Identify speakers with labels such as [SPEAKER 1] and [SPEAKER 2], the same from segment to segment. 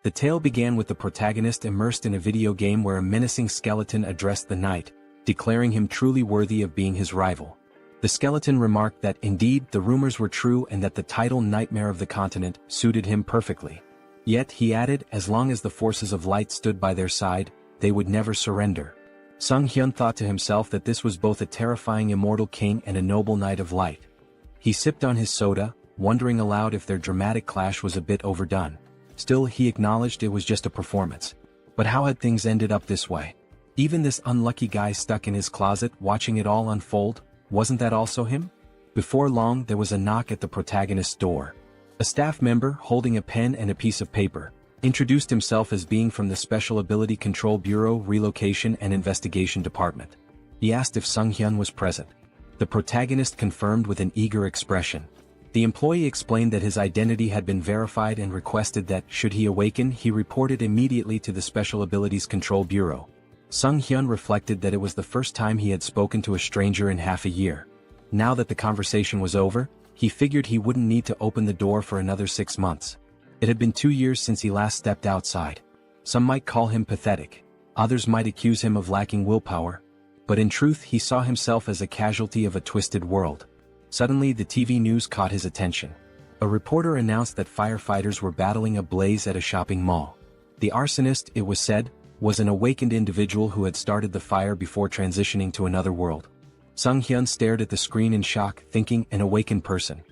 [SPEAKER 1] The tale began with the protagonist immersed in a video game where a menacing skeleton addressed the knight, declaring him truly worthy of being his rival. The skeleton remarked that indeed the rumors were true and that the title Nightmare of the Continent suited him perfectly. Yet, he added, as long as the forces of light stood by their side, they would never surrender. Sung Hyun thought to himself that this was both a terrifying immortal king and a noble knight of light. He sipped on his soda, wondering aloud if their dramatic clash was a bit overdone. Still, he acknowledged it was just a performance. But how had things ended up this way? Even this unlucky guy stuck in his closet watching it all unfold, wasn't that also him? Before long there was a knock at the protagonist's door. A staff member, holding a pen and a piece of paper, introduced himself as being from the Special Ability Control Bureau Relocation and Investigation Department. He asked if Sung Hyun was present. The protagonist confirmed with an eager expression. The employee explained that his identity had been verified and requested that, should he awaken, he report it immediately to the Special Abilities Control Bureau. Sung Hyun reflected that it was the first time he had spoken to a stranger in half a year. Now that the conversation was over, he figured he wouldn't need to open the door for another 6 months. It had been 2 years since he last stepped outside. Some might call him pathetic. Others might accuse him of lacking willpower. But in truth he saw himself as a casualty of a twisted world. Suddenly the TV news caught his attention. A reporter announced that firefighters were battling a blaze at a shopping mall. The arsonist, it was said, was an awakened individual who had started the fire before transitioning to another world. Sung Hyun stared at the screen in shock, thinking, an awakened person.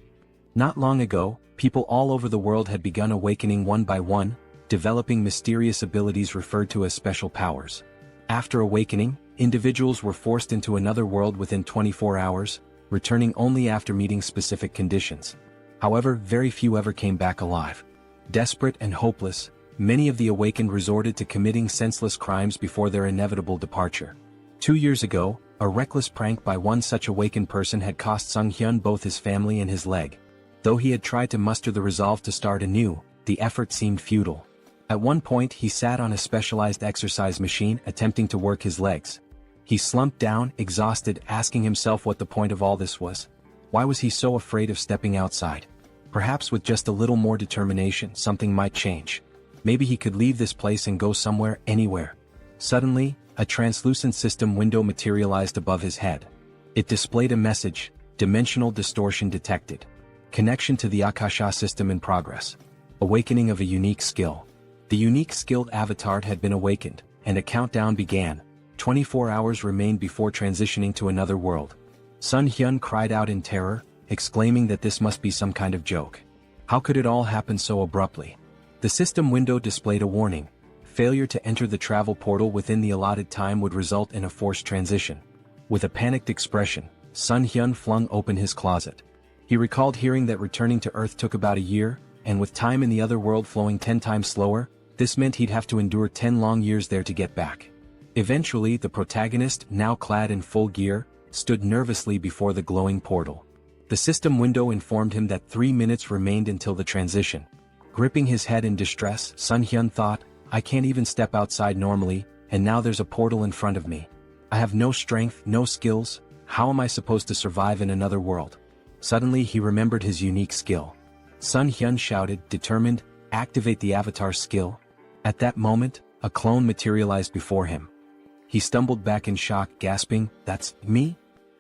[SPEAKER 1] Not long ago, people all over the world had begun awakening one by one, developing mysterious abilities referred to as special powers. After awakening, individuals were forced into another world within 24 hours, returning only after meeting specific conditions. However, very few ever came back alive. Desperate and hopeless, many of the awakened resorted to committing senseless crimes before their inevitable departure. 2 years ago, a reckless prank by one such awakened person had cost Sung Hyun both his family and his leg. Though he had tried to muster the resolve to start anew, the effort seemed futile. At one point he sat on a specialized exercise machine attempting to work his legs. He slumped down, exhausted, asking himself what the point of all this was. Why was he so afraid of stepping outside? Perhaps with just a little more determination something might change. Maybe he could leave this place and go somewhere, anywhere. Suddenly, a translucent system window materialized above his head. It displayed a message, dimensional distortion detected. Connection to the Akasha system in progress. Awakening of a unique skill. The unique skilled avatar had been awakened, and a countdown began. 24 hours remained before transitioning to another world. Sun Hyun cried out in terror, exclaiming that this must be some kind of joke. How could it all happen so abruptly? The system window displayed a warning. Failure to enter the travel portal within the allotted time would result in a forced transition. With a panicked expression, Sun Hyun flung open his closet. He recalled hearing that returning to Earth took about a year, and with time in the other world flowing 10 times slower, this meant he'd have to endure 10 long years there to get back. Eventually, the protagonist, now clad in full gear, stood nervously before the glowing portal. The system window informed him that 3 minutes remained until the transition. Gripping his head in distress, Sun Hyun thought, I can't even step outside normally, and now there's a portal in front of me. I have no strength, no skills, how am I supposed to survive in another world? Suddenly he remembered his unique skill. Sun Hyun shouted, determined, activate the avatar skill. At that moment, a clone materialized before him. He stumbled back in shock, gasping, that's me?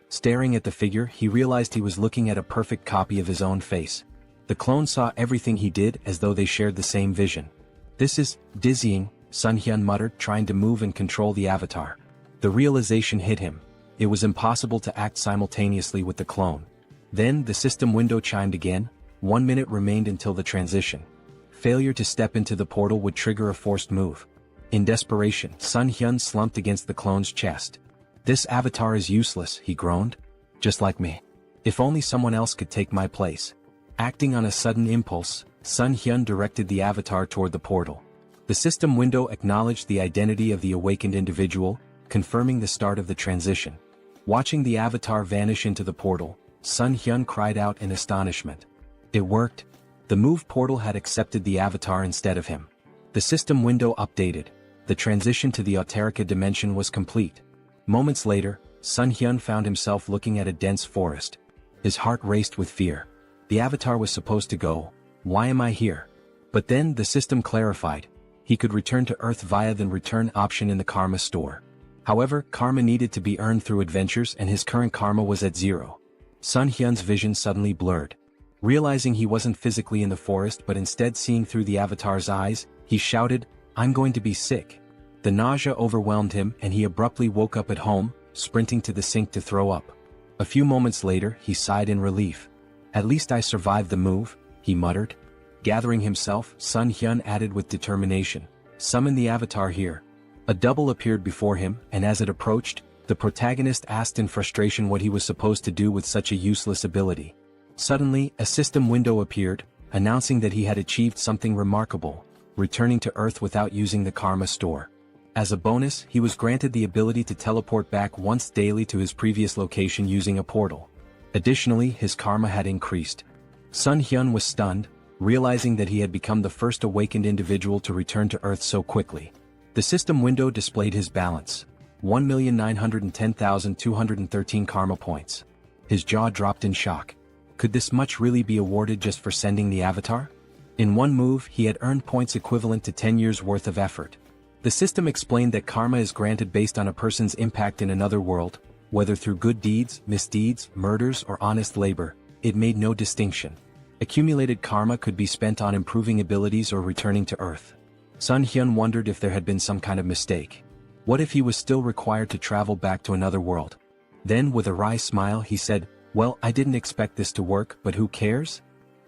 [SPEAKER 1] Staring at the figure, he realized he was looking at a perfect copy of his own face. The clone saw everything he did as though they shared the same vision. This is dizzying, Sun Hyun muttered, trying to move and control the avatar. The realization hit him. It was impossible to act simultaneously with the clone. Then the system window chimed again. 1 minute remained until the transition. Failure to step into the portal would trigger a forced move. In desperation, Sun Hyun slumped against the clone's chest. This avatar is useless, he groaned. Just like me. If only someone else could take my place. Acting on a sudden impulse, Sun Hyun directed the avatar toward the portal. The system window acknowledged the identity of the awakened individual, confirming the start of the transition. Watching the avatar vanish into the portal, Sun Hyun cried out in astonishment. It worked. The move portal had accepted the avatar instead of him. The system window updated. The transition to the Auterica dimension was complete. Moments later, Sun Hyun found himself looking at a dense forest. His heart raced with fear. The avatar was supposed to go. Why am I here? But then the system clarified. he could return to Earth via the return option in the karma store. However, karma needed to be earned through adventures and his current karma was at 0. Sun Hyun's vision suddenly blurred. Realizing he wasn't physically in the forest but instead seeing through the avatar's eyes, he shouted, "I'm going to be sick." The nausea overwhelmed him and he abruptly woke up at home, sprinting to the sink to throw up. A few moments later, he sighed in relief. "At least I survived the move," he muttered. Gathering himself, Sun Hyun added with determination, "Summon the avatar here." A double appeared before him, and as it approached, the protagonist asked in frustration what he was supposed to do with such a useless ability. Suddenly, a system window appeared, announcing that he had achieved something remarkable, returning to Earth without using the karma store. As a bonus, he was granted the ability to teleport back once daily to his previous location using a portal. Additionally, his karma had increased. Sun Hyun was stunned, realizing that he had become the first awakened individual to return to Earth so quickly. The system window displayed his balance: 1,910,213 karma points. His jaw dropped in shock. Could this much really be awarded just for sending the avatar? In one move, he had earned points equivalent to 10 years' worth of effort. The system explained that karma is granted based on a person's impact in another world, whether through good deeds, misdeeds, murders, or honest labor. It made no distinction. Accumulated karma could be spent on improving abilities or returning to Earth. Sun Hyun wondered if there had been some kind of mistake. What if he was still required to travel back to another world? Then, with a wry smile, he said, "Well, I didn't expect this to work, but who cares?"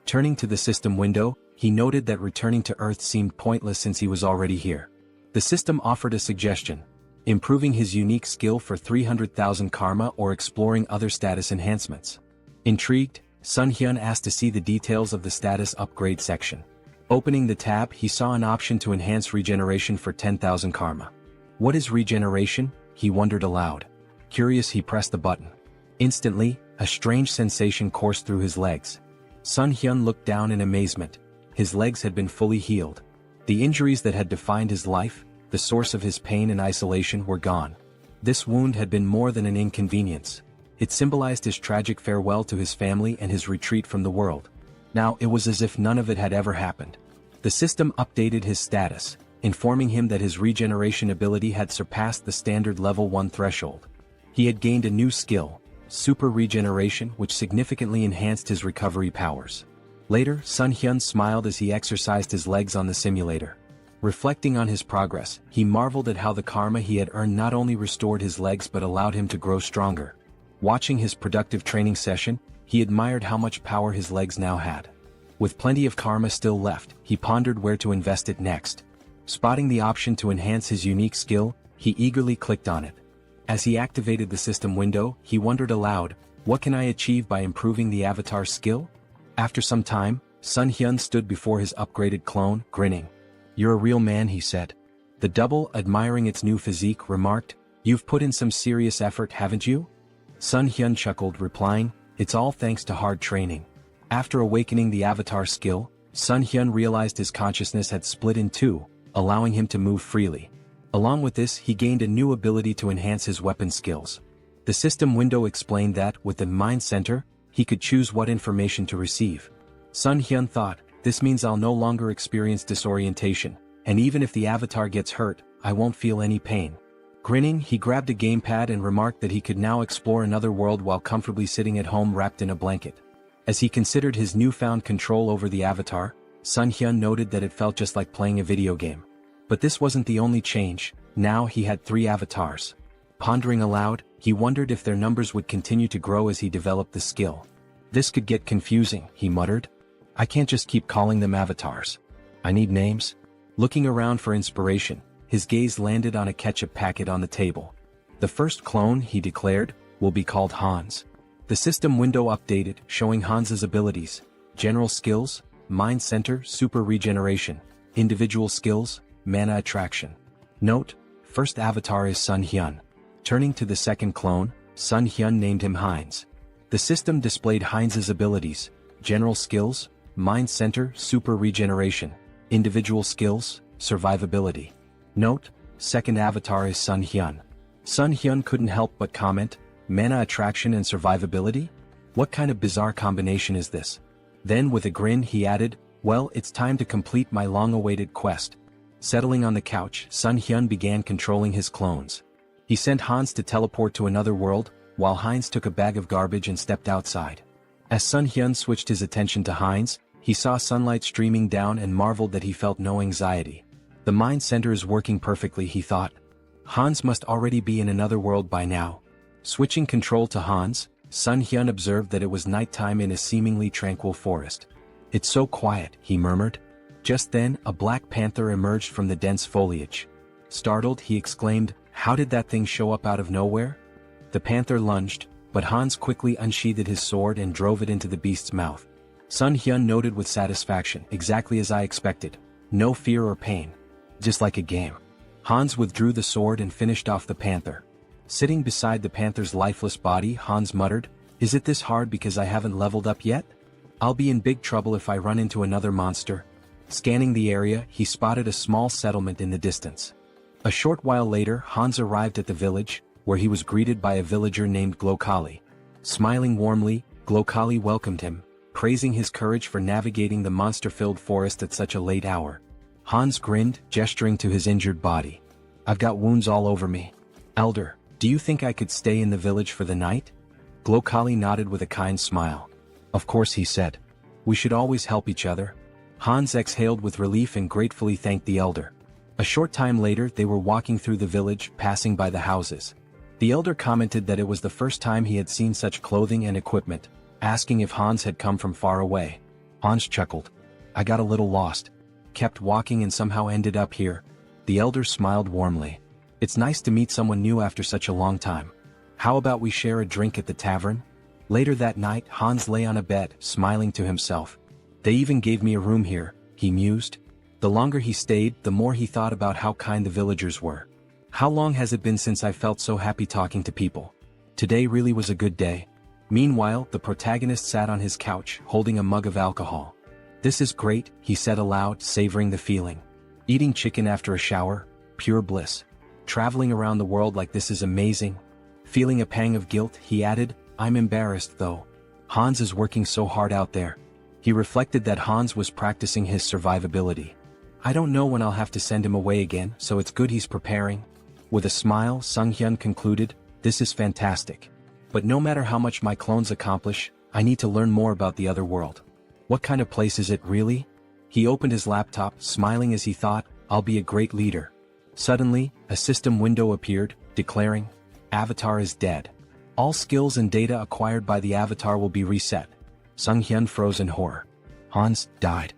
[SPEAKER 1] Turning to the system window, he noted that returning to Earth seemed pointless since he was already here. The system offered a suggestion: improving his unique skill for 300,000 karma or exploring other status enhancements. Intrigued, Sun Hyun asked to see the details of the status upgrade section. Opening the tab, he saw an option to enhance regeneration for 10,000 karma. What is regeneration? He wondered aloud. Curious, he pressed the button. Instantly, a strange sensation coursed through his legs. Sun Hyun looked down in amazement. His legs had been fully healed. The injuries that had defined his life, the source of his pain and isolation, were gone. This wound had been more than an inconvenience. It symbolized his tragic farewell to his family and his retreat from the world. Now it was as if none of it had ever happened. The system updated his status, informing him that his regeneration ability had surpassed the standard level 1 threshold. He had gained a new skill, Super Regeneration, which significantly enhanced his recovery powers. Later, Sun Hyun smiled as he exercised his legs on the simulator. Reflecting on his progress, he marveled at how the karma he had earned not only restored his legs but allowed him to grow stronger. Watching his productive training session, he admired how much power his legs now had. With plenty of karma still left, he pondered where to invest it next. Spotting the option to enhance his unique skill, he eagerly clicked on it. As he activated the system window, he wondered aloud, what can I achieve by improving the avatar's skill? After some time, Sun Hyun stood before his upgraded clone, grinning. You're a real man, he said. The double, admiring its new physique, remarked, You've put in some serious effort, haven't you? Sun Hyun chuckled, replying, It's all thanks to hard training. After awakening the avatar skill, Sun Hyun realized his consciousness had split in two, allowing him to move freely. Along with this, he gained a new ability to enhance his weapon skills. The system window explained that, with the Mind Center, he could choose what information to receive. Sun Hyun thought, this means I'll no longer experience disorientation, and even if the avatar gets hurt, I won't feel any pain. Grinning, he grabbed a gamepad and remarked that he could now explore another world while comfortably sitting at home wrapped in a blanket. As he considered his newfound control over the avatar, Sun Hyun noted that it felt just like playing a video game. But this wasn't the only change. Now he had 3 avatars. Pondering aloud, he wondered if their numbers would continue to grow as he developed the skill. This could get confusing, he muttered. I can't just keep calling them avatars. I need names. Looking around for inspiration, his gaze landed on a ketchup packet on the table. The first clone, he declared, will be called Hans. The system window updated, showing Hans's abilities: general skills, Mind Center, Super Regeneration, individual skills, Mana Attraction. Note: first avatar is Sun Hyun. Turning to the second clone, Sun Hyun named him Heinz. The system displayed Heinz's abilities: general skills, Mind Center, Super Regeneration, individual skills, survivability. Note: second avatar is Sun Hyun. Sun Hyun couldn't help but comment, Mana Attraction and survivability? What kind of bizarre combination is this? Then with a grin he added, well, it's time to complete my long-awaited quest. Settling on the couch, Sun Hyun began controlling his clones. He sent Hans to teleport to another world, while Heinz took a bag of garbage and stepped outside. As Sun Hyun switched his attention to Heinz, he saw sunlight streaming down and marveled that he felt no anxiety. The mind center is working perfectly, he thought. Hans must already be in another world by now. Switching control to Hans, Sun Hyun observed that it was nighttime in a seemingly tranquil forest. "It's so quiet," he murmured. Just then, a black panther emerged from the dense foliage. Startled, he exclaimed, "How did that thing show up out of nowhere?" The panther lunged, but Hans quickly unsheathed his sword and drove it into the beast's mouth. Sun Hyun noted with satisfaction, "Exactly as I expected. No fear or pain. Just like a game." Hans withdrew the sword and finished off the panther. Sitting beside the panther's lifeless body, Hans muttered, "Is it this hard because I haven't leveled up yet? I'll be in big trouble if I run into another monster." Scanning the area, he spotted a small settlement in the distance. A short while later, Hans arrived at the village, where he was greeted by a villager named Glokali. Smiling warmly, Glokali welcomed him, praising his courage for navigating the monster-filled forest at such a late hour. Hans grinned, gesturing to his injured body. "I've got wounds all over me. Elder, do you think I could stay in the village for the night?" Glokali nodded with a kind smile. "Of course," he said. "We should always help each other." Hans exhaled with relief and gratefully thanked the elder. A short time later, they were walking through the village, passing by the houses. The elder commented that it was the first time he had seen such clothing and equipment, asking if Hans had come from far away. Hans chuckled. "I got a little lost. Kept walking and somehow ended up here." The elder smiled warmly. "It's nice to meet someone new after such a long time. How about we share a drink at the tavern?" Later that night, Hans lay on a bed, smiling to himself. "They even gave me a room here," he mused. The longer he stayed, the more he thought about how kind the villagers were. "How long has it been since I felt so happy talking to people? Today really was a good day." Meanwhile, the protagonist sat on his couch, holding a mug of alcohol. "This is great," he said aloud, savoring the feeling. "Eating chicken after a shower? Pure bliss. Traveling around the world like this is amazing." Feeling a pang of guilt, he added, "I'm embarrassed though. Hans is working so hard out there." He reflected that Hans was practicing his survivability. "I don't know when I'll have to send him away again, so it's good he's preparing." With a smile, Sun Hyun concluded, "This is fantastic. But no matter how much my clones accomplish, I need to learn more about the other world. What kind of place is it really?" He opened his laptop, smiling as he thought, "I'll be a great leader." Suddenly, a system window appeared, declaring, "Avatar is dead. All skills and data acquired by the avatar will be reset." Sun Hyun froze in horror. Hans died.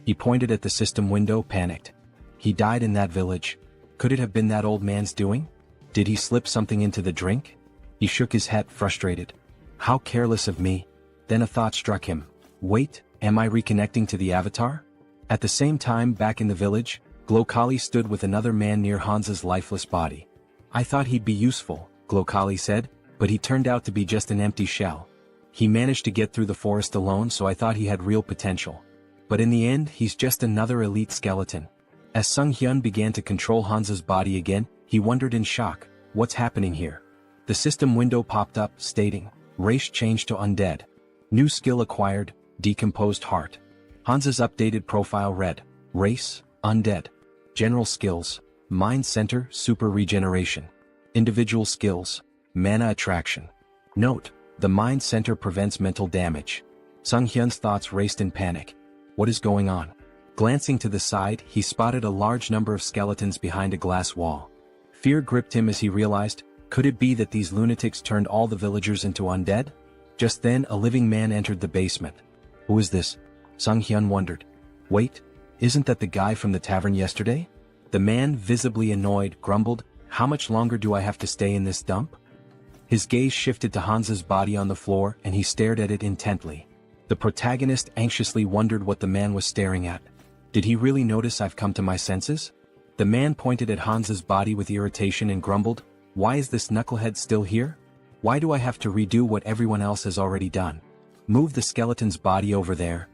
[SPEAKER 1] He pointed at the system window, panicked. He died in that village. Could it have been that old man's doing? Did he slip something into the drink? He shook his head, frustrated. How careless of me. Then a thought struck him. Wait, am I reconnecting to the avatar? At the same time, back in the village, Glokali stood with another man near Hans's lifeless body. "I thought he'd be useful," Glokali said, "but he turned out to be just an empty shell. He managed to get through the forest alone, so I thought he had real potential. But in the end, he's just another elite skeleton." As Sung Hyun began to control Hans's body again, he wondered in shock, what's happening here? The system window popped up, stating, "Race changed to undead. New skill acquired, decomposed heart." Hans's updated profile read, Race, undead. General skills, mind center, super regeneration. Individual skills, mana attraction. Note, the mind center prevents mental damage. Sung Hyun's thoughts raced in panic. What is going on? Glancing to the side, he spotted a large number of skeletons behind a glass wall. Fear gripped him as he realized, could it be that these lunatics turned all the villagers into undead? Just then, a living man entered the basement. Who is this? Sung Hyun wondered. Wait, isn't that the guy from the tavern yesterday? The man, visibly annoyed, grumbled, "How much longer do I have to stay in this dump?" His gaze shifted to Hans's body on the floor and he stared at it intently. The protagonist anxiously wondered what the man was staring at. Did he really notice I've come to my senses? The man pointed at Hans's body with irritation and grumbled, "Why is this knucklehead still here? Why do I have to redo what everyone else has already done? Move the skeleton's body over there."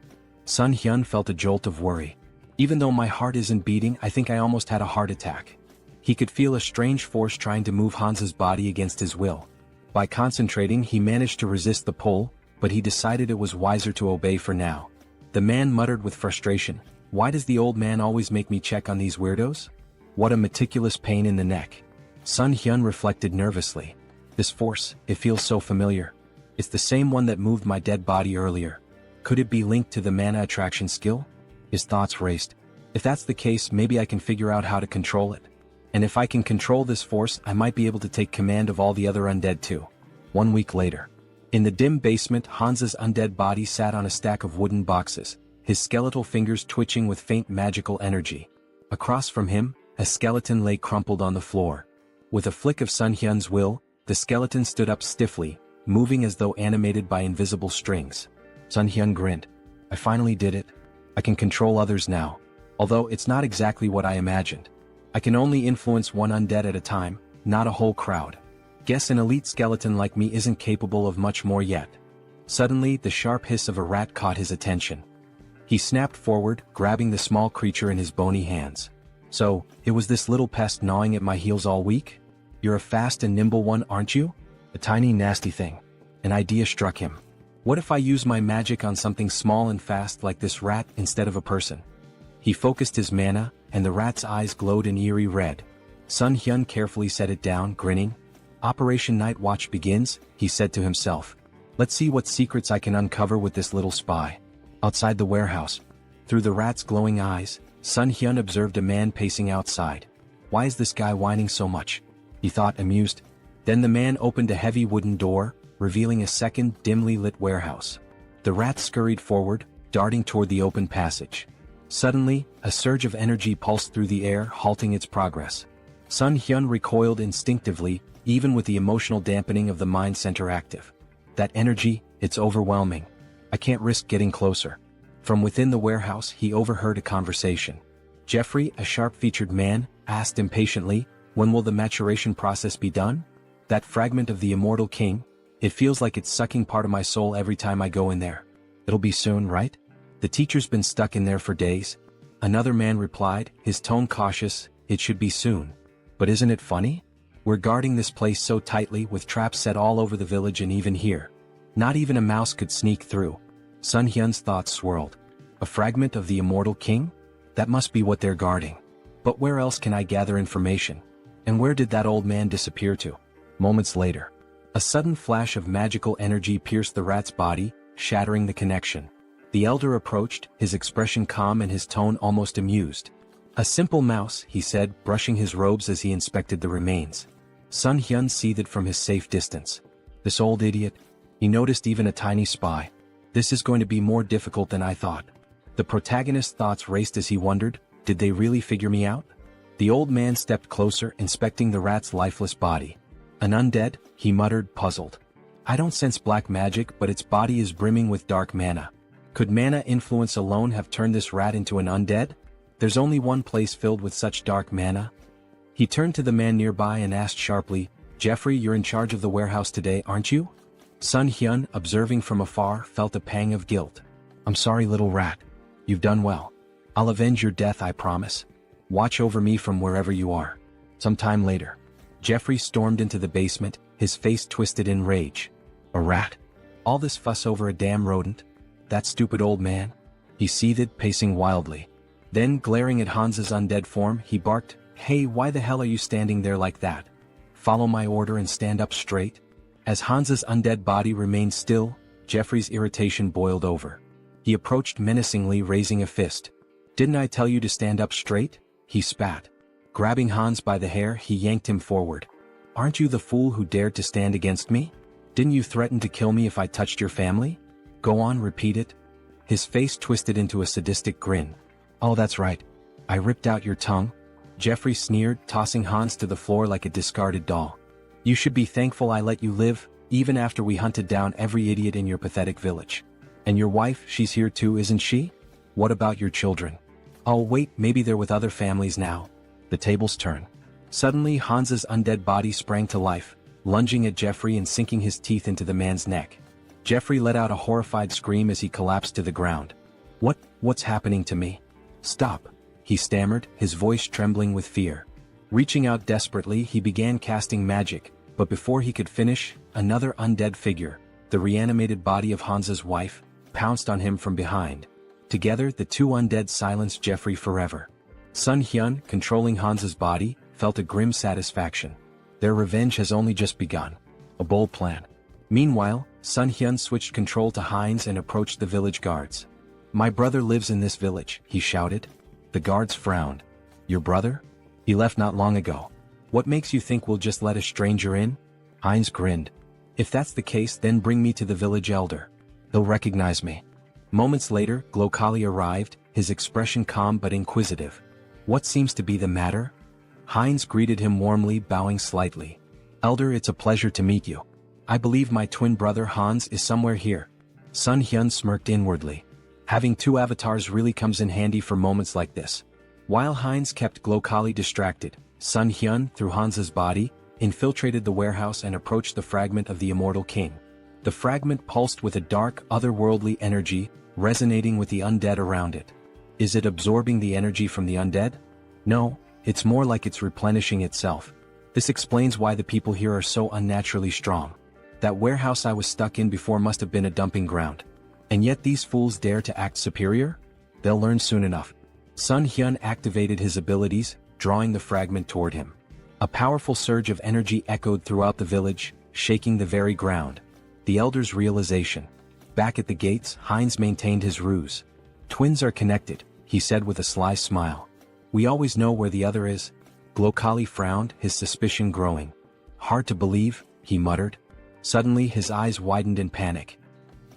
[SPEAKER 1] Sun Hyun felt a jolt of worry. Even though my heart isn't beating, I think I almost had a heart attack. He could feel a strange force trying to move Hans's body against his will. By concentrating, he managed to resist the pull, but he decided it was wiser to obey for now. The man muttered with frustration, Why does the old man always make me check on these weirdos? What a meticulous pain in the neck. Sun Hyun reflected nervously. This force, it feels so familiar. It's the same one that moved my dead body earlier. Could it be linked to the mana attraction skill? His thoughts raced. If that's the case, maybe I can figure out how to control it. And if I can control this force, I might be able to take command of all the other undead too. 1 week later. In the dim basement, Hansa's undead body sat on a stack of wooden boxes, his skeletal fingers twitching with faint magical energy. Across from him, a skeleton lay crumpled on the floor. With a flick of Sun Hyun's will, the skeleton stood up stiffly, moving as though animated by invisible strings. Sun Hyun grinned. I finally did it. I can control others now. Although it's not exactly what I imagined. I can only influence one undead at a time, not a whole crowd. Guess an elite skeleton like me isn't capable of much more yet. Suddenly, the sharp hiss of a rat caught his attention. He snapped forward, grabbing the small creature in his bony hands. So, it was this little pest gnawing at my heels all week? You're a fast and nimble one, aren't you? A tiny nasty thing. An idea struck him. What if I use my magic on something small and fast like this rat instead of a person? He focused his mana, and the rat's eyes glowed an eerie red. Sun Hyun carefully set it down, grinning. Operation Night Watch begins, he said to himself. Let's see what secrets I can uncover with this little spy. Outside the warehouse. Through the rat's glowing eyes, Sun Hyun observed a man pacing outside. Why is this guy whining so much? He thought, amused. Then the man opened a heavy wooden door, revealing a second, dimly lit warehouse. The rat scurried forward, darting toward the open passage. Suddenly, a surge of energy pulsed through the air, halting its progress. Sun Hyun recoiled instinctively, even with the emotional dampening of the mind center active. That energy, it's overwhelming. I can't risk getting closer. From within the warehouse, he overheard a conversation. Jeffrey, a sharp-featured man, asked impatiently, when will the maturation process be done? That fragment of the immortal king, it feels like it's sucking part of my soul every time I go in there. It'll be soon, right? The teacher's been stuck in there for days. Another man replied, his tone cautious, it should be soon. But isn't it funny? We're guarding this place so tightly with traps set all over the village and even here. Not even a mouse could sneak through. Sun Hyun's thoughts swirled. A fragment of the immortal king? That must be what they're guarding. But where else can I gather information? And where did that old man disappear to? Moments later. A sudden flash of magical energy pierced the rat's body, shattering the connection. The elder approached, his expression calm and his tone almost amused. A simple mouse, he said, brushing his robes as he inspected the remains. Sun Hyun seethed from his safe distance. This old idiot. He noticed even a tiny spy. This is going to be more difficult than I thought. The protagonist's thoughts raced as he wondered, did they really figure me out? The old man stepped closer, inspecting the rat's lifeless body. An undead, he muttered, puzzled. I don't sense black magic, but its body is brimming with dark mana. Could mana influence alone have turned this rat into an undead? There's only one place filled with such dark mana. He turned to the man nearby and asked sharply, Jeffrey, you're in charge of the warehouse today, aren't you? Sun Hyun, observing from afar, felt a pang of guilt. I'm sorry, little rat. You've done well. I'll avenge your death, I promise. Watch over me from wherever you are. Some time later. Jeffrey stormed into the basement, his face twisted in rage. A rat? All this fuss over a damn rodent? That stupid old man? He seethed, pacing wildly. Then, glaring at Hansa's undead form, he barked, Hey, why the hell are you standing there like that? Follow my order and stand up straight. As Hansa's undead body remained still, Jeffrey's irritation boiled over. He approached menacingly, raising a fist. Didn't I tell you to stand up straight? He spat. Grabbing Hans by the hair, he yanked him forward. Aren't you the fool who dared to stand against me? Didn't you threaten to kill me if I touched your family? Go on, repeat it. His face twisted into a sadistic grin. Oh, that's right. I ripped out your tongue. Jeffrey sneered, tossing Hans to the floor like a discarded doll. You should be thankful I let you live, even after we hunted down every idiot in your pathetic village. And your wife, she's here too, isn't she? What about your children? Oh wait, maybe they're with other families now. The tables turn. Suddenly Hansa's undead body sprang to life, lunging at Jeffrey and sinking his teeth into the man's neck. Jeffrey let out a horrified scream as he collapsed to the ground. What's happening to me? Stop, he stammered, his voice trembling with fear. Reaching out desperately, he began casting magic, but before he could finish, another undead figure, the reanimated body of Hansa's wife, pounced on him from behind. Together, the two undead silenced Jeffrey forever. Sun Hyun, controlling Hansa's body, felt a grim satisfaction. Their revenge has only just begun. A bold plan. Meanwhile, Sun Hyun switched control to Heinz and approached the village guards. "My brother lives in this village," he shouted. The guards frowned. "Your brother? He left not long ago. What makes you think we'll just let a stranger in?" Heinz grinned. "If that's the case, then bring me to the village elder. He'll recognize me." Moments later, Glokali arrived, his expression calm but inquisitive. "What seems to be the matter?" Heinz greeted him warmly, bowing slightly. "Elder, it's a pleasure to meet you. I believe my twin brother Hans is somewhere here." Sun Hyun smirked inwardly. Having two avatars really comes in handy for moments like this. While Heinz kept Glokali distracted, Sun Hyun, through Hansa's body, infiltrated the warehouse and approached the fragment of the Immortal King. The fragment pulsed with a dark, otherworldly energy, resonating with the undead around it. Is it absorbing the energy from the undead? No, it's more like it's replenishing itself. This explains why the people here are so unnaturally strong. That warehouse I was stuck in before must have been a dumping ground. And yet these fools dare to act superior? They'll learn soon enough. Sun Hyun activated his abilities, drawing the fragment toward him. A powerful surge of energy echoed throughout the village, shaking the very ground. The elder's realization. Back at the gates, Heinz maintained his ruse. "Twins are connected," he said with a sly smile. "We always know where the other is." Glokali frowned, his suspicion growing. "Hard to believe," he muttered. Suddenly his eyes widened in panic.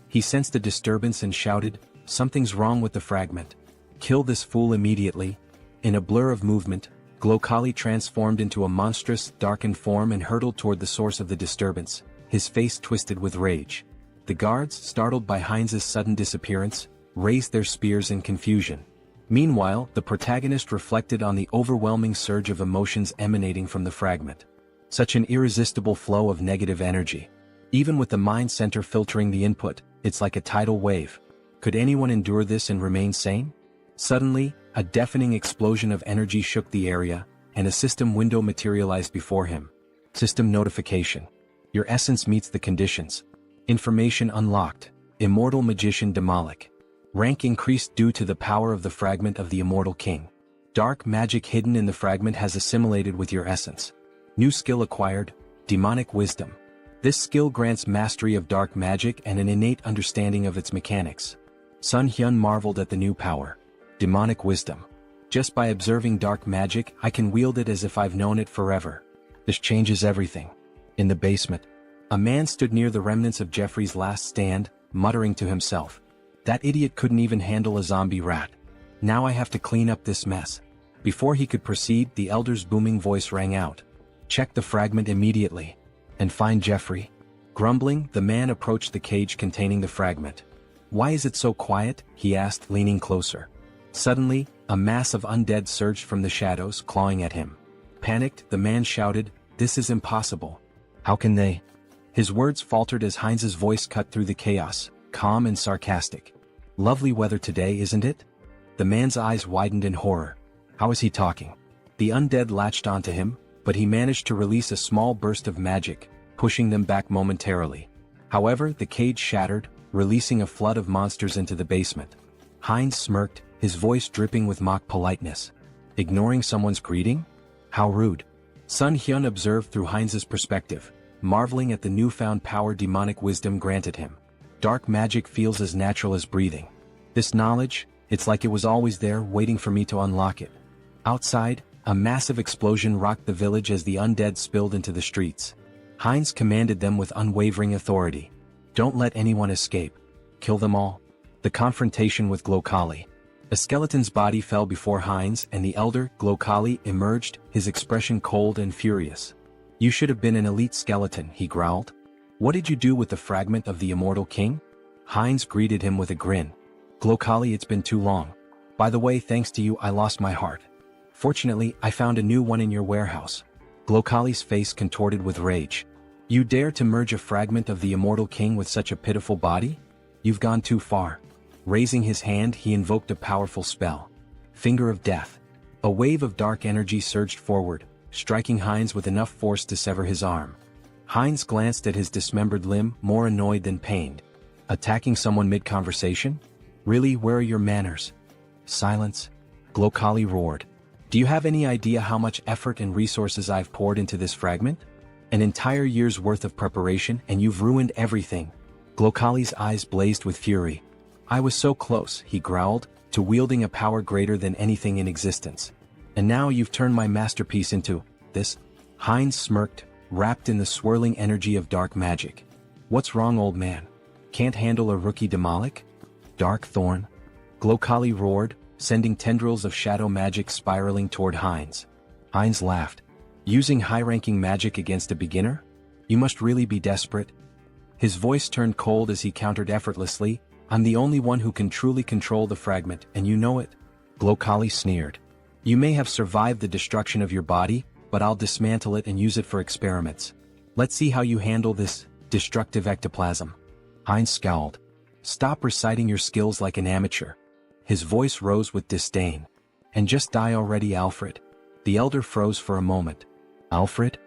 [SPEAKER 1] He sensed a disturbance and shouted, "Something's wrong with the fragment. Kill this fool immediately." In a blur of movement, Glokali transformed into a monstrous, darkened form and hurtled toward the source of the disturbance, his face twisted with rage. The guards, startled by Heinz's sudden disappearance, raised their spears in confusion. Meanwhile, the protagonist reflected on the overwhelming surge of emotions emanating from the fragment. Such an irresistible flow of negative energy. Even with the mind center filtering the input, it's like a tidal wave. Could anyone endure this and remain sane? Suddenly, a deafening explosion of energy shook the area, and a system window materialized before him. System notification. Your essence meets the conditions. Information unlocked. Immortal Magician Demolic. Rank increased due to the power of the fragment of the Immortal King. Dark magic hidden in the fragment has assimilated with your essence. New skill acquired, Demonic Wisdom. This skill grants mastery of dark magic and an innate understanding of its mechanics. Sun Hyun marveled at the new power. Demonic Wisdom. Just by observing dark magic, I can wield it as if I've known it forever. This changes everything. In the basement, a man stood near the remnants of Jeffrey's last stand, muttering to himself. That idiot couldn't even handle a zombie rat. Now I have to clean up this mess. Before he could proceed, the elder's booming voice rang out. Check the fragment immediately. And find Jeffrey. Grumbling, the man approached the cage containing the fragment. Why is it so quiet? He asked, leaning closer. Suddenly, a mass of undead surged from the shadows, clawing at him. Panicked, the man shouted, "This is impossible. How can they?" His words faltered as Heinz's voice cut through the chaos, calm and sarcastic. "Lovely weather today, isn't it?" The man's eyes widened in horror. How is he talking? The undead latched onto him, but he managed to release a small burst of magic, pushing them back momentarily. However, the cage shattered, releasing a flood of monsters into the basement. Heinz smirked, his voice dripping with mock politeness. Ignoring someone's greeting? How rude. Sun Hyun observed through Heinz's perspective, marveling at the newfound power demonic wisdom granted him. Dark magic feels as natural as breathing. This knowledge, it's like it was always there, waiting for me to unlock it. Outside, a massive explosion rocked the village as the undead spilled into the streets. Heinz commanded them with unwavering authority. Don't let anyone escape. Kill them all. The confrontation with Glokali. A skeleton's body fell before Heinz, and the elder, Glokali, emerged, his expression cold and furious. You should have been an elite skeleton, he growled. What did you do with the fragment of the Immortal King? Heinz greeted him with a grin. Glokali, it's been too long. By the way, thanks to you I lost my heart. Fortunately, I found a new one in your warehouse. Glokali's face contorted with rage. You dare to merge a fragment of the Immortal King with such a pitiful body? You've gone too far. Raising his hand, he invoked a powerful spell. Finger of Death. A wave of dark energy surged forward, striking Heinz with enough force to sever his arm. Heinz glanced at his dismembered limb, more annoyed than pained. Attacking someone mid-conversation? Really, where are your manners? Silence. Glokali roared. Do you have any idea how much effort and resources I've poured into this fragment? An entire year's worth of preparation, and you've ruined everything. Glokali's eyes blazed with fury. I was so close, he growled, to wielding a power greater than anything in existence. And now you've turned my masterpiece into this? Heinz smirked, wrapped in the swirling energy of dark magic. What's wrong, old man? Can't handle a rookie Demolic? Dark Thorn? Glokali roared, sending tendrils of shadow magic spiraling toward Heinz. Heinz laughed. Using high-ranking magic against a beginner? You must really be desperate. His voice turned cold as he countered effortlessly, I'm the only one who can truly control the fragment, and you know it. Glokali sneered. You may have survived the destruction of your body, but I'll dismantle it and use it for experiments. Let's see how you handle this destructive ectoplasm. Heinz scowled. Stop reciting your skills like an amateur. His voice rose with disdain. And just die already, Alfred. The elder froze for a moment. Alfred?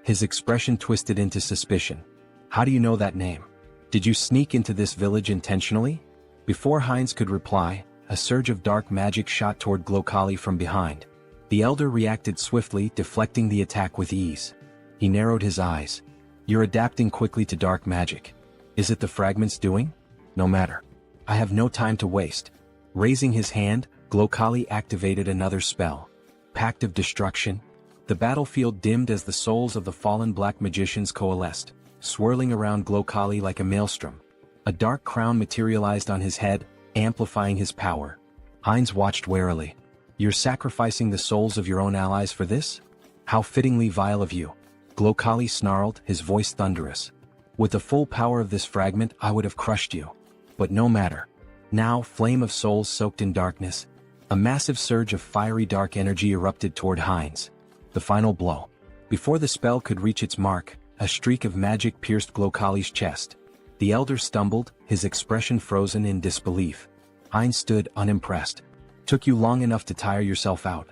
[SPEAKER 1] His expression twisted into suspicion. How do you know that name? Did you sneak into this village intentionally? Before Heinz could reply, a surge of dark magic shot toward Glokali from behind. The elder reacted swiftly, deflecting the attack with ease. He narrowed his eyes. You're adapting quickly to dark magic. Is it the fragment's doing? No matter. I have no time to waste. Raising his hand, Glokali activated another spell. Pact of Destruction. The battlefield dimmed as the souls of the fallen black magicians coalesced, swirling around Glokali like a maelstrom. A dark crown materialized on his head, amplifying his power. Heinz watched warily. You're sacrificing the souls of your own allies for this? How fittingly vile of you. Glokali snarled, his voice thunderous. With the full power of this fragment, I would have crushed you. But no matter. Now, flame of souls soaked in darkness. A massive surge of fiery dark energy erupted toward Heinz. The final blow. Before the spell could reach its mark, a streak of magic pierced Glokali's chest. The elder stumbled, his expression frozen in disbelief. Heinz stood unimpressed. Took you long enough to tire yourself out.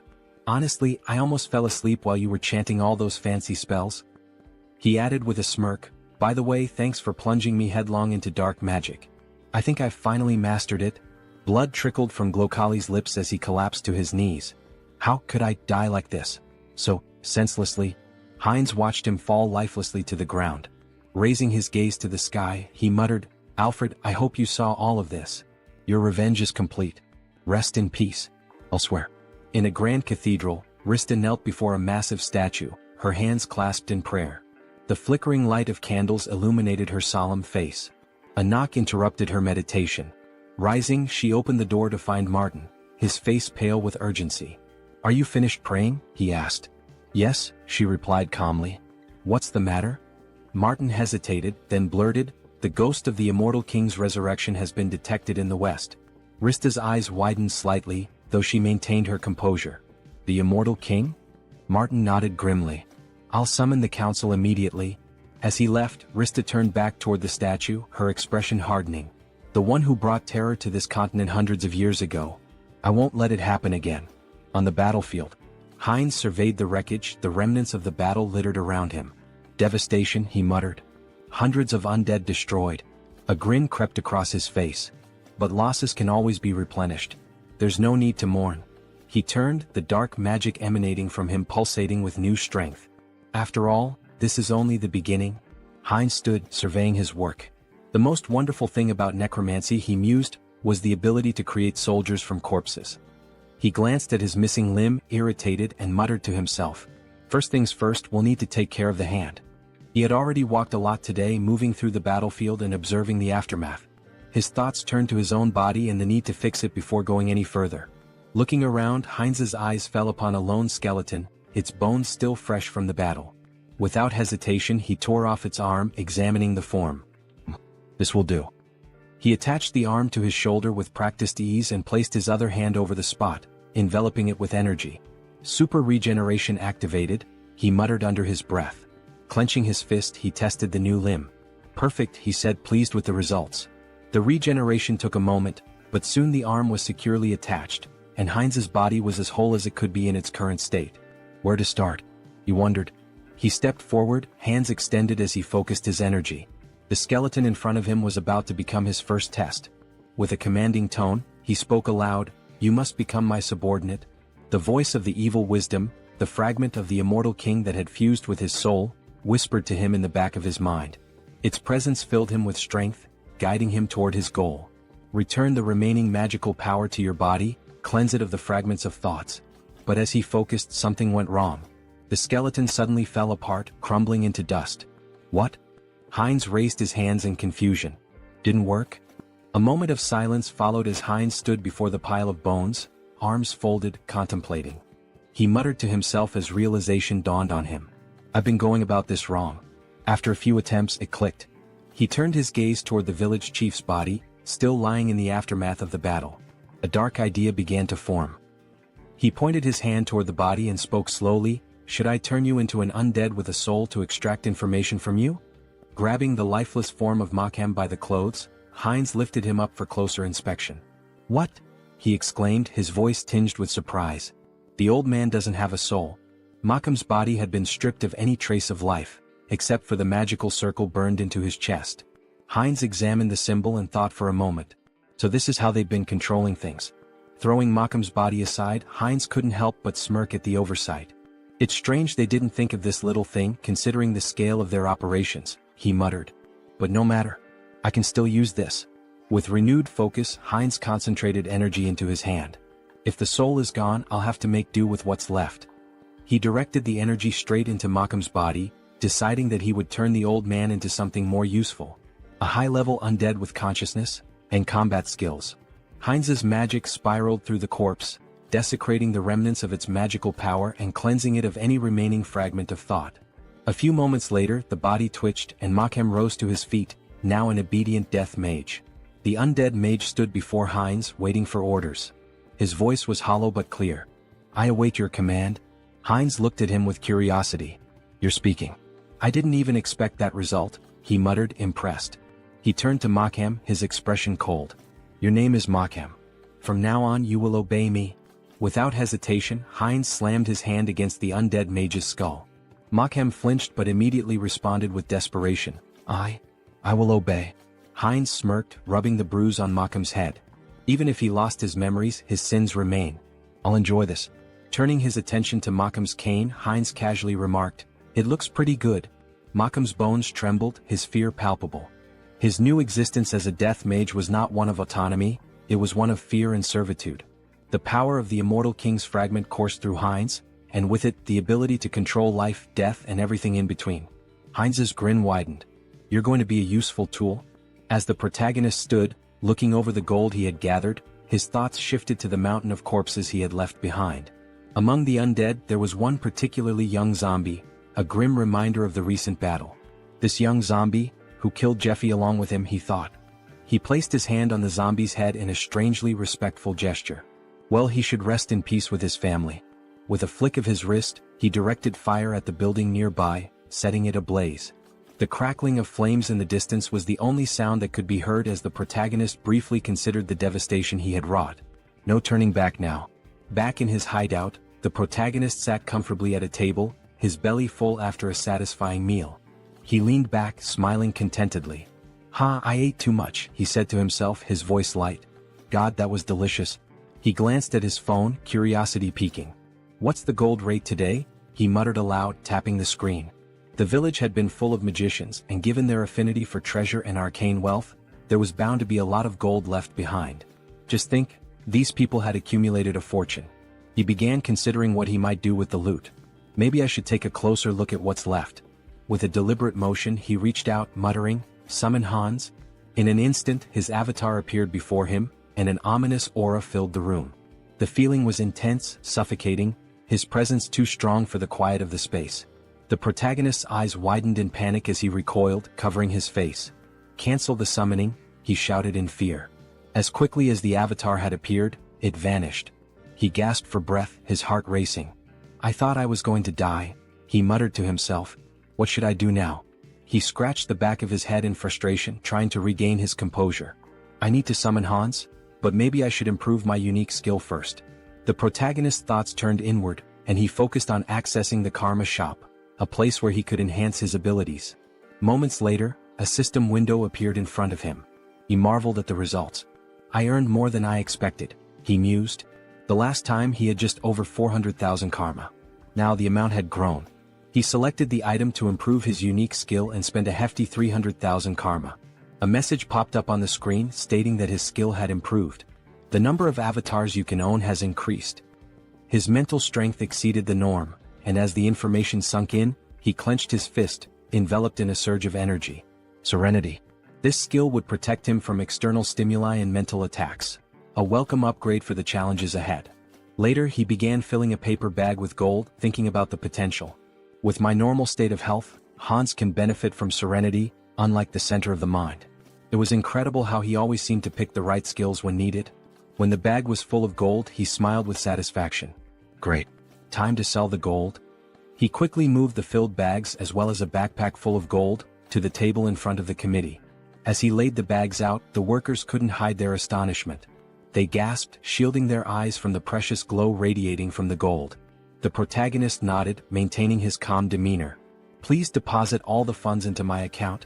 [SPEAKER 1] Honestly, I almost fell asleep while you were chanting all those fancy spells. He added with a smirk, by the way, thanks for plunging me headlong into dark magic. I think I've finally mastered it. Blood trickled from Glokali's lips as he collapsed to his knees. How could I die like this? So, senselessly. Heinz watched him fall lifelessly to the ground. Raising his gaze to the sky, he muttered, Alfred, I hope you saw all of this. Your revenge is complete. Rest in peace. Elsewhere. In a grand cathedral, Rista knelt before a massive statue, her hands clasped in prayer. The flickering light of candles illuminated her solemn face. A knock interrupted her meditation. Rising, she opened the door to find Martin, his face pale with urgency. Are you finished praying? He asked. Yes, she replied calmly. What's the matter? Martin hesitated, then blurted, the ghost of the immortal king's resurrection has been detected in the west. Rista's eyes widened slightly, though she maintained her composure. The immortal king? Martin nodded grimly. I'll summon the council immediately. As he left, Rista turned back toward the statue, her expression hardening. The one who brought terror to this continent hundreds of years ago. I won't let it happen again. On the battlefield. Heinz surveyed the wreckage, the remnants of the battle littered around him. Devastation, he muttered. Hundreds of undead destroyed. A grin crept across his face. But losses can always be replenished. There's no need to mourn. He turned, the dark magic emanating from him pulsating with new strength. After all, this is only the beginning. Heinz stood, surveying his work. The most wonderful thing about necromancy, he mused, was the ability to create soldiers from corpses. He glanced at his missing limb, irritated, and muttered to himself. First things first, we'll need to take care of the hand. He had already walked a lot today, moving through the battlefield and observing the aftermath. His thoughts turned to his own body and the need to fix it before going any further. Looking around, Heinz's eyes fell upon a lone skeleton, its bones still fresh from the battle. Without hesitation, he tore off its arm, examining the form. This will do. He attached the arm to his shoulder with practiced ease and placed his other hand over the spot, enveloping it with energy. Super regeneration activated, he muttered under his breath. Clenching his fist, he tested the new limb. Perfect, he said, pleased with the results. The regeneration took a moment, but soon the arm was securely attached, and Heinz's body was as whole as it could be in its current state. Where to start? He wondered. He stepped forward, hands extended as he focused his energy. The skeleton in front of him was about to become his first test. With a commanding tone, he spoke aloud, "You must become my subordinate." The voice of the evil wisdom, the fragment of the immortal king that had fused with his soul, whispered to him in the back of his mind. Its presence filled him with strength, guiding him toward his goal. Return the remaining magical power to your body, cleanse it of the fragments of thoughts. But as he focused, something went wrong. The skeleton suddenly fell apart, crumbling into dust. What? Heinz raised his hands in confusion. Didn't work? A moment of silence followed as Heinz stood before the pile of bones, arms folded, contemplating. He muttered to himself as realization dawned on him. I've been going about this wrong. After a few attempts, it clicked. He turned his gaze toward the village chief's body, still lying in the aftermath of the battle. A dark idea began to form. He pointed his hand toward the body and spoke slowly, "Should I turn you into an undead with a soul to extract information from you?" Grabbing the lifeless form of Makam by the clothes, Heinz lifted him up for closer inspection. "What?" he exclaimed, his voice tinged with surprise. "The old man doesn't have a soul." Makam's body had been stripped of any trace of life, except for the magical circle burned into his chest. Heinz examined the symbol and thought for a moment. So this is how they've been controlling things. Throwing Makam's body aside, Heinz couldn't help but smirk at the oversight. "It's strange they didn't think of this little thing considering the scale of their operations," he muttered. "But no matter. I can still use this." With renewed focus, Heinz concentrated energy into his hand. "If the soul is gone, I'll have to make do with what's left." He directed the energy straight into Makam's body, deciding that he would turn the old man into something more useful. A high-level undead with consciousness and combat skills. Heinz's magic spiraled through the corpse, desecrating the remnants of its magical power and cleansing it of any remaining fragment of thought. A few moments later, the body twitched and Makam rose to his feet, now an obedient death mage. The undead mage stood before Heinz, waiting for orders. His voice was hollow but clear. "I await your command." Heinz looked at him with curiosity. "You're speaking." "I didn't even expect that result," he muttered, impressed. He turned to Makam, his expression cold. "Your name is Makam. From now on you will obey me." Without hesitation, Heinz slammed his hand against the undead mage's skull. Makam flinched but immediately responded with desperation. I will obey." Heinz smirked, rubbing the bruise on Makam's head. "Even if he lost his memories, his sins remain. I'll enjoy this." Turning his attention to Makam's cane, Heinz casually remarked, "It looks pretty good." Makam's bones trembled, his fear palpable. His new existence as a death mage was not one of autonomy, it was one of fear and servitude. The power of the immortal king's fragment coursed through Heinz, and with it the ability to control life, death and everything in between. Heinz's grin widened. "You're going to be a useful tool?" As the protagonist stood, looking over the gold he had gathered, his thoughts shifted to the mountain of corpses he had left behind. Among the undead there was one particularly young zombie, a grim reminder of the recent battle. This young zombie, who killed Jeffy along with him, he thought. He placed his hand on the zombie's head in a strangely respectful gesture. Well, he should rest in peace with his family. With a flick of his wrist, he directed fire at the building nearby, setting it ablaze. The crackling of flames in the distance was the only sound that could be heard as the protagonist briefly considered the devastation he had wrought. No turning back now. Back in his hideout, the protagonist sat comfortably at a table, his belly full after a satisfying meal. He leaned back, smiling contentedly. I ate too much," he said to himself, his voice light. "God, that was delicious." He glanced at his phone, curiosity piquing. "What's the gold rate today?" he muttered aloud, tapping the screen. The village had been full of magicians, and given their affinity for treasure and arcane wealth, there was bound to be a lot of gold left behind. Just think, these people had accumulated a fortune. He began considering what he might do with the loot. Maybe I should take a closer look at what's left. With a deliberate motion he reached out, muttering, "Summon Hans." In an instant his avatar appeared before him, and an ominous aura filled the room. The feeling was intense, suffocating, his presence too strong for the quiet of the space. The protagonist's eyes widened in panic as he recoiled, covering his face. "Cancel the summoning," he shouted in fear. As quickly as the avatar had appeared, it vanished. He gasped for breath, his heart racing. "I thought I was going to die," he muttered to himself. "What should I do now?" He scratched the back of his head in frustration, trying to regain his composure. "I need to summon Hans, but maybe I should improve my unique skill first." The protagonist's thoughts turned inward, and he focused on accessing the Karma Shop, a place where he could enhance his abilities. Moments later, a system window appeared in front of him. He marveled at the results. I earned more than I expected, he mused. The last time he had just over 400,000 karma. Now the amount had grown. He selected the item to improve his unique skill and spent a hefty 300,000 karma. A message popped up on the screen stating that his skill had improved. The number of avatars you can own has increased. His mental strength exceeded the norm, and as the information sunk in, he clenched his fist, enveloped in a surge of energy. Serenity. This skill would protect him from external stimuli and mental attacks. A welcome upgrade for the challenges ahead. Later he began filling a paper bag with gold, thinking about the potential. With my normal state of health, Hans can benefit from serenity, unlike the center of the mind. It was incredible how he always seemed to pick the right skills when needed. When the bag was full of gold, he smiled with satisfaction. Great. Time to sell the gold. He quickly moved the filled bags as well as a backpack full of gold to the table in front of the committee. As he laid the bags out, the workers couldn't hide their astonishment. They gasped, shielding their eyes from the precious glow radiating from the gold. The protagonist nodded, maintaining his calm demeanor. Please deposit all the funds into my account.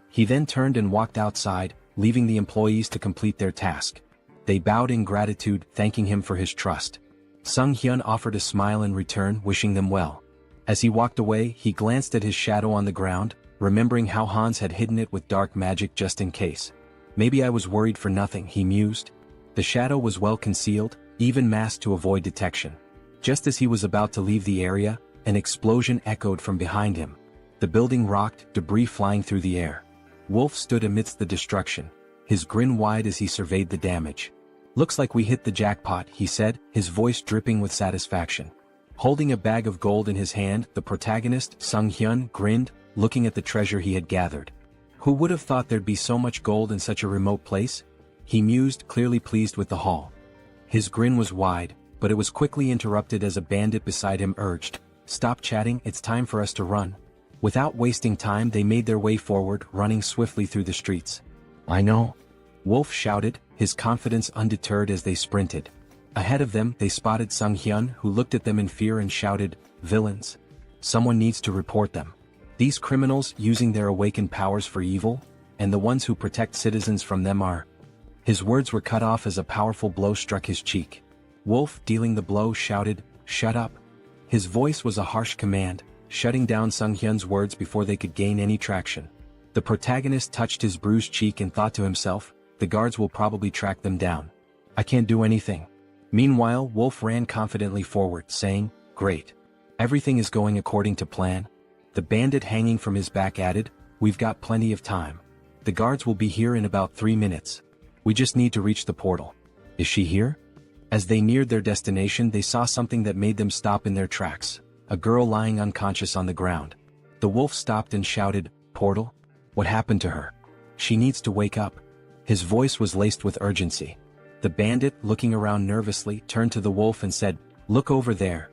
[SPEAKER 1] He then turned and walked outside, leaving the employees to complete their task. They bowed in gratitude, thanking him for his trust. Sung Hyun offered a smile in return, wishing them well. As he walked away, he glanced at his shadow on the ground, remembering how Hans had hidden it with dark magic just in case. Maybe I was worried for nothing, he mused. The shadow was well concealed, even masked to avoid detection. Just as he was about to leave the area, an explosion echoed from behind him. The building rocked, debris flying through the air. Wolf stood amidst the destruction, his grin wide as he surveyed the damage. Looks like we hit the jackpot, he said, his voice dripping with satisfaction. Holding a bag of gold in his hand, the protagonist, Sung Hyun, grinned, looking at the treasure he had gathered. Who would have thought there'd be so much gold in such a remote place? He mused, clearly pleased with the haul. His grin was wide, but it was quickly interrupted as a bandit beside him urged, "Stop chatting, it's time for us to run." Without wasting time, they made their way forward, running swiftly through the streets. I know. Wolf shouted, his confidence undeterred as they sprinted. Ahead of them, they spotted Sung Hyun, who looked at them in fear and shouted, "Villains. Someone needs to report them. These criminals using their awakened powers for evil, and the ones who protect citizens from them are..." His words were cut off as a powerful blow struck his cheek. Wolf, dealing the blow, shouted, "Shut up." His voice was a harsh command, shutting down Sung Hyun's words before they could gain any traction. The protagonist touched his bruised cheek and thought to himself, the guards will probably track them down. I can't do anything. Meanwhile, Wolf ran confidently forward, saying, "Great. Everything is going according to plan." The bandit hanging from his back added, "We've got plenty of time. The guards will be here in about 3 minutes. We just need to reach the portal." Is she here? As they neared their destination, they saw something that made them stop in their tracks. A girl lying unconscious on the ground. The wolf stopped and shouted, "Portal? What happened to her? She needs to wake up." His voice was laced with urgency. The bandit, looking around nervously, turned to the wolf and said, "Look over there."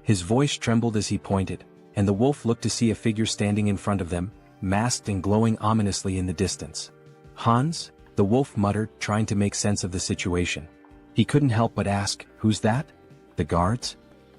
[SPEAKER 1] His voice trembled as he pointed, and the wolf looked to see a figure standing in front of them, masked and glowing ominously in the distance. "Hans?" the wolf muttered, trying to make sense of the situation. He couldn't help but ask, "Who's that?" "The guards?"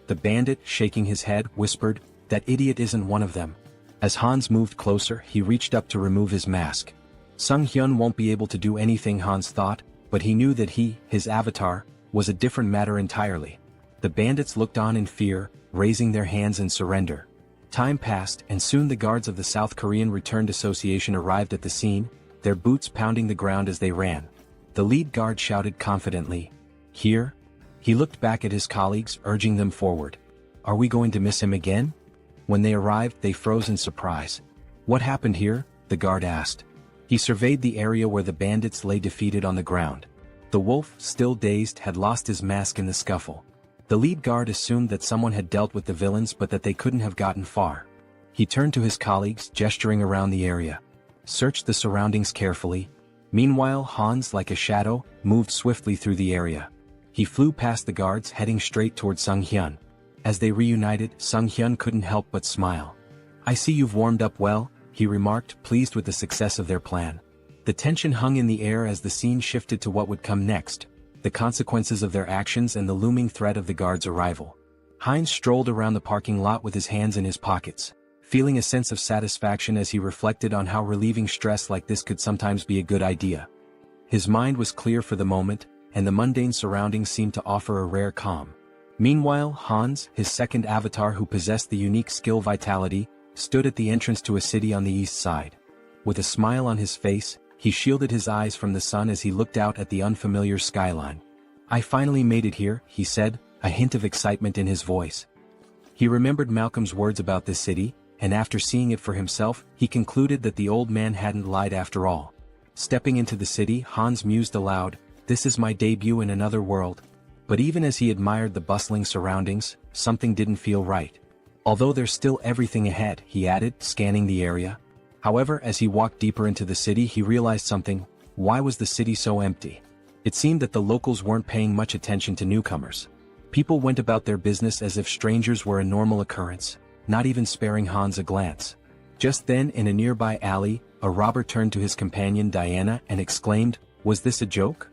[SPEAKER 1] The bandit, shaking his head, whispered, "That idiot isn't one of them." As Hans moved closer, he reached up to remove his mask. Sung Hyun won't be able to do anything, Hans thought, but he knew that his avatar, was a different matter entirely. The bandits looked on in fear, raising their hands in surrender. Time passed, and soon the guards of the South Korean Returned Association arrived at the scene, their boots pounding the ground as they ran. The lead guard shouted confidently, "Here?" He looked back at his colleagues, urging them forward. "Are we going to miss him again?" When they arrived, they froze in surprise. "What happened here?" the guard asked. He surveyed the area where the bandits lay defeated on the ground. The wolf, still dazed, had lost his mask in the scuffle. The lead guard assumed that someone had dealt with the villains but that they couldn't have gotten far. He turned to his colleagues, gesturing around the area. Searched the surroundings carefully. Meanwhile, Hans, like a shadow, moved swiftly through the area. He flew past the guards, heading straight toward Sung Hyun. As they reunited, Sung Hyun couldn't help but smile. "I see you've warmed up well," he remarked, pleased with the success of their plan. The tension hung in the air as the scene shifted to what would come next, the consequences of their actions and the looming threat of the guards' arrival. Heinz strolled around the parking lot with his hands in his pockets, feeling a sense of satisfaction as he reflected on how relieving stress like this could sometimes be a good idea. His mind was clear for the moment, and the mundane surroundings seemed to offer a rare calm. Meanwhile, Hans, his second avatar who possessed the unique skill Vitality, stood at the entrance to a city on the east side. With a smile on his face, he shielded his eyes from the sun as he looked out at the unfamiliar skyline. "I finally made it here," he said, a hint of excitement in his voice. He remembered Malcolm's words about this city, and after seeing it for himself, he concluded that the old man hadn't lied after all. Stepping into the city, Hans mused aloud, "This is my debut in another world." But even as he admired the bustling surroundings, something didn't feel right. "Although there's still everything ahead," he added, scanning the area. However, as he walked deeper into the city, he realized something. Why was the city so empty? It seemed that the locals weren't paying much attention to newcomers. People went about their business as if strangers were a normal occurrence, not even sparing Hans a glance. Just then, in a nearby alley, a robber turned to his companion Diana and exclaimed, "Was this a joke?"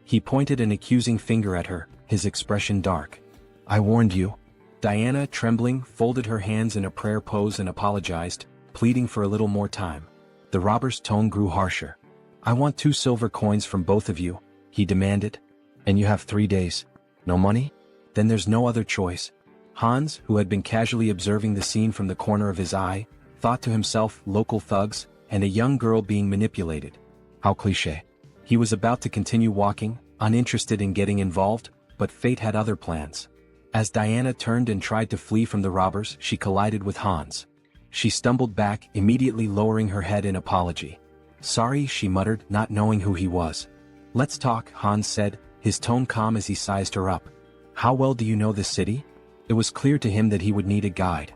[SPEAKER 1] He pointed an accusing finger at her, his expression dark. "I warned you." Diana, trembling, folded her hands in a prayer pose and apologized, pleading for a little more time. The robber's tone grew harsher. "I want 2 silver coins from both of you," he demanded. "And you have 3 days. No money? Then there's no other choice." Hans, who had been casually observing the scene from the corner of his eye, thought to himself, local thugs, and a young girl being manipulated. How cliché. He was about to continue walking, uninterested in getting involved, but fate had other plans. As Diana turned and tried to flee from the robbers, she collided with Hans. She stumbled back, immediately lowering her head in apology. "Sorry," she muttered, not knowing who he was. "Let's talk," Hans said, his tone calm as he sized her up. "How well do you know this city?" It was clear to him that he would need a guide.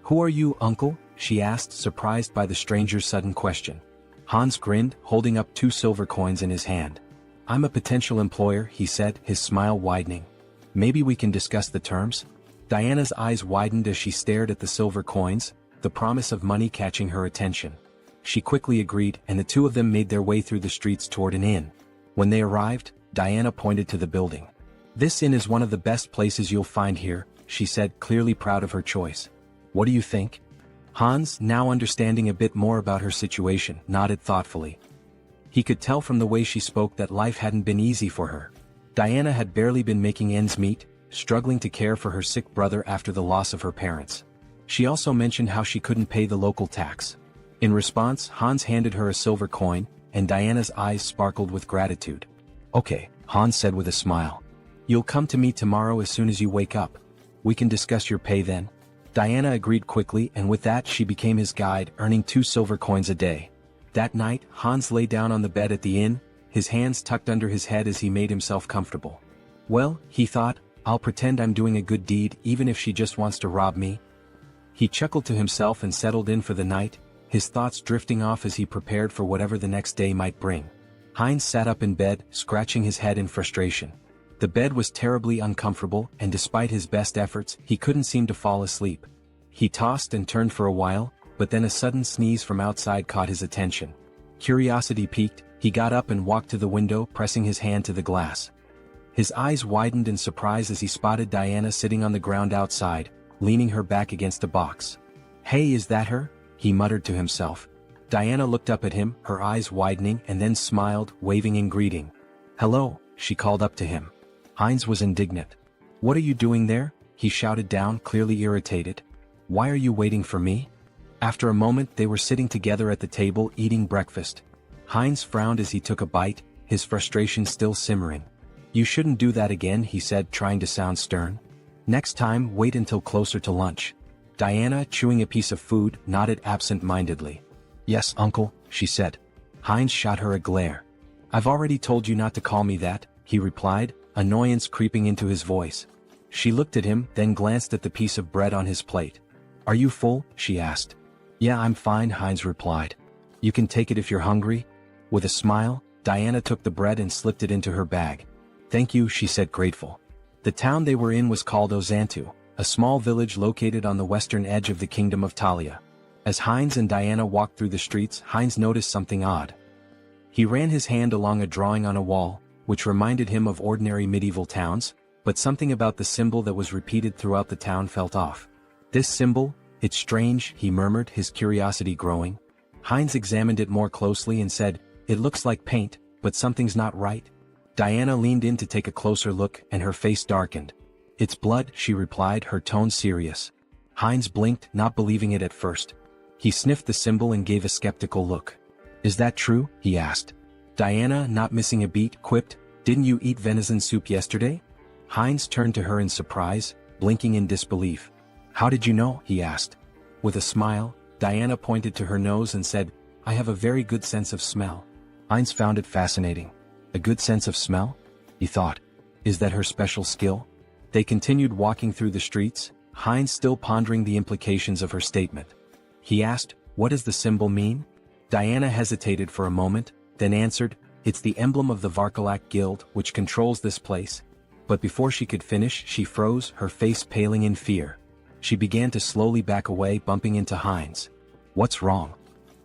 [SPEAKER 1] "Who are you, uncle?" she asked, surprised by the stranger's sudden question. Hans grinned, holding up 2 silver coins in his hand. "I'm a potential employer," he said, his smile widening. "Maybe we can discuss the terms?" Diana's eyes widened as she stared at the silver coins, the promise of money catching her attention. She quickly agreed, and the two of them made their way through the streets toward an inn. When they arrived, Diana pointed to the building. "This inn is one of the best places you'll find here," she said, clearly proud of her choice. "What do you think?" Hans, now understanding a bit more about her situation, nodded thoughtfully. He could tell from the way she spoke that life hadn't been easy for her. Diana had barely been making ends meet, struggling to care for her sick brother after the loss of her parents. She also mentioned how she couldn't pay the local tax. In response, Hans handed her a silver coin, and Diana's eyes sparkled with gratitude. "Okay," Hans said with a smile. "You'll come to me tomorrow as soon as you wake up. We can discuss your pay then." Diana agreed quickly, and with that she became his guide, earning 2 silver coins a day. That night, Hans lay down on the bed at the inn, his hands tucked under his head as he made himself comfortable. "Well," he thought, "I'll pretend I'm doing a good deed even if she just wants to rob me." He chuckled to himself and settled in for the night, his thoughts drifting off as he prepared for whatever the next day might bring. Heinz sat up in bed, scratching his head in frustration. The bed was terribly uncomfortable, and despite his best efforts, he couldn't seem to fall asleep. He tossed and turned for a while, but then a sudden sneeze from outside caught his attention. Curiosity piqued, he got up and walked to the window, pressing his hand to the glass. His eyes widened in surprise as he spotted Diana sitting on the ground outside, leaning her back against a box. "Hey, is that her?" he muttered to himself. Diana looked up at him, her eyes widening, and then smiled, waving in greeting. "Hello," she called up to him. Heinz was indignant. "What are you doing there?" he shouted down, clearly irritated. "Why are you waiting for me?" After a moment they were sitting together at the table eating breakfast. Heinz frowned as he took a bite, his frustration still simmering. "You shouldn't do that again," he said, trying to sound stern. "Next time, wait until closer to lunch." Diana, chewing a piece of food, nodded absent-mindedly. "Yes, uncle," she said. Heinz shot her a glare. "I've already told you not to call me that," he replied, annoyance creeping into his voice. She looked at him, then glanced at the piece of bread on his plate. "Are you full?" she asked. "Yeah, I'm fine," Heinz replied. "You can take it if you're hungry." With a smile, Diana took the bread and slipped it into her bag. "Thank you," she said, grateful. The town they were in was called Ozantu, a small village located on the western edge of the kingdom of Talia. As Heinz and Diana walked through the streets, Heinz noticed something odd. He ran his hand along a drawing on a wall, which reminded him of ordinary medieval towns, but something about the symbol that was repeated throughout the town felt off. "This symbol? It's strange," he murmured, his curiosity growing. Heinz examined it more closely and said, "It looks like paint, but something's not right. Diana leaned in to take a closer look and her face darkened. It's blood, she replied, her tone serious. Heinz blinked, not believing it at first. He sniffed the symbol and gave a skeptical look. Is that true? He asked. Diana, not missing a beat, quipped, didn't you eat venison soup yesterday? Heinz turned to her in surprise, blinking in disbelief. How did you know? He asked. With a smile, Diana pointed to her nose and said, I have a very good sense of smell. Heinz found it fascinating. A good sense of smell? He thought. Is that her special skill? They continued walking through the streets, Heinz still pondering the implications of her statement. He asked, what does the symbol mean? Diana hesitated for a moment, then answered, it's the emblem of the Varkalak Guild which controls this place. But before she could finish, she froze, her face paling in fear. She began to slowly back away, bumping into Heinz. What's wrong?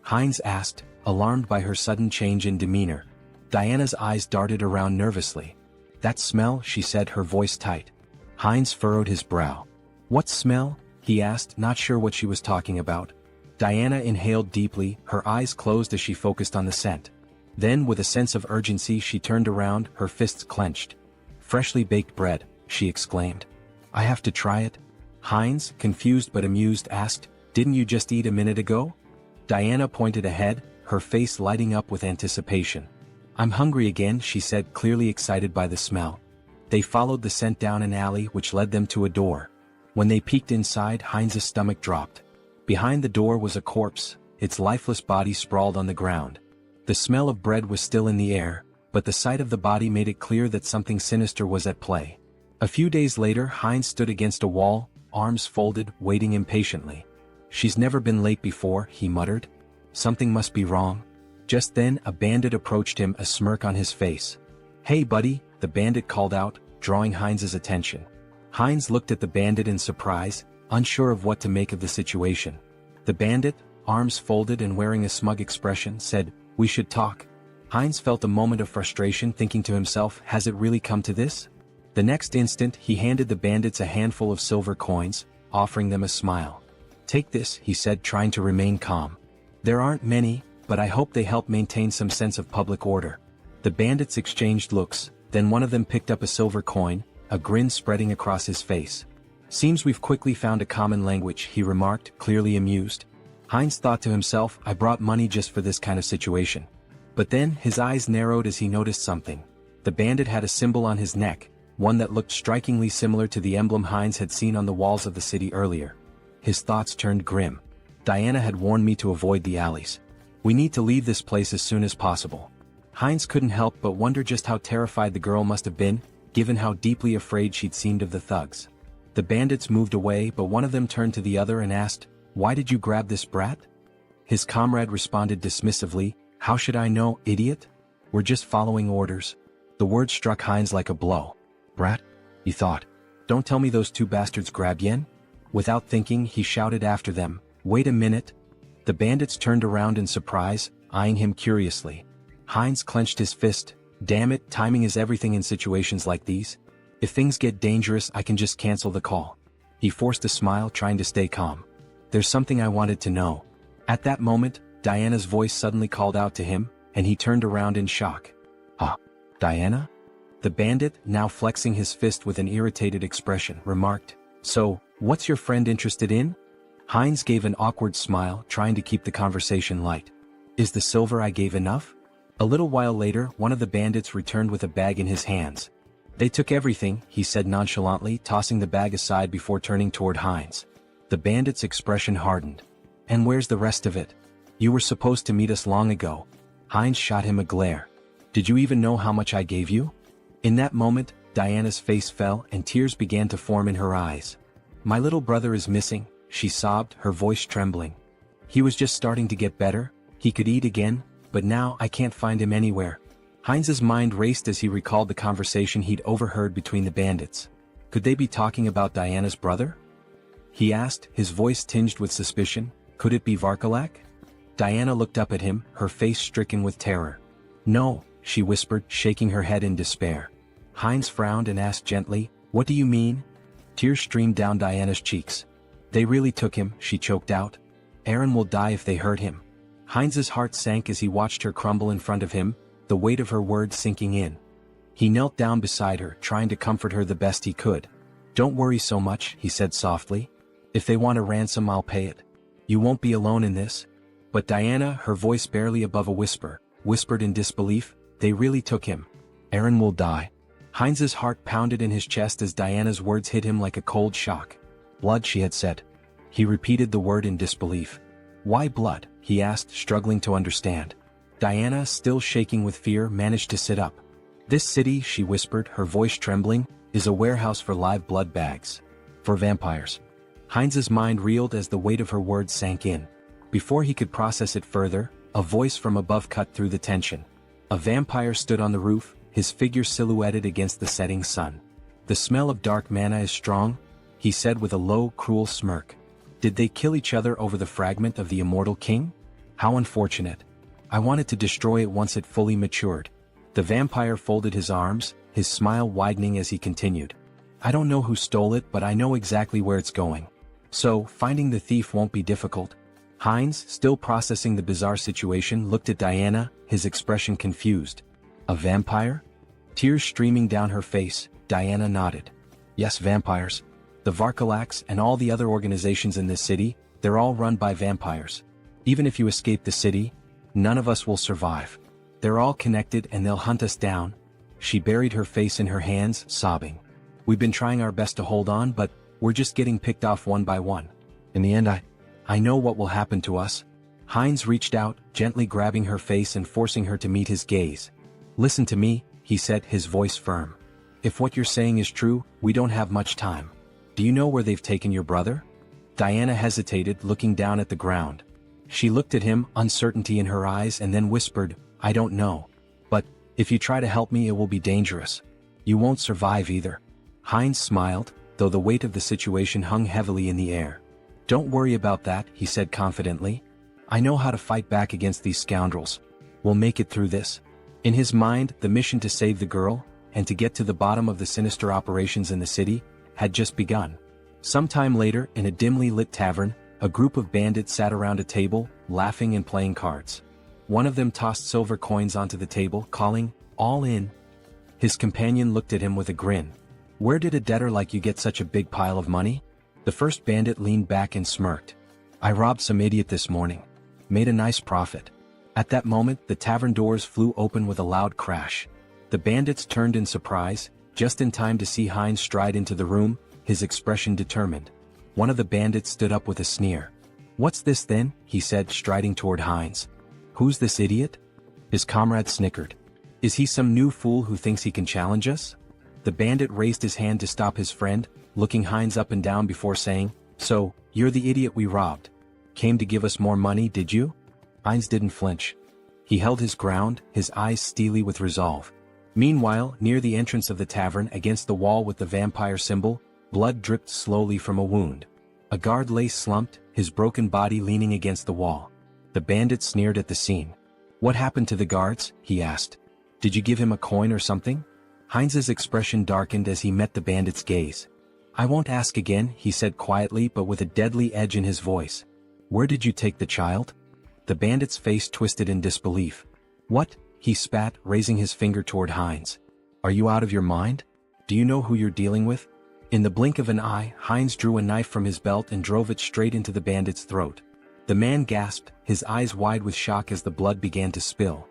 [SPEAKER 1] Heinz asked, alarmed by her sudden change in demeanor. Diana's eyes darted around nervously. That smell, she said, her voice tight. Heinz furrowed his brow. What smell? He asked, not sure what she was talking about. Diana inhaled deeply, her eyes closed as she focused on the scent. Then, with a sense of urgency, she turned around, her fists clenched. Freshly baked bread, she exclaimed. I have to try it? Heinz, confused but amused, asked, didn't you just eat a minute ago? Diana pointed ahead, her face lighting up with anticipation. I'm hungry again, she said, clearly excited by the smell. They followed the scent down an alley which led them to a door. When they peeked inside, Heinz's stomach dropped. Behind the door was a corpse, its lifeless body sprawled on the ground. The smell of bread was still in the air, but the sight of the body made it clear that something sinister was at play. A few days later, Heinz stood against a wall, arms folded, waiting impatiently. She's never been late before, he muttered. Something must be wrong. Just then, a bandit approached him, a smirk on his face. Hey buddy, the bandit called out, drawing Heinz's attention. Heinz looked at the bandit in surprise, unsure of what to make of the situation. The bandit, arms folded and wearing a smug expression, said, we should talk. Heinz felt a moment of frustration, thinking to himself, has it really come to this? The next instant, he handed the bandits a handful of silver coins, offering them a smile. Take this, he said, trying to remain calm. There aren't many, but I hope they help maintain some sense of public order. The bandits exchanged looks, then one of them picked up a silver coin, a grin spreading across his face. Seems we've quickly found a common language, he remarked, clearly amused. Heinz thought to himself, I brought money just for this kind of situation. But then, his eyes narrowed as he noticed something. The bandit had a symbol on his neck, one that looked strikingly similar to the emblem Heinz had seen on the walls of the city earlier. His thoughts turned grim. Diana had warned me to avoid the alleys. We need to leave this place as soon as possible. Heinz couldn't help but wonder just how terrified the girl must have been, given how deeply afraid she'd seemed of the thugs. The bandits moved away, but one of them turned to the other and asked, why did you grab this brat? His comrade responded dismissively, how should I know, idiot? We're just following orders. The word struck Heinz like a blow. Brat? He thought. Don't tell me those two bastards grabbed Yen? Without thinking, he shouted after them, wait a minute. The bandits turned around in surprise, eyeing him curiously. Heinz clenched his fist. Damn it, timing is everything in situations like these. If things get dangerous, I can just cancel the call. He forced a smile, trying to stay calm. There's something I wanted to know. At that moment, Diana's voice suddenly called out to him, and he turned around in shock. Ah, Diana? The bandit, now flexing his fist with an irritated expression, remarked, so, what's your friend interested in? Heinz gave an awkward smile, trying to keep the conversation light. Is the silver I gave enough? A little while later, one of the bandits returned with a bag in his hands. They took everything, he said nonchalantly, tossing the bag aside before turning toward Heinz. The bandit's expression hardened. And where's the rest of it? You were supposed to meet us long ago. Heinz shot him a glare. Did you even know how much I gave you? In that moment, Diana's face fell and tears began to form in her eyes. My little brother is missing, she sobbed, her voice trembling. He was just starting to get better, he could eat again, but now I can't find him anywhere. Heinz's mind raced as he recalled the conversation he'd overheard between the bandits. Could they be talking about Diana's brother? He asked, his voice tinged with suspicion. Could it be Varkalak? Diana looked up at him, her face stricken with terror. No, she whispered, shaking her head in despair. Heinz frowned and asked gently, what do you mean? Tears streamed down Diana's cheeks. They really took him, she choked out. Aaron will die if they hurt him. Heinz's heart sank as he watched her crumble in front of him, the weight of her words sinking in. He knelt down beside her, trying to comfort her the best he could. "Don't worry so much," he said softly. "If they want a ransom, I'll pay it. You won't be alone in this." But Diana, her voice barely above a whisper, whispered in disbelief, "They really took him. Eren will die." Heinz's heart pounded in his chest as Diana's words hit him like a cold shock. "Blood," she had said. He repeated the word in disbelief. "Why blood?" he asked, struggling to understand. Diana, still shaking with fear, managed to sit up. "This city," she whispered, her voice trembling, "is a warehouse for live blood bags. For vampires." Heinz's mind reeled as the weight of her words sank in. Before he could process it further, a voice from above cut through the tension. A vampire stood on the roof, his figure silhouetted against the setting sun. "The smell of dark mana is strong," he said with a low, cruel smirk. "Did they kill each other over the fragment of the immortal king? How unfortunate. I wanted to destroy it once it fully matured." The vampire folded his arms, his smile widening as he continued. "I don't know who stole it, but I know exactly where it's going. So, finding the thief won't be difficult." Heinz, still processing the bizarre situation, looked at Diana, his expression confused. "A vampire?" Tears streaming down her face, Diana nodded. "Yes, vampires. The Varkalax and all the other organizations in this city, they're all run by vampires. Even if you escape the city, none of us will survive. They're all connected and they'll hunt us down." She buried her face in her hands, sobbing. "We've been trying our best to hold on, but we're just getting picked off one by one. In the end, I know what will happen to us." Heinz reached out, gently grabbing her face and forcing her to meet his gaze. "Listen to me," he said, his voice firm. "If what you're saying is true, we don't have much time. Do you know where they've taken your brother?" Diana hesitated, looking down at the ground. She looked at him, uncertainty in her eyes, and then whispered, "I don't know. But, if you try to help me, it will be dangerous. You won't survive either." Heinz smiled, though the weight of the situation hung heavily in the air. "Don't worry about that," he said confidently. "I know how to fight back against these scoundrels. We'll make it through this." In his mind, the mission to save the girl, and to get to the bottom of the sinister operations in the city, had just begun. Sometime later, in a dimly lit tavern, a group of bandits sat around a table, laughing and playing cards. One of them tossed silver coins onto the table, calling, "All in." His companion looked at him with a grin. "Where did a debtor like you get such a big pile of money?" The first bandit leaned back and smirked. "I robbed some idiot this morning. Made a nice profit." At that moment, the tavern doors flew open with a loud crash. The bandits turned in surprise, just in time to see Heinz stride into the room, his expression determined. One of the bandits stood up with a sneer. "What's this then?" he said, striding toward Heinz. "Who's this idiot?" His comrade snickered. "Is he some new fool who thinks he can challenge us?" The bandit raised his hand to stop his friend, looking Heinz up and down before saying, "So, you're the idiot we robbed. Came to give us more money, did you?" Heinz didn't flinch. He held his ground, his eyes steely with resolve. Meanwhile, near the entrance of the tavern, against the wall with the vampire symbol, blood dripped slowly from a wound. A guard lay slumped, his broken body leaning against the wall. The bandit sneered at the scene. "What happened to the guards?" he asked. "Did you give him a coin or something?" Heinz's expression darkened as he met the bandit's gaze. "I won't ask again," he said quietly but with a deadly edge in his voice. "Where did you take the child?" The bandit's face twisted in disbelief. "What?" he spat, raising his finger toward Heinz. "Are you out of your mind? Do you know who you're dealing with?" In the blink of an eye, Heinz drew a knife from his belt and drove it straight into the bandit's throat. The man gasped, his eyes wide with shock as the blood began to spill.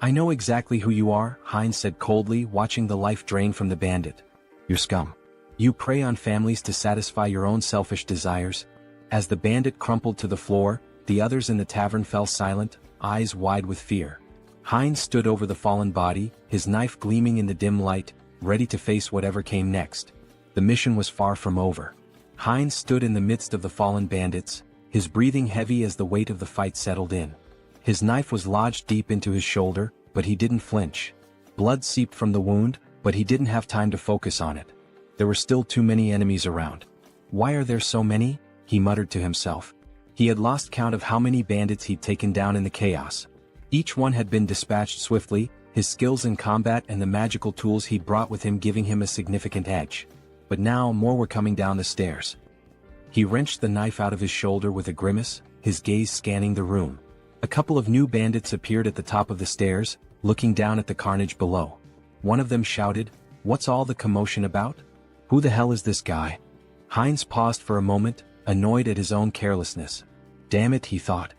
[SPEAKER 1] "I know exactly who you are," Heinz said coldly, watching the life drain from the bandit. "You're scum. You prey on families to satisfy your own selfish desires." As the bandit crumpled to the floor, the others in the tavern fell silent, eyes wide with fear. Heinz stood over the fallen body, his knife gleaming in the dim light, ready to face whatever came next. The mission was far from over. Heinz stood in the midst of the fallen bandits, his breathing heavy as the weight of the fight settled in. His knife was lodged deep into his shoulder, but he didn't flinch. Blood seeped from the wound, but he didn't have time to focus on it. There were still too many enemies around. "Why are there so many?" he muttered to himself. He had lost count of how many bandits he'd taken down in the chaos. Each one had been dispatched swiftly, his skills in combat and the magical tools he'd brought with him giving him a significant edge. But now more were coming down the stairs. He wrenched the knife out of his shoulder with a grimace, his gaze scanning the room. A couple of new bandits appeared at the top of the stairs, looking down at the carnage below. One of them shouted, "What's all the commotion about? Who the hell is this guy?" Heinz paused for a moment, annoyed at his own carelessness. Damn it, he thought.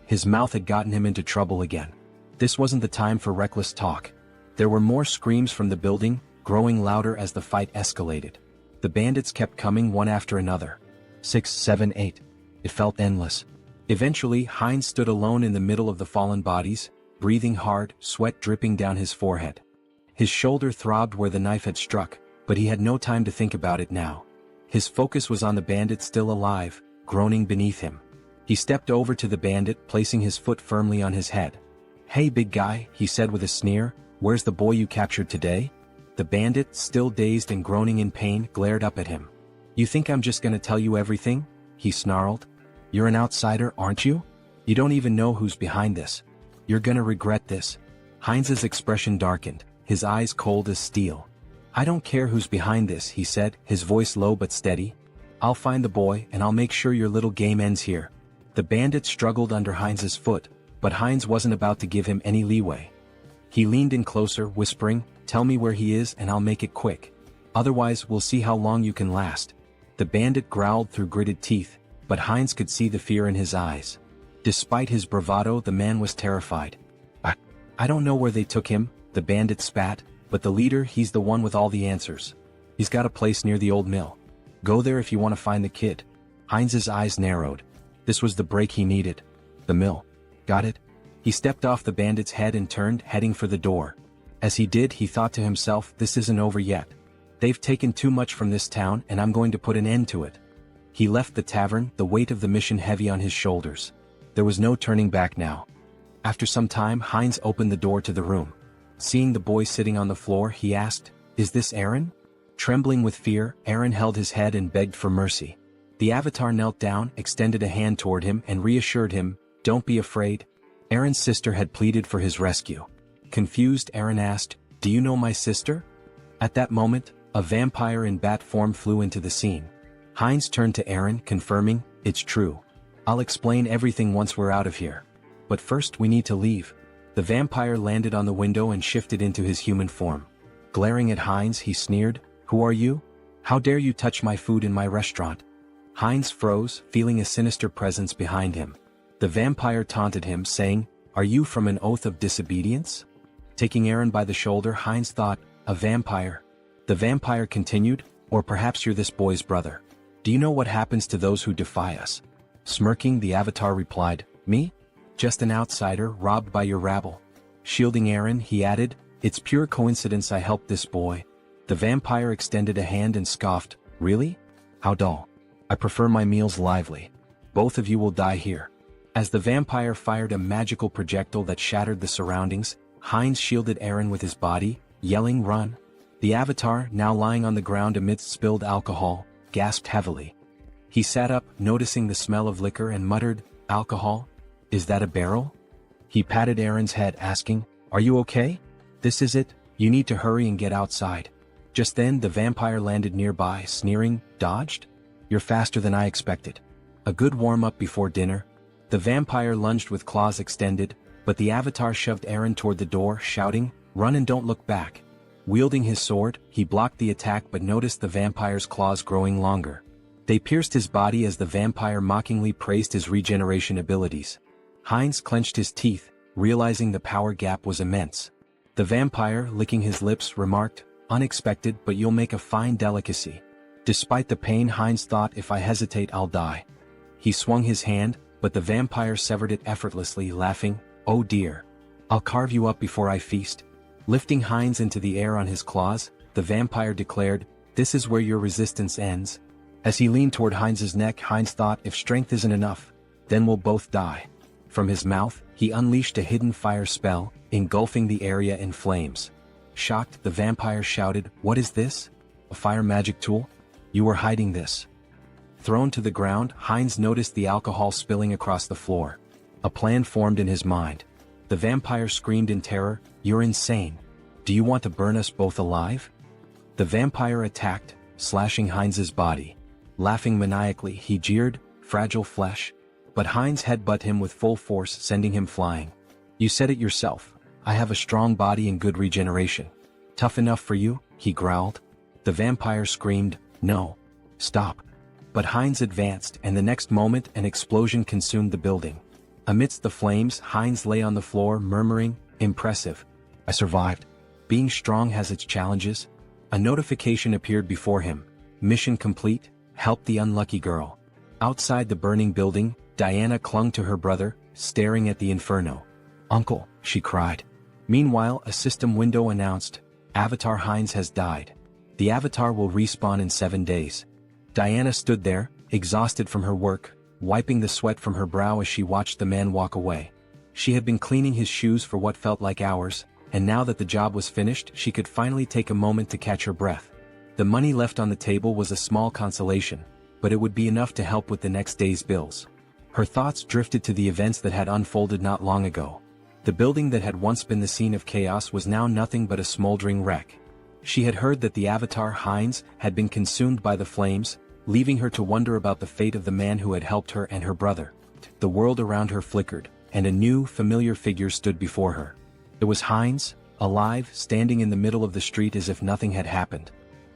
[SPEAKER 1] His mouth had gotten him into trouble again. This wasn't the time for reckless talk. There were more screams from the building, growing louder as the fight escalated. The bandits kept coming one after another. 6, 7, 8. It felt endless. Eventually, Heinz stood alone in the middle of the fallen bodies, breathing hard, sweat dripping down his forehead. His shoulder throbbed where the knife had struck, but he had no time to think about it now. His focus was on the bandit still alive, groaning beneath him. He stepped over to the bandit, placing his foot firmly on his head. "Hey big guy," he said with a sneer, "where's the boy you captured today?" The bandit, still dazed and groaning in pain, glared up at him. "You think I'm just gonna tell you everything?" he snarled. "You're an outsider, aren't you? You don't even know who's behind this. You're gonna regret this." Heinz's expression darkened, his eyes cold as steel. "I don't care who's behind this," he said, his voice low but steady. "I'll find the boy and I'll make sure your little game ends here." The bandit struggled under Heinz's foot, but Heinz wasn't about to give him any leeway. He leaned in closer, whispering, "Tell me where he is and I'll make it quick. Otherwise we'll see how long you can last." The bandit growled through gritted teeth, but Heinz could see the fear in his eyes. Despite his bravado, the man was terrified. I don't know where they took him," the bandit spat, "but the leader, he's the one with all the answers. He's got a place near the old mill. Go there if you want to find the kid." Heinz's eyes narrowed. This was the break he needed. The mill. Got it? He stepped off the bandit's head and turned, heading for the door. As he did, he thought to himself, this isn't over yet. They've taken too much from this town and I'm going to put an end to it. He left the tavern, the weight of the mission heavy on his shoulders. There was no turning back now. After some time, Heinz opened the door to the room. Seeing the boy sitting on the floor, he asked, "Is this Aaron?" Trembling with fear, Aaron held his head and begged for mercy. The avatar knelt down, extended a hand toward him and reassured him, "Don't be afraid." Aaron's sister had pleaded for his rescue. Confused, Aaron asked, "Do you know my sister?" At that moment, a vampire in bat form flew into the scene. Heinz turned to Aaron, confirming, "It's true. I'll explain everything once we're out of here. But first we need to leave." The vampire landed on the window and shifted into his human form. Glaring at Heinz, he sneered, "Who are you? How dare you touch my food in my restaurant?" Heinz froze, feeling a sinister presence behind him. The vampire taunted him, saying, "Are you from an oath of disobedience?" Taking Aaron by the shoulder, Heinz thought, "A vampire." The vampire continued, "Or perhaps you're this boy's brother. Do you know what happens to those who defy us?" Smirking, the avatar replied, "Me? Just an outsider, robbed by your rabble." Shielding Aaron, he added, "It's pure coincidence I helped this boy." The vampire extended a hand and scoffed, "Really? How dull. I prefer my meals lively. Both of you will die here." As the vampire fired a magical projectile that shattered the surroundings, Heinz shielded Aaron with his body, yelling, "Run!" The avatar, now lying on the ground amidst spilled alcohol, gasped heavily. He sat up, noticing the smell of liquor, and muttered, "Alcohol? Is that a barrel?" He patted Aaron's head, asking, "Are you okay? This is it, you need to hurry and get outside." Just then the vampire landed nearby, sneering, "Dodged? You're faster than I expected. A good warm-up before dinner." The vampire lunged with claws extended, but the avatar shoved Aaron toward the door, shouting, "Run and don't look back." Wielding his sword, he blocked the attack but noticed the vampire's claws growing longer. They pierced his body as the vampire mockingly praised his regeneration abilities. Heinz clenched his teeth, realizing the power gap was immense. The vampire, licking his lips, remarked, "Unexpected, but you'll make a fine delicacy." Despite the pain, Heinz thought, "If I hesitate, I'll die." He swung his hand, but the vampire severed it effortlessly, laughing, "Oh dear. I'll carve you up before I feast." Lifting Heinz into the air on his claws, the vampire declared, "This is where your resistance ends." As he leaned toward Heinz's neck, Heinz thought, "If strength isn't enough, then we'll both die." From his mouth, he unleashed a hidden fire spell, engulfing the area in flames. Shocked, the vampire shouted, "What is this? A fire magic tool? You were hiding this." Thrown to the ground, Heinz noticed the alcohol spilling across the floor. A plan formed in his mind. The vampire screamed in terror, "You're insane. Do you want to burn us both alive?" The vampire attacked, slashing Heinz's body. Laughing maniacally, he jeered, "Fragile flesh." But Heinz headbutted him with full force, sending him flying. "You said it yourself. I have a strong body and good regeneration. Tough enough for you? He growled. The vampire screamed, no. Stop. But Heinz advanced, and the next moment an explosion consumed the building. Amidst the flames, Heinz lay on the floor murmuring, impressive. I survived. Being strong has its challenges. A notification appeared before him. Mission complete, help the unlucky girl. Outside the burning building, Diana clung to her brother, staring at the inferno. Uncle, she cried. Meanwhile, a system window announced, Avatar Heinz has died. The avatar will respawn in 7 days. Diana stood there, exhausted from her work, wiping the sweat from her brow as she watched the man walk away. She had been cleaning his shoes for what felt like hours, and now that the job was finished, she could finally take a moment to catch her breath. The money left on the table was a small consolation, but it would be enough to help with the next day's bills. Her thoughts drifted to the events that had unfolded not long ago. The building that had once been the scene of chaos was now nothing but a smoldering wreck. She had heard that the avatar Heinz had been consumed by the flames, leaving her to wonder about the fate of the man who had helped her and her brother. The world around her flickered, and a new, familiar figure stood before her. It was Heinz, alive, standing in the middle of the street as if nothing had happened.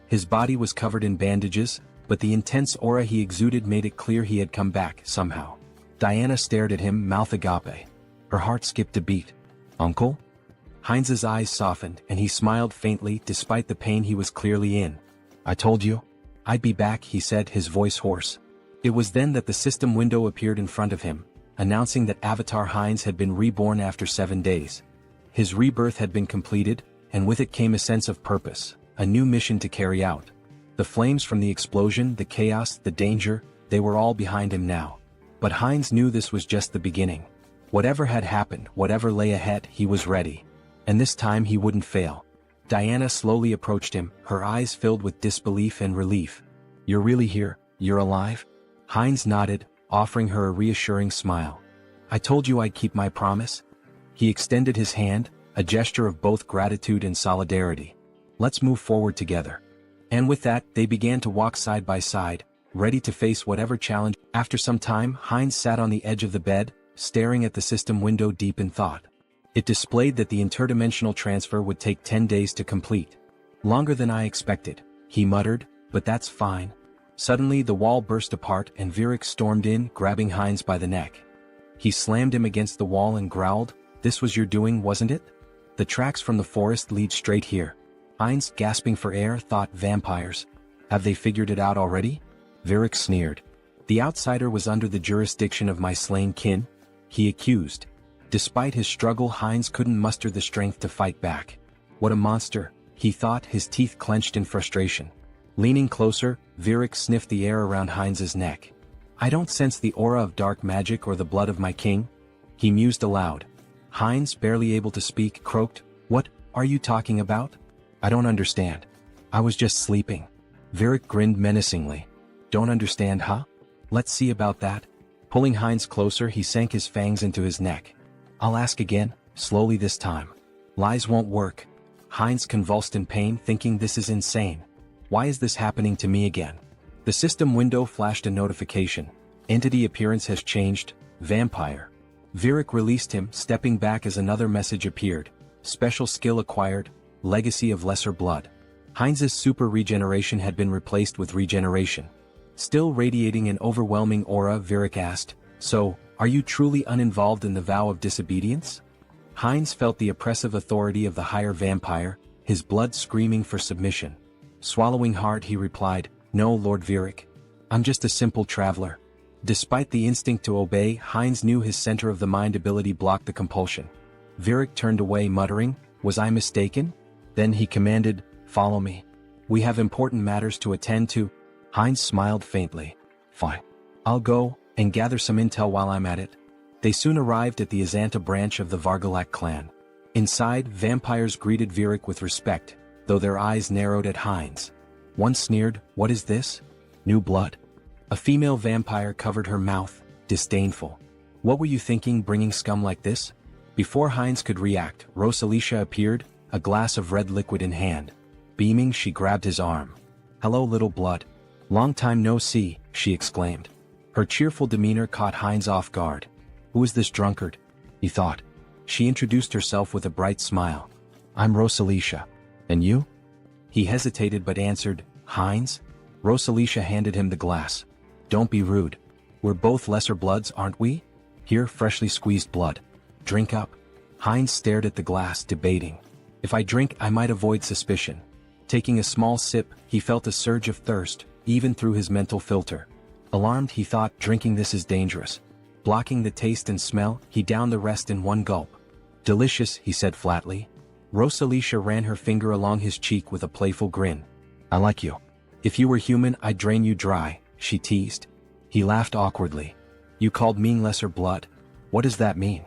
[SPEAKER 1] His body was covered in bandages, but the intense aura he exuded made it clear he had come back, somehow. Diana stared at him, mouth agape. Her heart skipped a beat. Uncle? Heinz's eyes softened, and he smiled faintly despite the pain he was clearly in. I told you. I'd be back, he said, his voice hoarse. It was then that the system window appeared in front of him, announcing that Avatar Heinz had been reborn after 7 days. His rebirth had been completed, and with it came a sense of purpose, a new mission to carry out. The flames from the explosion, the chaos, the danger, they were all behind him now. But Heinz knew this was just the beginning. Whatever had happened, whatever lay ahead, he was ready. And this time he wouldn't fail. Diana slowly approached him, her eyes filled with disbelief and relief. You're really here? You're alive? Heinz nodded, offering her a reassuring smile. I told you I'd keep my promise. He extended his hand, a gesture of both gratitude and solidarity. Let's move forward together. And with that, they began to walk side by side, ready to face whatever challenge. After some time, Heinz sat on the edge of the bed, staring at the system window deep in thought. It displayed that the interdimensional transfer would take 10 days to complete. Longer than I expected, he muttered, but that's fine. Suddenly the wall burst apart and Virik stormed in, grabbing Heinz by the neck. He slammed him against the wall and growled, this was your doing, wasn't it? The tracks from the forest lead straight here. Heinz, gasping for air, thought, vampires. Have they figured it out already? Virik sneered. The outsider was under the jurisdiction of my slain kin, he accused. Despite his struggle, Heinz couldn't muster the strength to fight back. What a monster, he thought, his teeth clenched in frustration. Leaning closer, Virik sniffed the air around Heinz's neck. I don't sense the aura of dark magic or the blood of my king, he mused aloud. Heinz, barely able to speak, croaked, What are you talking about? I don't understand. I was just sleeping. Virik grinned menacingly. Don't understand, huh? Let's see about that. Pulling Heinz closer, he sank his fangs into his neck. I'll ask again, slowly this time. Lies won't work. Heinz convulsed in pain, thinking this is insane. Why is this happening to me again? The system window flashed a notification. Entity appearance has changed, vampire. Virik released him, stepping back as another message appeared. Special skill acquired, legacy of lesser blood. Heinz's super regeneration had been replaced with regeneration. Still radiating an overwhelming aura, Virik asked, So, are you truly uninvolved in the vow of disobedience? Heinz felt the oppressive authority of the higher vampire, his blood screaming for submission. Swallowing hard, he replied, No, Lord Virik. I'm just a simple traveler. Despite the instinct to obey, Heinz knew his center of the mind ability blocked the compulsion. Virik turned away, muttering, Was I mistaken? Then he commanded, Follow me. We have important matters to attend to. Heinz smiled faintly. Fine. I'll go, and gather some intel while I'm at it. They soon arrived at the Azanta branch of the Vargalak clan. Inside, vampires greeted Virik with respect, though their eyes narrowed at Heinz. One sneered, What is this? New blood. A female vampire covered her mouth, disdainful. What were you thinking, bringing scum like this? Before Heinz could react, Rosalicia appeared, a glass of red liquid in hand. Beaming, she grabbed his arm. Hello, little blood. Long time no see, she exclaimed. Her cheerful demeanor caught Heinz off guard. Who is this drunkard? He thought. She introduced herself with a bright smile. I'm Rosalicia. And you? He hesitated but answered, Heinz? Rosalicia handed him the glass. Don't be rude. We're both lesser bloods, aren't we? Here, freshly squeezed blood. Drink up. Heinz stared at the glass, debating. If I drink, I might avoid suspicion. Taking a small sip, he felt a surge of thirst, even through his mental filter. Alarmed, he thought, drinking this is dangerous. Blocking the taste and smell, he downed the rest in one gulp. Delicious, he said flatly. Rosalicia ran her finger along his cheek with a playful grin. I like you. If you were human, I'd drain you dry, she teased. He laughed awkwardly. You called me lesser blood. What does that mean?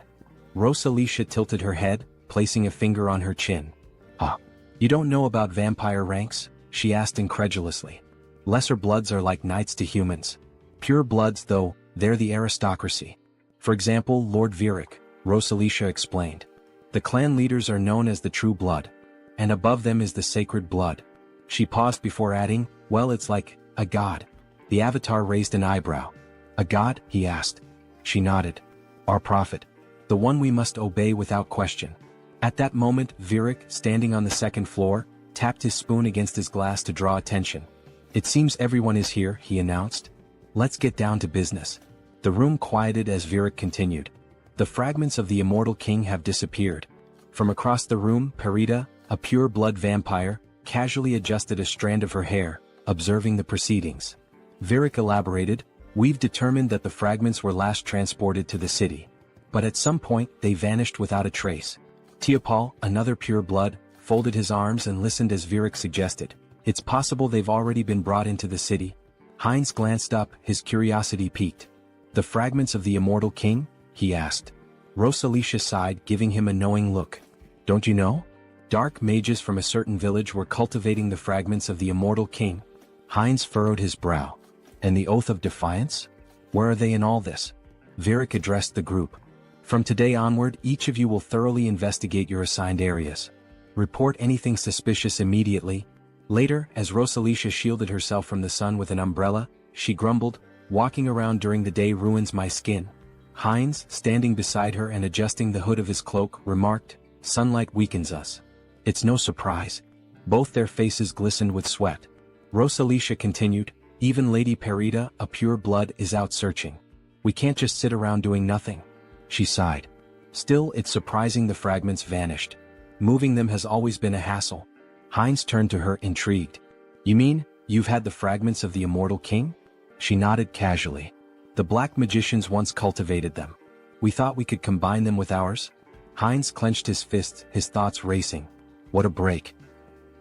[SPEAKER 1] Rosalicia tilted her head, placing a finger on her chin. Ah, you don't know about vampire ranks? She asked incredulously. Lesser bloods are like knights to humans. Pure bloods, though, they're the aristocracy. For example, Lord Virik, Rosalicia explained. The clan leaders are known as the true blood. And above them is the sacred blood. She paused before adding, well, it's like a god. The avatar raised an eyebrow. A god? He asked. She nodded. Our prophet. The one we must obey without question. At that moment, Virik, standing on the second floor, tapped his spoon against his glass to draw attention. It seems everyone is here, he announced. Let's get down to business. The room quieted as Virik continued. The fragments of the immortal king have disappeared. From across the room, Perita, a pure-blood vampire, casually adjusted a strand of her hair, observing the proceedings. Virik elaborated, we've determined that the fragments were last transported to the city. But at some point, they vanished without a trace. Teopal, another pure-blood, folded his arms and listened as Virik suggested. It's possible they've already been brought into the city. Heinz glanced up, his curiosity piqued. The fragments of the immortal king? He asked. Rosalicia sighed, giving him a knowing look. Don't you know? Dark mages from a certain village were cultivating the fragments of the immortal king. Heinz furrowed his brow. And the oath of defiance? Where are they in all this? Virik addressed the group. From today onward, each of you will thoroughly investigate your assigned areas. Report anything suspicious immediately. Later, as Rosalicia shielded herself from the sun with an umbrella, she grumbled, walking around during the day ruins my skin. Heinz, standing beside her and adjusting the hood of his cloak, remarked, sunlight weakens us. It's no surprise. Both their faces glistened with sweat. Rosalicia continued, even Lady Perita, a pure blood, is out searching. We can't just sit around doing nothing. She sighed. Still, it's surprising the fragments vanished. Moving them has always been a hassle. Heinz turned to her, intrigued. You mean, you've had the fragments of the immortal king? She nodded casually. The black magicians once cultivated them. We thought we could combine them with ours. Heinz clenched his fists, his thoughts racing. What a break.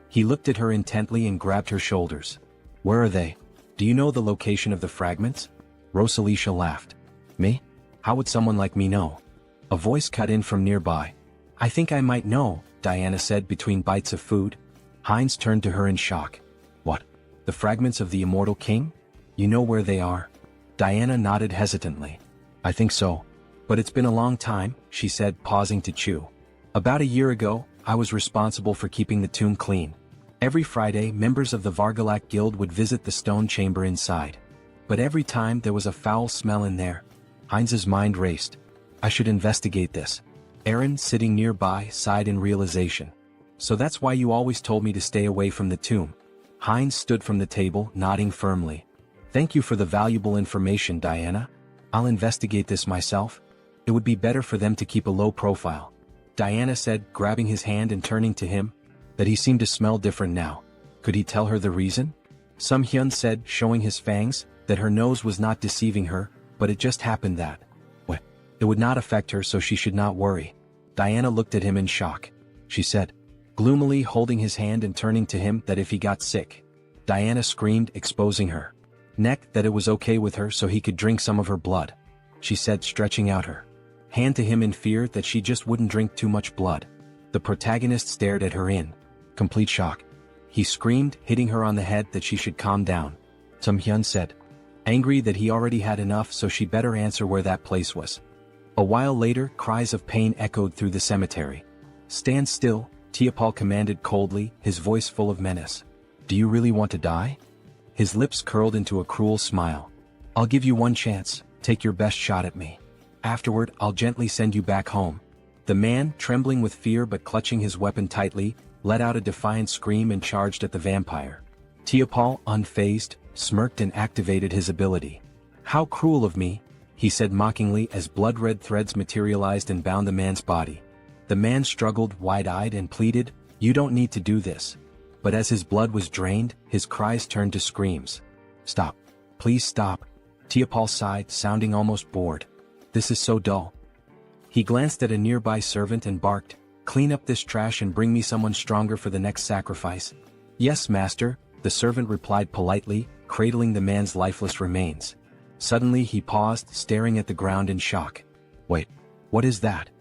[SPEAKER 1] He looked at her intently and grabbed her shoulders. Where are they? Do you know the location of the fragments? Rosalicia laughed. Me? How would someone like me know? A voice cut in from nearby. I think I might know, Diana said between bites of food. Heinz turned to her in shock. What? The fragments of the immortal king? You know where they are? Diana nodded hesitantly. I think so. But it's been a long time, she said, pausing to chew. About a year ago, I was responsible for keeping the tomb clean. Every Friday, members of the Vargalak Guild would visit the stone chamber inside. But every time there was a foul smell in there. Heinz's mind raced. I should investigate this. Aaron, sitting nearby, sighed in realization. So that's why you always told me to stay away from the tomb. Heinz stood from the table, nodding firmly. Thank you for the valuable information, Diana. I'll investigate this myself. It would be better for them to keep a low profile. Diana said, grabbing his hand and turning to him. That he seemed to smell different now. Could he tell her the reason? Sum Hyun said, showing his fangs, that her nose was not deceiving her, but it just happened that. What? It would not affect her, so she should not worry. Diana looked at him in shock. She said, gloomily holding his hand and turning to him, that if he got sick. Diana screamed, exposing her neck, that it was okay with her so he could drink some of her blood. She said, stretching out her hand to him in fear that she just wouldn't drink too much blood. The protagonist stared at her in complete shock. He screamed, hitting her on the head, that she should calm down. Sum Hyun said, angry that he already had enough, so she better answer where that place was. A while later, cries of pain echoed through the cemetery. Stand still, Teopal commanded coldly, his voice full of menace. Do you really want to die? His lips curled into a cruel smile. I'll give you one chance, take your best shot at me. Afterward, I'll gently send you back home. The man, trembling with fear but clutching his weapon tightly, let out a defiant scream and charged at the vampire. Tiapol, unfazed, smirked and activated his ability. "How cruel of me," he said mockingly as blood-red threads materialized and bound the man's body. The man struggled wide-eyed and pleaded, "You don't need to do this." But as his blood was drained, his cries turned to screams. "Stop. Please stop." Tiapol sighed, sounding almost bored. "This is so dull." He glanced at a nearby servant and barked, "Clean up this trash and bring me someone stronger for the next sacrifice." "Yes, master," the servant replied politely, cradling the man's lifeless remains. Suddenly he paused, staring at the ground in shock. "Wait, what is that?"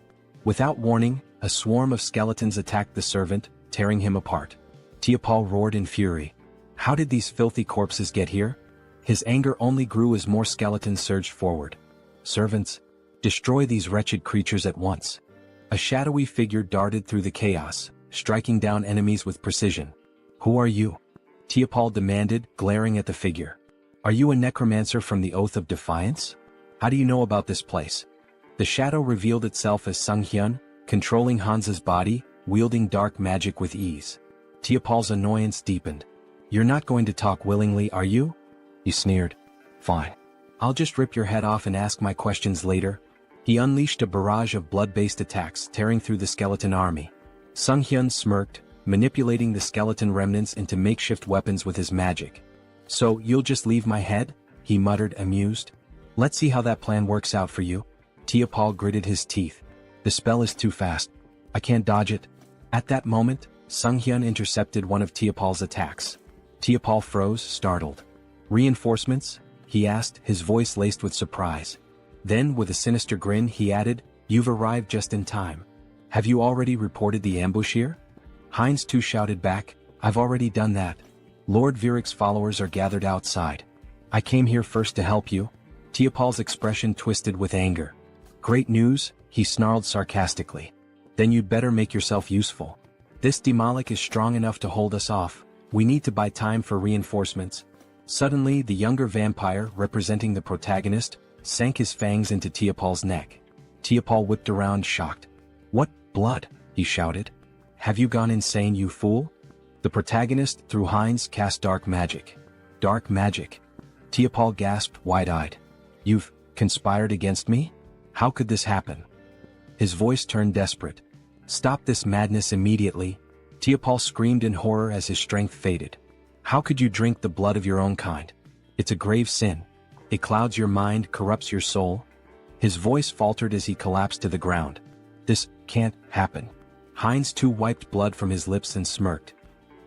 [SPEAKER 1] Without warning, a swarm of skeletons attacked the servant, tearing him apart. Tiapol roared in fury. How did these filthy corpses get here? His anger only grew as more skeletons surged forward. "Servants, destroy these wretched creatures at once." A shadowy figure darted through the chaos, striking down enemies with precision. "Who are you?" Tiapol demanded, glaring at the figure. "Are you a necromancer from the Oath of Defiance? How do you know about this place?" The shadow revealed itself as Sunghyun, controlling Hansa's body, wielding dark magic with ease. Tiapol's annoyance deepened. "You're not going to talk willingly, are you?" He sneered. "Fine. I'll just rip your head off and ask my questions later." He unleashed a barrage of blood-based attacks, tearing through the skeleton army. Sunghyun smirked, manipulating the skeleton remnants into makeshift weapons with his magic. "So, you'll just leave my head?" he muttered, amused. "Let's see how that plan works out for you." Tiapol gritted his teeth. "The spell is too fast. I can't dodge it." At that moment, Sunghyun intercepted one of Tiapol's attacks. Tiapol froze, startled. "Reinforcements?" he asked, his voice laced with surprise. Then, with a sinister grin, he added, "You've arrived just in time. Have you already reported the ambush here?" Heinz too shouted back, "I've already done that. Lord Viric's followers are gathered outside. I came here first to help you." Tiapol's expression twisted with anger. "Great news," he snarled sarcastically. "Then you'd better make yourself useful. This Demolic is strong enough to hold us off. We need to buy time for reinforcements." Suddenly, the younger vampire, representing the protagonist, sank his fangs into Tiapol's neck. Tiapol whipped around, shocked. "What blood?" he shouted. "Have you gone insane, you fool?" The protagonist, through Heinz, cast dark magic. "Dark magic?" Tiapol gasped, wide-eyed. "You've conspired against me? How could this happen?" His voice turned desperate. "Stop this madness immediately." Tiapol screamed in horror as his strength faded. "How could you drink the blood of your own kind? It's a grave sin. It clouds your mind, corrupts your soul." His voice faltered as he collapsed to the ground. "This can't happen." Heinz too wiped blood from his lips and smirked.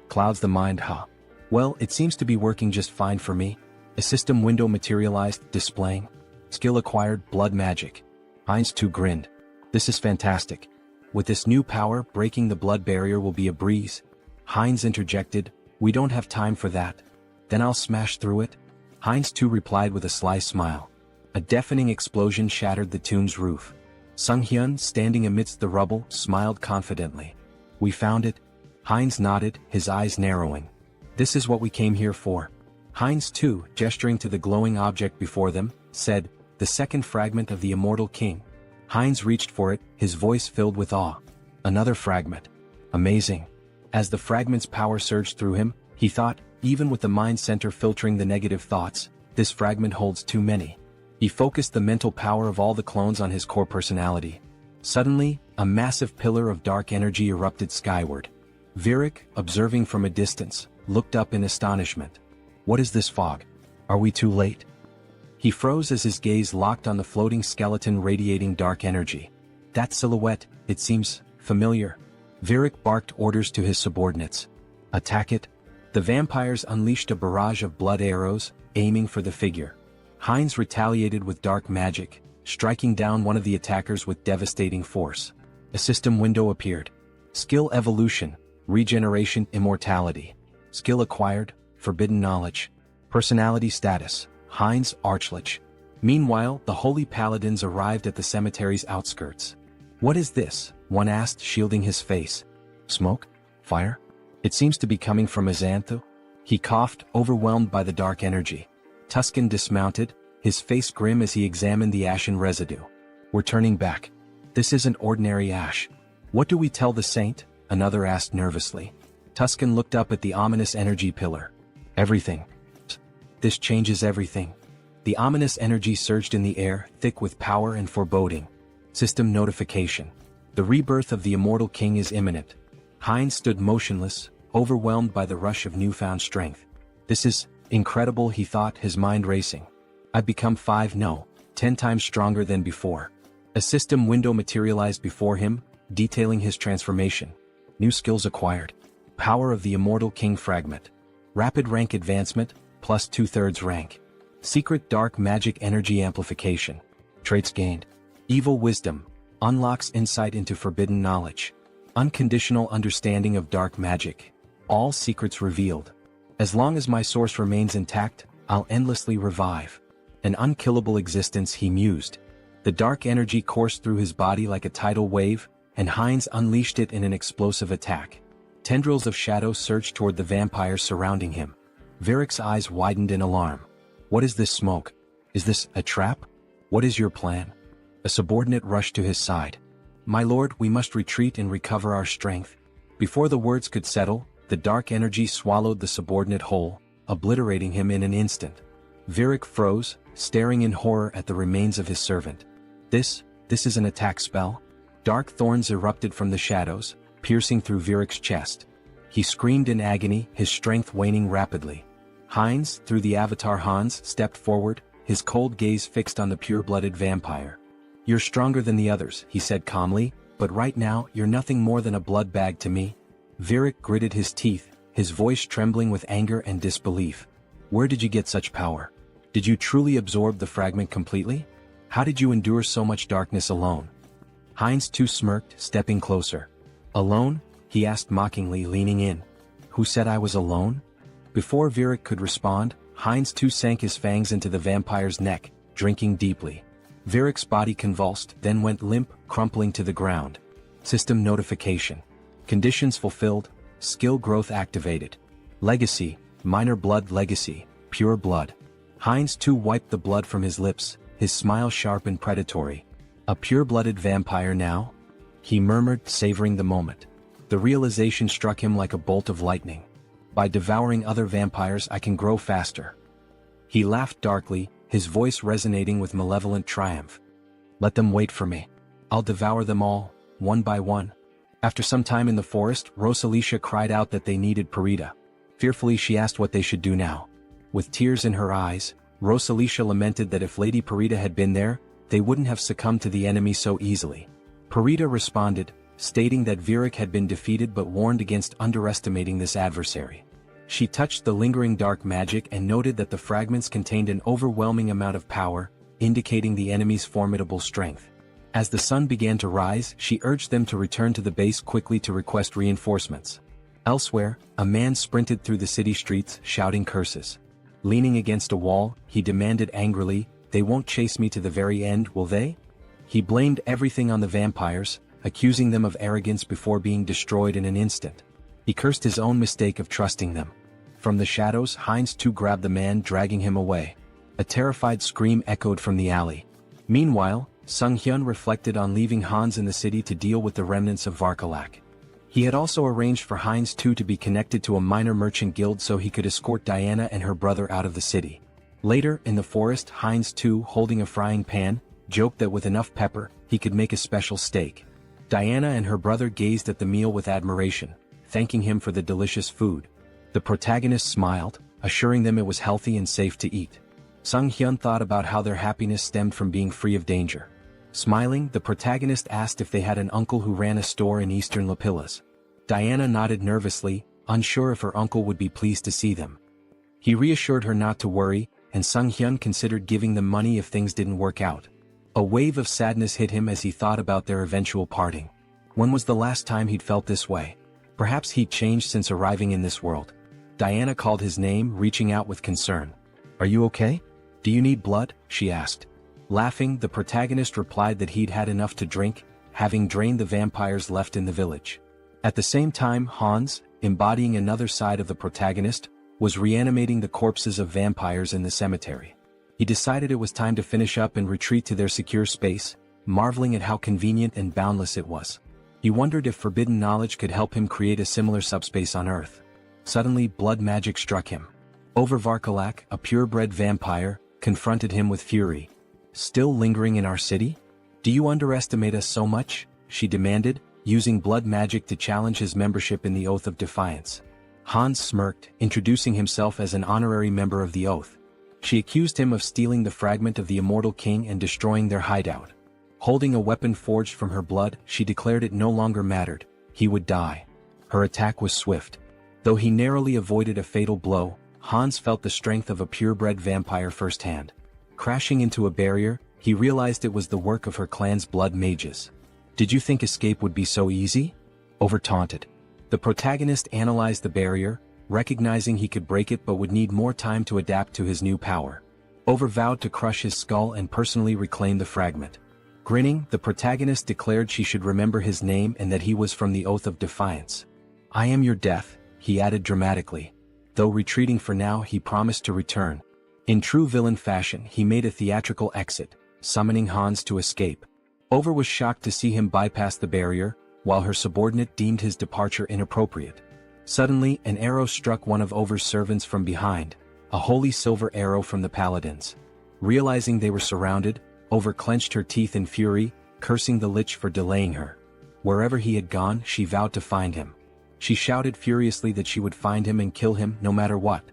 [SPEAKER 1] "Clouds the mind, huh? Well, it seems to be working just fine for me." A system window materialized, displaying skill acquired, blood magic. Heinz too grinned. "This is fantastic. With this new power, breaking the blood barrier will be a breeze." Heinz interjected, "We don't have time for that." "Then I'll smash through it." Heinz too replied with a sly smile. A deafening explosion shattered the tomb's roof. Sunghyun, standing amidst the rubble, smiled confidently. "We found it." Heinz nodded, his eyes narrowing. "This is what we came here for." Heinz too, gesturing to the glowing object before them, said, "The second fragment of the immortal king." Heinz reached for it, his voice filled with awe. "Another fragment. Amazing." As the fragment's power surged through him, he thought, even with the mind center filtering the negative thoughts, this fragment holds too many. He focused the mental power of all the clones on his core personality. Suddenly, a massive pillar of dark energy erupted skyward. Viric, observing from a distance, looked up in astonishment. "What is this fog? Are we too late?" He froze as his gaze locked on the floating skeleton radiating dark energy. "That silhouette, it seems familiar." Viric barked orders to his subordinates. "Attack it." The vampires unleashed a barrage of blood arrows, aiming for the figure. Heinz retaliated with dark magic, striking down one of the attackers with devastating force. A system window appeared. Skill evolution, regeneration, immortality. Skill acquired, forbidden knowledge. Personality status, Heinz Archlich. Meanwhile, the holy paladins arrived at the cemetery's outskirts. "What is this?" one asked, shielding his face. "Smoke? Fire? It seems to be coming from Azanthu." He coughed, overwhelmed by the dark energy. Tuscan dismounted, his face grim as he examined the ashen residue. "We're turning back." This isn't ordinary ash. What do we tell the saint? Another asked nervously. Tuscan looked up at the ominous energy pillar. Everything. This changes everything. The ominous energy surged in the air, thick with power and foreboding. System notification. The rebirth of the immortal king is imminent. Heinz stood motionless, overwhelmed by the rush of newfound strength. This is incredible, he thought, his mind racing. I've become 10 times stronger than before. A system window materialized before him, detailing his transformation. New skills acquired. Power of the immortal king fragment. Rapid rank advancement, plus 2/3 rank. Secret dark magic energy amplification. Traits gained. Evil wisdom. Unlocks insight into forbidden knowledge. Unconditional understanding of dark magic. All secrets revealed. As long as my source remains intact, I'll endlessly revive. An unkillable existence, he mused. The dark energy coursed through his body like a tidal wave, and Heinz unleashed it in an explosive attack. Tendrils of shadow surged toward the vampires surrounding him. Virik's eyes widened in alarm. What is this smoke? Is this a trap? What is your plan? A subordinate rushed to his side. My lord, we must retreat and recover our strength. Before the words could settle, the dark energy swallowed the subordinate whole, obliterating him in an instant. Virik froze, staring in horror at the remains of his servant. This is an attack spell? Dark thorns erupted from the shadows, piercing through Virik's chest. He screamed in agony, his strength waning rapidly. Heinz, through the avatar Hans, stepped forward, his cold gaze fixed on the pure-blooded vampire. You're stronger than the others, he said calmly, but right now you're nothing more than a blood bag to me. Virik gritted his teeth, his voice trembling with anger and disbelief. Where did you get such power? Did you truly absorb the fragment completely? How did you endure so much darkness alone? Heinz too smirked, stepping closer. Alone? He asked mockingly, leaning in. Who said I was alone? Before Virik could respond, Heinz too sank his fangs into the vampire's neck, drinking deeply. Virik's body convulsed, then went limp, crumpling to the ground. System notification. Conditions fulfilled, skill growth activated. Legacy, minor blood legacy, pure blood. Heinz too wiped the blood from his lips, his smile sharp and predatory. A pure-blooded vampire now? He murmured, savoring the moment. The realization struck him like a bolt of lightning. By devouring other vampires I can grow faster. He laughed darkly, his voice resonating with malevolent triumph. Let them wait for me. I'll devour them all, one by one. After some time in the forest, Rosalicia cried out that they needed Perdita. Fearfully she asked what they should do now. With tears in her eyes, Rosalicia lamented that if Lady Perdita had been there, they wouldn't have succumbed to the enemy so easily. Perdita responded, stating that Virik had been defeated but warned against underestimating this adversary. She touched the lingering dark magic and noted that the fragments contained an overwhelming amount of power, indicating the enemy's formidable strength. As the sun began to rise, she urged them to return to the base quickly to request reinforcements. Elsewhere, a man sprinted through the city streets, shouting curses. Leaning against a wall, he demanded angrily, "They won't chase me to the very end, will they?" He blamed everything on the vampires, accusing them of arrogance before being destroyed in an instant. He cursed his own mistake of trusting them. From the shadows, Heinz too grabbed the man, dragging him away. A terrified scream echoed from the alley. Meanwhile, Sung-hyun reflected on leaving Hans in the city to deal with the remnants of Varkalak. He had also arranged for Heinz too to be connected to a minor merchant guild so he could escort Diana and her brother out of the city. Later, in the forest, Heinz too, holding a frying pan, joked that with enough pepper, he could make a special steak. Diana and her brother gazed at the meal with admiration, thanking him for the delicious food. The protagonist smiled, assuring them it was healthy and safe to eat. Sung-hyun thought about how their happiness stemmed from being free of danger. Smiling, the protagonist asked if they had an uncle who ran a store in eastern Lapillas. Diana nodded nervously, unsure if her uncle would be pleased to see them. He reassured her not to worry, and Sung-hyun considered giving them money if things didn't work out. A wave of sadness hit him as he thought about their eventual parting. When was the last time he'd felt this way? Perhaps he'd changed since arriving in this world. Diana called his name, reaching out with concern. "Are you okay? Do you need blood?" she asked. Laughing, the protagonist replied that he'd had enough to drink, having drained the vampires left in the village. At the same time, Hans, embodying another side of the protagonist, was reanimating the corpses of vampires in the cemetery. He decided it was time to finish up and retreat to their secure space, marveling at how convenient and boundless it was. He wondered if forbidden knowledge could help him create a similar subspace on Earth. Suddenly, blood magic struck him. Overvarkalak, a purebred vampire, confronted him with fury. "Still lingering in our city? Do you underestimate us so much?" she demanded, using blood magic to challenge his membership in the Oath of Defiance. Hans smirked, introducing himself as an honorary member of the Oath. She accused him of stealing the fragment of the immortal king and destroying their hideout. Holding a weapon forged from her blood, she declared it no longer mattered. He would die. Her attack was swift. Though he narrowly avoided a fatal blow, Hans felt the strength of a purebred vampire firsthand. Crashing into a barrier, he realized it was the work of her clan's blood mages. "Did you think escape would be so easy?" Over taunted. The protagonist analyzed the barrier, recognizing he could break it but would need more time to adapt to his new power. Over vowed to crush his skull and personally reclaim the fragment. Grinning, the protagonist declared she should remember his name and that he was from the Oath of Defiance. "I am your death," he added dramatically. Though retreating for now, he promised to return. In true villain fashion, he made a theatrical exit, summoning Hans to escape. Over was shocked to see him bypass the barrier, while her subordinate deemed his departure inappropriate. Suddenly, an arrow struck one of Over's servants from behind, a holy silver arrow from the paladins. Realizing they were surrounded, Over clenched her teeth in fury, cursing the Lich for delaying her. Wherever he had gone, she vowed to find him. She shouted furiously that she would find him and kill him no matter what.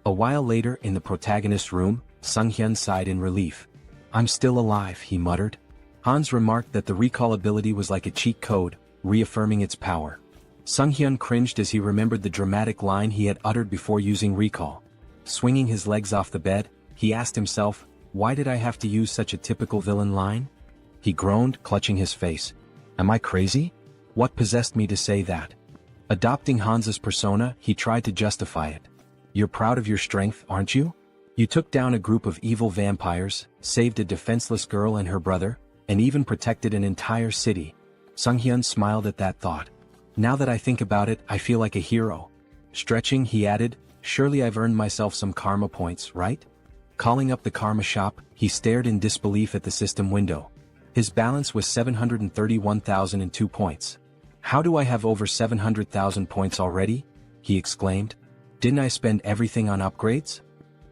[SPEAKER 1] A while later, in the protagonist's room, Sunghyun sighed in relief. "I'm still alive," he muttered. Hans remarked that the recall ability was like a cheat code, reaffirming its power. Sunghyun cringed as he remembered the dramatic line he had uttered before using recall. Swinging his legs off the bed, he asked himself, "Why did I have to use such a typical villain line?" He groaned, clutching his face. "Am I crazy? What possessed me to say that?" Adopting Hans's persona, he tried to justify it. "You're proud of your strength, aren't you? You took down a group of evil vampires, saved a defenseless girl and her brother, and even protected an entire city." Sunghyun smiled at that thought. "Now that I think about it, I feel like a hero." Stretching, he added, "Surely I've earned myself some karma points, right?" Calling up the karma shop, he stared in disbelief at the system window. His balance was 731,002 points. "How do I have over 700,000 points already?" he exclaimed. "Didn't I spend everything on upgrades?"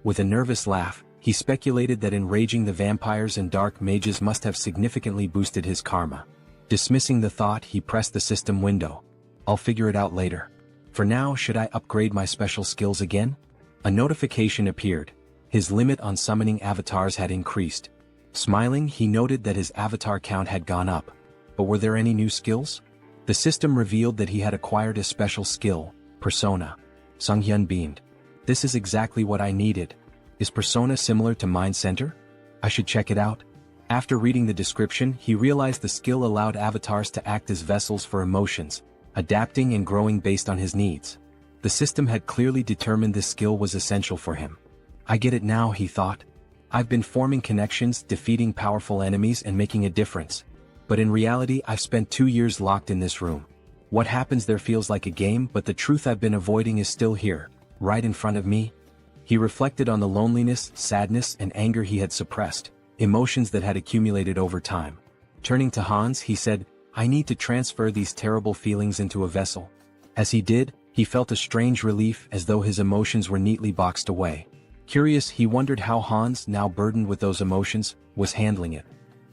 [SPEAKER 1] With a nervous laugh, he speculated that enraging the vampires and dark mages must have significantly boosted his karma. Dismissing the thought, he pressed the system window. "I'll figure it out later. For now, should I upgrade my special skills again?" A notification appeared. His limit on summoning avatars had increased. Smiling, he noted that his avatar count had gone up. But were there any new skills? The system revealed that he had acquired a special skill, Persona. Sunghyun beamed. "This is exactly what I needed. Is Persona similar to Mind Center? I should check it out." After reading the description, he realized the skill allowed avatars to act as vessels for emotions, adapting and growing based on his needs. The system had clearly determined this skill was essential for him. "I get it now," he thought. "I've been forming connections, defeating powerful enemies and making a difference. But in reality, I've spent 2 years locked in this room. What happens there feels like a game, but the truth I've been avoiding is still here, right in front of me." He reflected on the loneliness, sadness, and anger he had suppressed, emotions that had accumulated over time. Turning to Hans, he said, "I need to transfer these terrible feelings into a vessel." As he did, he felt a strange relief as though his emotions were neatly boxed away. Curious, he wondered how Hans, now burdened with those emotions, was handling it.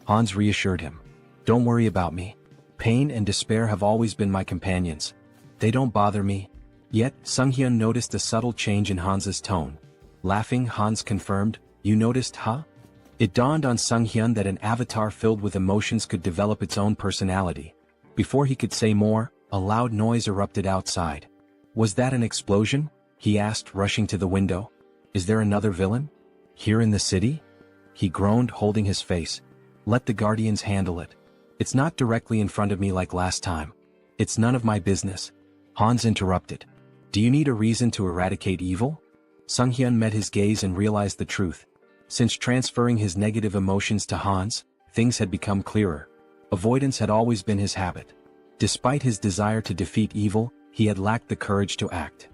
[SPEAKER 1] Hans reassured him. "Don't worry about me. Pain and despair have always been my companions. They don't bother me." Yet, Sunghyun noticed a subtle change in Hans's tone. Laughing, Hans confirmed, "You noticed, huh?" It dawned on Sunghyun that an avatar filled with emotions could develop its own personality. Before he could say more, a loud noise erupted outside. "Was that an explosion?" he asked, rushing to the window. "Is there another villain? Here in the city?" He groaned, holding his face. "Let the guardians handle it. It's not directly in front of me like last time. It's none of my business." Hans interrupted. "Do you need a reason to eradicate evil?" Sunghyun met his gaze and realized the truth. Since transferring his negative emotions to Hans, things had become clearer. Avoidance had always been his habit. Despite his desire to defeat evil, he had lacked the courage to act.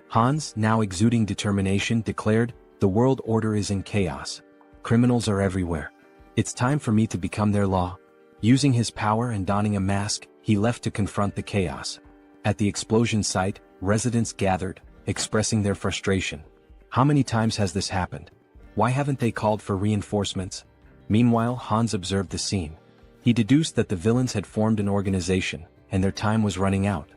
[SPEAKER 1] Hans, now exuding determination, declared, "The world order is in chaos. Criminals are everywhere. It's time for me to become their law." Using his power and donning a mask, he left to confront the chaos. At the explosion site, residents gathered, expressing their frustration. How many times has this happened? Why haven't they called for reinforcements? Meanwhile, Hans observed the scene. He deduced that the villains had formed an organization, and their time was running out.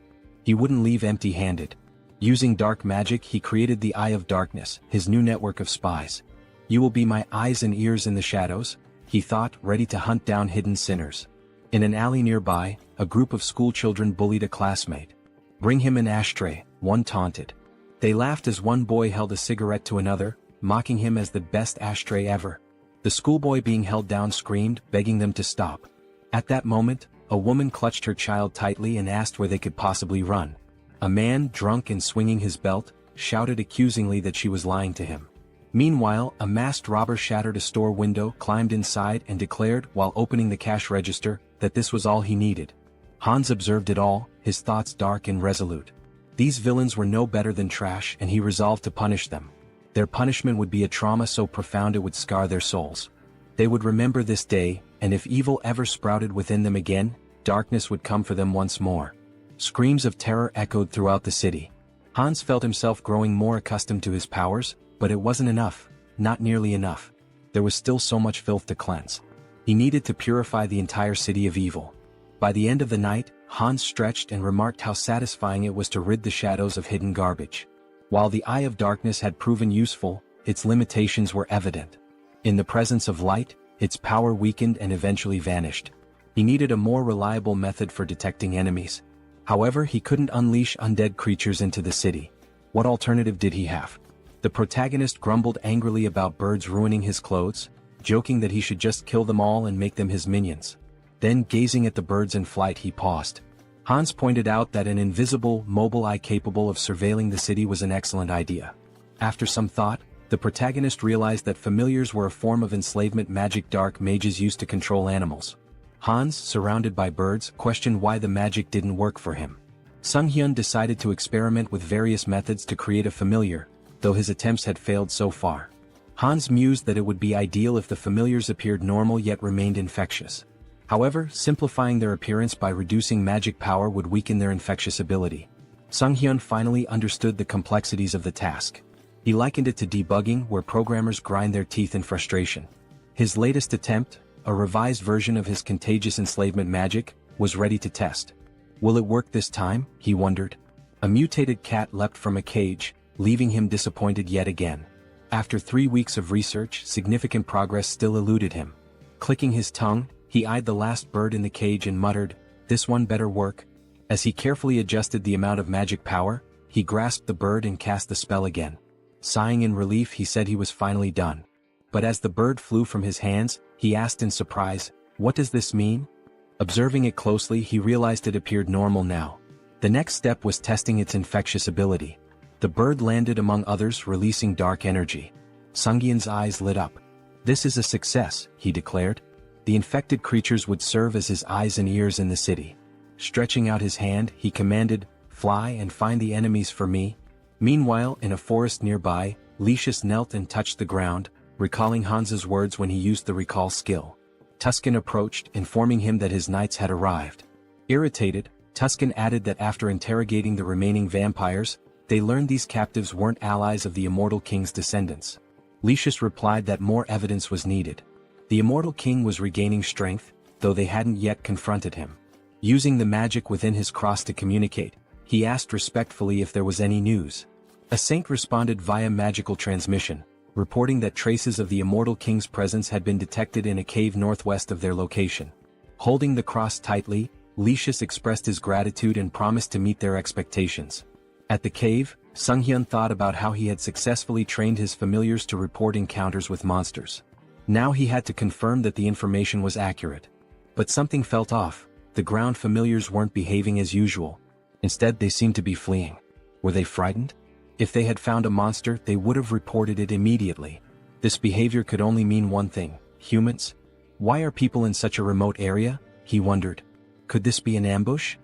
[SPEAKER 1] He wouldn't leave empty-handed. Using dark magic, he created the Eye of Darkness, his new network of spies. You will be my eyes and ears in the shadows, he thought, ready to hunt down hidden sinners. In an alley nearby, a group of schoolchildren bullied a classmate. Bring him an ashtray, one taunted. They laughed as one boy held a cigarette to another, mocking him as the best ashtray ever. The schoolboy being held down screamed, begging them to stop. At that moment, a woman clutched her child tightly and asked where they could possibly run. A man, drunk and swinging his belt, shouted accusingly that she was lying to him. Meanwhile, a masked robber shattered a store window, climbed inside and declared, while opening the cash register, that this was all he needed. Hans observed it all, his thoughts dark and resolute. These villains were no better than trash, and he resolved to punish them. Their punishment would be a trauma so profound it would scar their souls. They would remember this day, and if evil ever sprouted within them again, darkness would come for them once more. Screams of terror echoed throughout the city. Hans felt himself growing more accustomed to his powers, but it wasn't enough, not nearly enough. There was still so much filth to cleanse. He needed to purify the entire city of evil. By the end of the night, Hans stretched and remarked how satisfying it was to rid the shadows of hidden garbage. While the Eye of Darkness had proven useful, its limitations were evident. In the presence of light, its power weakened and eventually vanished. He needed a more reliable method for detecting enemies. However, he couldn't unleash undead creatures into the city. What alternative did he have? The protagonist grumbled angrily about birds ruining his clothes, joking that he should just kill them all and make them his minions. Then, gazing at the birds in flight, he paused. Hans pointed out that an invisible, mobile eye capable of surveilling the city was an excellent idea. After some thought, the protagonist realized that familiars were a form of enslavement magic dark mages used to control animals. Hans, surrounded by birds, questioned why the magic didn't work for him. Sung-hyun decided to experiment with various methods to create a familiar, though his attempts had failed so far. Hans mused that it would be ideal if the familiars appeared normal yet remained infectious. However, simplifying their appearance by reducing magic power would weaken their infectious ability. Sung-hyun finally understood the complexities of the task. He likened it to debugging, where programmers grind their teeth in frustration. His latest attempt, a revised version of his contagious enslavement magic, was ready to test. Will it work this time? He wondered. A mutated cat leapt from a cage, leaving him disappointed yet again. After 3 weeks of research, significant progress still eluded him. Clicking his tongue, he eyed the last bird in the cage and muttered, "This one better work." As he carefully adjusted the amount of magic power, he grasped the bird and cast the spell again. Sighing in relief, he said he was finally done. But as the bird flew from his hands, he asked in surprise, "What does this mean?" Observing it closely, he realized it appeared normal now. The next step was testing its infectious ability. The bird landed among others, releasing dark energy. Sung-hyun's eyes lit up. "This is a success," he declared. The infected creatures would serve as his eyes and ears in the city. Stretching out his hand, he commanded, "Fly and find the enemies for me." Meanwhile, in a forest nearby, Lucius knelt and touched the ground, recalling Hans's words when he used the recall skill. Tuscan approached, informing him that his knights had arrived. Irritated, Tuscan added that after interrogating the remaining vampires, they learned these captives weren't allies of the Immortal King's descendants. Lucius replied that more evidence was needed. The Immortal King was regaining strength, though they hadn't yet confronted him. Using the magic within his cross to communicate, he asked respectfully if there was any news. A saint responded via magical transmission, reporting that traces of the Immortal King's presence had been detected in a cave northwest of their location. Holding the cross tightly, Lucius expressed his gratitude and promised to meet their expectations. At the cave, Sung-hyun thought about how he had successfully trained his familiars to report encounters with monsters. Now he had to confirm that the information was accurate. But something felt off. The ground familiars weren't behaving as usual. Instead, they seemed to be fleeing. Were they frightened? If they had found a monster, they would have reported it immediately. This behavior could only mean one thing: humans? Why are people in such a remote area? He wondered. Could this be an ambush?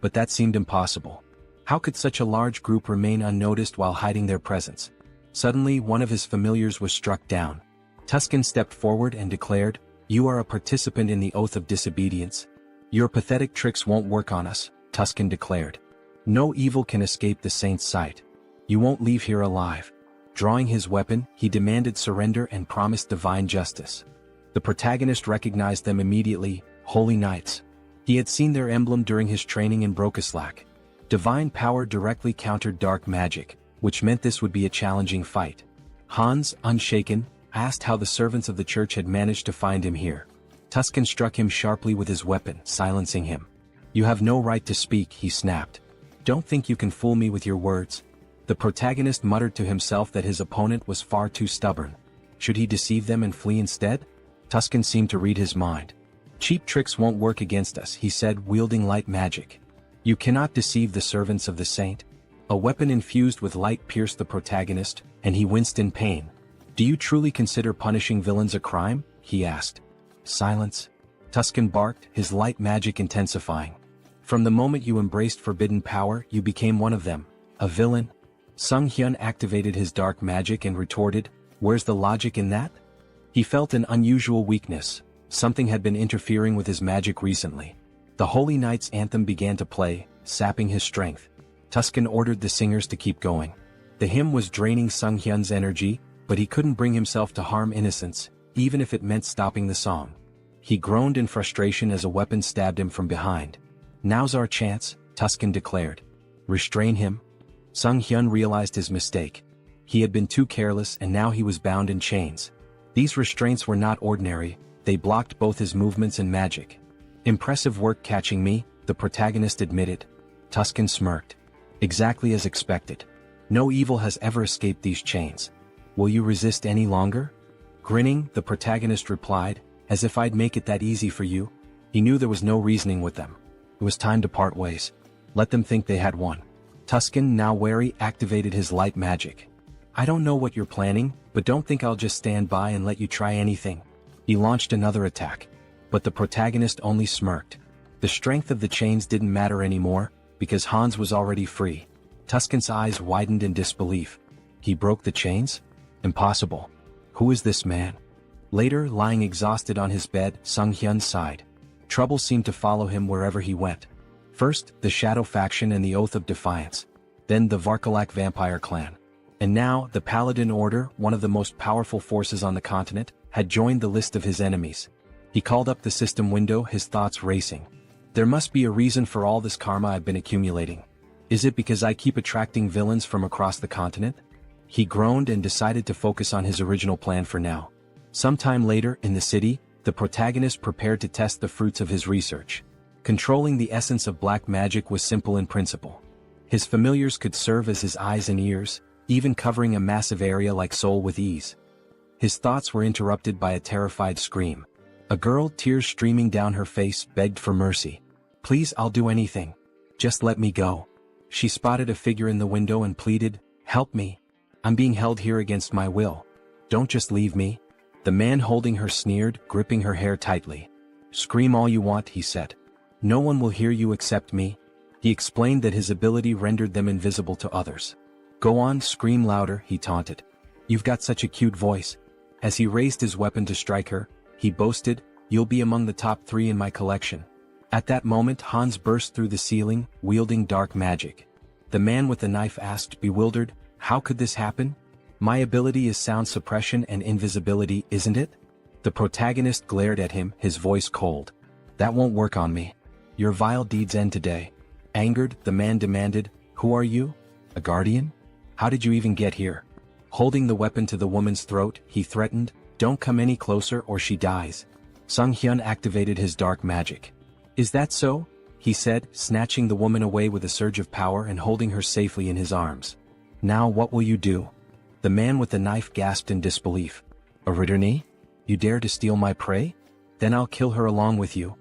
[SPEAKER 1] But that seemed impossible. How could such a large group remain unnoticed while hiding their presence? Suddenly, one of his familiars was struck down. Tuscan stepped forward and declared, You are a participant in the oath of disobedience. Your pathetic tricks won't work on us, Tuscan declared. No evil can escape the saint's sight. You won't leave here alive. Drawing his weapon, he demanded surrender and promised divine justice. The protagonist recognized them immediately, holy knights. He had seen their emblem during his training in Brokislak. Divine power directly countered dark magic, which meant this would be a challenging fight. Hans, unshaken, asked how the servants of the church had managed to find him here. Tuscan struck him sharply with his weapon, silencing him. You have no right to speak, he snapped. Don't think you can fool me with your words. The protagonist muttered to himself that his opponent was far too stubborn. Should he deceive them and flee instead? Tuscan seemed to read his mind. Cheap tricks won't work against us, he said, wielding light magic. You cannot deceive the servants of the saint. A weapon infused with light pierced the protagonist, and he winced in pain. Do you truly consider punishing villains a crime? He asked. Silence. Tuscan barked, his light magic intensifying. From the moment you embraced forbidden power, you became one of them. A villain? Sung Hyun activated his dark magic and retorted, where's the logic in that? He felt an unusual weakness. Something had been interfering with his magic recently. The Holy Knight's anthem began to play, sapping his strength. Tuscan ordered the singers to keep going. The hymn was draining Sung Hyun's energy, but he couldn't bring himself to harm innocents, even if it meant stopping the song. He groaned in frustration as a weapon stabbed him from behind. Now's our chance, Tuscan declared. Restrain him. Sung Hyun realized his mistake. He had been too careless and now he was bound in chains. These restraints were not ordinary, they blocked both his movements and magic. Impressive work catching me, the protagonist admitted. Tuscan smirked. Exactly as expected. No evil has ever escaped these chains. Will you resist any longer? Grinning, the protagonist replied, as if I'd make it that easy for you. He knew there was no reasoning with them. It was time to part ways. Let them think they had won. Tuscan, now wary, activated his light magic. I don't know what you're planning, but don't think I'll just stand by and let you try anything. He launched another attack. But the protagonist only smirked. The strength of the chains didn't matter anymore, because Hans was already free. Tuscan's eyes widened in disbelief. He broke the chains? Impossible. Who is this man? Later, lying exhausted on his bed, Sung Hyun sighed. Trouble seemed to follow him wherever he went. First, the Shadow faction and the Oath of Defiance. Then the Varkalak vampire clan. And now, the Paladin Order, one of the most powerful forces on the continent, had joined the list of his enemies. He called up the system window, his thoughts racing. There must be a reason for all this karma I've been accumulating. Is it because I keep attracting villains from across the continent? He groaned and decided to focus on his original plan for now. Sometime later, in the city, the protagonist prepared to test the fruits of his research. Controlling the essence of black magic was simple in principle. His familiars could serve as his eyes and ears, even covering a massive area like Seoul with ease. His thoughts were interrupted by a terrified scream. A girl, tears streaming down her face, begged for mercy. Please, I'll do anything. Just let me go. She spotted a figure in the window and pleaded, help me. I'm being held here against my will. Don't just leave me. The man holding her sneered, gripping her hair tightly. Scream all you want, he said. No one will hear you except me. He explained that his ability rendered them invisible to others. Go on, scream louder, he taunted. You've got such a cute voice. As he raised his weapon to strike her, he boasted, you'll be among the top 3 in my collection. At that moment, Hans burst through the ceiling, wielding dark magic. The man with the knife asked, bewildered, how could this happen? My ability is sound suppression and invisibility, isn't it? The protagonist glared at him, his voice cold. That won't work on me. Your vile deeds end today. Angered, the man demanded, who are you? A guardian? How did you even get here? Holding the weapon to the woman's throat, he threatened, don't come any closer or she dies. Sung Hyun activated his dark magic. Is that so? He said, snatching the woman away with a surge of power and holding her safely in his arms. Now what will you do? The man with the knife gasped in disbelief. A Ritterni? You dare to steal my prey? Then I'll kill her along with you.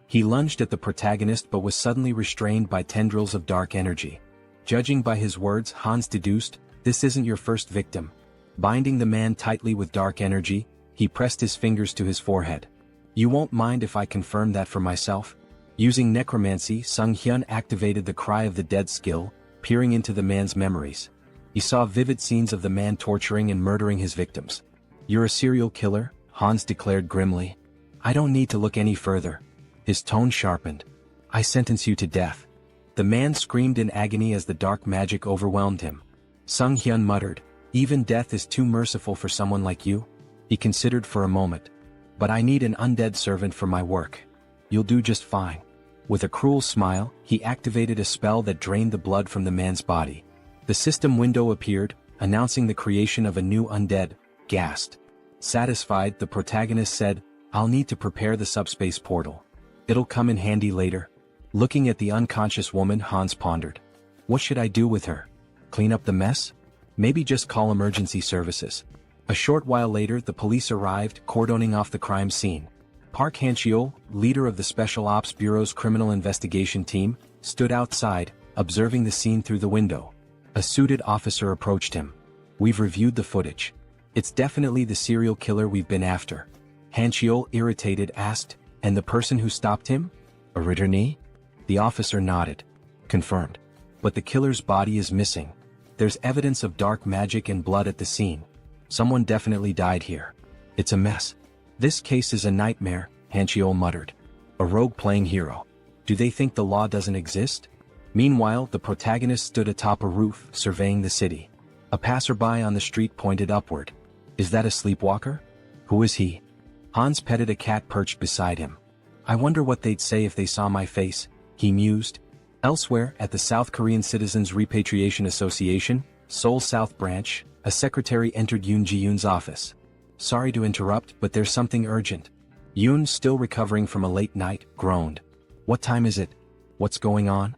[SPEAKER 1] He lunged at the protagonist but was suddenly restrained by tendrils of dark energy. Judging by his words, Hans deduced, this isn't your first victim. Binding the man tightly with dark energy, he pressed his fingers to his forehead. You won't mind if I confirm that for myself? Using necromancy, Sung Hyun activated the Cry of the Dead skill, peering into the man's memories. He saw vivid scenes of the man torturing and murdering his victims. You're a serial killer, Hans declared grimly. I don't need to look any further. His tone sharpened. I sentence you to death. The man screamed in agony as the dark magic overwhelmed him. Sung Hyun muttered, even death is too merciful for someone like you? He considered for a moment. But I need an undead servant for my work. You'll do just fine. With a cruel smile, he activated a spell that drained the blood from the man's body. The system window appeared, announcing the creation of a new undead, Ghast. Satisfied, the protagonist said, I'll need to prepare the subspace portal. It'll come in handy later. Looking at the unconscious woman, Hans pondered. What should I do with her? Clean up the mess? Maybe just call emergency services. A short while later, the police arrived, cordoning off the crime scene. Park Han-cheol, leader of the Special Ops Bureau's criminal investigation team, stood outside, observing the scene through the window. A suited officer approached him. We've reviewed the footage. It's definitely the serial killer we've been after. Han-cheol, irritated, asked, and the person who stopped him? A returnee? The officer nodded. Confirmed. But the killer's body is missing. There's evidence of dark magic and blood at the scene. Someone definitely died here. It's a mess. This case is a nightmare, Han-cheol muttered. A rogue playing hero. Do they think the law doesn't exist? Meanwhile, the protagonist stood atop a roof, surveying the city. A passerby on the street pointed upward. Is that a sleepwalker? Who is he? Hans petted a cat perched beside him. I wonder what they'd say if they saw my face, he mused. Elsewhere, at the South Korean Citizens Repatriation Association, Seoul South Branch, a secretary entered Yoon Ji-yoon's office. Sorry to interrupt, but there's something urgent. Yoon, still recovering from a late night, groaned. What time is it? What's going on?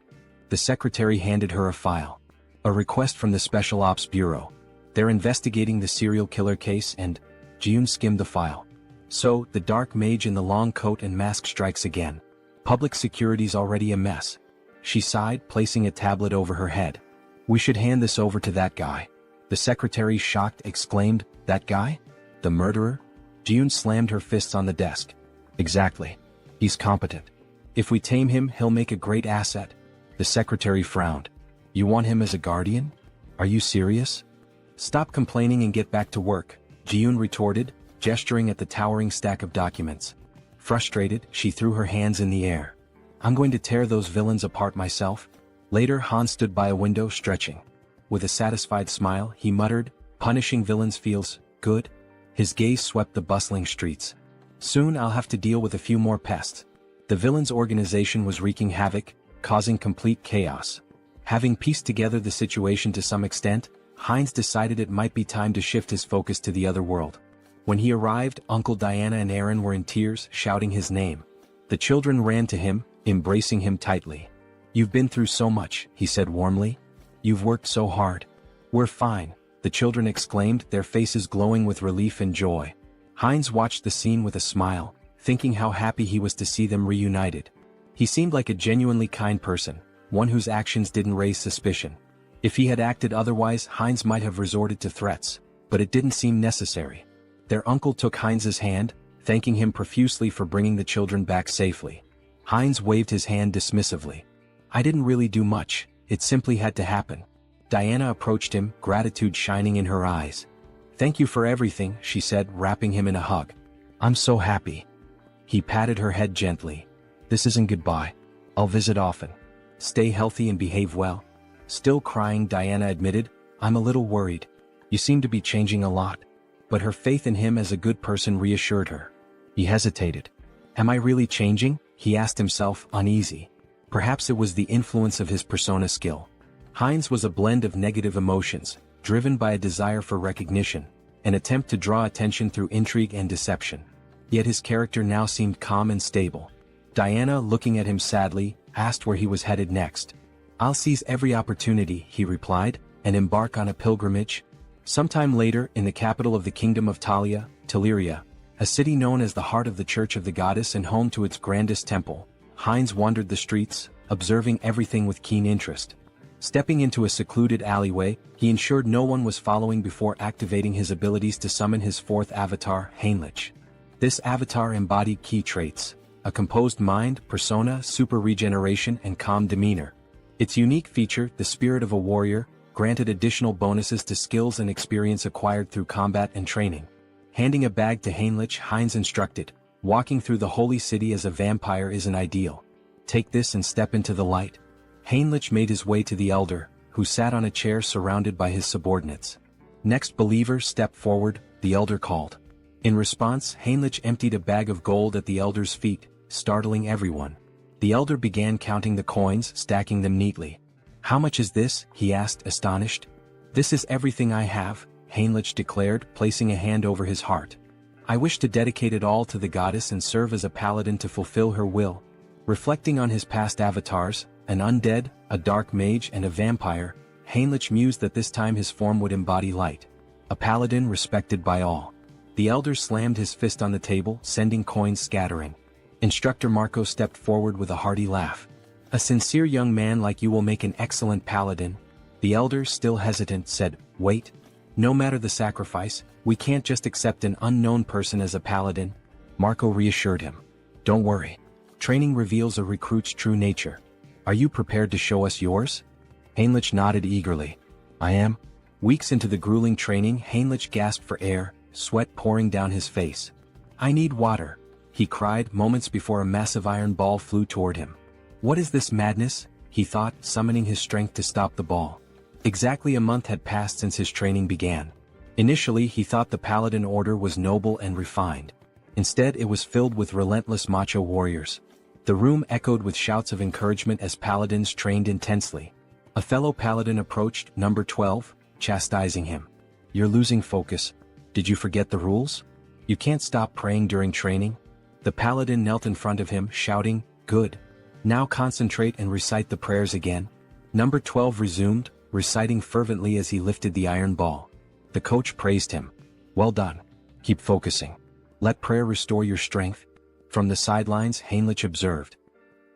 [SPEAKER 1] The secretary handed her a file. A request from the Special Ops Bureau. They're investigating the serial killer case and... Ji-yoon skimmed the file. So, the dark mage in the long coat and mask strikes again. Public security's already a mess. She sighed, placing a tablet over her head. We should hand this over to that guy. The secretary, shocked, exclaimed, That guy? The murderer? Ji-yoon slammed her fists on the desk. Exactly. He's competent. If we tame him, he'll make a great asset. The secretary frowned. You want him as a guardian? Are you serious? Stop complaining and get back to work, Ji-yoon retorted, gesturing at the towering stack of documents. Frustrated, she threw her hands in the air. I'm going to tear those villains apart myself. Later, Han stood by a window, stretching. With a satisfied smile, he muttered, punishing villains feels good. His gaze swept the bustling streets. Soon I'll have to deal with a few more pests. The villains' organization was wreaking havoc, causing complete chaos. Having pieced together the situation to some extent, Heinz decided it might be time to shift his focus to the other world. When he arrived, Uncle Diana and Aaron were in tears, shouting his name. The children ran to him, embracing him tightly. You've been through so much, he said warmly. You've worked so hard. We're fine, the children exclaimed, their faces glowing with relief and joy. Heinz watched the scene with a smile, thinking how happy he was to see them reunited. He seemed like a genuinely kind person, one whose actions didn't raise suspicion. If he had acted otherwise, Heinz might have resorted to threats, but it didn't seem necessary. Their uncle took Heinz's hand, thanking him profusely for bringing the children back safely. Heinz waved his hand dismissively. I didn't really do much, it simply had to happen. Diana approached him, gratitude shining in her eyes. Thank you for everything, she said, wrapping him in a hug. I'm so happy. He patted her head gently. This isn't goodbye. I'll visit often. Stay healthy and behave well. Still crying, Diana admitted, I'm a little worried. You seem to be changing a lot. But her faith in him as a good person reassured her. He hesitated. Am I really changing? He asked himself, uneasy. Perhaps it was the influence of his persona skill. Heinz was a blend of negative emotions, driven by a desire for recognition, an attempt to draw attention through intrigue and deception. Yet his character now seemed calm and stable. Diana, looking at him sadly, asked where he was headed next. I'll seize every opportunity, he replied, and embark on a pilgrimage. Sometime later, in the capital of the Kingdom of Talia, Teleria, a city known as the heart of the Church of the Goddess and home to its grandest temple, Heinz wandered the streets, observing everything with keen interest. Stepping into a secluded alleyway, he ensured no one was following before activating his abilities to summon his fourth avatar, Heinlich. This avatar embodied key traits: a composed mind, persona, super regeneration, and calm demeanor. Its unique feature, the spirit of a warrior, granted additional bonuses to skills and experience acquired through combat and training. Handing a bag to Heinlich, Heinz instructed, Walking through the holy city as a vampire isn't ideal. Take this and step into the light. Heinrich made his way to the elder, who sat on a chair surrounded by his subordinates. Next believer, step forward, the elder called. In response, Heinrich emptied a bag of gold at the elder's feet, startling everyone. The elder began counting the coins, stacking them neatly. How much is this? He asked, astonished. This is everything I have, Heinrich declared, placing a hand over his heart. I wish to dedicate it all to the goddess and serve as a paladin to fulfill her will. Reflecting on his past avatars, an undead, a dark mage and a vampire, Heinrich mused that this time his form would embody light. A paladin respected by all. The elder slammed his fist on the table, sending coins scattering. Instructor Marco stepped forward with a hearty laugh. A sincere young man like you will make an excellent paladin. The elder, still hesitant, said, Wait. No matter the sacrifice, we can't just accept an unknown person as a paladin. Marco reassured him. Don't worry. Training reveals a recruit's true nature. Are you prepared to show us yours? Heinrich nodded eagerly. I am. Weeks into the grueling training, Heinrich gasped for air, sweat pouring down his face. I need water, he cried moments before a massive iron ball flew toward him. What is this madness? He thought, summoning his strength to stop the ball. Exactly a month had passed since his training began. Initially, he thought the Paladin Order was noble and refined. Instead, it was filled with relentless macho warriors. The room echoed with shouts of encouragement as paladins trained intensely. A fellow paladin approached, number 12, chastising him. You're losing focus. Did you forget the rules? You can't stop praying during training. The paladin knelt in front of him, shouting, Good. Now concentrate and recite the prayers again. Number 12 resumed, reciting fervently as he lifted the iron ball. The coach praised him. Well done. Keep focusing. Let prayer restore your strength. From the sidelines, Heinrich observed.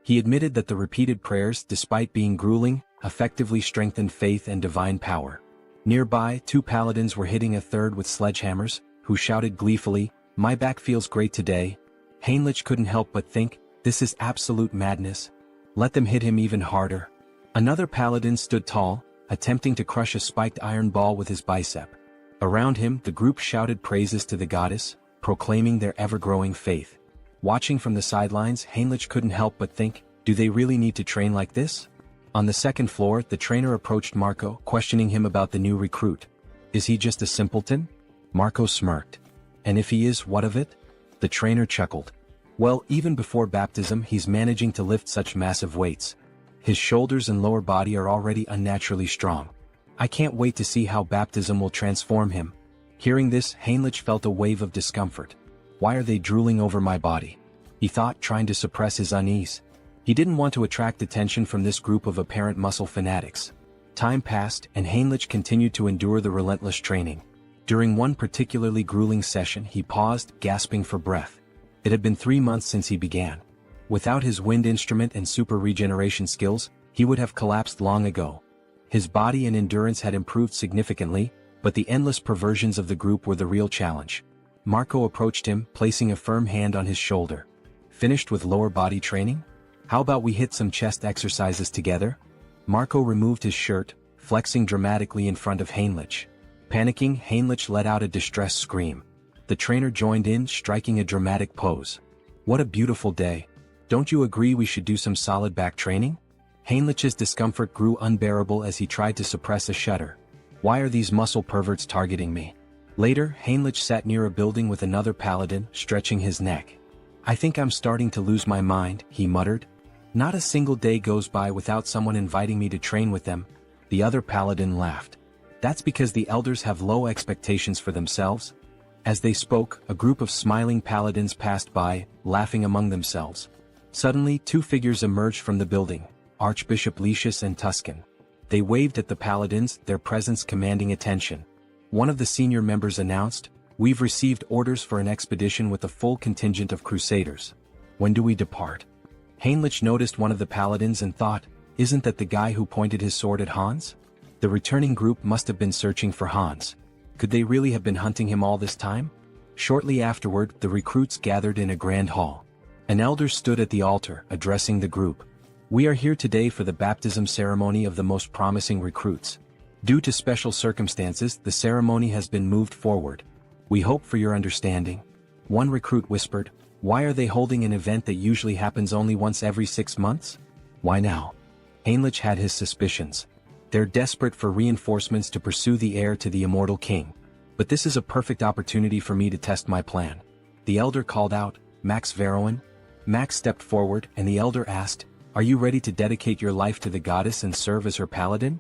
[SPEAKER 1] He admitted that the repeated prayers, despite being grueling, effectively strengthened faith and divine power. Nearby, two paladins were hitting a third with sledgehammers, who shouted gleefully, My back feels great today. Heinrich couldn't help but think, this is absolute madness. Let them hit him even harder. Another paladin stood tall, attempting to crush a spiked iron ball with his bicep. Around him, the group shouted praises to the goddess, proclaiming their ever-growing faith. Watching from the sidelines, Heinrich couldn't help but think, do they really need to train like this? On the second floor, the trainer approached Marco, questioning him about the new recruit. Is he just a simpleton? Marco smirked. And if he is, what of it? The trainer chuckled. Well, even before baptism, he's managing to lift such massive weights. His shoulders and lower body are already unnaturally strong. I can't wait to see how baptism will transform him. Hearing this, Heinrich felt a wave of discomfort. Why are they drooling over my body? He thought, trying to suppress his unease. He didn't want to attract attention from this group of apparent muscle fanatics. Time passed, and Heinrich continued to endure the relentless training. During one particularly grueling session, he paused, gasping for breath. It had been 3 months since he began. Without his wind instrument and super regeneration skills, he would have collapsed long ago. His body and endurance had improved significantly, but the endless perversions of the group were the real challenge. Marco approached him, placing a firm hand on his shoulder. Finished with lower body training? How about we hit some chest exercises together? Marco removed his shirt, flexing dramatically in front of Heinrich. Panicking, Heinrich let out a distressed scream. The trainer joined in, striking a dramatic pose. What a beautiful day. Don't you agree we should do some solid back training? Heinrich's discomfort grew unbearable as he tried to suppress a shudder. Why are these muscle perverts targeting me? Later, Heinrich sat near a building with another paladin, stretching his neck. I think I'm starting to lose my mind, he muttered. Not a single day goes by without someone inviting me to train with them. The other paladin laughed. That's because the elders have low expectations for themselves. As they spoke, a group of smiling paladins passed by, laughing among themselves. Suddenly, two figures emerged from the building, Archbishop Lucius and Tuscan. They waved at the paladins, their presence commanding attention. One of the senior members announced, We've received orders for an expedition with a full contingent of crusaders. When do we depart? Heinrich noticed one of the paladins and thought, Isn't that the guy who pointed his sword at Hans? The returning group must have been searching for Hans. Could they really have been hunting him all this time? Shortly afterward, the recruits gathered in a grand hall. An elder stood at the altar, addressing the group. We are here today for the baptism ceremony of the most promising recruits. Due to special circumstances, the ceremony has been moved forward. We hope for your understanding. One recruit whispered, Why are they holding an event that usually happens only once every 6 months? Why now? Heinrich had his suspicions. They're desperate for reinforcements to pursue the heir to the immortal king. But this is a perfect opportunity for me to test my plan. The elder called out, Max Veroin? Max stepped forward and the elder asked, are you ready to dedicate your life to the goddess and serve as her paladin?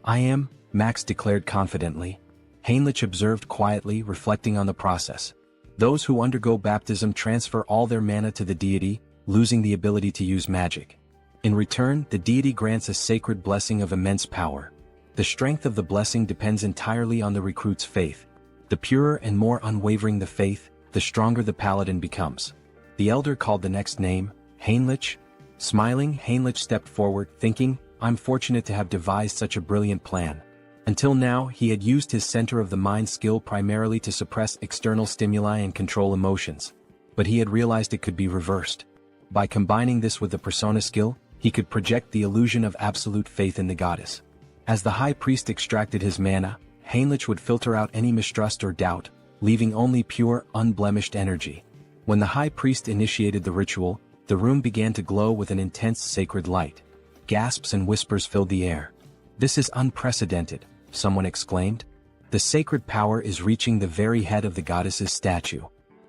[SPEAKER 1] I am, Max declared confidently. Heinrich observed quietly, reflecting on the process. Those who undergo baptism transfer all their mana to the deity, losing the ability to use magic. In return, the deity grants a sacred blessing of immense power. The strength of the blessing depends entirely on the recruit's faith. The purer and more unwavering the faith, the stronger the paladin becomes. The elder called the next name, Heinrich. Smiling, Heinrich stepped forward, thinking, I'm fortunate to have devised such a brilliant plan. Until now, he had used his center of the mind skill primarily to suppress external stimuli and control emotions. But he had realized it could be reversed. By combining this with the persona skill, he could project the illusion of absolute faith in the goddess. As the high priest extracted his mana, Heinrich would filter out any mistrust or doubt, leaving only pure, unblemished energy. When the high priest initiated the ritual, the room began to glow with an intense sacred light. Gasps and whispers filled the air. This is unprecedented, someone exclaimed. The sacred power is reaching the very head of the goddess's statue.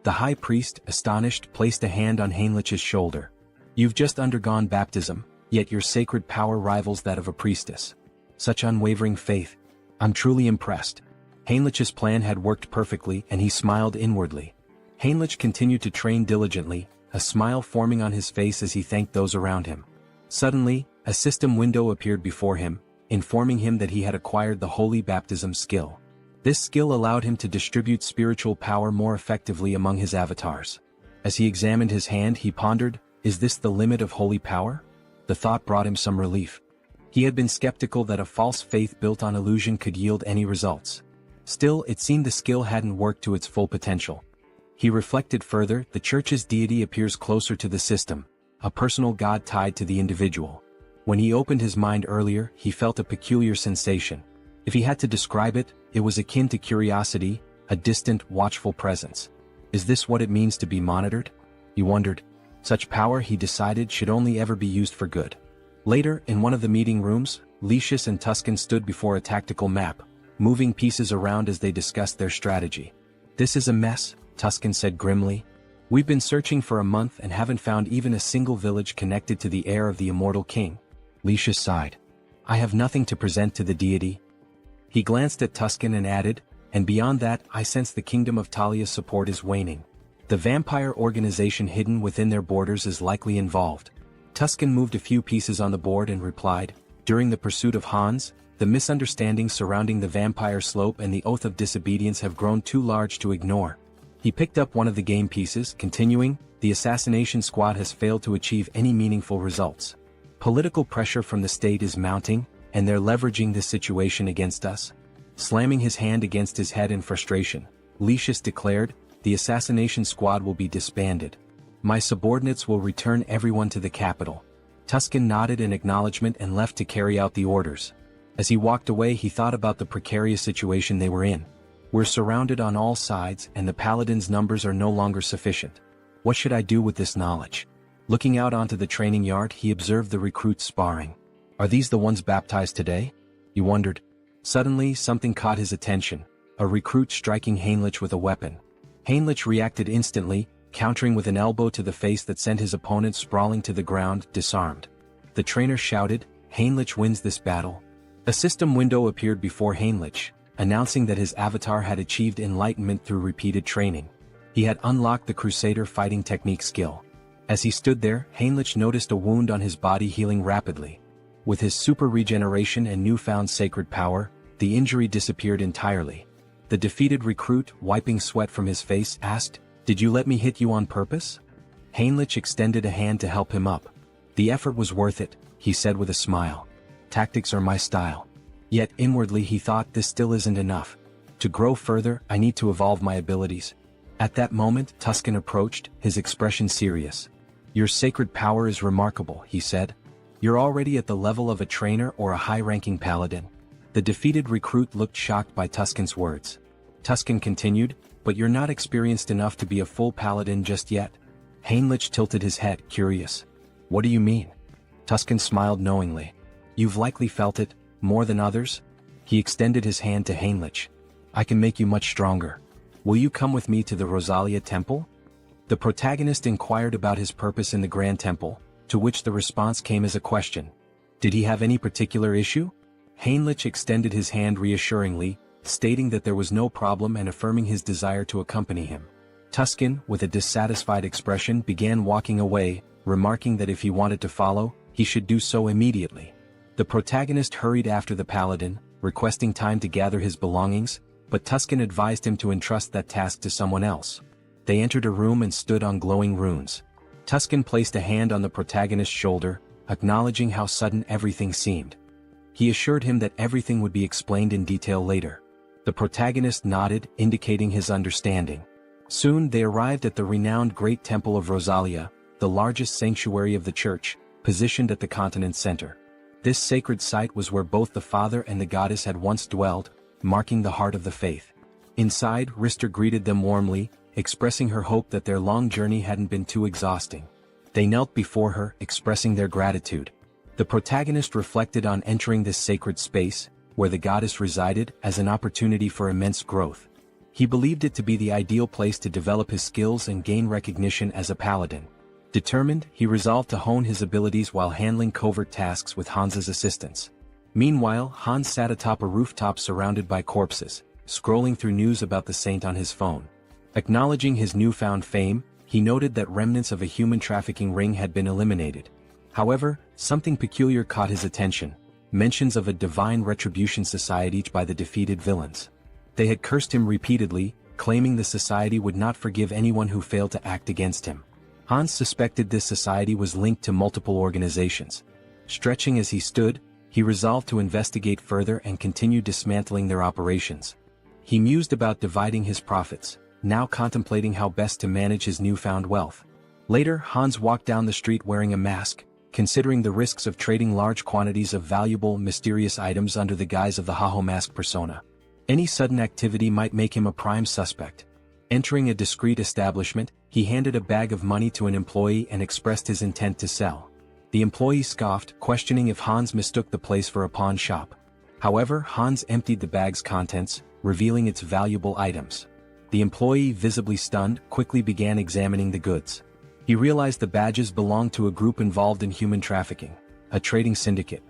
[SPEAKER 1] The high priest, astonished, placed a hand on Heinrich's shoulder. You've just undergone baptism, yet your sacred power rivals that of a priestess. Such unwavering faith. I'm truly impressed. Heinrich's plan had worked perfectly and he smiled inwardly. Heinrich continued to train diligently, a smile forming on his face as he thanked those around him. Suddenly, a system window appeared before him, informing him that he had acquired the holy baptism skill. This skill allowed him to distribute spiritual power more effectively among his avatars. As he examined his hand, he pondered, is this the limit of holy power? The thought brought him some relief. He had been skeptical that a false faith built on illusion could yield any results. Still, it seemed the skill hadn't worked to its full potential. He reflected further, the church's deity appears closer to the system, a personal god tied to the individual. When he opened his mind earlier, he felt a peculiar sensation. If he had to describe it, it was akin to curiosity, a distant, watchful presence. Is this what it means to be monitored? He wondered. Such power, he decided, should only ever be used for good. Later, in one of the meeting rooms, Lucius and Tuscan stood before a tactical map, moving pieces around as they discussed their strategy. This is a mess, Tuscan said grimly. We've been searching for a month and haven't found even a single village connected to the heir of the immortal king. Lucius sighed. I have nothing to present to the deity. He glanced at Tuscan and added, and beyond that, I sense the kingdom of Talia's support is waning. The vampire organization hidden within their borders is likely involved. Tuscan moved a few pieces on the board and replied, during the pursuit of Hans, the misunderstandings surrounding the vampire slope and the oath of disobedience have grown too large to ignore. He picked up one of the game pieces, continuing, the assassination squad has failed to achieve any meaningful results. Political pressure from the state is mounting, and they're leveraging this situation against us. Slamming his hand against his head in frustration, Lucius declared, the assassination squad will be disbanded. My subordinates will return everyone to the capital. Tuscan nodded in acknowledgement and left to carry out the orders. As he walked away, he thought about the precarious situation they were in. We're surrounded on all sides and the paladins' numbers are no longer sufficient. What should I do with this knowledge? Looking out onto the training yard, he observed the recruits sparring. Are these the ones baptized today? He wondered. Suddenly, something caught his attention, a recruit striking Heinrich with a weapon. Heinrich reacted instantly, countering with an elbow to the face that sent his opponent sprawling to the ground, disarmed. The trainer shouted, Heinrich wins this battle. A system window appeared before Heinrich, announcing that his avatar had achieved enlightenment through repeated training. He had unlocked the Crusader fighting technique skill. As he stood there, Heinrich noticed a wound on his body healing rapidly. With his super regeneration and newfound sacred power, the injury disappeared entirely. The defeated recruit, wiping sweat from his face, asked, Did you let me hit you on purpose? Heinrich extended a hand to help him up. The effort was worth it, he said with a smile. Tactics are my style. Yet inwardly he thought this still isn't enough. To grow further, I need to evolve my abilities. At that moment, Tuscan approached, his expression serious. Your sacred power is remarkable, he said. You're already at the level of a trainer or a high-ranking paladin. The defeated recruit looked shocked by Tuscan's words. Tuscan continued, but you're not experienced enough to be a full paladin just yet. Heinrich tilted his head, curious. What do you mean? Tuscan smiled knowingly. You've likely felt it, more than others? He extended his hand to Heinrich. I can make you much stronger. Will you come with me to the Rosalia Temple? The protagonist inquired about his purpose in the Grand Temple, to which the response came as a question. Did he have any particular issue? Heinrich extended his hand reassuringly, stating that there was no problem and affirming his desire to accompany him. Tuscan, with a dissatisfied expression, began walking away, remarking that if he wanted to follow, he should do so immediately. The protagonist hurried after the paladin, requesting time to gather his belongings, but Tuscan advised him to entrust that task to someone else. They entered a room and stood on glowing runes. Tuscan placed a hand on the protagonist's shoulder, acknowledging how sudden everything seemed. He assured him that everything would be explained in detail later. The protagonist nodded, indicating his understanding. Soon they arrived at the renowned Great Temple of Rosalia, the largest sanctuary of the church, positioned at the continent's center. This sacred site was where both the father and the goddess had once dwelled, marking the heart of the faith. Inside, Rister greeted them warmly, expressing her hope that their long journey hadn't been too exhausting. They knelt before her, expressing their gratitude. The protagonist reflected on entering this sacred space, where the goddess resided, as an opportunity for immense growth. He believed it to be the ideal place to develop his skills and gain recognition as a paladin. Determined, he resolved to hone his abilities while handling covert tasks with Hans's assistance. Meanwhile, Hans sat atop a rooftop surrounded by corpses, scrolling through news about the saint on his phone. Acknowledging his newfound fame, he noted that remnants of a human trafficking ring had been eliminated. However, something peculiar caught his attention: mentions of a divine retribution society by the defeated villains. They had cursed him repeatedly, claiming the society would not forgive anyone who failed to act against him. Hans suspected this society was linked to multiple organizations. Stretching as he stood, he resolved to investigate further and continue dismantling their operations. He mused about dividing his profits, now contemplating how best to manage his newfound wealth. Later, Hans walked down the street wearing a mask, considering the risks of trading large quantities of valuable, mysterious items under the guise of the Haho mask persona. Any sudden activity might make him a prime suspect. Entering a discreet establishment, he handed a bag of money to an employee and expressed his intent to sell. The employee scoffed, questioning if Hans mistook the place for a pawn shop. However, Hans emptied the bag's contents, revealing its valuable items. The employee, visibly stunned, quickly began examining the goods. He realized the badges belonged to a group involved in human trafficking, a trading syndicate.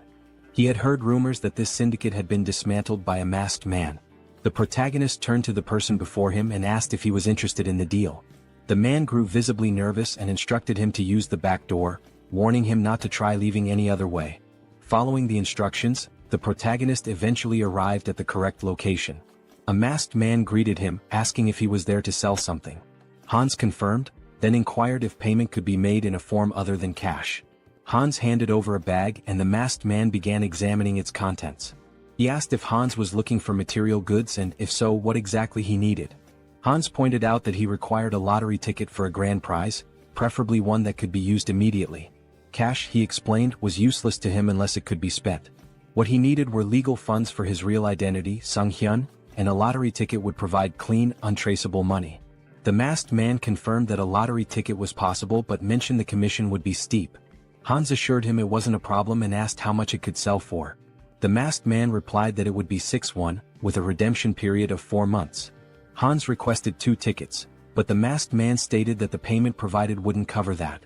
[SPEAKER 1] He had heard rumors that this syndicate had been dismantled by a masked man. The protagonist turned to the person before him and asked if he was interested in the deal. The man grew visibly nervous and instructed him to use the back door, warning him not to try leaving any other way. Following the instructions, the protagonist eventually arrived at the correct location. A masked man greeted him, asking if he was there to sell something. Hans confirmed, then inquired if payment could be made in a form other than cash. Hans handed over a bag and the masked man began examining its contents. He asked if Hans was looking for material goods and, if so, what exactly he needed. Hans pointed out that he required a lottery ticket for a grand prize, preferably one that could be used immediately. Cash, he explained, was useless to him unless it could be spent. What he needed were legal funds for his real identity, Sung-hyun, and a lottery ticket would provide clean, untraceable money. The masked man confirmed that a lottery ticket was possible but mentioned the commission would be steep. Hans assured him it wasn't a problem and asked how much it could sell for. The masked man replied that it would be 6-1, with a redemption period of 4 months. Hans requested 2 tickets, but the masked man stated that the payment provided wouldn't cover that.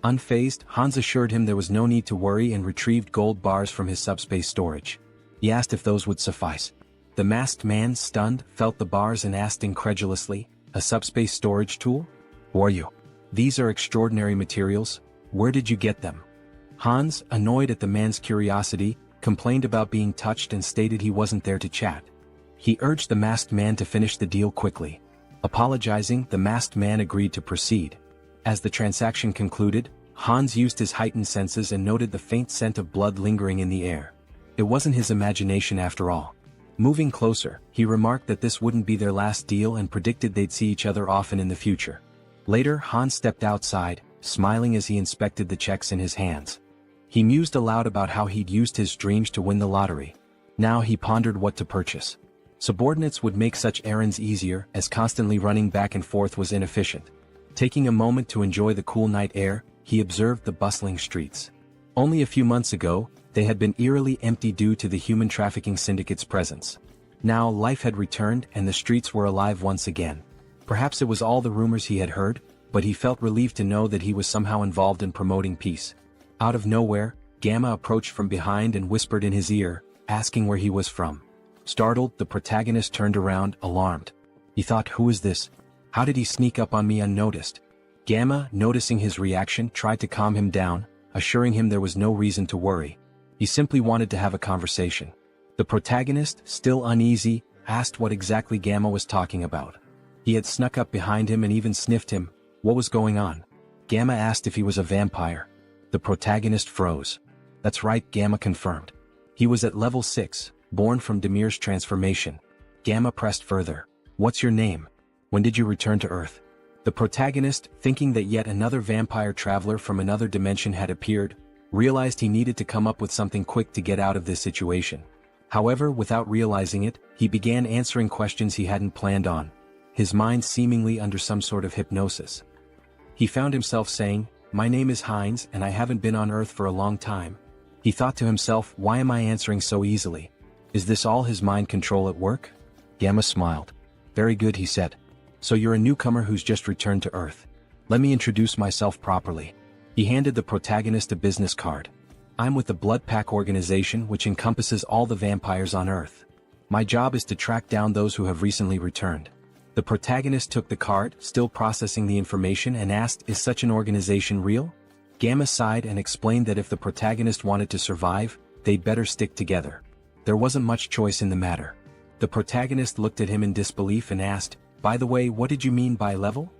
[SPEAKER 1] Unfazed, Hans assured him there was no need to worry and retrieved gold bars from his subspace storage. He asked if those would suffice. The masked man, stunned, felt the bars and asked incredulously, "A subspace storage tool? Who are you? These are extraordinary materials. Where did you get them?" Hans, annoyed at the man's curiosity, complained about being touched and stated he wasn't there to chat. He urged the masked man to finish the deal quickly. Apologizing, the masked man agreed to proceed. As the transaction concluded, Hans used his heightened senses and noted the faint scent of blood lingering in the air. It wasn't his imagination after all. Moving closer, he remarked that this wouldn't be their last deal and predicted they'd see each other often in the future. Later, Hans stepped outside, smiling as he inspected the checks in his hands. He mused aloud about how he'd used his dreams to win the lottery. Now he pondered what to purchase. Subordinates would make such errands easier, as constantly running back and forth was inefficient. Taking a moment to enjoy the cool night air, he observed the bustling streets. Only a few months ago, they had been eerily empty due to the human trafficking syndicate's presence. Now life had returned and the streets were alive once again. Perhaps it was all the rumors he had heard, but he felt relieved to know that he was somehow involved in promoting peace. Out of nowhere, Gamma approached from behind and whispered in his ear, asking where he was from. Startled, the protagonist turned around, alarmed. He thought, who is this? How did he sneak up on me unnoticed? Gamma, noticing his reaction, tried to calm him down, assuring him there was no reason to worry. He simply wanted to have a conversation. The protagonist, still uneasy, asked what exactly Gamma was talking about. He had snuck up behind him and even sniffed him. What was going on? Gamma asked if he was a vampire. The protagonist froze. That's right, Gamma confirmed. He was at level 6, born from Demir's transformation. Gamma pressed further. What's your name? When did you return to Earth? The protagonist, thinking that yet another vampire traveler from another dimension had appeared, realized he needed to come up with something quick to get out of this situation. However, without realizing it, he began answering questions he hadn't planned on, his mind seemingly under some sort of hypnosis. He found himself saying, "My name is Heinz and I haven't been on Earth for a long time." He thought to himself, why am I answering so easily? Is this all his mind control at work? Gamma smiled. Very good, he said. So you're a newcomer who's just returned to Earth. Let me introduce myself properly. He handed the protagonist a business card. I'm with the Blood Pack organization, which encompasses all the vampires on Earth. My job is to track down those who have recently returned. The protagonist took the card, still processing the information, and asked, is such an organization real? Gamma sighed and explained that if the protagonist wanted to survive, they'd better stick together. There wasn't much choice in the matter. The protagonist looked at him in disbelief and asked, by the way, what did you mean by level?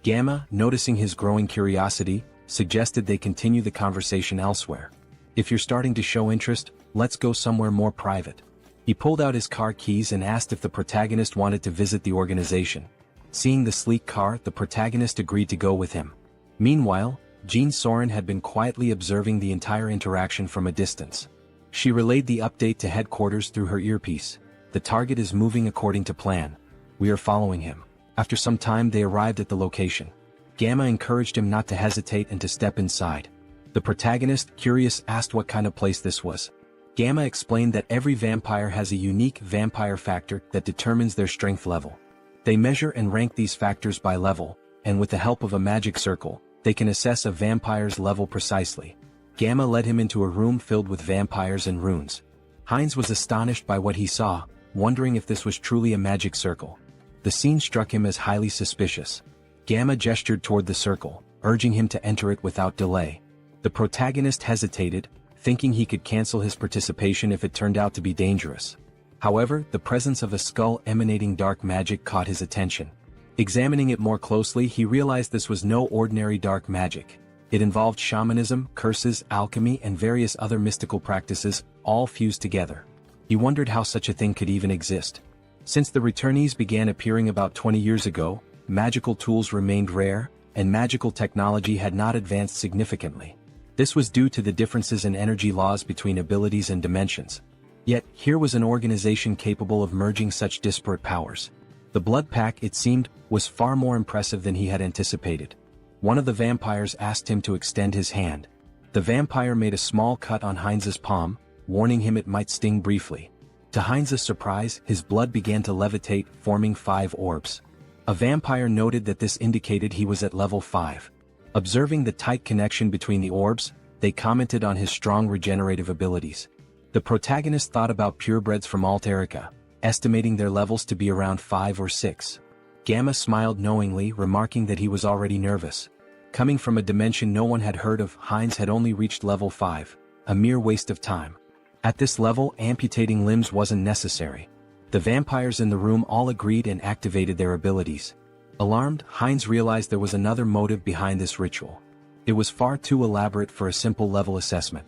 [SPEAKER 1] Gamma, noticing his growing curiosity, suggested they continue the conversation elsewhere. If you're starting to show interest, let's go somewhere more private. He pulled out his car keys and asked if the protagonist wanted to visit the organization. Seeing the sleek car, the protagonist agreed to go with him. Meanwhile, Jean Soren had been quietly observing the entire interaction from a distance. She relayed the update to headquarters through her earpiece. The target is moving according to plan. We are following him. After some time they arrived at the location. Gamma encouraged him not to hesitate and to step inside. The protagonist, curious, asked what kind of place this was. Gamma explained that every vampire has a unique vampire factor that determines their strength level. They measure and rank these factors by level, and with the help of a magic circle, they can assess a vampire's level precisely. Gamma led him into a room filled with vampires and runes. Heinz was astonished by what he saw, wondering if this was truly a magic circle. The scene struck him as highly suspicious. Gamma gestured toward the circle, urging him to enter it without delay. The protagonist hesitated, thinking he could cancel his participation if it turned out to be dangerous. However, the presence of a skull emanating dark magic caught his attention. Examining it more closely, he realized this was no ordinary dark magic. It involved shamanism, curses, alchemy, and various other mystical practices, all fused together. He wondered how such a thing could even exist. Since the returnees began appearing about 20 years ago, magical tools remained rare, and magical technology had not advanced significantly. This was due to the differences in energy laws between abilities and dimensions. Yet, here was an organization capable of merging such disparate powers. The Blood Pack, it seemed, was far more impressive than he had anticipated. One of the vampires asked him to extend his hand. The vampire made a small cut on Heinz's palm, warning him it might sting briefly. To Heinz's surprise, his blood began to levitate, forming 5 orbs. A vampire noted that this indicated he was at level 5. Observing the tight connection between the orbs, they commented on his strong regenerative abilities. The protagonist thought about purebreds from Alterica, estimating their levels to be around 5 or 6. Gamma smiled knowingly, remarking that he was already nervous. Coming from a dimension no one had heard of, Heinz had only reached level 5, a mere waste of time. At this level, amputating limbs wasn't necessary. The vampires in the room all agreed and activated their abilities. Alarmed, Heinz realized there was another motive behind this ritual. It was far too elaborate for a simple level assessment.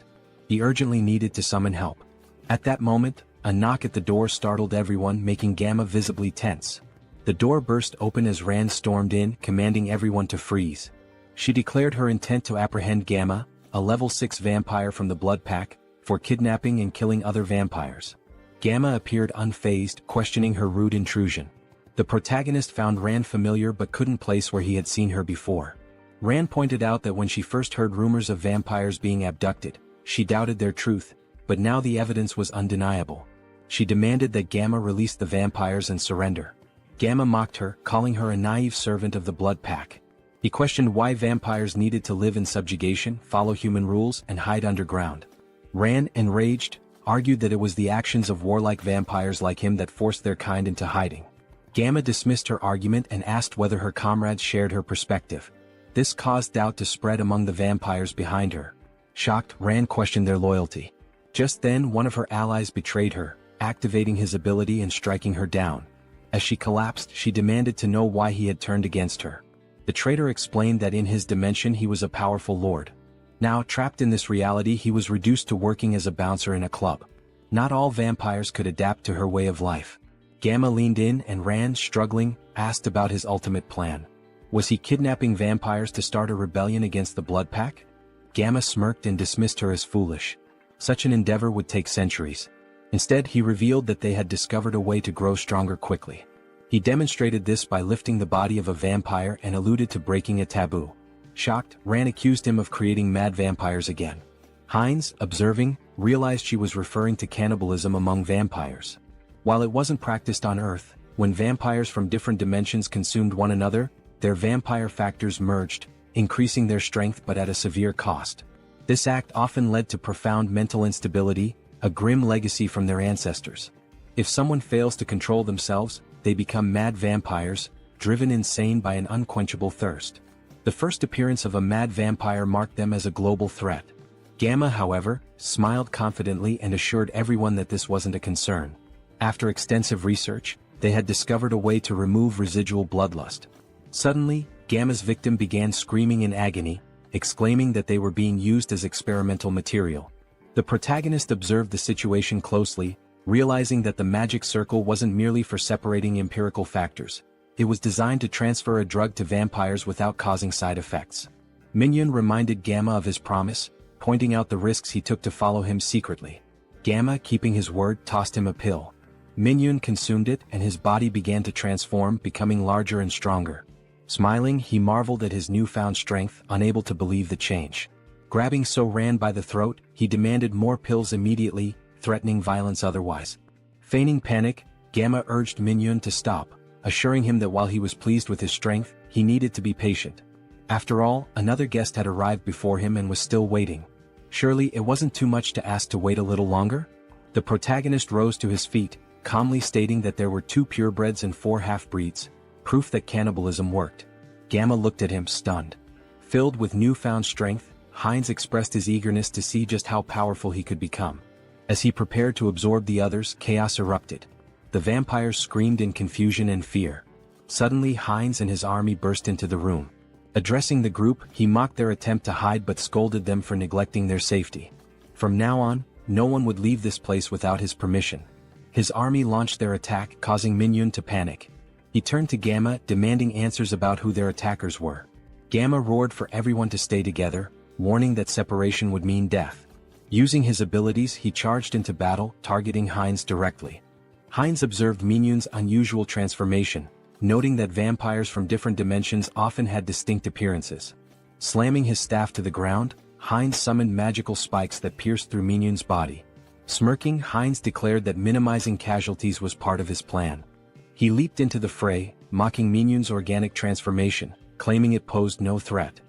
[SPEAKER 1] He urgently needed to summon help. At that moment, a knock at the door startled everyone, making Gamma visibly tense. The door burst open as Rand stormed in, commanding everyone to freeze. She declared her intent to apprehend Gamma, a level 6 vampire from the Blood Pack, for kidnapping and killing other vampires. Gamma appeared unfazed, questioning her rude intrusion. The protagonist found Rand familiar but couldn't place where he had seen her before. Rand pointed out that when she first heard rumors of vampires being abducted, she doubted their truth, but now the evidence was undeniable. She demanded that Gamma release the vampires and surrender. Gamma mocked her, calling her a naive servant of the blood pack. He questioned why vampires needed to live in subjugation, follow human rules, and hide underground. Rand, enraged, argued that it was the actions of warlike vampires like him that forced their kind into hiding. Gamma dismissed her argument and asked whether her comrades shared her perspective. This caused doubt to spread among the vampires behind her. Shocked, Rand questioned their loyalty. Just then one of her allies betrayed her, activating his ability and striking her down. As she collapsed, she demanded to know why he had turned against her. The traitor explained that in his dimension he was a powerful lord. Now trapped in this reality, he was reduced to working as a bouncer in a club. Not all vampires could adapt to her way of life. Gamma leaned in and Rand, struggling, asked about his ultimate plan. Was he kidnapping vampires to start a rebellion against the blood pack? Gamma smirked and dismissed her as foolish. Such an endeavor would take centuries. Instead, he revealed that they had discovered a way to grow stronger quickly. He demonstrated this by lifting the body of a vampire and alluded to breaking a taboo. Shocked, Rand accused him of creating mad vampires again. Hines, observing, realized she was referring to cannibalism among vampires. While it wasn't practiced on Earth, when vampires from different dimensions consumed one another, their vampire factors merged, increasing their strength but at a severe cost. This act often led to profound mental instability, a grim legacy from their ancestors. If someone fails to control themselves, they become mad vampires, driven insane by an unquenchable thirst. The first appearance of a mad vampire marked them as a global threat. Gamma, however, smiled confidently and assured everyone that this wasn't a concern. After extensive research, they had discovered a way to remove residual bloodlust. Suddenly, Gamma's victim began screaming in agony, exclaiming that they were being used as experimental material. The protagonist observed the situation closely, realizing that the magic circle wasn't merely for separating empirical factors. It was designed to transfer a drug to vampires without causing side effects. Minion reminded Gamma of his promise, pointing out the risks he took to follow him secretly. Gamma, keeping his word, tossed him a pill. Minion consumed it and his body began to transform, becoming larger and stronger. Smiling, he marveled at his newfound strength, unable to believe the change. Grabbing Rand by the throat, he demanded more pills immediately, threatening violence otherwise. Feigning panic, Gamma urged Minion to stop, assuring him that while he was pleased with his strength, he needed to be patient. After all, another guest had arrived before him and was still waiting. Surely it wasn't too much to ask to wait a little longer? The protagonist rose to his feet, calmly stating that there were 2 purebreds and 4 half-breeds, proof that cannibalism worked. Gamma looked at him, stunned. Filled with newfound strength, Hines expressed his eagerness to see just how powerful he could become. As he prepared to absorb the others, chaos erupted. The vampires screamed in confusion and fear. Suddenly, Hines and his army burst into the room. Addressing the group, he mocked their attempt to hide but scolded them for neglecting their safety. From now on, no one would leave this place without his permission. His army launched their attack, causing Minion to panic. He turned to Gamma, demanding answers about who their attackers were. Gamma roared for everyone to stay together, warning that separation would mean death. Using his abilities, he charged into battle, targeting Hines directly. Hines observed Minion's unusual transformation, noting that vampires from different dimensions often had distinct appearances. Slamming his staff to the ground, Hines summoned magical spikes that pierced through Minion's body. Smirking, Hines declared that minimizing casualties was part of his plan. He leaped into the fray, mocking Minion's organic transformation, claiming it posed no threat.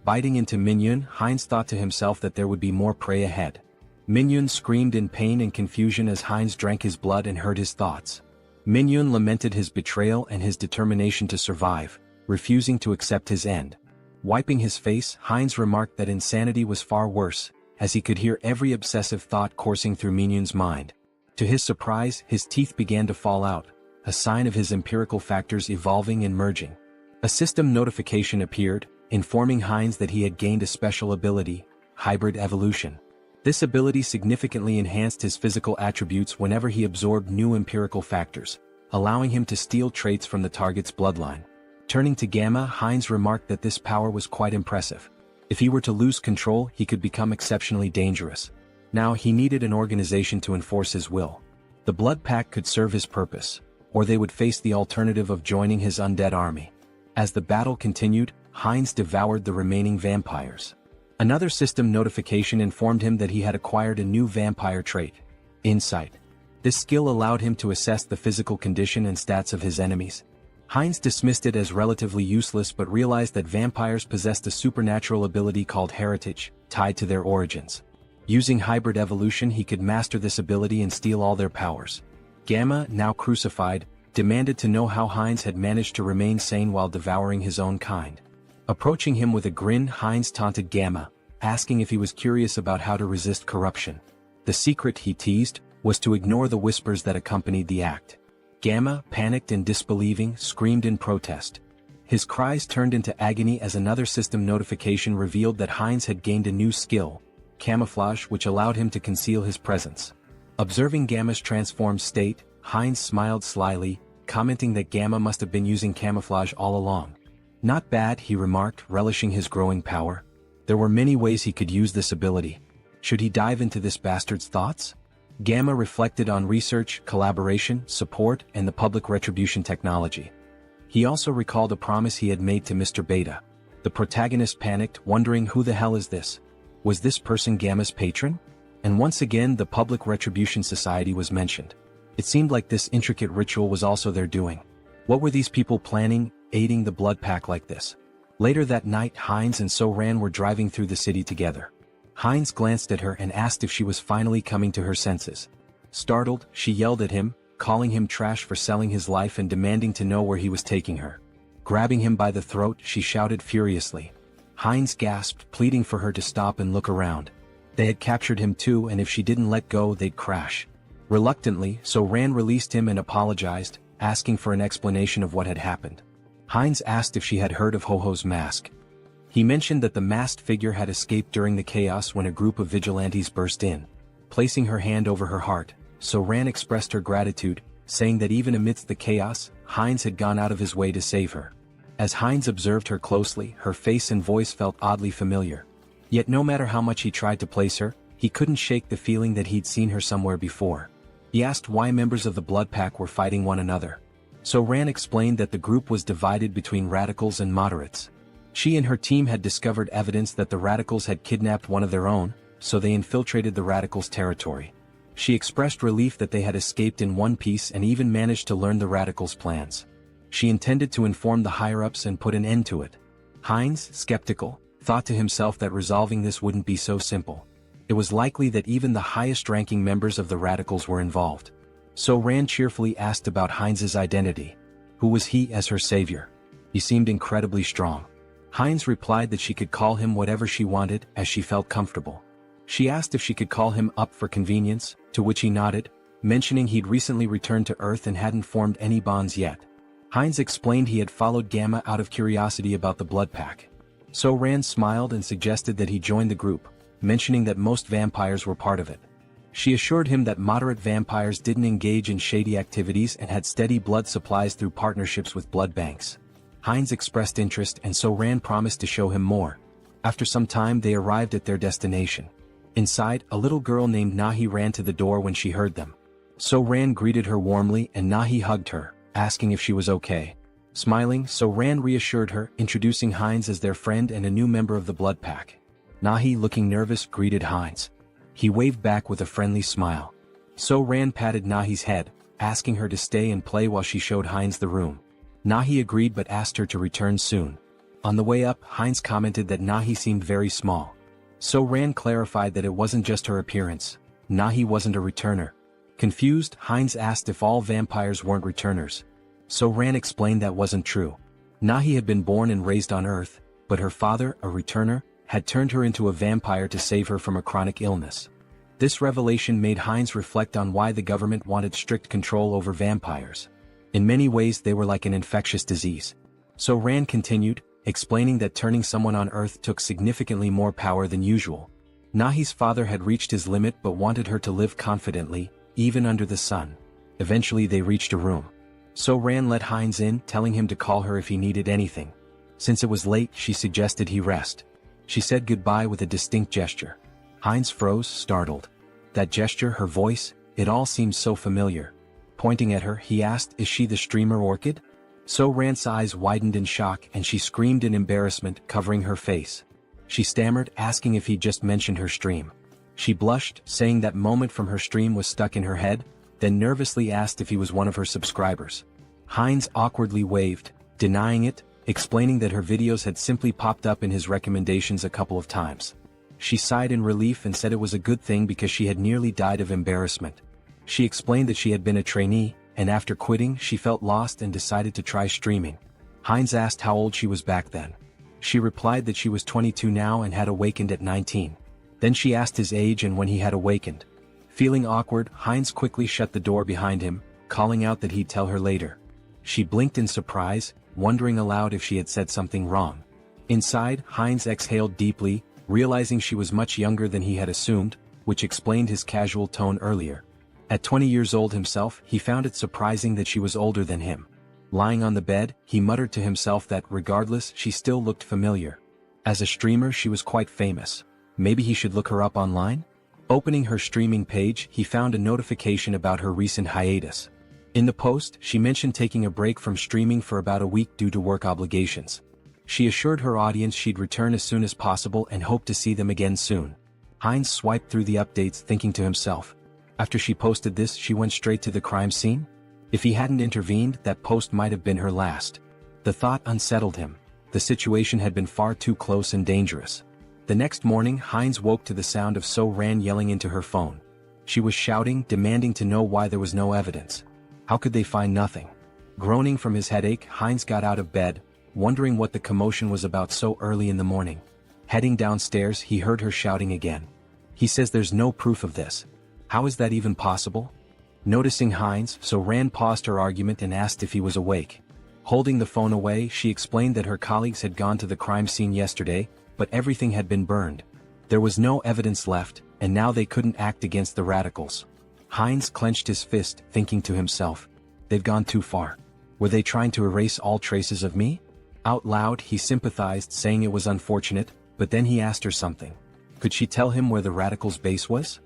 [SPEAKER 1] Biting into Minion, Hines thought to himself that there would be more prey ahead. Minion screamed in pain and confusion as Hines drank his blood and heard his thoughts. Minion lamented his betrayal and his determination to survive, refusing to accept his end. Wiping his face, Hines remarked that insanity was far worse, as he could hear every obsessive thought coursing through Minion's mind. To his surprise, his teeth began to fall out, a sign of his empirical factors evolving and merging. A system notification appeared, informing Hines that he had gained a special ability, hybrid evolution. This ability significantly enhanced his physical attributes whenever he absorbed new empirical factors, allowing him to steal traits from the target's bloodline. Turning to Gamma, Hines remarked that this power was quite impressive. If he were to lose control, he could become exceptionally dangerous. Now he needed an organization to enforce his will. The blood pack could serve his purpose. or they would face the alternative of joining his undead army. As the battle continued, Heinz devoured the remaining vampires. Another system notification informed him that he had acquired a new vampire trait, Insight. This skill allowed him to assess the physical condition and stats of his enemies. Heinz dismissed it as relatively useless but realized that vampires possessed a supernatural ability called heritage, tied to their origins. Using hybrid evolution, he could master this ability and steal all their powers. Gamma, now crucified, demanded to know how Heinz had managed to remain sane while devouring his own kind. Approaching him with a grin, Heinz taunted Gamma, asking if he was curious about how to resist corruption. The secret, he teased, was to ignore the whispers that accompanied the act. Gamma, panicked and disbelieving, screamed in protest. His cries turned into agony as another system notification revealed that Heinz had gained a new skill, camouflage, which allowed him to conceal his presence. Observing Gamma's transformed state, Heinz smiled slyly, commenting that Gamma must have been using camouflage all along. Not bad, he remarked, relishing his growing power. There were many ways he could use this ability. Should he dive into this bastard's thoughts? Gamma reflected on research, collaboration, support, and the public retribution technology. He also recalled a promise he had made to Mr. Beta. The protagonist panicked, wondering who the hell is this? Was this person Gamma's patron? And once again the Public Retribution Society was mentioned. It seemed like this intricate ritual was also their doing. What were these people planning, aiding the blood pack like this? Later that night, Heinz and So-Ran were driving through the city together. Heinz glanced at her and asked if she was finally coming to her senses. Startled, she yelled at him, calling him trash for selling his life and demanding to know where he was taking her. Grabbing him by the throat, she shouted furiously. Heinz gasped, pleading for her to stop and look around. They had captured him too, and if she didn't let go, they'd crash. Reluctantly, So-Ran released him and apologized, asking for an explanation of what had happened. Heinz asked if she had heard of Ho-Ho's mask. He mentioned that the masked figure had escaped during the chaos when a group of vigilantes burst in. Placing her hand over her heart, So-Ran expressed her gratitude, saying that even amidst the chaos, Heinz had gone out of his way to save her. As Heinz observed her closely, her face and voice felt oddly familiar. Yet no matter how much he tried to place her, he couldn't shake the feeling that he'd seen her somewhere before. He asked why members of the Blood Pack were fighting one another. So-Ran explained that the group was divided between radicals and moderates. She and her team had discovered evidence that the radicals had kidnapped one of their own, so they infiltrated the radicals' territory. She expressed relief that they had escaped in one piece and even managed to learn the radicals' plans. She intended to inform the higher-ups and put an end to it. Heinz, skeptical, thought to himself that resolving this wouldn't be so simple. It was likely that even the highest-ranking members of the radicals were involved. So-Ran cheerfully asked about Heinz's identity. Who was he as her savior? He seemed incredibly strong. Heinz replied that she could call him whatever she wanted, as she felt comfortable. She asked if she could call him up for convenience, to which he nodded, mentioning he'd recently returned to Earth and hadn't formed any bonds yet. Heinz explained he had followed Gamma out of curiosity about the Blood Pack. So-Ran smiled and suggested that he join the group, mentioning that most vampires were part of it. She assured him that moderate vampires didn't engage in shady activities and had steady blood supplies through partnerships with blood banks. Heinz expressed interest and So-Ran promised to show him more. After some time they arrived at their destination. Inside, a little girl named Nahi ran to the door when she heard them. So-Ran greeted her warmly and Nahi hugged her, asking if she was okay. Smiling, So-Ran reassured her, introducing Heinz as their friend and a new member of the Blood Pack. Nahi, looking nervous, greeted Heinz. He waved back with a friendly smile. So-Ran patted Nahi's head, asking her to stay and play while she showed Heinz the room. Nahi agreed but asked her to return soon. On the way up, Heinz commented that Nahi seemed very small. So-Ran clarified that it wasn't just her appearance. Nahi wasn't a returner. Confused, Heinz asked if all vampires weren't returners. So-Ran explained that wasn't true. Nahi had been born and raised on Earth, but her father, a returner, had turned her into a vampire to save her from a chronic illness. This revelation made Heinz reflect on why the government wanted strict control over vampires. In many ways they were like an infectious disease. So-Ran continued, explaining that turning someone on Earth took significantly more power than usual. Nahi's father had reached his limit but wanted her to live confidently, even under the sun. Eventually they reached a room. So-Ran let Heinz in, telling him to call her if he needed anything. Since it was late, she suggested he rest. She said goodbye with a distinct gesture. Heinz froze, startled. That gesture, her voice, it all seemed so familiar. Pointing at her, he asked, "Is she the streamer Orchid?" So Ran's eyes widened in shock and she screamed in embarrassment, covering her face. She stammered, asking if he'd just mentioned her stream. She blushed, saying that moment from her stream was stuck in her head, then nervously asked if he was one of her subscribers. Heinz awkwardly waved, denying it, explaining that her videos had simply popped up in his recommendations a couple of times. She sighed in relief and said it was a good thing because she had nearly died of embarrassment. She explained that she had been a trainee, and after quitting she felt lost and decided to try streaming. Heinz asked how old she was back then. She replied that she was 22 now and had awakened at 19. Then she asked his age and when he had awakened. Feeling awkward, Heinz quickly shut the door behind him, calling out that he'd tell her later. She blinked in surprise, wondering aloud if she had said something wrong. Inside, Heinz exhaled deeply, realizing she was much younger than he had assumed, which explained his casual tone earlier. At 20 years old himself, he found it surprising that she was older than him. Lying on the bed, he muttered to himself that regardless, she still looked familiar. As a streamer, she was quite famous. Maybe he should look her up online? Opening her streaming page, he found a notification about her recent hiatus. In the post, she mentioned taking a break from streaming for about a week due to work obligations. She assured her audience she'd return as soon as possible and hoped to see them again soon. Heinz swiped through the updates, thinking to himself, after she posted this, she went straight to the crime scene? If he hadn't intervened, that post might have been her last. The thought unsettled him. The situation had been far too close and dangerous. The next morning, Heinz woke to the sound of So Ran yelling into her phone. She was shouting, demanding to know why there was no evidence. How could they find nothing? Groaning from his headache, Heinz got out of bed, wondering what the commotion was about so early in the morning. Heading downstairs, he heard her shouting again. He says there's no proof of this. How is that even possible? Noticing Heinz, So Ran paused her argument and asked if he was awake. Holding the phone away, she explained that her colleagues had gone to the crime scene yesterday, but everything had been burned. There was no evidence left, and now they couldn't act against the radicals. Heinz clenched his fist, thinking to himself, they've gone too far. Were they trying to erase all traces of me? Out loud, he sympathized, saying it was unfortunate, but then he asked her something. Could she tell him where the radicals' base was?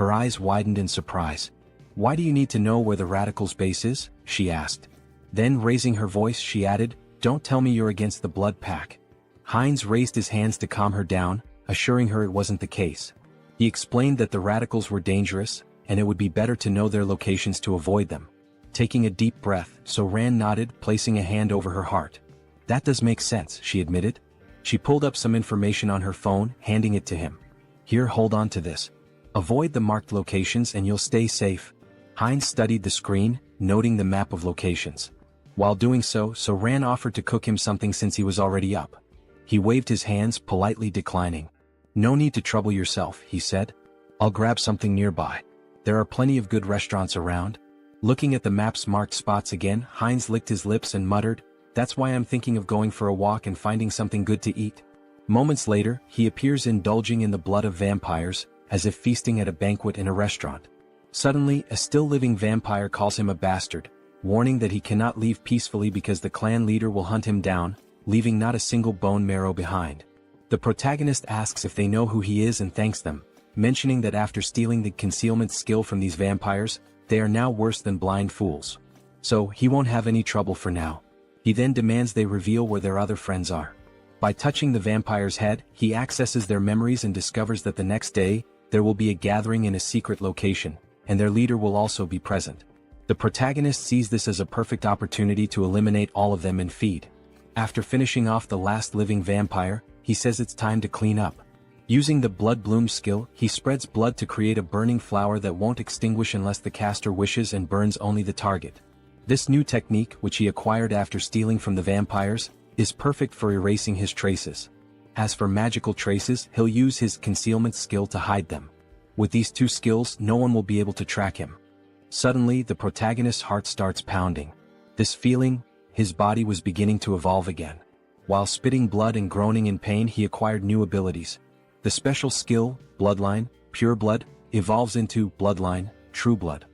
[SPEAKER 1] Her eyes widened in surprise. Why do you need to know where the radicals' base is? She asked. Then raising her voice, she added, don't tell me you're against the blood pack. Heinz raised his hands to calm her down, assuring her it wasn't the case. He explained that the radicals were dangerous, and it would be better to know their locations to avoid them. Taking a deep breath, So Ran nodded, placing a hand over her heart. That does make sense, she admitted. She pulled up some information on her phone, handing it to him. Here, hold on to this. Avoid the marked locations and you'll stay safe. Heinz studied the screen, noting the map of locations. While doing so, So Ran offered to cook him something since he was already up. He waved his hands, politely declining. No need to trouble yourself, he said. I'll grab something nearby. There are plenty of good restaurants around. Looking at the map's marked spots again, Heinz licked his lips and muttered, that's why I'm thinking of going for a walk and finding something good to eat. Moments later, he appears indulging in the blood of vampires, as if feasting at a banquet in a restaurant. Suddenly, a still-living vampire calls him a bastard, warning that he cannot leave peacefully because the clan leader will hunt him down, leaving not a single bone marrow behind. The protagonist asks if they know who he is and thanks them, mentioning that after stealing the concealment skill from these vampires, they are now worse than blind fools. So, he won't have any trouble for now. He then demands they reveal where their other friends are. By touching the vampire's head, he accesses their memories and discovers that the next day, there will be a gathering in a secret location, and their leader will also be present. The protagonist sees this as a perfect opportunity to eliminate all of them and feed. After finishing off the last living vampire, he says it's time to clean up. Using the Blood Bloom skill, he spreads blood to create a burning flower that won't extinguish unless the caster wishes and burns only the target. This new technique, which he acquired after stealing from the vampires, is perfect for erasing his traces. As for magical traces, he'll use his concealment skill to hide them. With these two skills, no one will be able to track him. Suddenly, the protagonist's heart starts pounding. This feeling, his body was beginning to evolve again. While spitting blood and groaning in pain, he acquired new abilities. The special skill, Bloodline, Pure Blood, evolves into Bloodline, True Blood.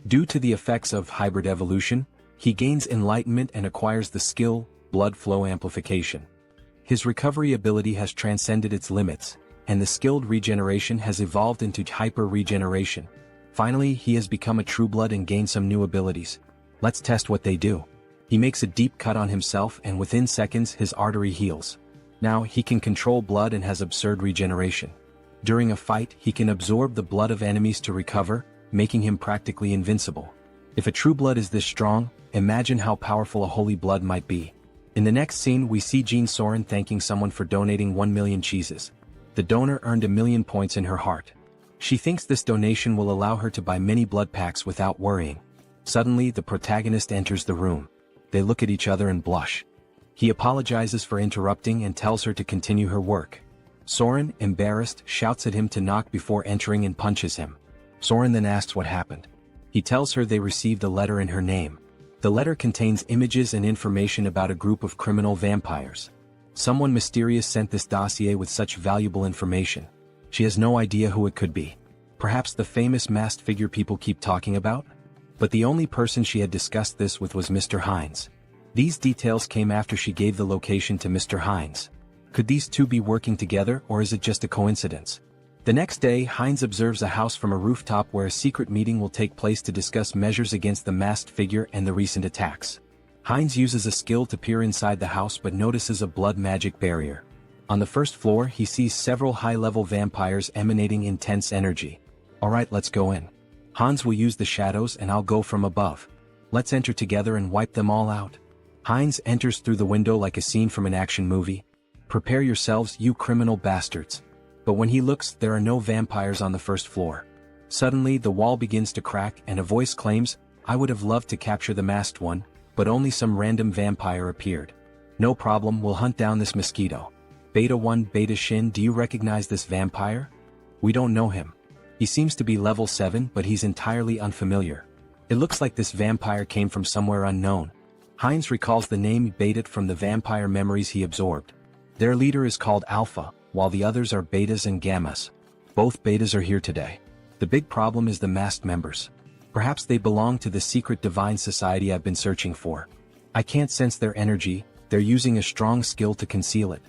[SPEAKER 1] Due to the effects of hybrid evolution, he gains enlightenment and acquires the skill, Blood Flow Amplification. His recovery ability has transcended its limits, and the skilled regeneration has evolved into hyper-regeneration. Finally, he has become a true blood and gained some new abilities. Let's test what they do. He makes a deep cut on himself and within seconds his artery heals. Now he can control blood and has absurd regeneration. During a fight, he can absorb the blood of enemies to recover, making him practically invincible. If a true blood is this strong, imagine how powerful a holy blood might be. In the next scene we see Jean Soren thanking someone for donating 1 million cheeses. The donor earned 1,000,000 points in her heart. She thinks this donation will allow her to buy many blood packs without worrying. Suddenly the protagonist enters the room. They look at each other and blush. He apologizes for interrupting and tells her to continue her work. Soren, embarrassed, shouts at him to knock before entering and punches him. Soren then asks what happened. He tells her they received a letter in her name. The letter contains images and information about a group of criminal vampires. Someone mysterious sent this dossier with such valuable information. She has no idea who it could be. Perhaps the famous masked figure people keep talking about? But the only person she had discussed this with was Mr. Hines. These details came after she gave the location to Mr. Hines. Could these two be working together, or is it just a coincidence? The next day, Hines observes a house from a rooftop where a secret meeting will take place to discuss measures against the masked figure and the recent attacks. Hines uses a skill to peer inside the house but notices a blood magic barrier. On the first floor, he sees several high-level vampires emanating intense energy. Alright, let's go in. Hans will use the shadows and I'll go from above. Let's enter together and wipe them all out. Hines enters through the window like a scene from an action movie. Prepare yourselves, you criminal bastards. But when he looks, there are no vampires on the first floor. Suddenly, the wall begins to crack and a voice claims, I would have loved to capture the masked one, but only some random vampire appeared. No problem, we'll hunt down this mosquito. Beta 1 Beta Shin, do you recognize this vampire? We don't know him. He seems to be level 7 but he's entirely unfamiliar. It looks like this vampire came from somewhere unknown. Hines recalls the name Beta from the vampire memories he absorbed. Their leader is called Alpha, while the others are Betas and Gammas. Both Betas are here today. The big problem is the masked members. Perhaps they belong to the secret divine society I've been searching for. I can't sense their energy, they're using a strong skill to conceal it.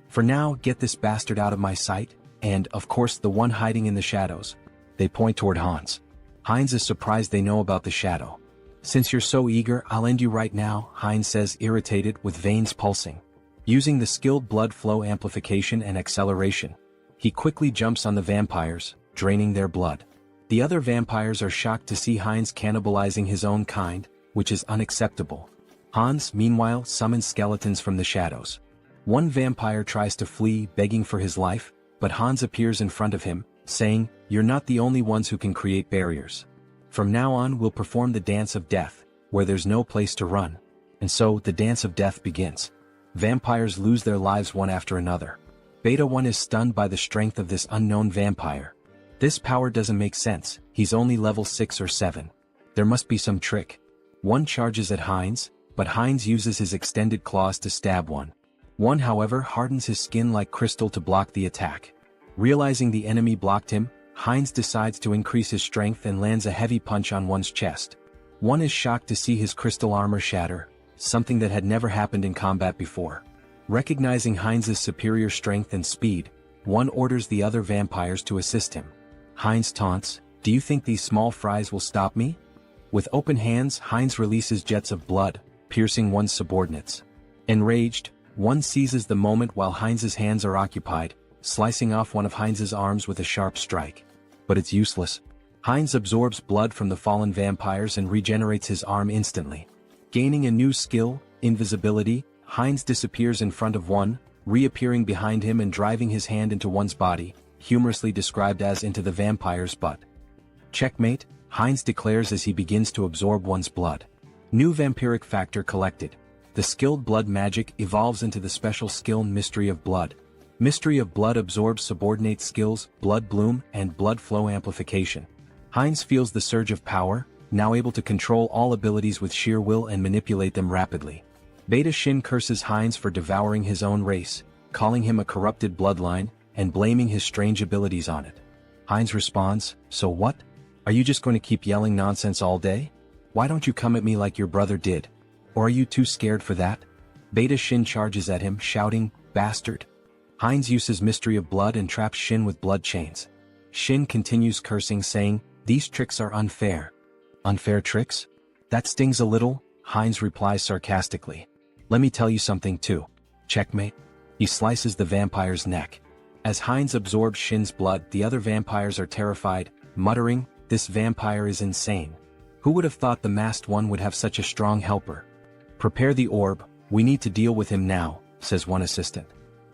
[SPEAKER 1] For now, get this bastard out of my sight, and, of course, the one hiding in the shadows. They point toward Hans. Hines is surprised they know about the shadow. Since you're so eager, I'll end you right now, Hines says, irritated, with veins pulsing. Using the skilled blood flow amplification and acceleration, he quickly jumps on the vampires, draining their blood. The other vampires are shocked to see Hines cannibalizing his own kind, which is unacceptable. Hans, meanwhile, summons skeletons from the shadows. One vampire tries to flee, begging for his life, but Hans appears in front of him, saying, You're not the only ones who can create barriers. From now on we'll perform the dance of death, where there's no place to run. And so, the dance of death begins. Vampires lose their lives one after another. Beta 1 is stunned by the strength of this unknown vampire. This power doesn't make sense, he's only level 6 or 7. There must be some trick. One charges at Hines, but Hines uses his extended claws to stab one. One, however, hardens his skin like crystal to block the attack. Realizing the enemy blocked him, Hines decides to increase his strength and lands a heavy punch on one's chest. One is shocked to see his crystal armor shatter, something that had never happened in combat before. Recognizing Hines's superior strength and speed, one orders the other vampires to assist him. Hines taunts, Do you think these small fries will stop me? With open hands, Hines releases jets of blood, piercing one's subordinates. Enraged, one seizes the moment while Hines's hands are occupied, slicing off one of Hines's arms with a sharp strike. But it's useless. Hines absorbs blood from the fallen vampires and regenerates his arm instantly. Gaining a new skill, invisibility, Hines disappears in front of one, reappearing behind him and driving his hand into one's body, humorously described as into the vampire's butt. Checkmate, Hines declares as he begins to absorb one's blood. New vampiric factor collected. The skilled blood magic evolves into the special skill Mystery of Blood. Mystery of Blood absorbs subordinate skills, Blood Bloom, and Blood Flow Amplification. Hines feels the surge of power, now able to control all abilities with sheer will and manipulate them rapidly. Beta Shin curses Hines for devouring his own race, calling him a corrupted bloodline, and blaming his strange abilities on it. Hines responds, So what? Are you just going to keep yelling nonsense all day? Why don't you come at me like your brother did? Or are you too scared for that? Beta Shin charges at him, shouting, Bastard! Hines uses Mystery of Blood and traps Shin with blood chains. Shin continues cursing, saying, These tricks are unfair. Unfair tricks? That stings a little, Heinz replies sarcastically. Let me tell you something too. Checkmate. He slices the vampire's neck. As Heinz absorbs Shin's blood, the other vampires are terrified, muttering, "This vampire is insane. Who would have thought the masked one would have such a strong helper?" "Prepare the orb, we need to deal with him now," says one assistant.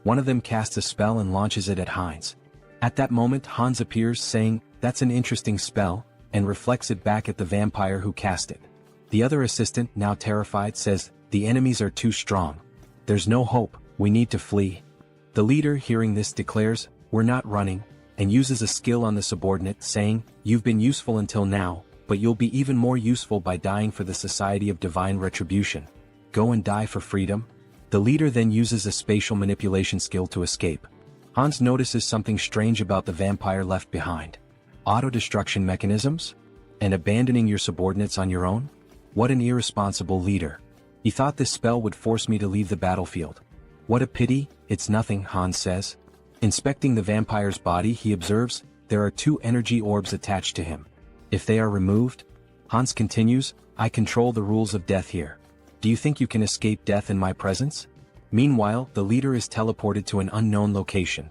[SPEAKER 1] One of them casts a spell and launches it at Heinz. At that moment Hans appears saying, "That's an interesting spell," and reflects it back at the vampire who cast it. The other assistant, now terrified, says, "The enemies are too strong. There's no hope, we need to flee." The leader, hearing this, declares, "We're not running," and uses a skill on the subordinate, saying, "You've been useful until now, but you'll be even more useful by dying for the Society of Divine Retribution. Go and die for freedom." The leader then uses a spatial manipulation skill to escape. Hans notices something strange about the vampire left behind. Auto-destruction mechanisms? And abandoning your subordinates on your own? What an irresponsible leader. He thought this spell would force me to leave the battlefield. What a pity, it's nothing, Hans says. Inspecting the vampire's body, he observes, there are 2 energy orbs attached to him. If they are removed, Hans continues, I control the rules of death here. Do you think you can escape death in my presence? Meanwhile, the leader is teleported to an unknown location.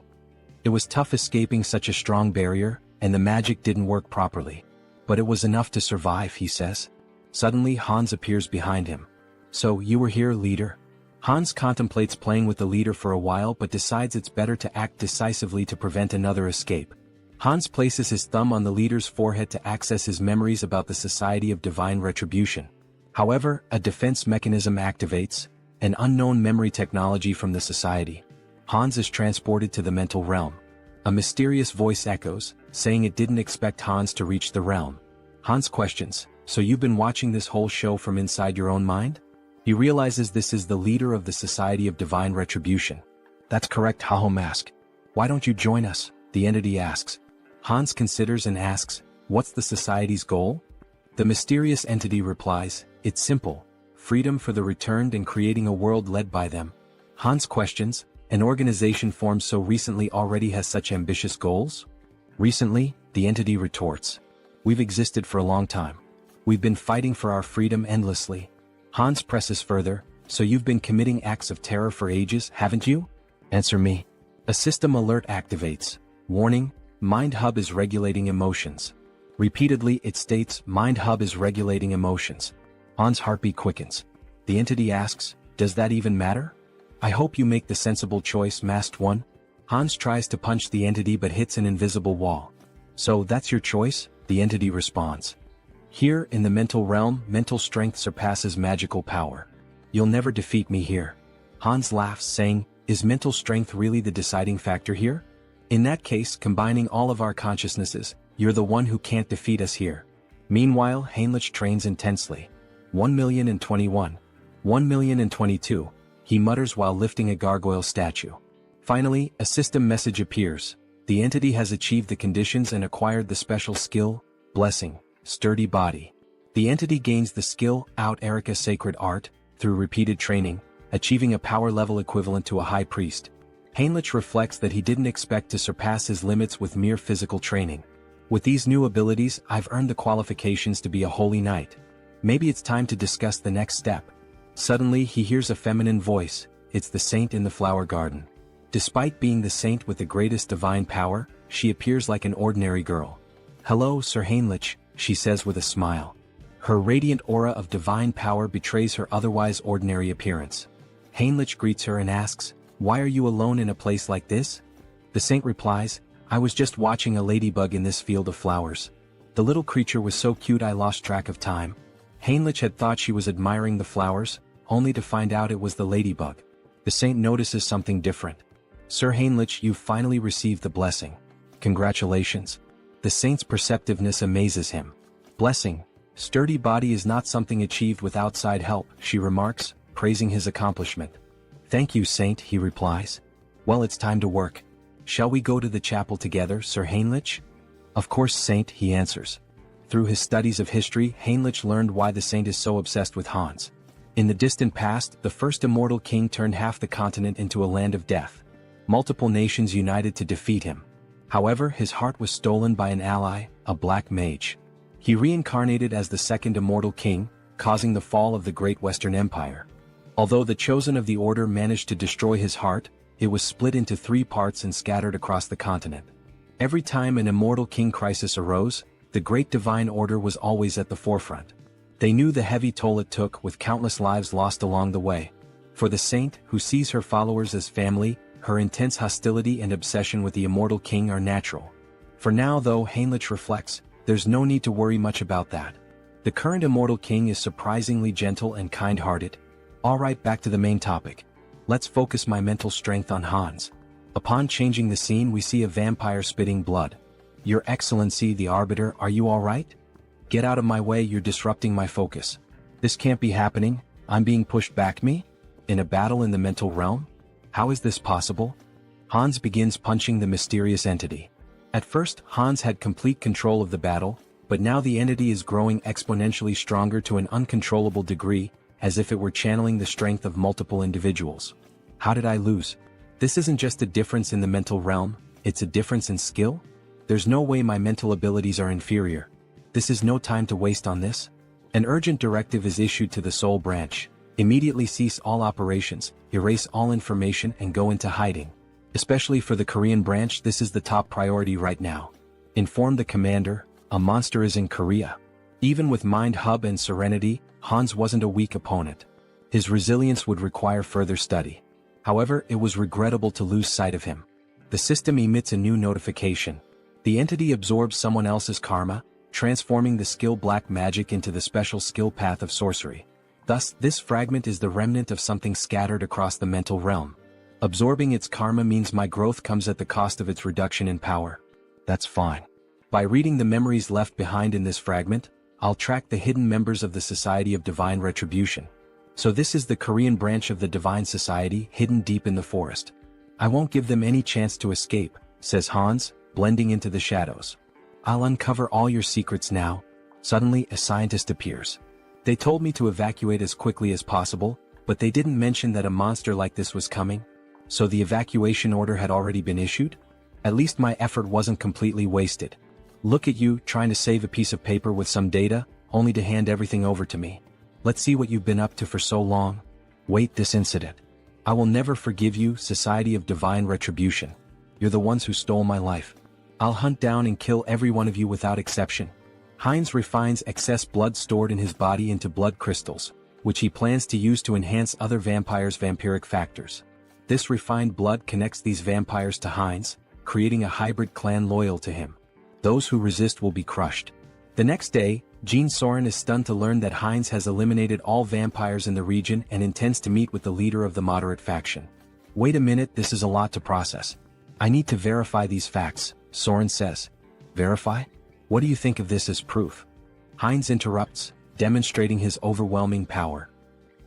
[SPEAKER 1] It was tough escaping such a strong barrier, and the magic didn't work properly. But it was enough to survive, he says. Suddenly Hans appears behind him. So, you were here, leader? Hans contemplates playing with the leader for a while but decides it's better to act decisively to prevent another escape. Hans places his thumb on the leader's forehead to access his memories about the Society of Divine Retribution. However, a defense mechanism activates, an unknown memory technology from the Society. Hans is transported to the mental realm. A mysterious voice echoes, saying it didn't expect Hans to reach the realm. Hans questions, so you've been watching this whole show from inside your own mind? He realizes this is the leader of the Society of Divine Retribution. That's correct, Haho Mask. Why don't you join us? The entity asks. Hans considers and asks, what's the Society's goal? The mysterious entity replies, it's simple, freedom for the returned and creating a world led by them. Hans questions, an organization formed so recently already has such ambitious goals? Recently, the entity retorts. We've existed for a long time. We've been fighting for our freedom endlessly. Hans presses further, so you've been committing acts of terror for ages, haven't you? Answer me. A system alert activates. Warning, Mind Hub is regulating emotions. Repeatedly it states, Mind Hub is regulating emotions. Hans' heartbeat quickens. The entity asks, does that even matter? I hope you make the sensible choice, Masked One. Hans tries to punch the entity but hits an invisible wall. So that's your choice? The entity responds. Here, in the mental realm, mental strength surpasses magical power. You'll never defeat me here. Hans laughs, saying, is mental strength really the deciding factor here? In that case, combining all of our consciousnesses, you're the one who can't defeat us here. Meanwhile, Heinrich trains intensely. 1,021. 1,022, he mutters while lifting a gargoyle statue. Finally, a system message appears. The entity has achieved the conditions and acquired the special skill, Blessing. Sturdy Body. The entity gains the skill, Out Erica Sacred Art, through repeated training, achieving a power level equivalent to a high priest. Heinrich reflects that he didn't expect to surpass his limits with mere physical training. With these new abilities, I've earned the qualifications to be a holy knight. Maybe it's time to discuss the next step. Suddenly he hears a feminine voice, it's the saint in the flower garden. Despite being the saint with the greatest divine power, she appears like an ordinary girl. Hello, Sir Heinrich, she says with a smile. Her radiant aura of divine power betrays her otherwise ordinary appearance. Heinrich greets her and asks, why are you alone in a place like this? The saint replies, I was just watching a ladybug in this field of flowers. The little creature was so cute I lost track of time. Heinrich had thought she was admiring the flowers, only to find out it was the ladybug. The saint notices something different. Sir Heinrich, you've finally received the blessing. Congratulations. The saint's perceptiveness amazes him. Blessing. Sturdy Body is not something achieved with outside help, she remarks, praising his accomplishment. Thank you, saint, he replies. Well, it's time to work. Shall we go to the chapel together, Sir Heinrich? Of course, saint, he answers. Through his studies of history, Heinrich learned why the saint is so obsessed with Hans. In the distant past, the first immortal king turned half the continent into a land of death. Multiple nations united to defeat him. However, his heart was stolen by an ally, a black mage. He reincarnated as the second immortal king, causing the fall of the Great Western Empire. Although the chosen of the order managed to destroy his heart, it was split into 3 parts and scattered across the continent. Every time an immortal king crisis arose, the Great Divine Order was always at the forefront. They knew the heavy toll it took, with countless lives lost along the way. For the saint, who sees her followers as family, her intense hostility and obsession with the immortal king are natural. For now though, Heinrich reflects, there's no need to worry much about that. The current immortal king is surprisingly gentle and kind-hearted. Alright, back to the main topic. Let's focus my mental strength on Hans. Upon changing the scene, we see a vampire spitting blood. Your Excellency the Arbiter, are you alright? Get out of my way, you're disrupting my focus. This can't be happening, I'm being pushed back. Me? In a battle in the mental realm? How is this possible? Hans begins punching the mysterious entity. At first, Hans had complete control of the battle, but now the entity is growing exponentially stronger to an uncontrollable degree, as if it were channeling the strength of multiple individuals. How did I lose? This isn't just a difference in the mental realm, it's a difference in skill? There's no way my mental abilities are inferior. This is no time to waste on this. An urgent directive is issued to the Soul Branch. Immediately cease all operations, erase all information and go into hiding. Especially for the Korean branch, this is the top priority right now. Inform the commander, a monster is in Korea. Even with Mind Hub and Serenity, Hans wasn't a weak opponent. His resilience would require further study. However, it was regrettable to lose sight of him. The system emits a new notification. The entity absorbs someone else's karma, transforming the skill black magic into the special skill path of sorcery. Thus, this fragment is the remnant of something scattered across the mental realm. Absorbing its karma means my growth comes at the cost of its reduction in power. That's fine. By reading the memories left behind in this fragment, I'll track the hidden members of the Society of Divine Retribution. So this is the Korean branch of the Divine Society, hidden deep in the forest. I won't give them any chance to escape, says Hans, blending into the shadows. I'll uncover all your secrets now. Suddenly, a scientist appears. They told me to evacuate as quickly as possible, but they didn't mention that a monster like this was coming. So the evacuation order had already been issued? At least my effort wasn't completely wasted. Look at you, trying to save a piece of paper with some data, only to hand everything over to me. Let's see what you've been up to for so long. Wait, this incident. I will never forgive you, Society of Divine Retribution. You're the ones who stole my life. I'll hunt down and kill every one of you without exception. Heinz refines excess blood stored in his body into blood crystals, which he plans to use to enhance other vampires' vampiric factors. This refined blood connects these vampires to Heinz, creating a hybrid clan loyal to him. Those who resist will be crushed. The next day, Jean Soren is stunned to learn that Heinz has eliminated all vampires in the region and intends to meet with the leader of the moderate faction. Wait a minute, this is a lot to process. I need to verify these facts, Soren says. Verify? What do you think of this as proof? Heinz interrupts, demonstrating his overwhelming power.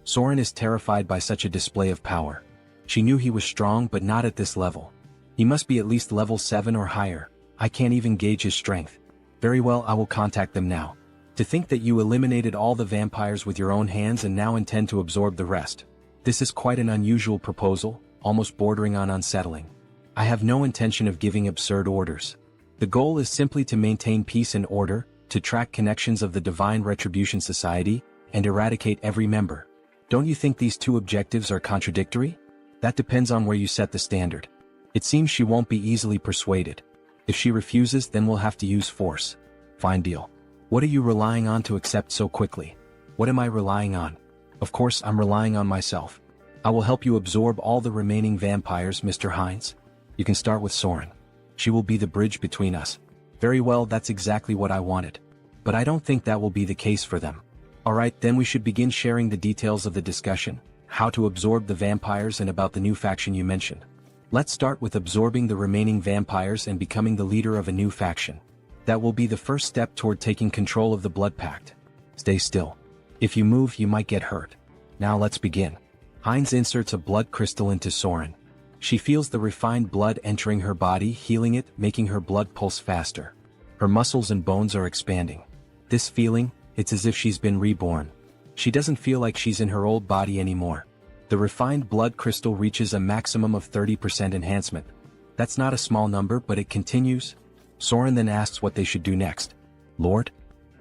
[SPEAKER 1] Soren is terrified by such a display of power. She knew he was strong but not at this level. He must be at least level 7 or higher. I can't even gauge his strength. Very well, I will contact them now. To think that you eliminated all the vampires with your own hands and now intend to absorb the rest. This is quite an unusual proposal, almost bordering on unsettling. I have no intention of giving absurd orders. The goal is simply to maintain peace and order, to track connections of the Divine Retribution Society, and eradicate every member. Don't you think these two objectives are contradictory? That depends on where you set the standard. It seems she won't be easily persuaded. If she refuses, then we'll have to use force. Fine deal. What are you relying on to accept so quickly? What am I relying on? Of course, I'm relying on myself. I will help you absorb all the remaining vampires, Mr. Heinz. You can start with Soren. She will be the bridge between us. Very well, that's exactly what I wanted. But I don't think that will be the case for them. Alright, then we should begin sharing the details of the discussion, how to absorb the vampires and about the new faction you mentioned. Let's start with absorbing the remaining vampires and becoming the leader of a new faction. That will be the first step toward taking control of the Blood Pact. Stay still. If you move, you might get hurt. Now let's begin. Heinz inserts a blood crystal into Soren. She feels the refined blood entering her body, healing it, making her blood pulse faster. Her muscles and bones are expanding. This feeling, it's as if she's been reborn. She doesn't feel like she's in her old body anymore. The refined blood crystal reaches a maximum of 30% enhancement. That's not a small number, but it continues. Soren then asks what they should do next. Lord?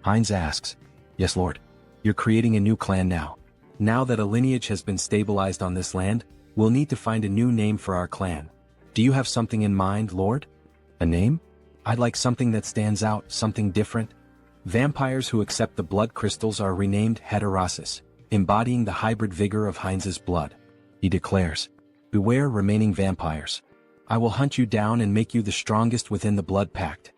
[SPEAKER 1] Heinz asks. Yes, Lord. You're creating a new clan now. Now that a lineage has been stabilized on this land, we'll need to find a new name for our clan. Do you have something in mind, Lord? A name? I'd like something that stands out, something different. Vampires who accept the blood crystals are renamed Heterosis, embodying the hybrid vigor of Heinz's blood. He declares, beware remaining vampires. I will hunt you down and make you the strongest within the blood pact.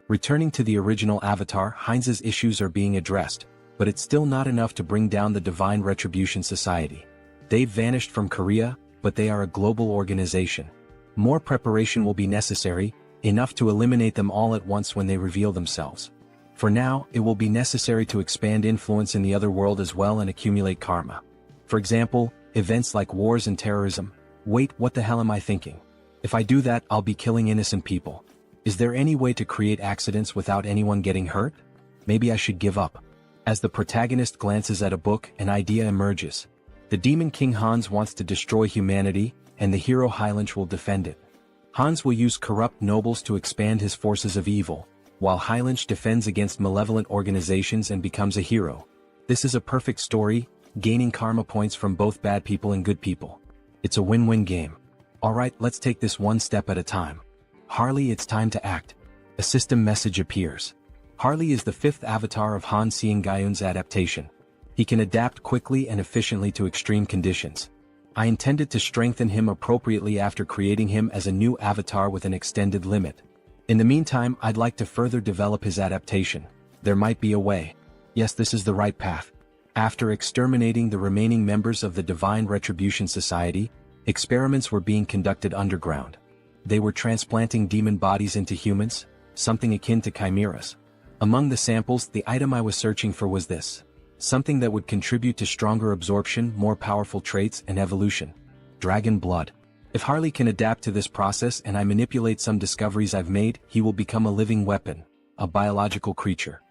[SPEAKER 1] Returning to the original avatar, Heinz's issues are being addressed, but it's still not enough to bring down the Divine Retribution Society. They've vanished from Korea, but they are a global organization. More preparation will be necessary, enough to eliminate them all at once when they reveal themselves. For now, it will be necessary to expand influence in the other world as well and accumulate karma. For example, events like wars and terrorism. Wait, what the hell am I thinking? If I do that, I'll be killing innocent people. Is there any way to create accidents without anyone getting hurt? Maybe I should give up. As the protagonist glances at a book, an idea emerges. The Demon King Hans wants to destroy humanity, and the hero Heilinch will defend it. Hans will use corrupt nobles to expand his forces of evil, while Heilinch defends against malevolent organizations and becomes a hero. This is a perfect story, gaining karma points from both bad people and good people. It's a win-win game. Alright, let's take this one step at a time. Harley, it's time to act. A system message appears. Harley is the fifth avatar of Han Seong-gyeon's adaptation. He can adapt quickly and efficiently to extreme conditions. I intended to strengthen him appropriately after creating him as a new avatar with an extended limit. In the meantime, I'd like to further develop his adaptation. There might be a way. Yes, this is the right path. After exterminating the remaining members of the Divine Retribution Society, experiments were being conducted underground. They were transplanting demon bodies into humans, something akin to chimeras. Among the samples, the item I was searching for was this. Something that would contribute to stronger absorption, more powerful traits, and evolution. Dragon blood. If Harley can adapt to this process and I manipulate some discoveries I've made, he will become a living weapon, a biological creature.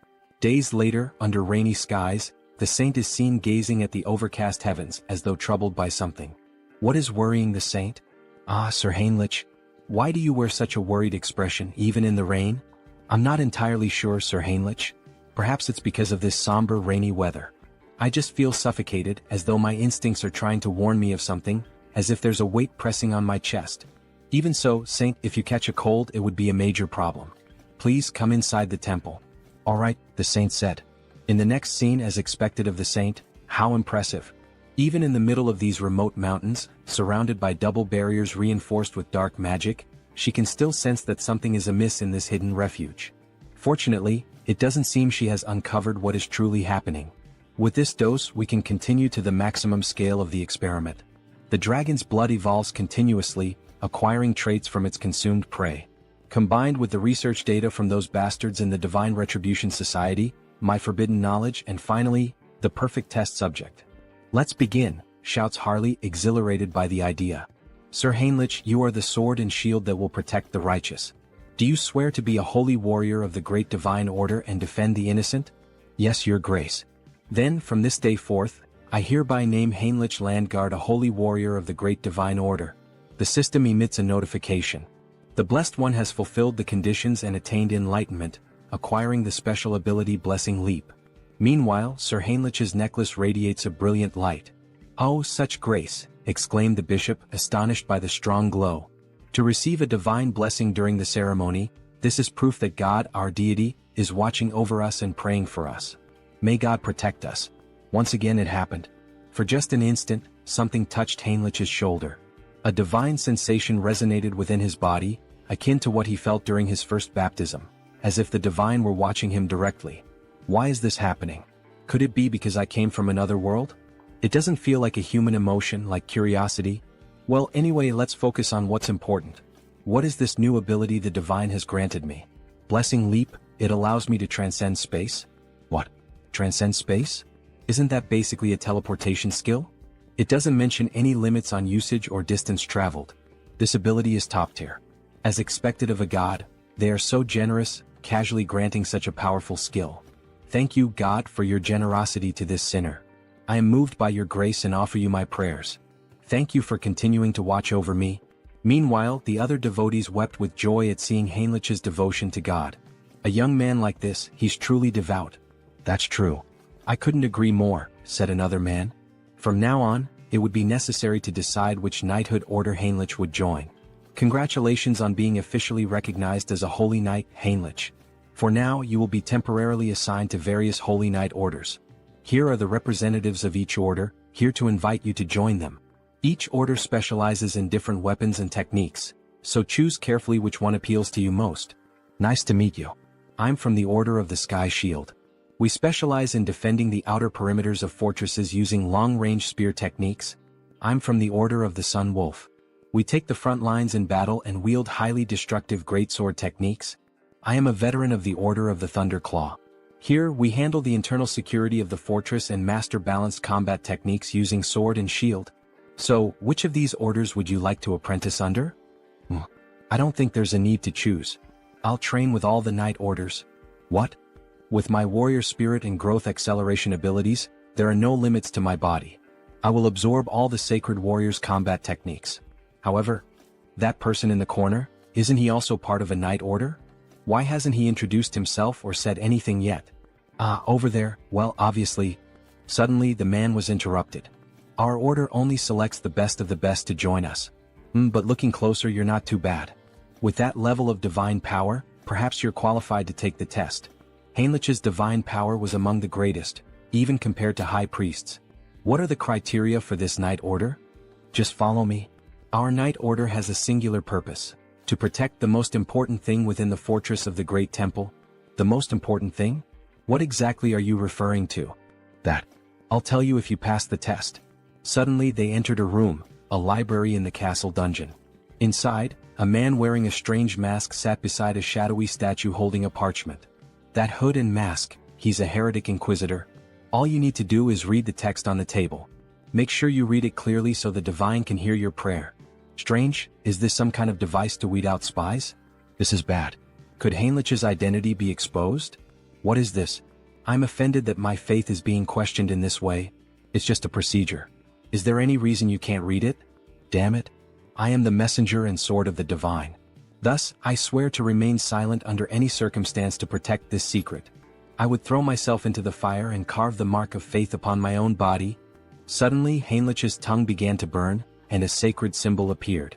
[SPEAKER 1] Days later, under rainy skies, the saint is seen gazing at the overcast heavens as though troubled by something. What is worrying the saint? Ah, Sir Heinrich. Why do you wear such a worried expression even in the rain? I'm not entirely sure, Sir Heinrich. Perhaps it's because of this somber rainy weather. I just feel suffocated, as though my instincts are trying to warn me of something, as if there's a weight pressing on my chest. Even so, Saint, if you catch a cold, it would be a major problem. Please come inside the temple. Alright, the saint said. In the next scene, as expected of the saint, how impressive. Even in the middle of these remote mountains, surrounded by double barriers reinforced with dark magic, she can still sense that something is amiss in this hidden refuge. Fortunately, it doesn't seem she has uncovered what is truly happening. With this dose, we can continue to the maximum scale of the experiment. The dragon's blood evolves continuously, acquiring traits from its consumed prey. Combined with the research data from those bastards in the Divine Retribution Society, my forbidden knowledge, and finally, the perfect test subject. Let's begin, shouts Harley, exhilarated by the idea. Sir Heinrich, you are the sword and shield that will protect the righteous. Do you swear to be a holy warrior of the great divine order and defend the innocent? Yes, your grace. Then, from this day forth, I hereby name Heinrich Landguard a holy warrior of the great divine order. The system emits a notification. The blessed one has fulfilled the conditions and attained enlightenment, acquiring the special ability Blessing Leap. Meanwhile, Sir Heinrich's necklace radiates a brilliant light. Oh, such grace, exclaimed the bishop, astonished by the strong glow. To receive a divine blessing during the ceremony, this is proof that God, our deity, is watching over us and praying for us. May God protect us. Once again it happened. For just an instant, something touched Heinrich's shoulder. A divine sensation resonated within his body, akin to what he felt during his first baptism, as if the divine were watching him directly. Why is this happening? Could it be because I came from another world? It doesn't feel like a human emotion, like curiosity. Well, anyway, let's focus on what's important. What is this new ability the divine has granted me? Blessing Leap, it allows me to transcend space? What? Transcend space? Isn't that basically a teleportation skill? It doesn't mention any limits on usage or distance traveled. This ability is top tier. As expected of a god, they are so generous, casually granting such a powerful skill. Thank you, God, for your generosity to this sinner. I am moved by your grace and offer you my prayers. Thank you for continuing to watch over me. Meanwhile, the other devotees wept with joy at seeing Heinrich's devotion to God. A young man like this, he's truly devout. That's true. I couldn't agree more, said another man. From now on, it would be necessary to decide which knighthood order Heinrich would join. Congratulations on being officially recognized as a holy knight, Heinrich. For now, you will be temporarily assigned to various holy knight orders. Here are the representatives of each order, here to invite you to join them. Each order specializes in different weapons and techniques, so choose carefully which one appeals to you most. Nice to meet you. I'm from the Order of the Sky Shield. We specialize in defending the outer perimeters of fortresses using long-range spear techniques. I'm from the Order of the Sun Wolf. We take the front lines in battle and wield highly destructive greatsword techniques. I am a veteran of the Order of the Thunder Claw. Here, we handle the internal security of the fortress and master balanced combat techniques using sword and shield. So, which of these orders would you like to apprentice under? I don't think there's a need to choose. I'll train with all the knight orders. What? With my warrior spirit and growth acceleration abilities, there are no limits to my body. I will absorb all the sacred warrior's combat techniques. However, that person in the corner, isn't he also part of a knight order? Why hasn't he introduced himself or said anything yet? Over there, well, obviously. Suddenly the man was interrupted. Our order only selects the best of the best to join us. But looking closer, you're not too bad. With that level of divine power, perhaps you're qualified to take the test. Heinrich's divine power was among the greatest, even compared to high priests. What are the criteria for this knight order? Just follow me. Our knight order has a singular purpose: to protect the most important thing within the fortress of the Great Temple. The most important thing? What exactly are you referring to? That. I'll tell you if you pass the test. Suddenly they entered a room, a library in the castle dungeon. Inside, a man wearing a strange mask sat beside a shadowy statue holding a parchment. That hood and mask, he's a heretic inquisitor. All you need to do is read the text on the table. Make sure you read it clearly so the divine can hear your prayer. Strange, is this some kind of device to weed out spies? This is bad. Could Heinrich's identity be exposed? What is this? I'm offended that my faith is being questioned in this way. It's just a procedure. Is there any reason you can't read it? Damn it. I am the messenger and sword of the divine. Thus, I swear to remain silent under any circumstance to protect this secret. I would throw myself into the fire and carve the mark of faith upon my own body. Suddenly, Heinrich's tongue began to burn, and a sacred symbol appeared.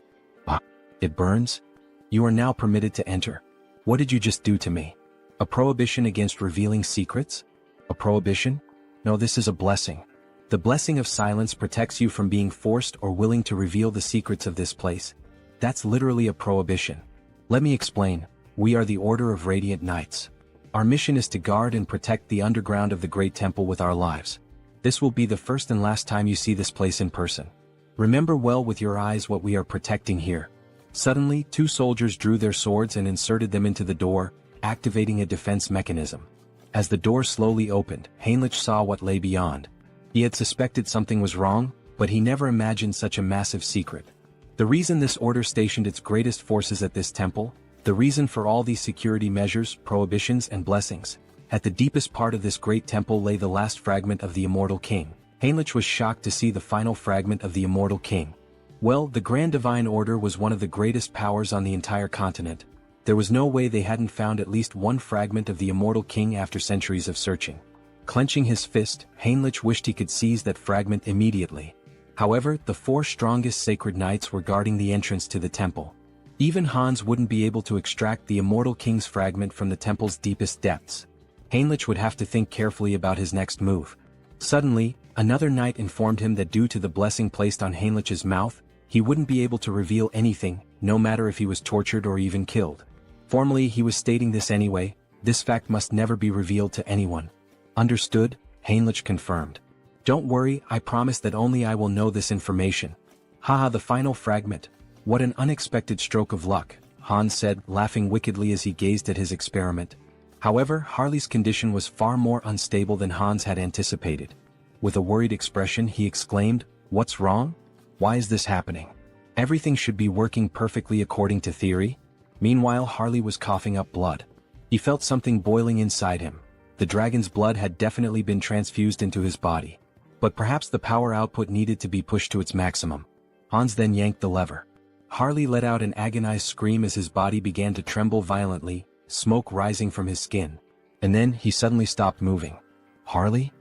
[SPEAKER 1] It burns? You are now permitted to enter. What did you just do to me? A prohibition against revealing secrets? A prohibition? No, this is a blessing. The blessing of silence protects you from being forced or willing to reveal the secrets of this place. That's literally a prohibition. Let me explain. We are the Order of Radiant Knights. Our mission is to guard and protect the underground of the Great Temple with our lives. This will be the first and last time you see this place in person. Remember well with your eyes what we are protecting here. Suddenly, two soldiers drew their swords and inserted them into the door, activating a defense mechanism. As the door slowly opened, Heinrich saw what lay beyond. He had suspected something was wrong, but he never imagined such a massive secret. The reason this order stationed its greatest forces at this temple, the reason for all these security measures, prohibitions and blessings. At the deepest part of this great temple lay the last fragment of the Immortal King. Heinrich was shocked to see the final fragment of the Immortal King. Well, the Grand Divine Order was one of the greatest powers on the entire continent. There was no way they hadn't found at least one fragment of the Immortal King after centuries of searching. Clenching his fist, Heinrich wished he could seize that fragment immediately. However, the four strongest sacred knights were guarding the entrance to the temple. Even Hans wouldn't be able to extract the Immortal King's fragment from the temple's deepest depths. Heinrich would have to think carefully about his next move. Suddenly, another knight informed him that due to the blessing placed on Heinrich's mouth, he wouldn't be able to reveal anything, no matter if he was tortured or even killed. Formally, he was stating this anyway. This fact must never be revealed to anyone. Understood? Heinrich confirmed. Don't worry, I promise that only I will know this information. Haha, the final fragment. What an unexpected stroke of luck, Hans said, laughing wickedly as he gazed at his experiment. However, Harley's condition was far more unstable than Hans had anticipated. With a worried expression, he exclaimed, "What's wrong? Why is this happening? Everything should be working perfectly according to theory." Meanwhile, Harley was coughing up blood. He felt something boiling inside him. The dragon's blood had definitely been transfused into his body. But perhaps the power output needed to be pushed to its maximum. Hans then yanked the lever. Harley let out an agonized scream as his body began to tremble violently, smoke rising from his skin. And then he suddenly stopped moving. Harley?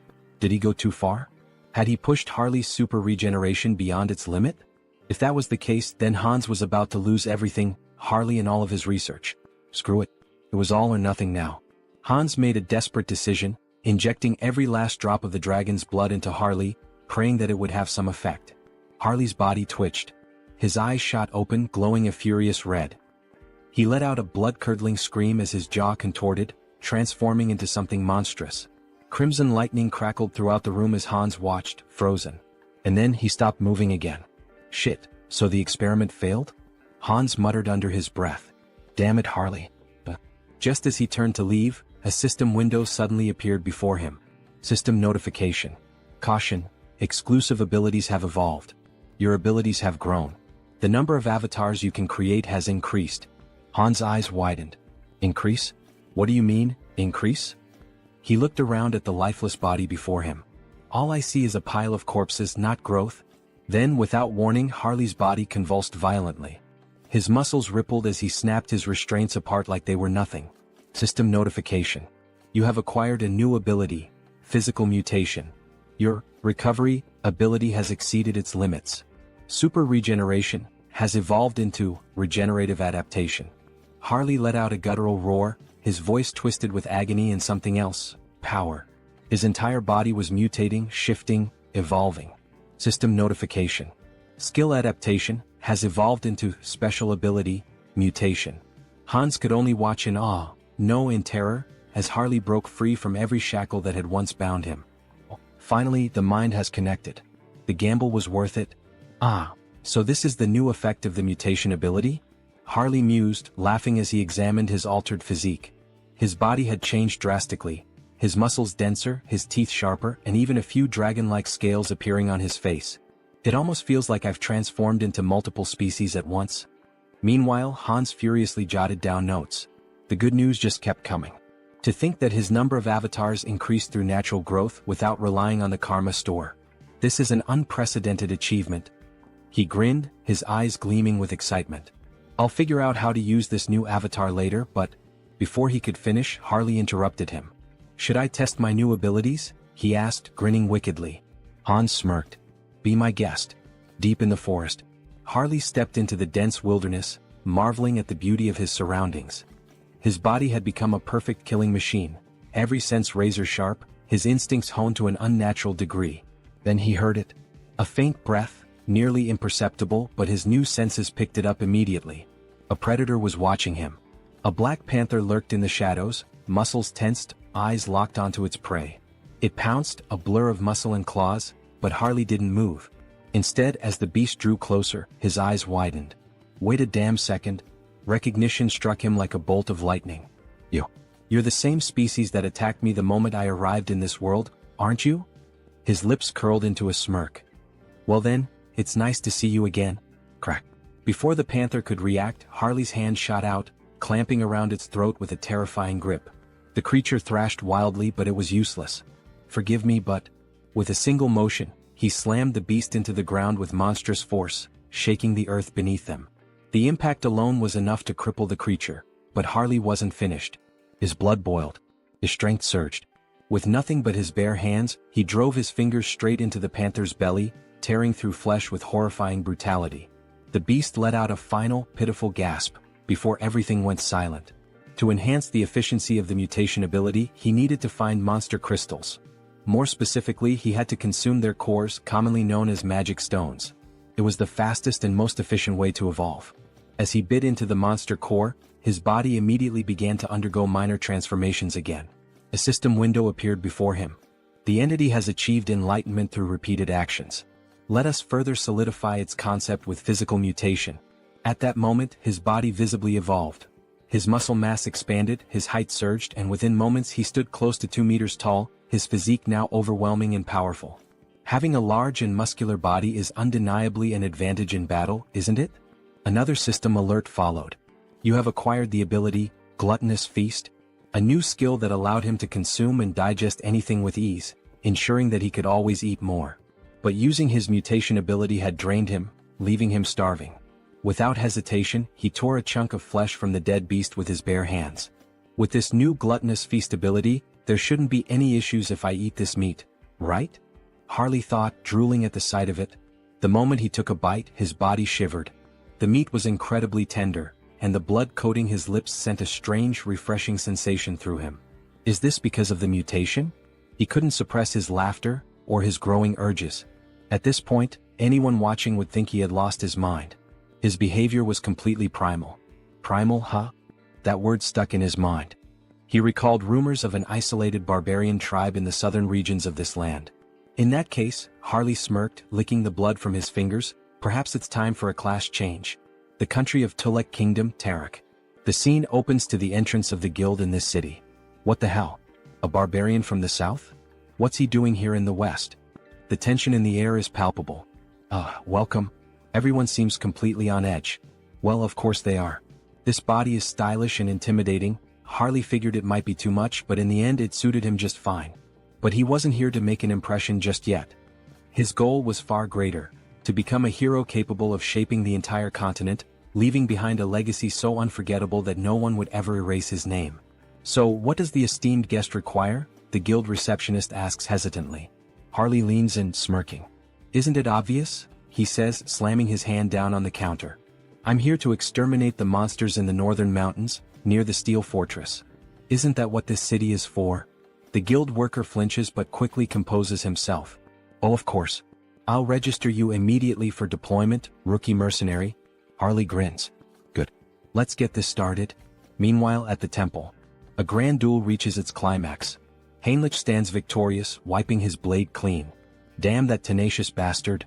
[SPEAKER 1] Did he go too far? Had he pushed Harley's super regeneration beyond its limit? If that was the case, then Hans was about to lose everything, Harley and all of his research. Screw it. It was all or nothing now. Hans made a desperate decision, injecting every last drop of the dragon's blood into Harley, praying that it would have some effect. Harley's body twitched. His eyes shot open, glowing a furious red. He let out a blood-curdling scream as his jaw contorted, transforming into something monstrous. Crimson lightning crackled throughout the room as Hans watched, frozen. And then he stopped moving again. Shit, so the experiment failed? Hans muttered under his breath. Damn it, Harley. Just as he turned to leave, a system window suddenly appeared before him. System notification. Caution, exclusive abilities have evolved. Your abilities have grown. The number of avatars you can create has increased. Hans' eyes widened. Increase? What do you mean, increase? He looked around at the lifeless body before him. All I see is a pile of corpses, not growth. Then, without warning, Harley's body convulsed violently. His muscles rippled as he snapped his restraints apart like they were nothing. System notification. You have acquired a new ability, physical mutation. Your recovery ability has exceeded its limits. Super regeneration has evolved into regenerative adaptation. Harley let out a guttural roar, his voice twisted with agony and something else, power. His entire body was mutating, shifting, evolving. System notification. Skill adaptation has evolved into special ability, mutation. Hans could only watch in awe, no in terror, as Harley broke free from every shackle that had once bound him. Finally, the mind has connected. The gamble was worth it. Ah, so this is the new effect of the mutation ability? Harley mused, laughing as he examined his altered physique. His body had changed drastically, his muscles denser, his teeth sharper, and even a few dragon-like scales appearing on his face. It almost feels like I've transformed into multiple species at once. Meanwhile, Hans furiously jotted down notes. The good news just kept coming. To think that his number of avatars increased through natural growth without relying on the karma store. This is an unprecedented achievement. He grinned, his eyes gleaming with excitement. I'll figure out how to use this new avatar later, but before he could finish, Harley interrupted him. Should I test my new abilities? He asked, grinning wickedly. Hans smirked. Be my guest. Deep in the forest, Harley stepped into the dense wilderness, marveling at the beauty of his surroundings. His body had become a perfect killing machine, every sense razor sharp, his instincts honed to an unnatural degree. Then he heard it. A faint breath, nearly imperceptible, but his new senses picked it up immediately. A predator was watching him. A black panther lurked in the shadows, muscles tensed, eyes locked onto its prey. It pounced, a blur of muscle and claws, but Harley didn't move. Instead, as the beast drew closer, his eyes widened. Wait a damn second. Recognition struck him like a bolt of lightning. You're the same species that attacked me the moment I arrived in this world, aren't you? His lips curled into a smirk. Well then, it's nice to see you again. Crack. Before the panther could react, Harley's hand shot out, clamping around its throat with a terrifying grip. The creature thrashed wildly, but it was useless. Forgive me, but... With a single motion, he slammed the beast into the ground with monstrous force, shaking the earth beneath them. The impact alone was enough to cripple the creature, but Harley wasn't finished. His blood boiled. His strength surged. With nothing but his bare hands, he drove his fingers straight into the panther's belly, tearing through flesh with horrifying brutality. The beast let out a final, pitiful gasp, before everything went silent. To enhance the efficiency of the mutation ability, he needed to find monster crystals. More specifically, he had to consume their cores, commonly known as magic stones. It was the fastest and most efficient way to evolve. As he bit into the monster core, his body immediately began to undergo minor transformations again. A system window appeared before him. The entity has achieved enlightenment through repeated actions. Let us further solidify its concept with physical mutation. At that moment, his body visibly evolved. His muscle mass expanded, his height surged, and within moments he stood close to 2 meters tall, his physique now overwhelming and powerful. Having a large and muscular body is undeniably an advantage in battle, isn't it? Another system alert followed. You have acquired the ability, Gluttonous Feast, a new skill that allowed him to consume and digest anything with ease, ensuring that he could always eat more. But using his mutation ability had drained him, leaving him starving. Without hesitation, he tore a chunk of flesh from the dead beast with his bare hands. With this new gluttonous feastability, there shouldn't be any issues if I eat this meat, right? Harley thought, drooling at the sight of it. The moment he took a bite, his body shivered. The meat was incredibly tender, and the blood coating his lips sent a strange, refreshing sensation through him. Is this because of the mutation? He couldn't suppress his laughter, or his growing urges. At this point, anyone watching would think he had lost his mind. His behavior was completely primal. Primal, huh? That word stuck in his mind. He recalled rumors of an isolated barbarian tribe in the southern regions of this land. In that case, Harley smirked, licking the blood from his fingers, perhaps it's time for a class change. The country of Tulek Kingdom, Tarak. The scene opens to the entrance of the guild in this city. What the hell? A barbarian from the south? What's he doing here in the west? The tension in the air is palpable. Welcome. Everyone seems completely on edge. Well, of course they are. This body is stylish and intimidating. Harley figured it might be too much, but in the end it suited him just fine. But he wasn't here to make an impression just yet. His goal was far greater, to become a hero capable of shaping the entire continent, leaving behind a legacy so unforgettable that no one would ever erase his name. So, what does the esteemed guest require? The guild receptionist asks hesitantly. Harley leans in, smirking. Isn't it obvious? He says, slamming his hand down on the counter. I'm here to exterminate the monsters in the northern mountains, near the steel fortress. Isn't that what this city is for? The guild worker flinches but quickly composes himself. Oh, of course. I'll register you immediately for deployment, rookie mercenary. Harley grins. Good. Let's get this started. Meanwhile, at the temple, a grand duel reaches its climax. Heinrich stands victorious, wiping his blade clean. Damn that tenacious bastard.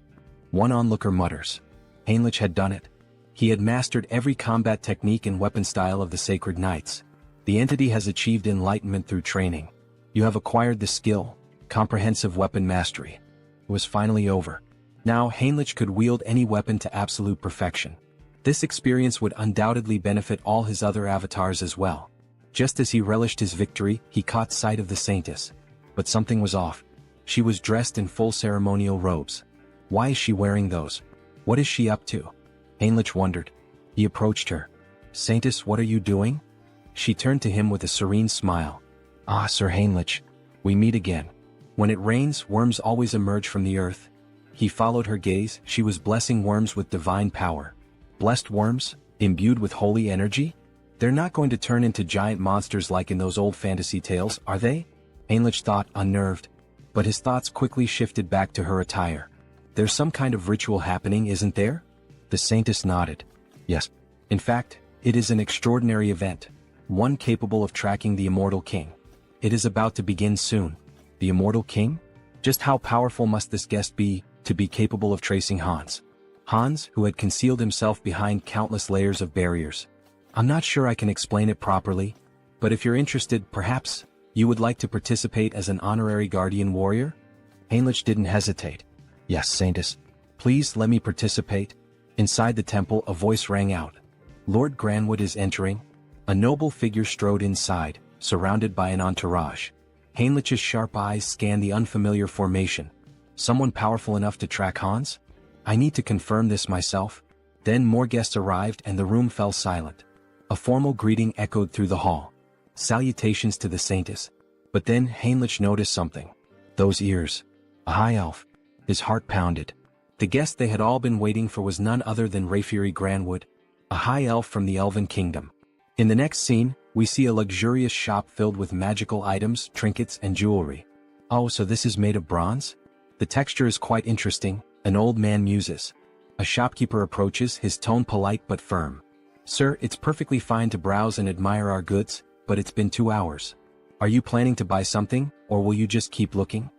[SPEAKER 1] One onlooker mutters. Heinrich had done it. He had mastered every combat technique and weapon style of the Sacred Knights. The entity has achieved enlightenment through training. You have acquired the skill, comprehensive weapon mastery. It was finally over. Now Heinrich could wield any weapon to absolute perfection. This experience would undoubtedly benefit all his other avatars as well. Just as he relished his victory, he caught sight of the Saintess. But something was off. She was dressed in full ceremonial robes. Why is she wearing those? What is she up to? Heinrich wondered. He approached her. Saintess, what are you doing? She turned to him with a serene smile. Ah, Sir Heinrich. We meet again. When it rains, worms always emerge from the earth. He followed her gaze. She was blessing worms with divine power. Blessed worms? Imbued with holy energy? They're not going to turn into giant monsters like in those old fantasy tales, are they? Heinrich thought, unnerved. But his thoughts quickly shifted back to her attire. There's some kind of ritual happening, isn't there? The Saintess nodded. Yes. In fact, it is an extraordinary event. One capable of tracking the Immortal King. It is about to begin soon. The Immortal King? Just how powerful must this guest be, to be capable of tracing Hans? Hans, who had concealed himself behind countless layers of barriers. I'm not sure I can explain it properly, but if you're interested, perhaps, you would like to participate as an honorary guardian warrior? Heinrich didn't hesitate. Yes, Saintess. Please let me participate. Inside the temple, a voice rang out. Lord Granwood is entering. A noble figure strode inside, surrounded by an entourage. Heinrich's sharp eyes scanned the unfamiliar formation. Someone powerful enough to track Hans? I need to confirm this myself. Then more guests arrived and the room fell silent. A formal greeting echoed through the hall. Salutations to the Saintess. But then Heinrich noticed something. Those ears. A high elf. His heart pounded. The guest they had all been waiting for was none other than Rayfiri Granwood, a high elf from the Elven Kingdom. In the next scene, we see a luxurious shop filled with magical items, trinkets, and jewelry. Oh, so this is made of bronze? The texture is quite interesting, an old man muses. A shopkeeper approaches, his tone polite but firm. Sir, it's perfectly fine to browse and admire our goods, but it's been 2 hours. Are you planning to buy something, or will you just keep looking?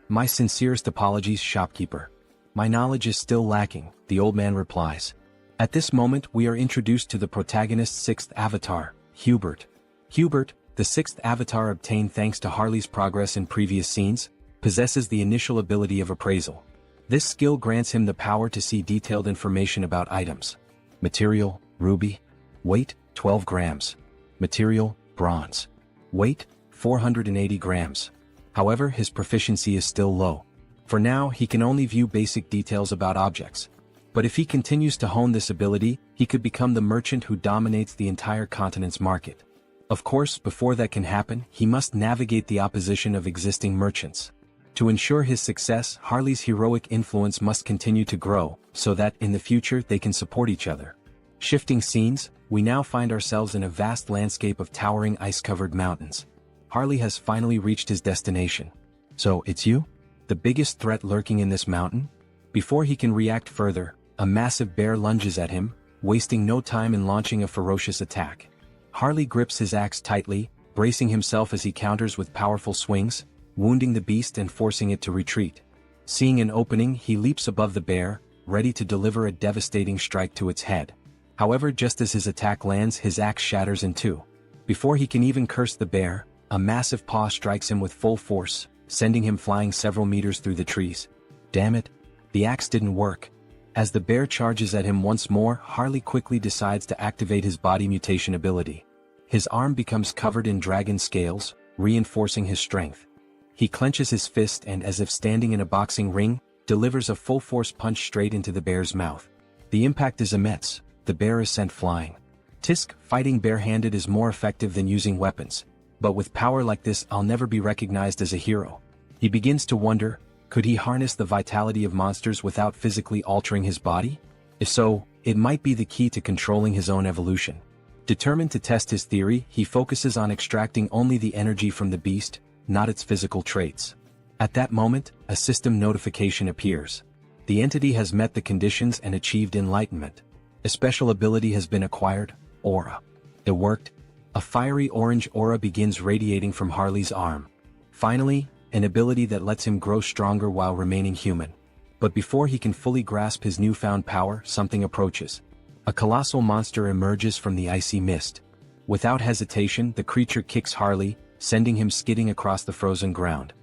[SPEAKER 1] My sincerest apologies, shopkeeper. My knowledge is still lacking, the old man replies. At this moment we are introduced to the protagonist's sixth avatar, Hubert. Hubert, the sixth avatar obtained thanks to Harley's progress in previous scenes, possesses the initial ability of appraisal. This skill grants him the power to see detailed information about items. Material, ruby. Weight, 12 grams. Material, bronze. Weight, 480 grams. However, his proficiency is still low. For now, he can only view basic details about objects. But if he continues to hone this ability, he could become the merchant who dominates the entire continent's market. Of course, before that can happen, he must navigate the opposition of existing merchants. To ensure his success, Harley's heroic influence must continue to grow, so that, in the future, they can support each other. Shifting scenes, we now find ourselves in a vast landscape of towering ice-covered mountains. Harley has finally reached his destination. So, it's you? The biggest threat lurking in this mountain? Before he can react further, a massive bear lunges at him, wasting no time in launching a ferocious attack. Harley grips his axe tightly, bracing himself as he counters with powerful swings, wounding the beast and forcing it to retreat. Seeing an opening, he leaps above the bear, ready to deliver a devastating strike to its head. However, just as his attack lands, his axe shatters in two. Before he can even curse the bear, a massive paw strikes him with full force, sending him flying several meters through the trees. Damn it! The axe didn't work. As the bear charges at him once more, Harley quickly decides to activate his body mutation ability. His arm becomes covered in dragon scales, reinforcing his strength. He clenches his fist and, as if standing in a boxing ring, delivers a full-force punch straight into the bear's mouth. The impact is immense. The bear is sent flying. Tisk, fighting barehanded is more effective than using weapons. But with power like this, I'll never be recognized as a hero. He begins to wonder, could he harness the vitality of monsters without physically altering his body? If so, it might be the key to controlling his own evolution. Determined to test his theory, he focuses on extracting only the energy from the beast, not its physical traits. At that moment, a system notification appears. The entity has met the conditions and achieved enlightenment. A special ability has been acquired, Aura. It worked. A fiery orange aura begins radiating from Harley's arm. Finally, an ability that lets him grow stronger while remaining human. But before he can fully grasp his newfound power, something approaches. A colossal monster emerges from the icy mist. Without hesitation, the creature kicks Harley, sending him skidding across the frozen ground.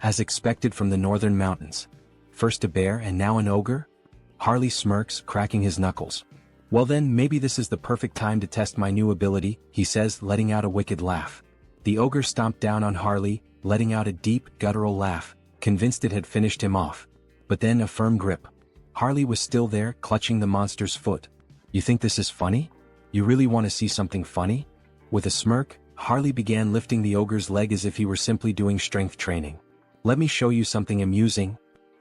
[SPEAKER 1] As expected from the northern mountains. First a bear and now an ogre? Harley smirks, cracking his knuckles. Well then, maybe this is the perfect time to test my new ability, he says, letting out a wicked laugh. The ogre stomped down on Harley, letting out a deep, guttural laugh, convinced it had finished him off. But then a firm grip. Harley was still there, clutching the monster's foot. You think this is funny? You really want to see something funny? With a smirk, Harley began lifting the ogre's leg as if he were simply doing strength training. Let me show you something amusing.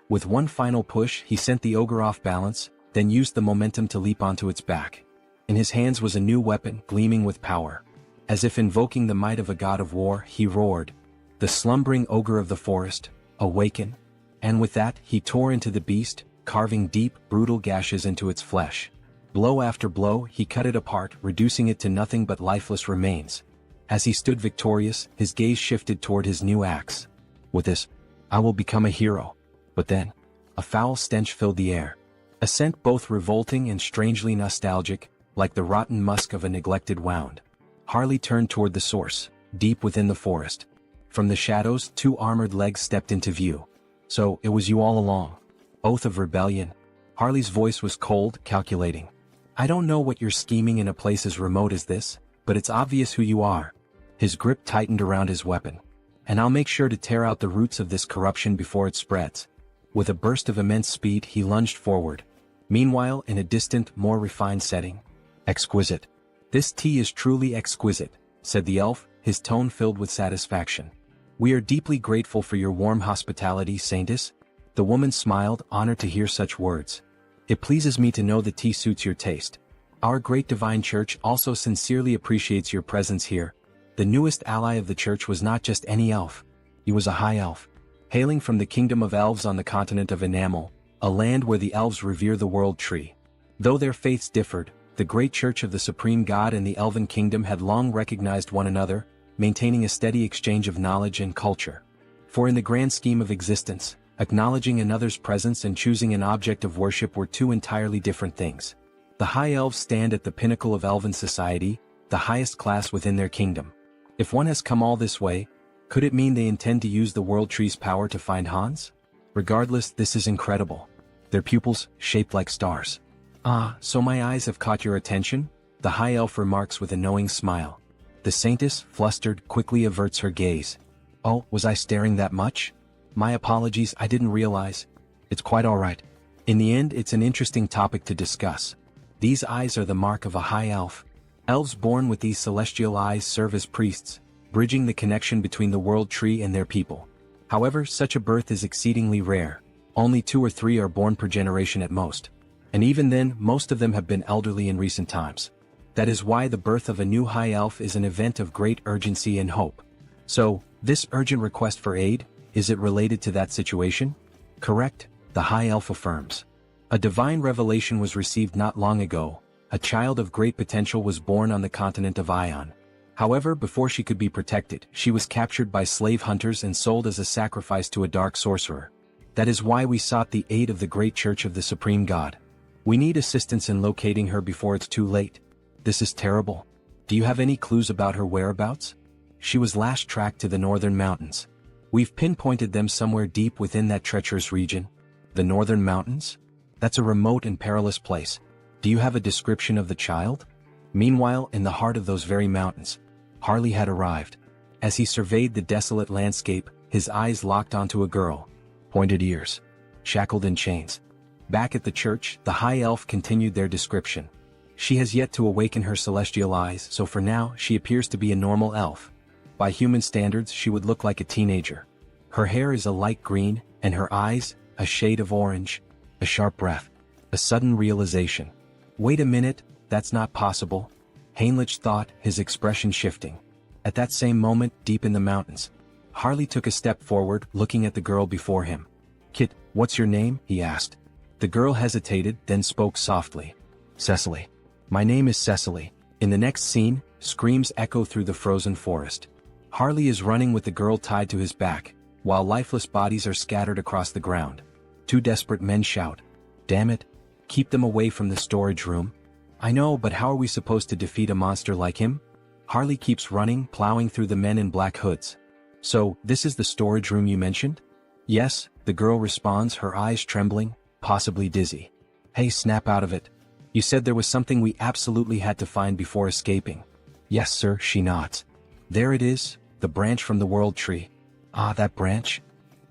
[SPEAKER 1] With one final push, he sent the ogre off balance, then used the momentum to leap onto its back. In his hands was a new weapon, gleaming with power. As if invoking the might of a god of war, he roared. The slumbering ogre of the forest, awaken. And with that, he tore into the beast, carving deep, brutal gashes into its flesh. Blow after blow, he cut it apart, reducing it to nothing but lifeless remains. As he stood victorious, his gaze shifted toward his new axe. With this, I will become a hero. But then, a foul stench filled the air. A scent both revolting and strangely nostalgic, like the rotten musk of a neglected wound. Harley turned toward the source, deep within the forest. From the shadows, two armored legs stepped into view. So, it was you all along. Oath of rebellion. Harley's voice was cold, calculating. I don't know what you're scheming in a place as remote as this, but it's obvious who you are. His grip tightened around his weapon. And I'll make sure to tear out the roots of this corruption before it spreads. With a burst of immense speed, he lunged forward. Meanwhile, in a distant, more refined setting. Exquisite. This tea is truly exquisite, said the elf, his tone filled with satisfaction. We are deeply grateful for your warm hospitality, Saintess. The woman smiled, honored to hear such words. It pleases me to know the tea suits your taste. Our great divine church also sincerely appreciates your presence here. The newest ally of the church was not just any elf. He was a high elf. Hailing from the kingdom of elves on the continent of Enamel, a land where the elves revere the world tree. Though their faiths differed, the great church of the supreme god and the elven kingdom had long recognized one another, maintaining a steady exchange of knowledge and culture. For in the grand scheme of existence, acknowledging another's presence and choosing an object of worship were two entirely different things. The high elves stand at the pinnacle of elven society, the highest class within their kingdom. If one has come all this way, could it mean they intend to use the world tree's power to find Hans? Regardless, this is incredible. Their pupils, shaped like stars. Ah, so my eyes have caught your attention? The high elf remarks with a knowing smile. The saintess, flustered, quickly averts her gaze. Oh, was I staring that much? My apologies, I didn't realize. It's quite all right. In the end, it's an interesting topic to discuss. These eyes are the mark of a high elf. Elves born with these celestial eyes serve as priests, bridging the connection between the world tree and their people. However, such a birth is exceedingly rare. Only 2 or 3 are born per generation at most. And even then, most of them have been elderly in recent times. That is why the birth of a new high elf is an event of great urgency and hope. So, this urgent request for aid, is it related to that situation? Correct, the high elf affirms. A divine revelation was received not long ago. A child of great potential was born on the continent of Ion. However, before she could be protected, she was captured by slave hunters and sold as a sacrifice to a dark sorcerer. That is why we sought the aid of the great church of the Supreme God. We need assistance in locating her before it's too late. This is terrible. Do you have any clues about her whereabouts? She was last tracked to the northern mountains. We've pinpointed them somewhere deep within that treacherous region. The northern mountains? That's a remote and perilous place. Do you have a description of the child? Meanwhile, in the heart of those very mountains, Harley had arrived. As he surveyed the desolate landscape, his eyes locked onto a girl. Pointed ears. Shackled in chains. Back at the church, the high elf continued their description. She has yet to awaken her celestial eyes, so for now, she appears to be a normal elf. By human standards, she would look like a teenager. Her hair is a light green, and her eyes, a shade of orange. A sharp breath. A sudden realization. Wait a minute, that's not possible. Heinrich thought, his expression shifting. At that same moment, deep in the mountains, Harley took a step forward, looking at the girl before him. "Kit, what's your name?" he asked. The girl hesitated, then spoke softly. "Cecily. My name is Cecily." In the next scene, screams echo through the frozen forest. Harley is running with the girl tied to his back, while lifeless bodies are scattered across the ground. 2 desperate men shout, "Damn it! Keep them away from the storage room." "I know, but how are we supposed to defeat a monster like him?" Harley keeps running, plowing through the men in black hoods. "So, this is the storage room you mentioned?" "Yes," the girl responds, her eyes trembling, possibly dizzy. "Hey, snap out of it. You said there was something we absolutely had to find before escaping." "Yes, sir," she nods. "There it is, the branch from the world tree." "Ah, that branch?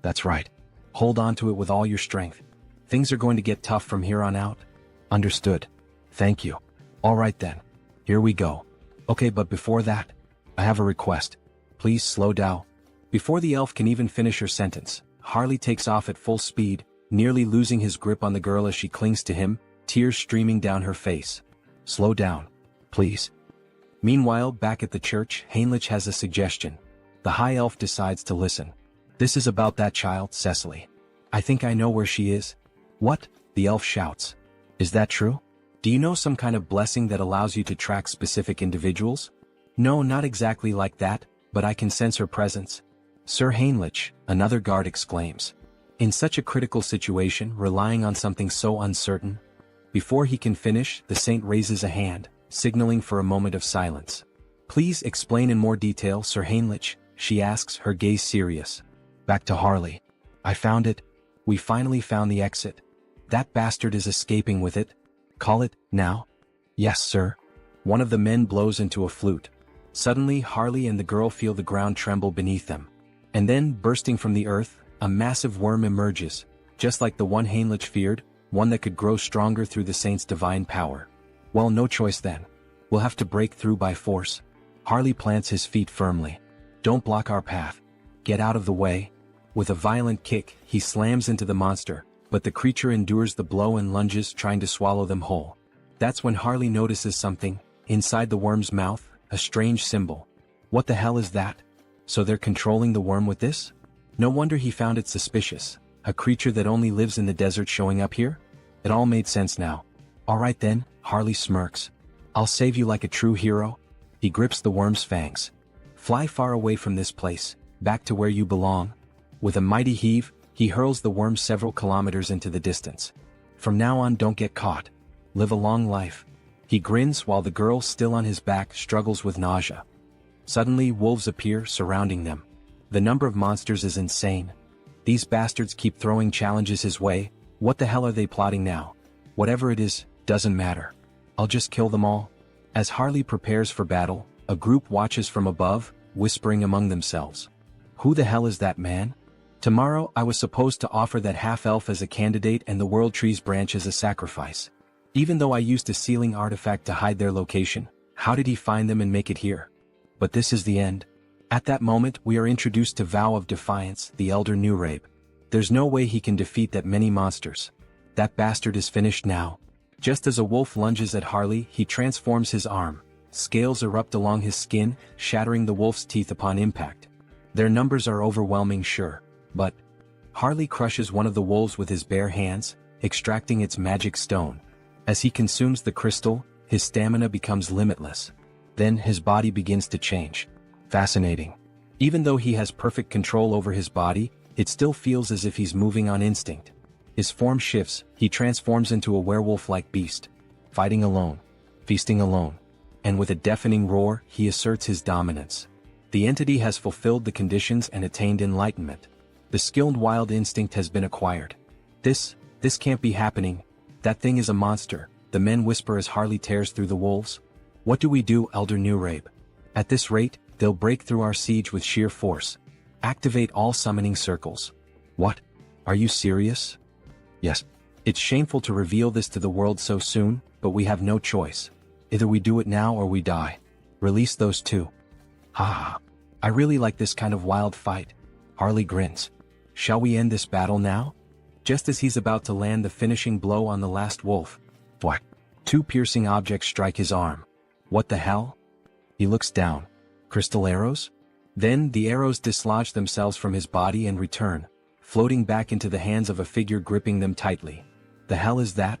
[SPEAKER 1] That's right. Hold on to it with all your strength. Things are going to get tough from here on out." "Understood. Thank you." "All right then. Here we go." "Okay, but before that, I have a request. Please slow down." Before the elf can even finish her sentence, Harley takes off at full speed, nearly losing his grip on the girl as she clings to him, tears streaming down her face. "Slow down, please." Meanwhile, back at the church, Heinrich has a suggestion. The high elf decides to listen. "This is about that child, Cecily. I think I know where she is." "What?" the elf shouts. "Is that true? Do you know some kind of blessing that allows you to track specific individuals?" "No, not exactly like that, but I can sense her presence." "Sir Heinrich," another guard exclaims. In such a critical situation, relying on something so uncertain. Before he can finish, the saint raises a hand, signaling for a moment of silence. "Please explain in more detail, Sir Heinrich," she asks, her gaze serious. Back to Harley. "I found it. We finally found the exit. That bastard is escaping with it. Call it, now?" "Yes, sir." One of the men blows into a flute. Suddenly, Harley and the girl feel the ground tremble beneath them. And then, bursting from the earth, a massive worm emerges, just like the one Heinrich feared, one that could grow stronger through the saint's divine power. Well, no choice then. We'll have to break through by force. Harley plants his feet firmly. "Don't block our path. Get out of the way." With a violent kick, he slams into the monster, but the creature endures the blow and lunges, trying to swallow them whole. That's when Harley notices something. Inside the worm's mouth, a strange symbol. What the hell is that? So they're controlling the worm with this? No wonder he found it suspicious. A creature that only lives in the desert showing up here? It all made sense now. "All right then," Harley smirks. "I'll save you like a true hero." He grips the worm's fangs. "Fly far away from this place, back to where you belong." With a mighty heave, he hurls the worm several kilometers into the distance. "From now on, don't get caught. Live a long life." He grins while the girl, still on his back, struggles with nausea. Suddenly, wolves appear, surrounding them. The number of monsters is insane. These bastards keep throwing challenges his way. What the hell are they plotting now? Whatever it is, doesn't matter. I'll just kill them all. As Harley prepares for battle, a group watches from above, whispering among themselves. "Who the hell is that man? Tomorrow I was supposed to offer that half-elf as a candidate and the World Tree's branch as a sacrifice. Even though I used a sealing artifact to hide their location, how did he find them and make it here? But this is the end. At that moment we are introduced to Vow of Defiance, the elder Nurabe. There's no way he can defeat that many monsters. That bastard is finished now. Just as a wolf lunges at Harley, he transforms his arm. Scales erupt along his skin, shattering the wolf's teeth upon impact. Their numbers are overwhelming, sure, but Harley crushes one of the wolves with his bare hands, extracting its magic stone. As he consumes the crystal, his stamina becomes limitless. Then his body begins to change. Fascinating. Even though he has perfect control over his body, it still feels as if he's moving on instinct. His form shifts, he transforms into a werewolf-like beast. Fighting alone. Feasting alone. And with a deafening roar, he asserts his dominance. The entity has fulfilled the conditions and attained enlightenment. The skilled wild instinct has been acquired. This can't be happening. That thing is a monster, the men whisper as Harley tears through the wolves. What do we do, Elder Nurabe? At this rate, they'll break through our siege with sheer force. Activate all summoning circles. What? Are you serious? Yes. It's shameful to reveal this to the world so soon, but we have no choice. Either we do it now or we die. Release those two. Ha! I really like this kind of wild fight. Harley grins. Shall we end this battle now? Just as he's about to land the finishing blow on the last wolf, whack! Two piercing objects strike his arm. What the hell? He looks down. Crystal arrows? Then the arrows dislodge themselves from his body and return, floating back into the hands of a figure gripping them tightly. The hell is that?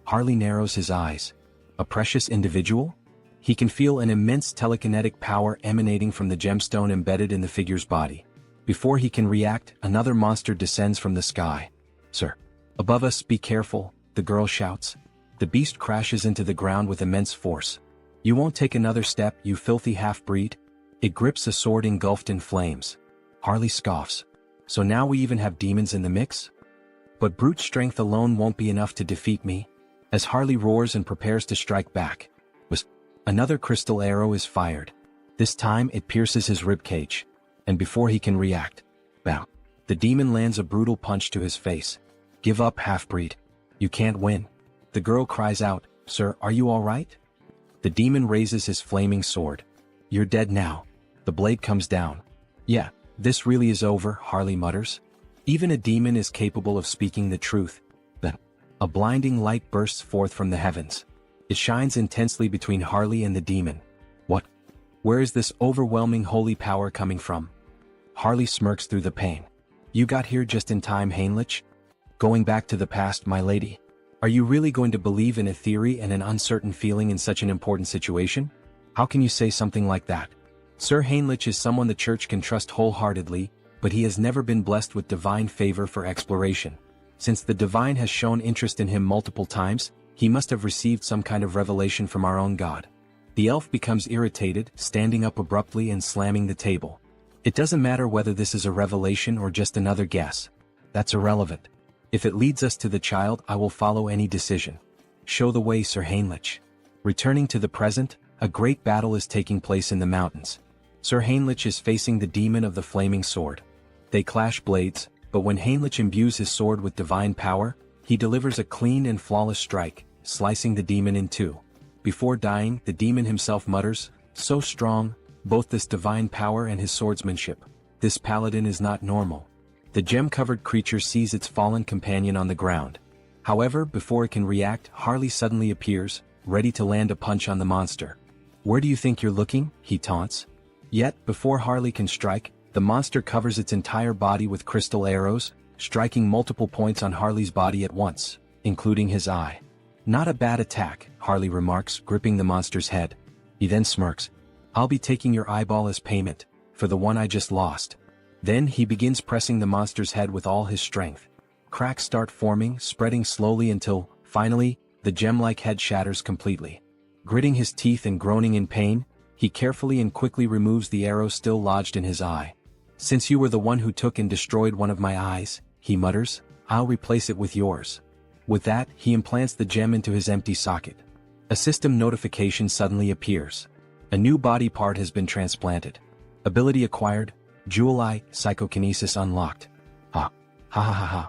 [SPEAKER 1] Harley narrows his eyes. A precious individual? He can feel an immense telekinetic power emanating from the gemstone embedded in the figure's body. Before he can react, another monster descends from the sky. Sir. Above us, be careful, the girl shouts. The beast crashes into the ground with immense force. You won't take another step, you filthy half-breed? It grips a sword engulfed in flames. Harley scoffs. So now we even have demons in the mix? But brute strength alone won't be enough to defeat me. As Harley roars and prepares to strike back, another crystal arrow is fired. This time it pierces his ribcage. And before he can react, bam! The demon lands a brutal punch to his face. Give up, half-breed. You can't win. The girl cries out, Sir, are you all right? The demon raises his flaming sword. You're dead now. The blade comes down. Yeah, this really is over, Harley mutters. Even a demon is capable of speaking the truth. Then, a blinding light bursts forth from the heavens. It shines intensely between Harley and the demon. What? Where is this overwhelming holy power coming from? Harley smirks through the pain. You got here just in time, Heinrich. Going back to the past, my lady. Are you really going to believe in a theory and an uncertain feeling in such an important situation? How can you say something like that? Sir Heinrich is someone the church can trust wholeheartedly, but he has never been blessed with divine favor for exploration. Since the divine has shown interest in him multiple times, he must have received some kind of revelation from our own God. The elf becomes irritated, standing up abruptly and slamming the table. It doesn't matter whether this is a revelation or just another guess. That's irrelevant. If it leads us to the child, I will follow any decision. Show the way, Sir Heinrich. Returning to the present, a great battle is taking place in the mountains. Sir Heinrich is facing the demon of the flaming sword. They clash blades, but when Heinrich imbues his sword with divine power, he delivers a clean and flawless strike, slicing the demon in two. Before dying, the demon himself mutters, so strong, both this divine power and his swordsmanship. This paladin is not normal. The gem-covered creature sees its fallen companion on the ground. However, before it can react, Harley suddenly appears, ready to land a punch on the monster. Where do you think you're looking? He taunts. Yet, before Harley can strike, the monster covers its entire body with crystal arrows, striking multiple points on Harley's body at once, including his eye. Not a bad attack, Harley remarks, gripping the monster's head. He then smirks. I'll be taking your eyeball as payment, for the one I just lost. Then he begins pressing the monster's head with all his strength. Cracks start forming, spreading slowly until, finally, the gem-like head shatters completely. Gritting his teeth and groaning in pain, he carefully and quickly removes the arrow still lodged in his eye. Since you were the one who took and destroyed one of my eyes, he mutters, I'll replace it with yours. With that, he implants the gem into his empty socket. A system notification suddenly appears. A new body part has been transplanted. Ability acquired, Jewel Eye, Psychokinesis unlocked. Ha ha ha ha.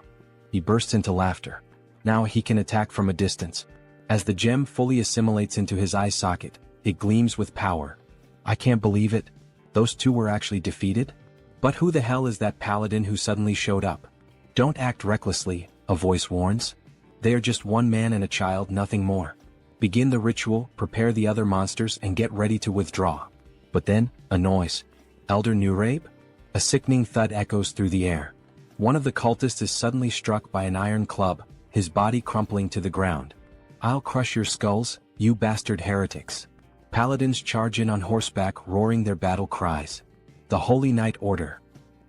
[SPEAKER 1] He bursts into laughter. Now he can attack from a distance. As the gem fully assimilates into his eye socket, it gleams with power. I can't believe it. Those two were actually defeated? But who the hell is that paladin who suddenly showed up? Don't act recklessly, a voice warns. They are just one man and a child, nothing more. Begin the ritual, prepare the other monsters, and get ready to withdraw. But then, a noise. Elder Nurabe? A sickening thud echoes through the air. One of the cultists is suddenly struck by an iron club, his body crumpling to the ground. I'll crush your skulls, you bastard heretics. Paladins charge in on horseback, roaring their battle cries. The Holy Knight order.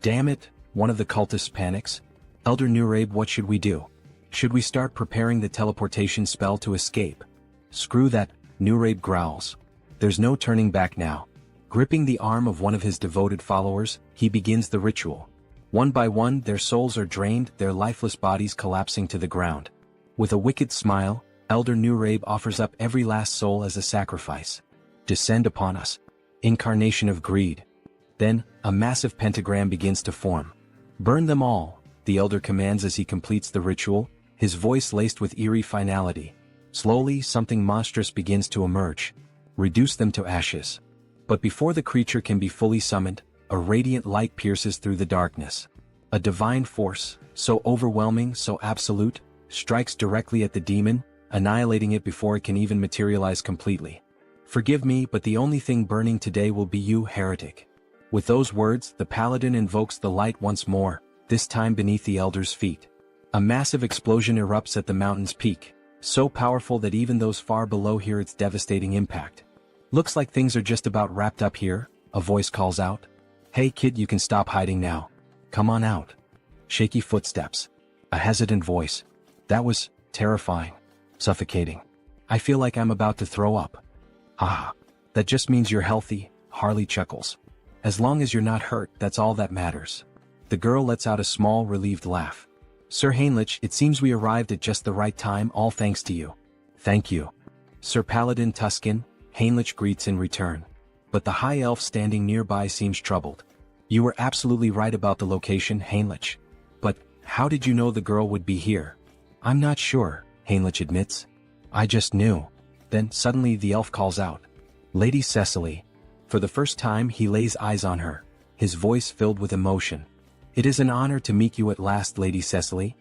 [SPEAKER 1] Damn it, one of the cultists panics. Elder Nurabe, what should we do? Should we start preparing the teleportation spell to escape? Screw that, Nurabe growls. There's no turning back now. Gripping the arm of one of his devoted followers, he begins the ritual. One by one, their souls are drained, their lifeless bodies collapsing to the ground. With a wicked smile, Elder Nurabe offers up every last soul as a sacrifice. Descend upon us. Incarnation of greed. Then, a massive pentagram begins to form. Burn them all, the elder commands as he completes the ritual, his voice laced with eerie finality. Slowly, something monstrous begins to emerge. Reduce them to ashes. But before the creature can be fully summoned, a radiant light pierces through the darkness. A divine force, so overwhelming, so absolute, strikes directly at the demon, annihilating it before it can even materialize completely. Forgive me, but the only thing burning today will be you, heretic. With those words, the paladin invokes the light once more, this time beneath the elder's feet. A massive explosion erupts at the mountain's peak, so powerful that even those far below hear its devastating impact. Looks like things are just about wrapped up here, a voice calls out. Hey kid, you can stop hiding now. Come on out. Shaky footsteps. A hesitant voice. That was terrifying. Suffocating. I feel like I'm about to throw up. Ah, that just means you're healthy, Harley chuckles. As long as you're not hurt, that's all that matters. The girl lets out a small, relieved laugh. Sir Heinrich, it seems we arrived at just the right time, all thanks to you. Thank you. Sir Paladin Tuscan, Heinrich greets in return. But the high elf standing nearby seems troubled. You were absolutely right about the location, Heinrich. But, how did you know the girl would be here? I'm not sure, Heinrich admits. I just knew. Then, suddenly the elf calls out. Lady Cecily. For the first time he lays eyes on her, his voice filled with emotion. It is an honor to meet you at last, Lady Cecily.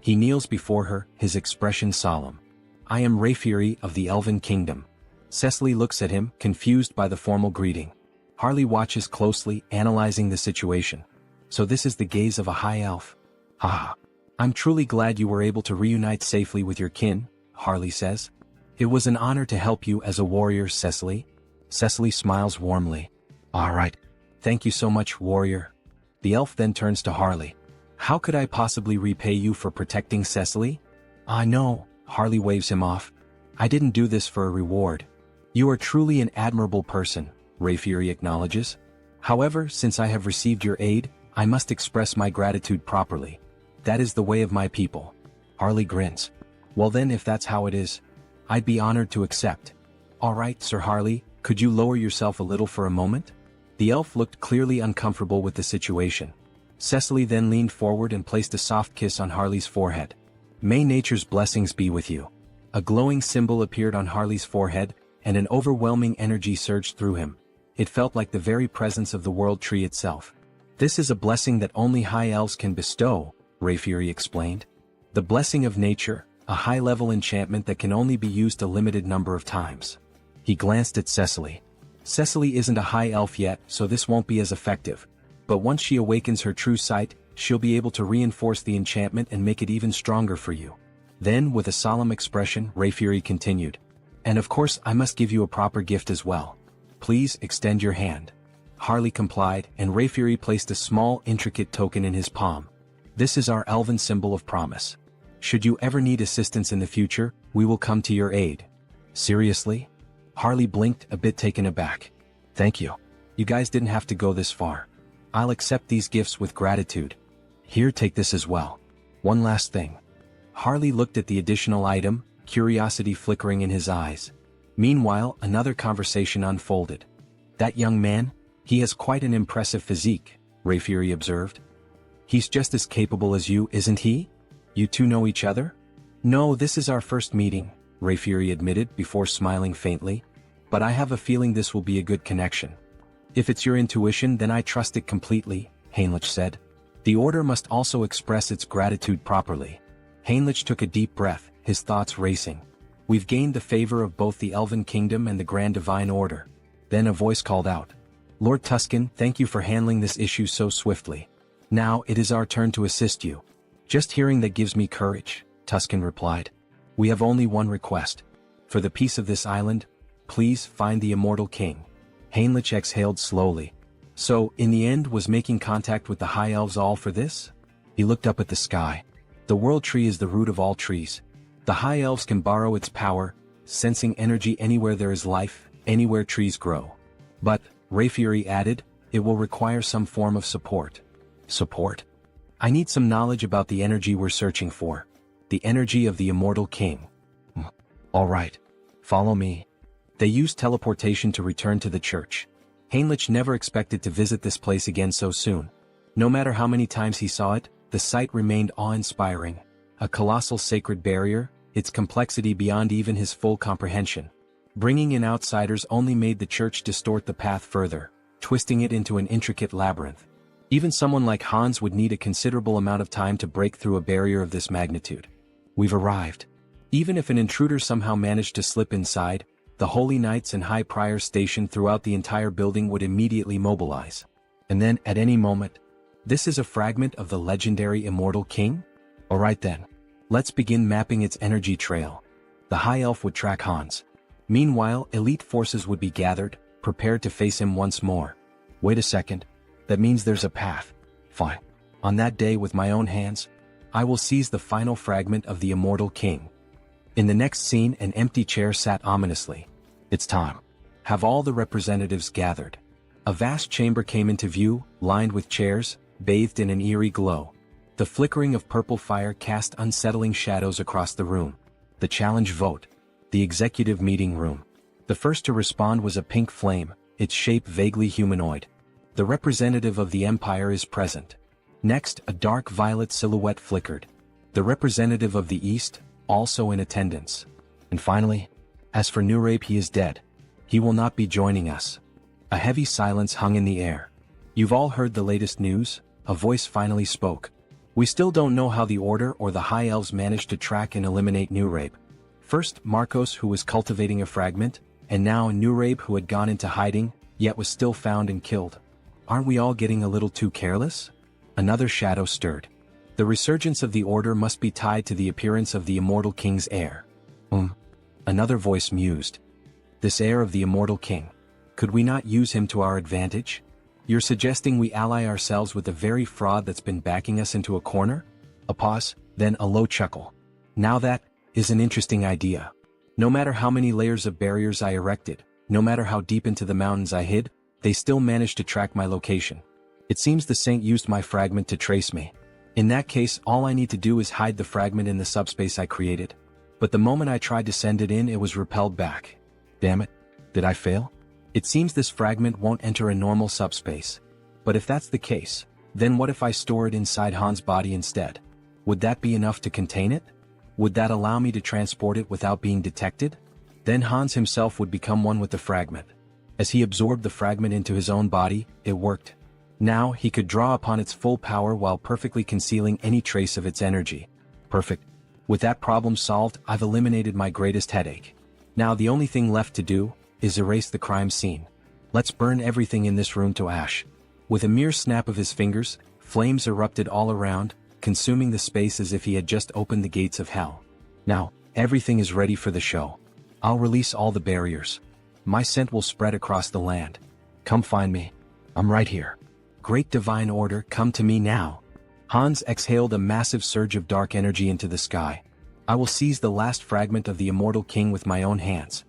[SPEAKER 1] He kneels before her, his expression solemn. I am Rayfury of the Elven Kingdom. Cecily looks at him, confused by the formal greeting. Harley watches closely, analyzing the situation. So this is the gaze of a high elf. Ah, I'm truly glad you were able to reunite safely with your kin, Harley says. It was an honor to help you as a warrior, Cecily. Cecily smiles warmly. All right. Thank you so much, warrior. The elf then turns to Harley. How could I possibly repay you for protecting Cecily? I know, Harley waves him off. I didn't do this for a reward. You are truly an admirable person, Rayfury acknowledges. However, since I have received your aid, I must express my gratitude properly. That is the way of my people. Harley grins. Well then, if that's how it is, I'd be honored to accept. All right, Sir Harley, could you lower yourself a little for a moment? The elf looked clearly uncomfortable with the situation. Cecily then leaned forward and placed a soft kiss on Harley's forehead. May nature's blessings be with you. A glowing symbol appeared on Harley's forehead, and an overwhelming energy surged through him. It felt like the very presence of the world tree itself. This is a blessing that only high elves can bestow, Rayfury explained. The blessing of nature, a high-level enchantment that can only be used a limited number of times. He glanced at Cecily. Cecily isn't a high elf yet, so this won't be as effective. But once she awakens her true sight, she'll be able to reinforce the enchantment and make it even stronger for you. Then, with a solemn expression, Rayfury continued. And of course I must give you a proper gift as well. Please extend your hand. Harley complied, and Rayfury placed a small, intricate token in his palm. This is our elven symbol of promise. Should you ever need assistance in the future, we will come to your aid. Seriously? Harley blinked, a bit taken aback. Thank you. You guys didn't have to go this far. I'll accept these gifts with gratitude. Here, take this as well. One last thing. Harley looked at the additional item, curiosity flickering in his eyes. Meanwhile, another conversation unfolded. That young man? He has quite an impressive physique, Rayfury observed. He's just as capable as you, isn't he? You two know each other? No, this is our first meeting, Rayfury admitted before smiling faintly. But I have a feeling this will be a good connection. If it's your intuition, then I trust it completely, Heinrich said. The order must also express its gratitude properly. Heinrich took a deep breath, his thoughts racing. We've gained the favor of both the Elven Kingdom and the Grand Divine Order. Then a voice called out. Lord Tuscan, thank you for handling this issue so swiftly. Now it is our turn to assist you. Just hearing that gives me courage, Tuscan replied. We have only one request. For the peace of this island, please find the Immortal King. Heinrich exhaled slowly. So, in the end, was making contact with the High Elves all for this? He looked up at the sky. The World Tree is the root of all trees. The High Elves can borrow its power, sensing energy anywhere there is life, anywhere trees grow. But, Rayfury added, it will require some form of support. Support? I need some knowledge about the energy we're searching for. The energy of the Immortal King. All right. Follow me. They used teleportation to return to the church. Heinrich never expected to visit this place again so soon. No matter how many times he saw it, the sight remained awe-inspiring. A colossal sacred barrier, its complexity beyond even his full comprehension. Bringing in outsiders only made the church distort the path further, twisting it into an intricate labyrinth. Even someone like Hans would need a considerable amount of time to break through a barrier of this magnitude. We've arrived. Even if an intruder somehow managed to slip inside, the Holy Knights and High Priors stationed throughout the entire building would immediately mobilize. And then, at any moment, this is a fragment of the legendary Immortal King? Alright then. Let's begin mapping its energy trail. The High Elf would track Hans. Meanwhile, elite forces would be gathered, prepared to face him once more. Wait a second. That means there's a path. Fine. On that day with my own hands, I will seize the final fragment of the Immortal King. In the next scene, an empty chair sat ominously. It's time. Have all the representatives gathered. A vast chamber came into view, lined with chairs, bathed in an eerie glow. The flickering of purple fire cast unsettling shadows across the room. The challenge vote. The executive meeting room. The first to respond was a pink flame, its shape vaguely humanoid. The representative of the Empire is present. Next, a dark violet silhouette flickered. The representative of the East, also in attendance. And finally, as for Nurabe, he is dead. He will not be joining us. A heavy silence hung in the air. You've all heard the latest news? A voice finally spoke. We still don't know how the Order or the High Elves managed to track and eliminate Nurabe. First, Marcos, who was cultivating a fragment, and now Nurabe, who had gone into hiding, yet was still found and killed. Aren't we all getting a little too careless? Another shadow stirred. The resurgence of the Order must be tied to the appearance of the Immortal King's heir. Another voice mused. This heir of the Immortal King. Could we not use him to our advantage? You're suggesting we ally ourselves with the very fraud that's been backing us into a corner? A pause, then a low chuckle. Now that is an interesting idea. No matter how many layers of barriers I erected, no matter how deep into the mountains I hid, they still managed to track my location. It seems the Saint used my fragment to trace me. In that case, all I need to do is hide the fragment in the subspace I created. But the moment I tried to send it in, it was repelled back. Damn it. Did I fail? It seems this fragment won't enter a normal subspace. But if that's the case, then what if I store it inside Han's body instead? Would that be enough to contain it? Would that allow me to transport it without being detected? Then Hans himself would become one with the fragment. As he absorbed the fragment into his own body, it worked. Now he could draw upon its full power while perfectly concealing any trace of its energy. Perfect. With that problem solved, I've eliminated my greatest headache. Now the only thing left to do is erase the crime scene. Let's burn everything in this room to ash. With a mere snap of his fingers, flames erupted all around, consuming the space as if he had just opened the gates of hell. Now, everything is ready for the show. I'll release all the barriers. My scent will spread across the land. Come find me. I'm right here. Great divine order, come to me now. Hans exhaled a massive surge of dark energy into the sky. I will seize the last fragment of the Immortal King with my own hands.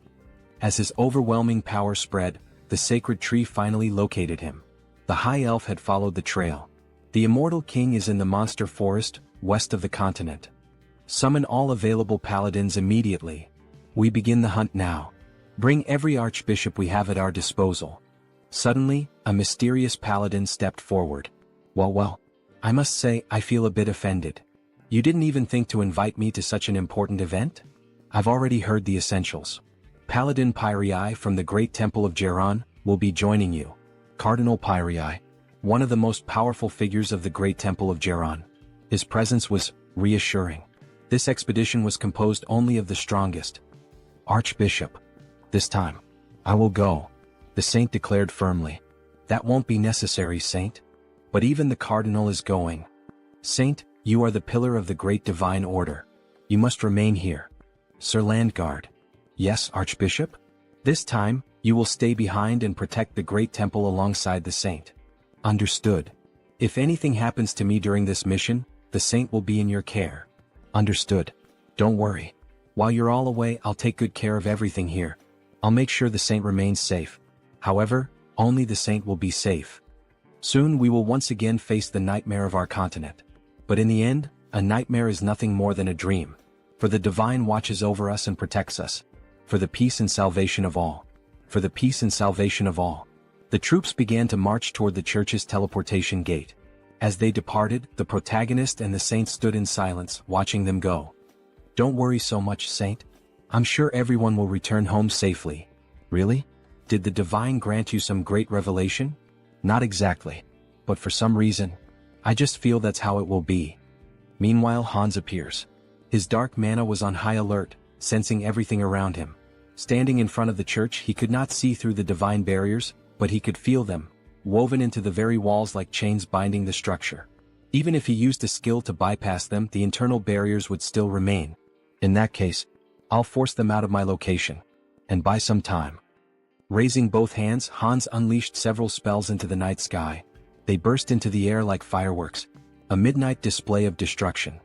[SPEAKER 1] As his overwhelming power spread, the sacred tree finally located him. The High Elf had followed the trail. The Immortal King is in the Monster Forest, west of the continent. Summon all available paladins immediately. We begin the hunt now. Bring every archbishop we have at our disposal. Suddenly, a mysterious paladin stepped forward. Well, I must say I feel a bit offended. You didn't even think to invite me to such an important event? I've already heard the essentials. Paladin Pyrii from the Great Temple of Geron will be joining you. Cardinal Pyrii, one of the most powerful figures of the Great Temple of Geron. His presence was reassuring. This expedition was composed only of the strongest. Archbishop. This time, I will go, the saint declared firmly. That won't be necessary, saint. But even the cardinal is going. Saint, you are the pillar of the great divine order. You must remain here. Sir Landguard. Yes, Archbishop? This time, you will stay behind and protect the great temple alongside the saint. Understood. If anything happens to me during this mission, the saint will be in your care. Understood. Don't worry. While you're all away, I'll take good care of everything here. I'll make sure the saint remains safe. However, only the saint will be safe. Soon we will once again face the nightmare of our continent. But in the end, a nightmare is nothing more than a dream. For the divine watches over us and protects us. For the peace and salvation of all. For the peace and salvation of all. The troops began to march toward the church's teleportation gate. As they departed, the protagonist and the saint stood in silence, watching them go. Don't worry so much, saint. I'm sure everyone will return home safely. Really? Did the divine grant you some great revelation? Not exactly. But for some reason, I just feel that's how it will be. Meanwhile, Hans appears. His dark mana was on high alert, sensing everything around him. Standing in front of the church, he could not see through the divine barriers, but he could feel them, woven into the very walls like chains binding the structure. Even if he used a skill to bypass them, the internal barriers would still remain. In that case, I'll force them out of my location. And buy some time. Raising both hands, Hans unleashed several spells into the night sky. They burst into the air like fireworks, a midnight display of destruction.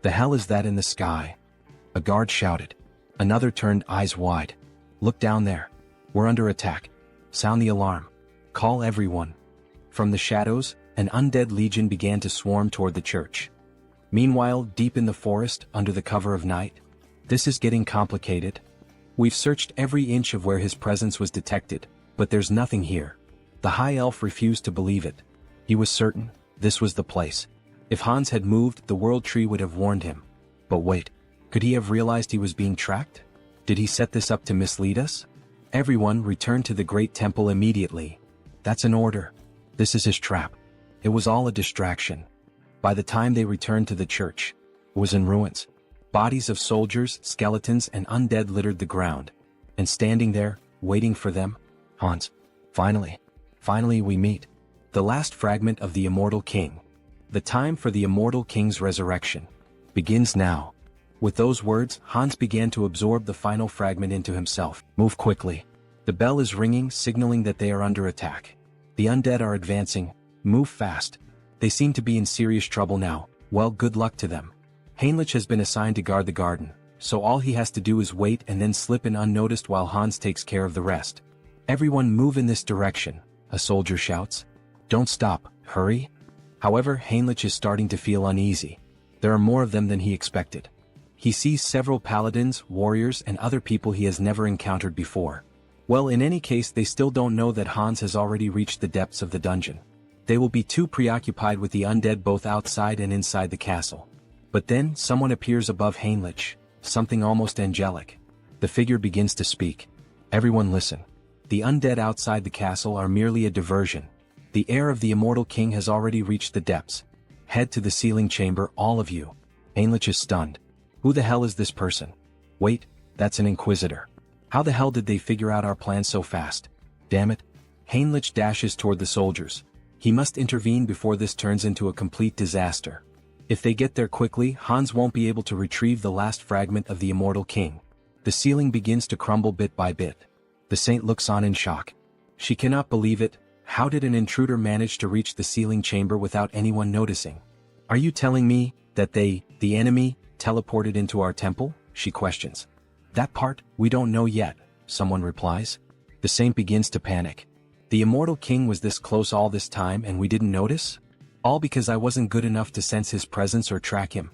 [SPEAKER 1] The hell is that in the sky? A guard shouted. Another turned eyes wide. Look down there. We're under attack. Sound the alarm. Call everyone. From the shadows, an undead legion began to swarm toward the church. Meanwhile, deep in the forest, under the cover of night, this is getting complicated. We've searched every inch of where his presence was detected, but there's nothing here. The high elf refused to believe it. He was certain this was the place. If Hans had moved, the world tree would have warned him. But wait, could he have realized he was being tracked? Did he set this up to mislead us? Everyone returned to the great temple immediately. That's an order. This is his trap. It was all a distraction. By the time they returned to the church, it was in ruins. Bodies of soldiers, skeletons, and undead littered the ground. And standing there, waiting for them, Hans. Finally we meet. The last fragment of the Immortal King. The time for the Immortal King's resurrection begins now. With those words, Hans began to absorb the final fragment into himself. Move quickly. The bell is ringing, signaling that they are under attack. The undead are advancing. Move fast. They seem to be in serious trouble now. Well, good luck to them. Heinrich has been assigned to guard the garden, so all he has to do is wait and then slip in unnoticed while Hans takes care of the rest. Everyone move in this direction, a soldier shouts. Don't stop, hurry. However, Heinrich is starting to feel uneasy. There are more of them than he expected. He sees several paladins, warriors, and other people he has never encountered before. Well, in any case, they still don't know that Hans has already reached the depths of the dungeon. They will be too preoccupied with the undead both outside and inside the castle. But then, someone appears above Heinrich, something almost angelic. The figure begins to speak. Everyone listen. The undead outside the castle are merely a diversion. The heir of the Immortal King has already reached the depths. Head to the sealing chamber, all of you. Heinrich is stunned. Who the hell is this person? Wait, that's an inquisitor. How the hell did they figure out our plan so fast? Damn it. Heinrich dashes toward the soldiers. He must intervene before this turns into a complete disaster. If they get there quickly, Hans won't be able to retrieve the last fragment of the Immortal King. The ceiling begins to crumble bit by bit. The saint looks on in shock. She cannot believe it. How did an intruder manage to reach the sealing chamber without anyone noticing? Are you telling me that the enemy, teleported into our temple? She questions. That part, we don't know yet, someone replies. The saint begins to panic. The Immortal King was this close all this time and we didn't notice? All because I wasn't good enough to sense his presence or track him.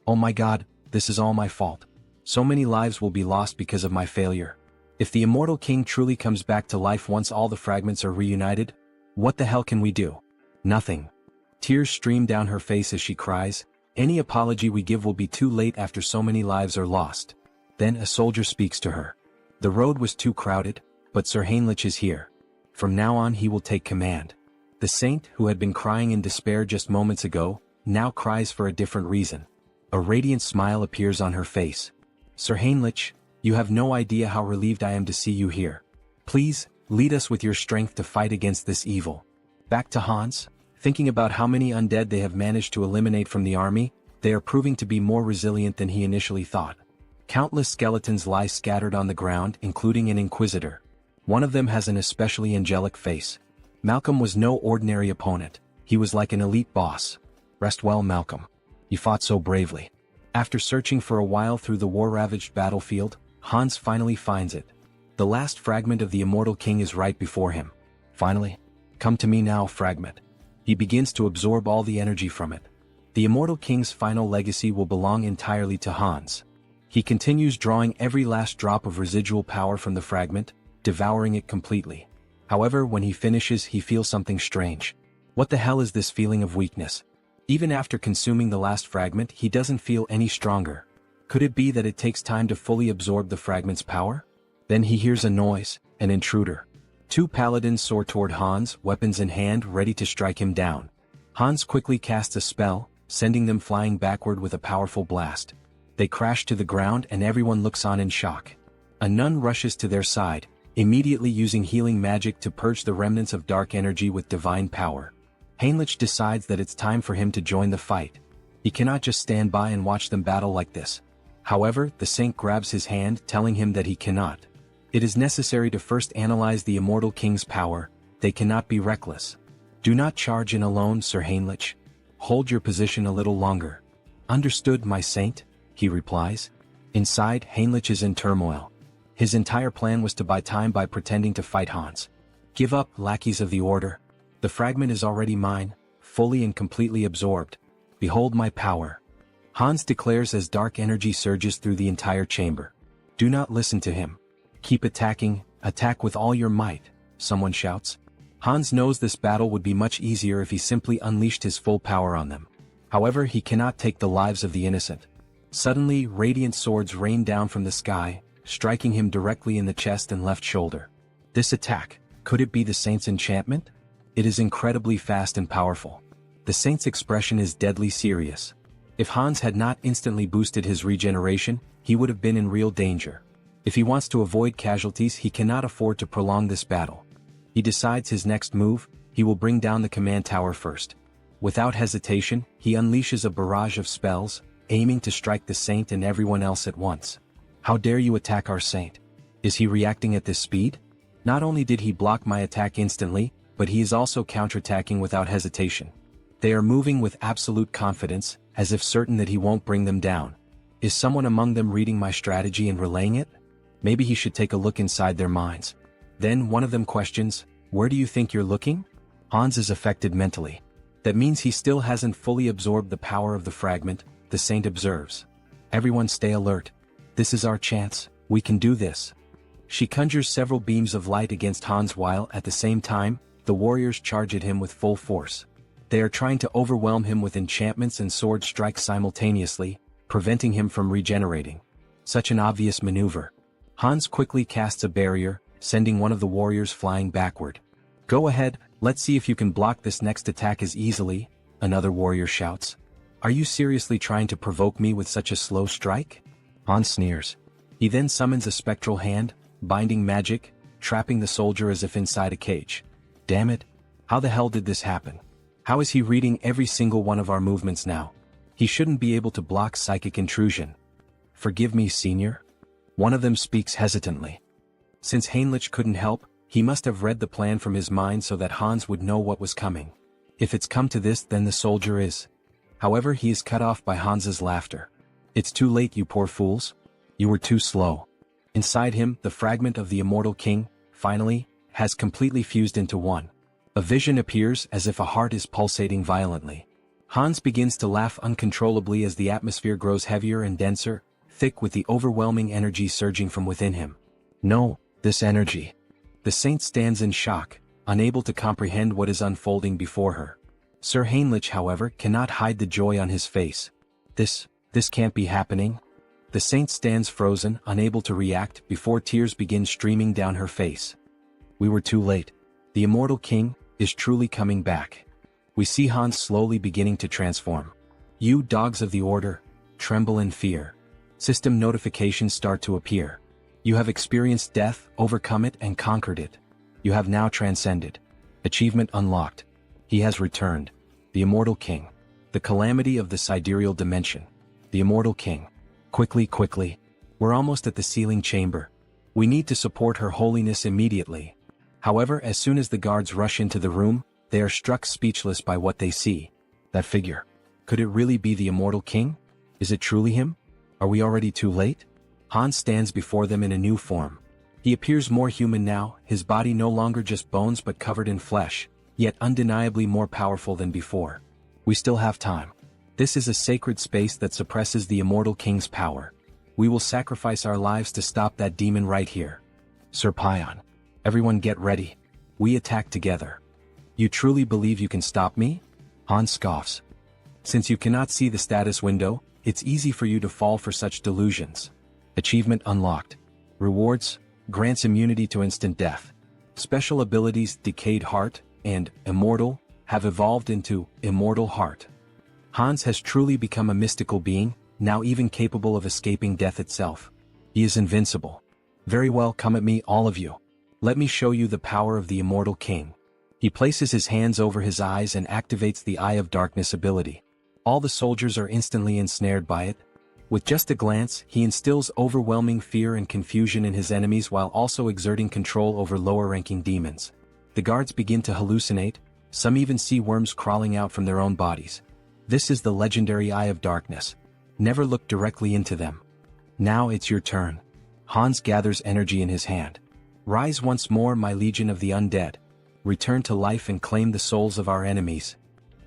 [SPEAKER 1] Oh my god, this is all my fault. So many lives will be lost because of my failure. If the Immortal King truly comes back to life once all the fragments are reunited, what the hell can we do? Nothing. Tears stream down her face as she cries, "Any apology we give will be too late after so many lives are lost." Then a soldier speaks to her. The road was too crowded, but Sir Heinrich is here. From now on he will take command. The saint, who had been crying in despair just moments ago, now cries for a different reason. A radiant smile appears on her face. "Sir Heinrich, you have no idea how relieved I am to see you here. Please, lead us with your strength to fight against this evil." Back to Hans, thinking about how many undead they have managed to eliminate from the army, they are proving to be more resilient than he initially thought. Countless skeletons lie scattered on the ground, including an inquisitor. One of them has an especially angelic face. Malcolm was no ordinary opponent. He was like an elite boss. "Rest well, Malcolm. You fought so bravely." After searching for a while through the war-ravaged battlefield, Hans finally finds it. The last fragment of the Immortal King is right before him. Finally, "Come to me now, fragment." He begins to absorb all the energy from it. The Immortal King's final legacy will belong entirely to Hans. He continues drawing every last drop of residual power from the fragment, devouring it completely. However, when he finishes, he feels something strange. What the hell is this feeling of weakness? Even after consuming the last fragment, he doesn't feel any stronger. Could it be that it takes time to fully absorb the fragment's power? Then he hears a noise, an intruder. Two paladins soar toward Hans, weapons in hand, ready to strike him down. Hans quickly casts a spell, sending them flying backward with a powerful blast. They crash to the ground and everyone looks on in shock. A nun rushes to their side, immediately using healing magic to purge the remnants of dark energy with divine power. Heinrich decides that it's time for him to join the fight. He cannot just stand by and watch them battle like this. However, the saint grabs his hand, telling him that he cannot. It is necessary to first analyze the Immortal King's power. They cannot be reckless. "Do not charge in alone, Sir Heinrich. Hold your position a little longer." "Understood, my saint," he replies. Inside, Heinrich is in turmoil. His entire plan was to buy time by pretending to fight Hans. "Give up, lackeys of the order. The fragment is already mine, fully and completely absorbed. Behold my power." Hans declares as dark energy surges through the entire chamber. "Do not listen to him. Keep attacking, attack with all your might," someone shouts. Hans knows this battle would be much easier if he simply unleashed his full power on them. However, he cannot take the lives of the innocent. Suddenly, radiant swords rain down from the sky, striking him directly in the chest and left shoulder. This attack, could it be the saint's enchantment? It is incredibly fast and powerful. The saint's expression is deadly serious. If Hans had not instantly boosted his regeneration, he would have been in real danger. If he wants to avoid casualties, he cannot afford to prolong this battle. He decides his next move, he will bring down the command tower first. Without hesitation, he unleashes a barrage of spells, aiming to strike the saint and everyone else at once. "How dare you attack our saint? Is he reacting at this speed? Not only did he block my attack instantly, but he is also counterattacking without hesitation." They are moving with absolute confidence, as if certain that he won't bring them down. Is someone among them reading my strategy and relaying it? Maybe he should take a look inside their minds. Then one of them questions, "Where do you think you're looking?" Hans is affected mentally. That means he still hasn't fully absorbed the power of the fragment, the saint observes. "Everyone stay alert. This is our chance, we can do this." She conjures several beams of light against Hans while, at the same time, the warriors charge at him with full force. They are trying to overwhelm him with enchantments and sword strikes simultaneously, preventing him from regenerating. Such an obvious maneuver. Hans quickly casts a barrier, sending one of the warriors flying backward. "Go ahead, let's see if you can block this next attack as easily," another warrior shouts. "Are you seriously trying to provoke me with such a slow strike?" Hans sneers. He then summons a spectral hand, binding magic, trapping the soldier as if inside a cage. Damn it! How the hell did this happen? How is he reading every single one of our movements now? He shouldn't be able to block psychic intrusion. "Forgive me, senior?" One of them speaks hesitantly. Since Heinrich couldn't help, he must have read the plan from his mind so that Hans would know what was coming. If it's come to this, then the soldier is. However, he is cut off by Hans's laughter. "It's too late, you poor fools. You were too slow." Inside him, the fragment of the Immortal King, finally, has completely fused into one. A vision appears as if a heart is pulsating violently. Hans begins to laugh uncontrollably as the atmosphere grows heavier and denser, thick with the overwhelming energy surging from within him. "No, this energy." The saint stands in shock, unable to comprehend what is unfolding before her. Sir Heinrich, however, cannot hide the joy on his face. This can't be happening. The saint stands frozen, unable to react, before tears begin streaming down her face. We were too late. The immortal king is truly coming back. We see Hans slowly beginning to transform. You dogs of the order, tremble in fear. System notifications start to appear. You have experienced death, overcome it and conquered it. You have now transcended. Achievement unlocked. He has returned. The immortal king. The calamity of the sidereal dimension. The immortal king. Quickly. We're almost at the sealing chamber. We need to support Her Holiness immediately. However, as soon as the guards rush into the room, they are struck speechless by what they see. That figure. Could it really be the immortal king? Is it truly him? Are we already too late? Hans stands before them in a new form. He appears more human now, his body no longer just bones but covered in flesh, yet undeniably more powerful than before. We still have time. This is a sacred space that suppresses the immortal king's power. We will sacrifice our lives to stop that demon right here. Sir Pion. Everyone get ready. We attack together. You truly believe you can stop me? Hans scoffs. Since you cannot see the status window, it's easy for you to fall for such delusions. Achievement unlocked. Rewards, grants immunity to instant death. Special abilities Decayed Heart and Immortal have evolved into Immortal Heart. Hans has truly become a mystical being, now even capable of escaping death itself. He is invincible. Very well, come at me, all of you. Let me show you the power of the immortal king. He places his hands over his eyes and activates the Eye of Darkness ability. All the soldiers are instantly ensnared by it. With just a glance, he instills overwhelming fear and confusion in his enemies while also exerting control over lower-ranking demons. The guards begin to hallucinate, some even see worms crawling out from their own bodies. This is the legendary Eye of Darkness. Never look directly into them. Now it's your turn. Hans gathers energy in his hand. Rise once more, my legion of the undead. Return to life and claim the souls of our enemies.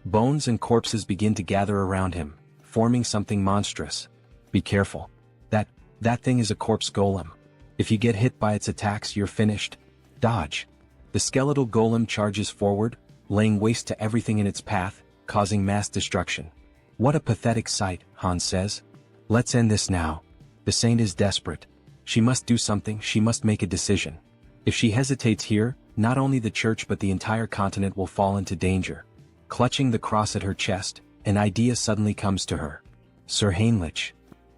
[SPEAKER 1] Bones and corpses begin to gather around him, forming something monstrous. Be careful. That thing is a corpse golem. If you get hit by its attacks, you're finished. Dodge. The skeletal golem charges forward, laying waste to everything in its path, causing mass destruction. What a pathetic sight, Hans says. Let's end this now. The saint is desperate. She must do something, she must make a decision. If she hesitates here, not only the church but the entire continent will fall into danger. Clutching the cross at her chest, an idea suddenly comes to her. Sir Heinrich.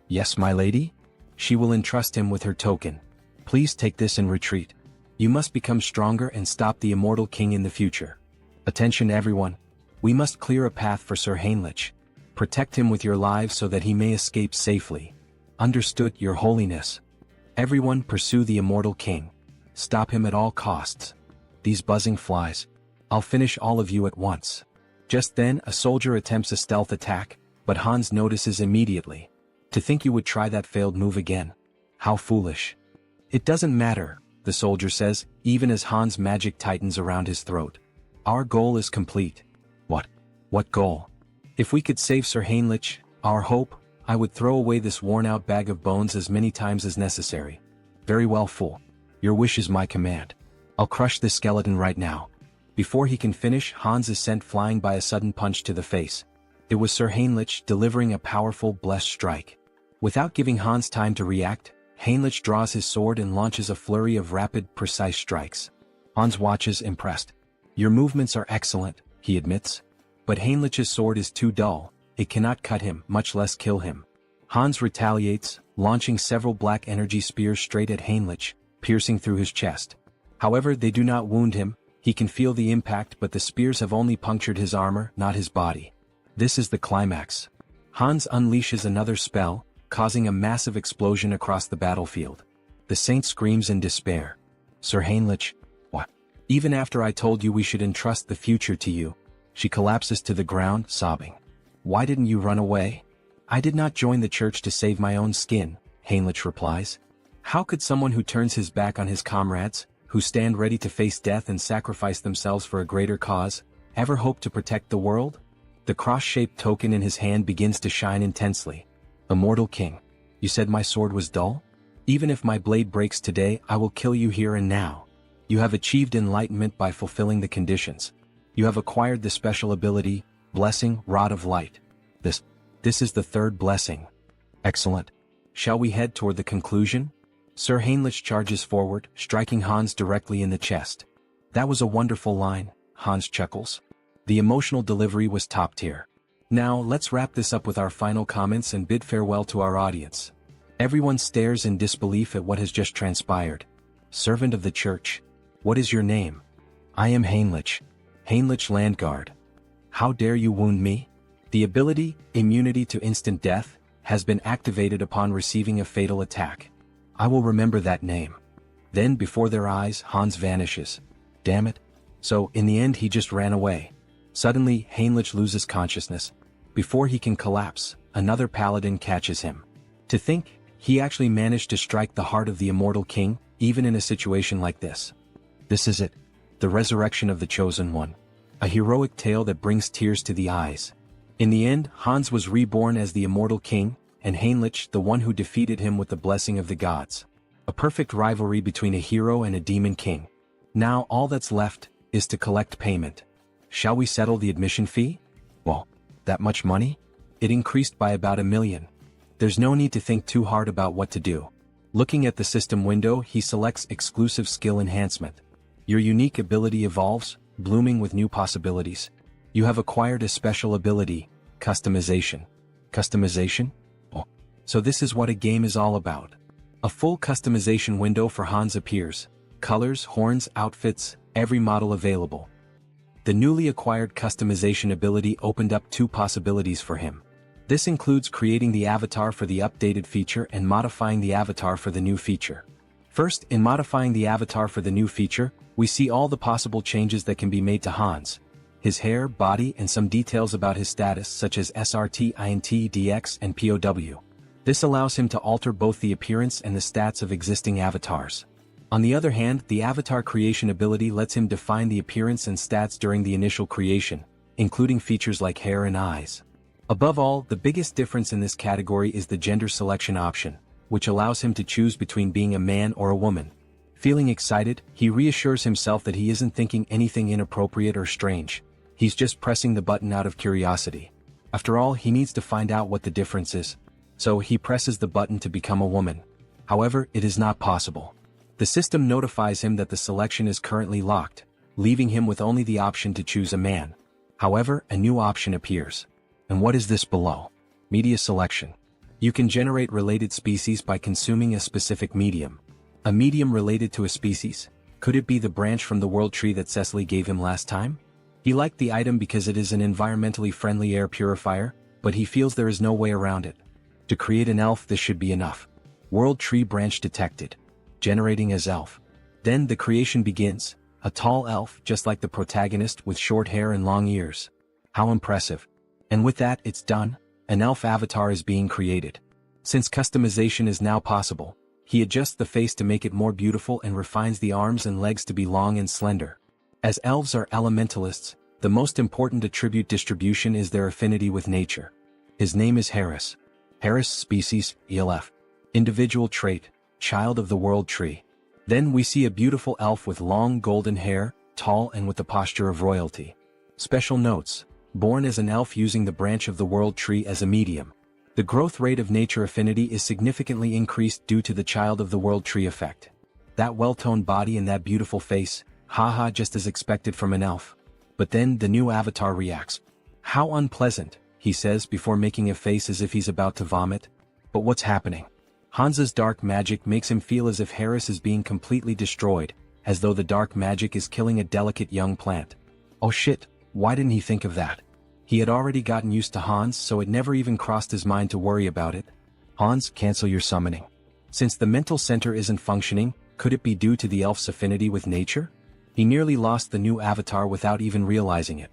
[SPEAKER 1] Yes, my lady? She will entrust him with her token. Please take this and retreat. You must become stronger and stop the immortal king in the future. Attention everyone. We must clear a path for Sir Heinrich. Protect him with your lives so that he may escape safely. Understood, Your Holiness. Everyone pursue the immortal king. Stop him at all costs. These buzzing flies. I'll finish all of you at once. Just then, a soldier attempts a stealth attack, but Hans notices immediately. To think you would try that failed move again. How foolish. It doesn't matter, the soldier says, even as Hans' magic tightens around his throat. Our goal is complete. What goal? If we could save Sir Heinrich, our hope, I would throw away this worn-out bag of bones as many times as necessary. Very well, fool. Your wish is my command. I'll crush this skeleton right now. Before he can finish, Hans is sent flying by a sudden punch to the face. It was Sir Heinrich delivering a powerful, blessed strike. Without giving Hans time to react, Heinrich draws his sword and launches a flurry of rapid, precise strikes. Hans watches, impressed. Your movements are excellent, he admits. But Heinrich's sword is too dull, it cannot cut him, much less kill him. Hans retaliates, launching several black energy spears straight at Heinrich, piercing through his chest. However, they do not wound him, he can feel the impact but the spears have only punctured his armor, not his body. This is the climax. Hans unleashes another spell, causing a massive explosion across the battlefield. The saint screams in despair. Sir Heinrich, what? Even after I told you we should entrust the future to you. She collapses to the ground, sobbing. Why didn't you run away? I did not join the church to save my own skin, Heinrich replies. How could someone who turns his back on his comrades, who stand ready to face death and sacrifice themselves for a greater cause, ever hope to protect the world? The cross-shaped token in his hand begins to shine intensely. Immortal King, you said my sword was dull? Even if my blade breaks today, I will kill you here and now. You have achieved enlightenment by fulfilling the conditions. You have acquired the special ability, Blessing, Rod of Light. This is the third blessing. Excellent. Shall we head toward the conclusion? Sir Heinrich charges forward, striking Hans directly in the chest. That was a wonderful line, Hans chuckles. The emotional delivery was top tier. Now let's wrap this up with our final comments and bid farewell to our audience. Everyone stares in disbelief at what has just transpired. Servant of the church. What is your name? I am Heinrich. Heinrich Landguard. How dare you wound me? The ability, immunity to instant death, has been activated upon receiving a fatal attack. I will remember that name. Then before their eyes Hans vanishes. Damn it. So in the end he just ran away. Suddenly Heinrich loses consciousness. Before he can collapse, another paladin catches him. To think, he actually managed to strike the heart of the immortal king, even in a situation like this. This is it. The resurrection of the chosen one. A heroic tale that brings tears to the eyes. In the end, Hans was reborn as the immortal king, and Heinrich the one who defeated him with the blessing of the gods. A perfect rivalry between a hero and a demon king. Now all that's left is to collect payment. Shall we settle the admission fee? Well, that much money? It increased by about 1 million. There's no need to think too hard about what to do. Looking at the system window, he selects exclusive skill enhancement. Your unique ability evolves, blooming with new possibilities. You have acquired a special ability, customization. Customization? Oh, so this is what a game is all about. A full customization window for Hans appears. Colors, horns, outfits, every model available. The newly acquired customization ability opened up 2 possibilities for him. This includes creating the avatar for the updated feature and modifying the avatar for the new feature. First, in modifying the avatar for the new feature, we see all the possible changes that can be made to Hans. His hair, body, and some details about his status such as SRT, INT, DX, and POW. This allows him to alter both the appearance and the stats of existing avatars. On the other hand, the avatar creation ability lets him define the appearance and stats during the initial creation, including features like hair and eyes. Above all, the biggest difference in this category is the gender selection option, which allows him to choose between being a man or a woman. Feeling excited, he reassures himself that he isn't thinking anything inappropriate or strange. He's just pressing the button out of curiosity. After all, he needs to find out what the difference is. So he presses the button to become a woman. However, it is not possible. The system notifies him that the selection is currently locked, leaving him with only the option to choose a man. However, a new option appears. And what is this below? Media selection. You can generate related species by consuming a specific medium. A medium related to a species. Could it be the branch from the world tree that Cecily gave him last time? He liked the item because it is an environmentally friendly air purifier, but he feels there is no way around it. To create an elf, this should be enough. World tree branch detected. Generating as elf. Then the creation begins. A tall elf, just like the protagonist, with short hair and long ears. How impressive. And with that, it's done. An elf avatar is being created. Since customization is now possible, he adjusts the face to make it more beautiful and refines the arms and legs to be long and slender. As elves are elementalists, the most important attribute distribution is their affinity with nature. His name is Harris. Harris species, ELF. Individual trait, child of the world tree. Then we see a beautiful elf with long golden hair, tall and with the posture of royalty. Special notes. Born as an elf using the branch of the world tree as a medium. The growth rate of nature affinity is significantly increased due to the child of the world tree effect. That well-toned body and that beautiful face, haha, just as expected from an elf. But then the new avatar reacts. How unpleasant, he says before making a face as if he's about to vomit. But what's happening? Hans's dark magic makes him feel as if Harris is being completely destroyed, as though the dark magic is killing a delicate young plant. Oh shit, why didn't he think of that? He had already gotten used to Hans, so it never even crossed his mind to worry about it. Hans, cancel your summoning. Since the mental center isn't functioning, could it be due to the elf's affinity with nature? He nearly lost the new avatar without even realizing it.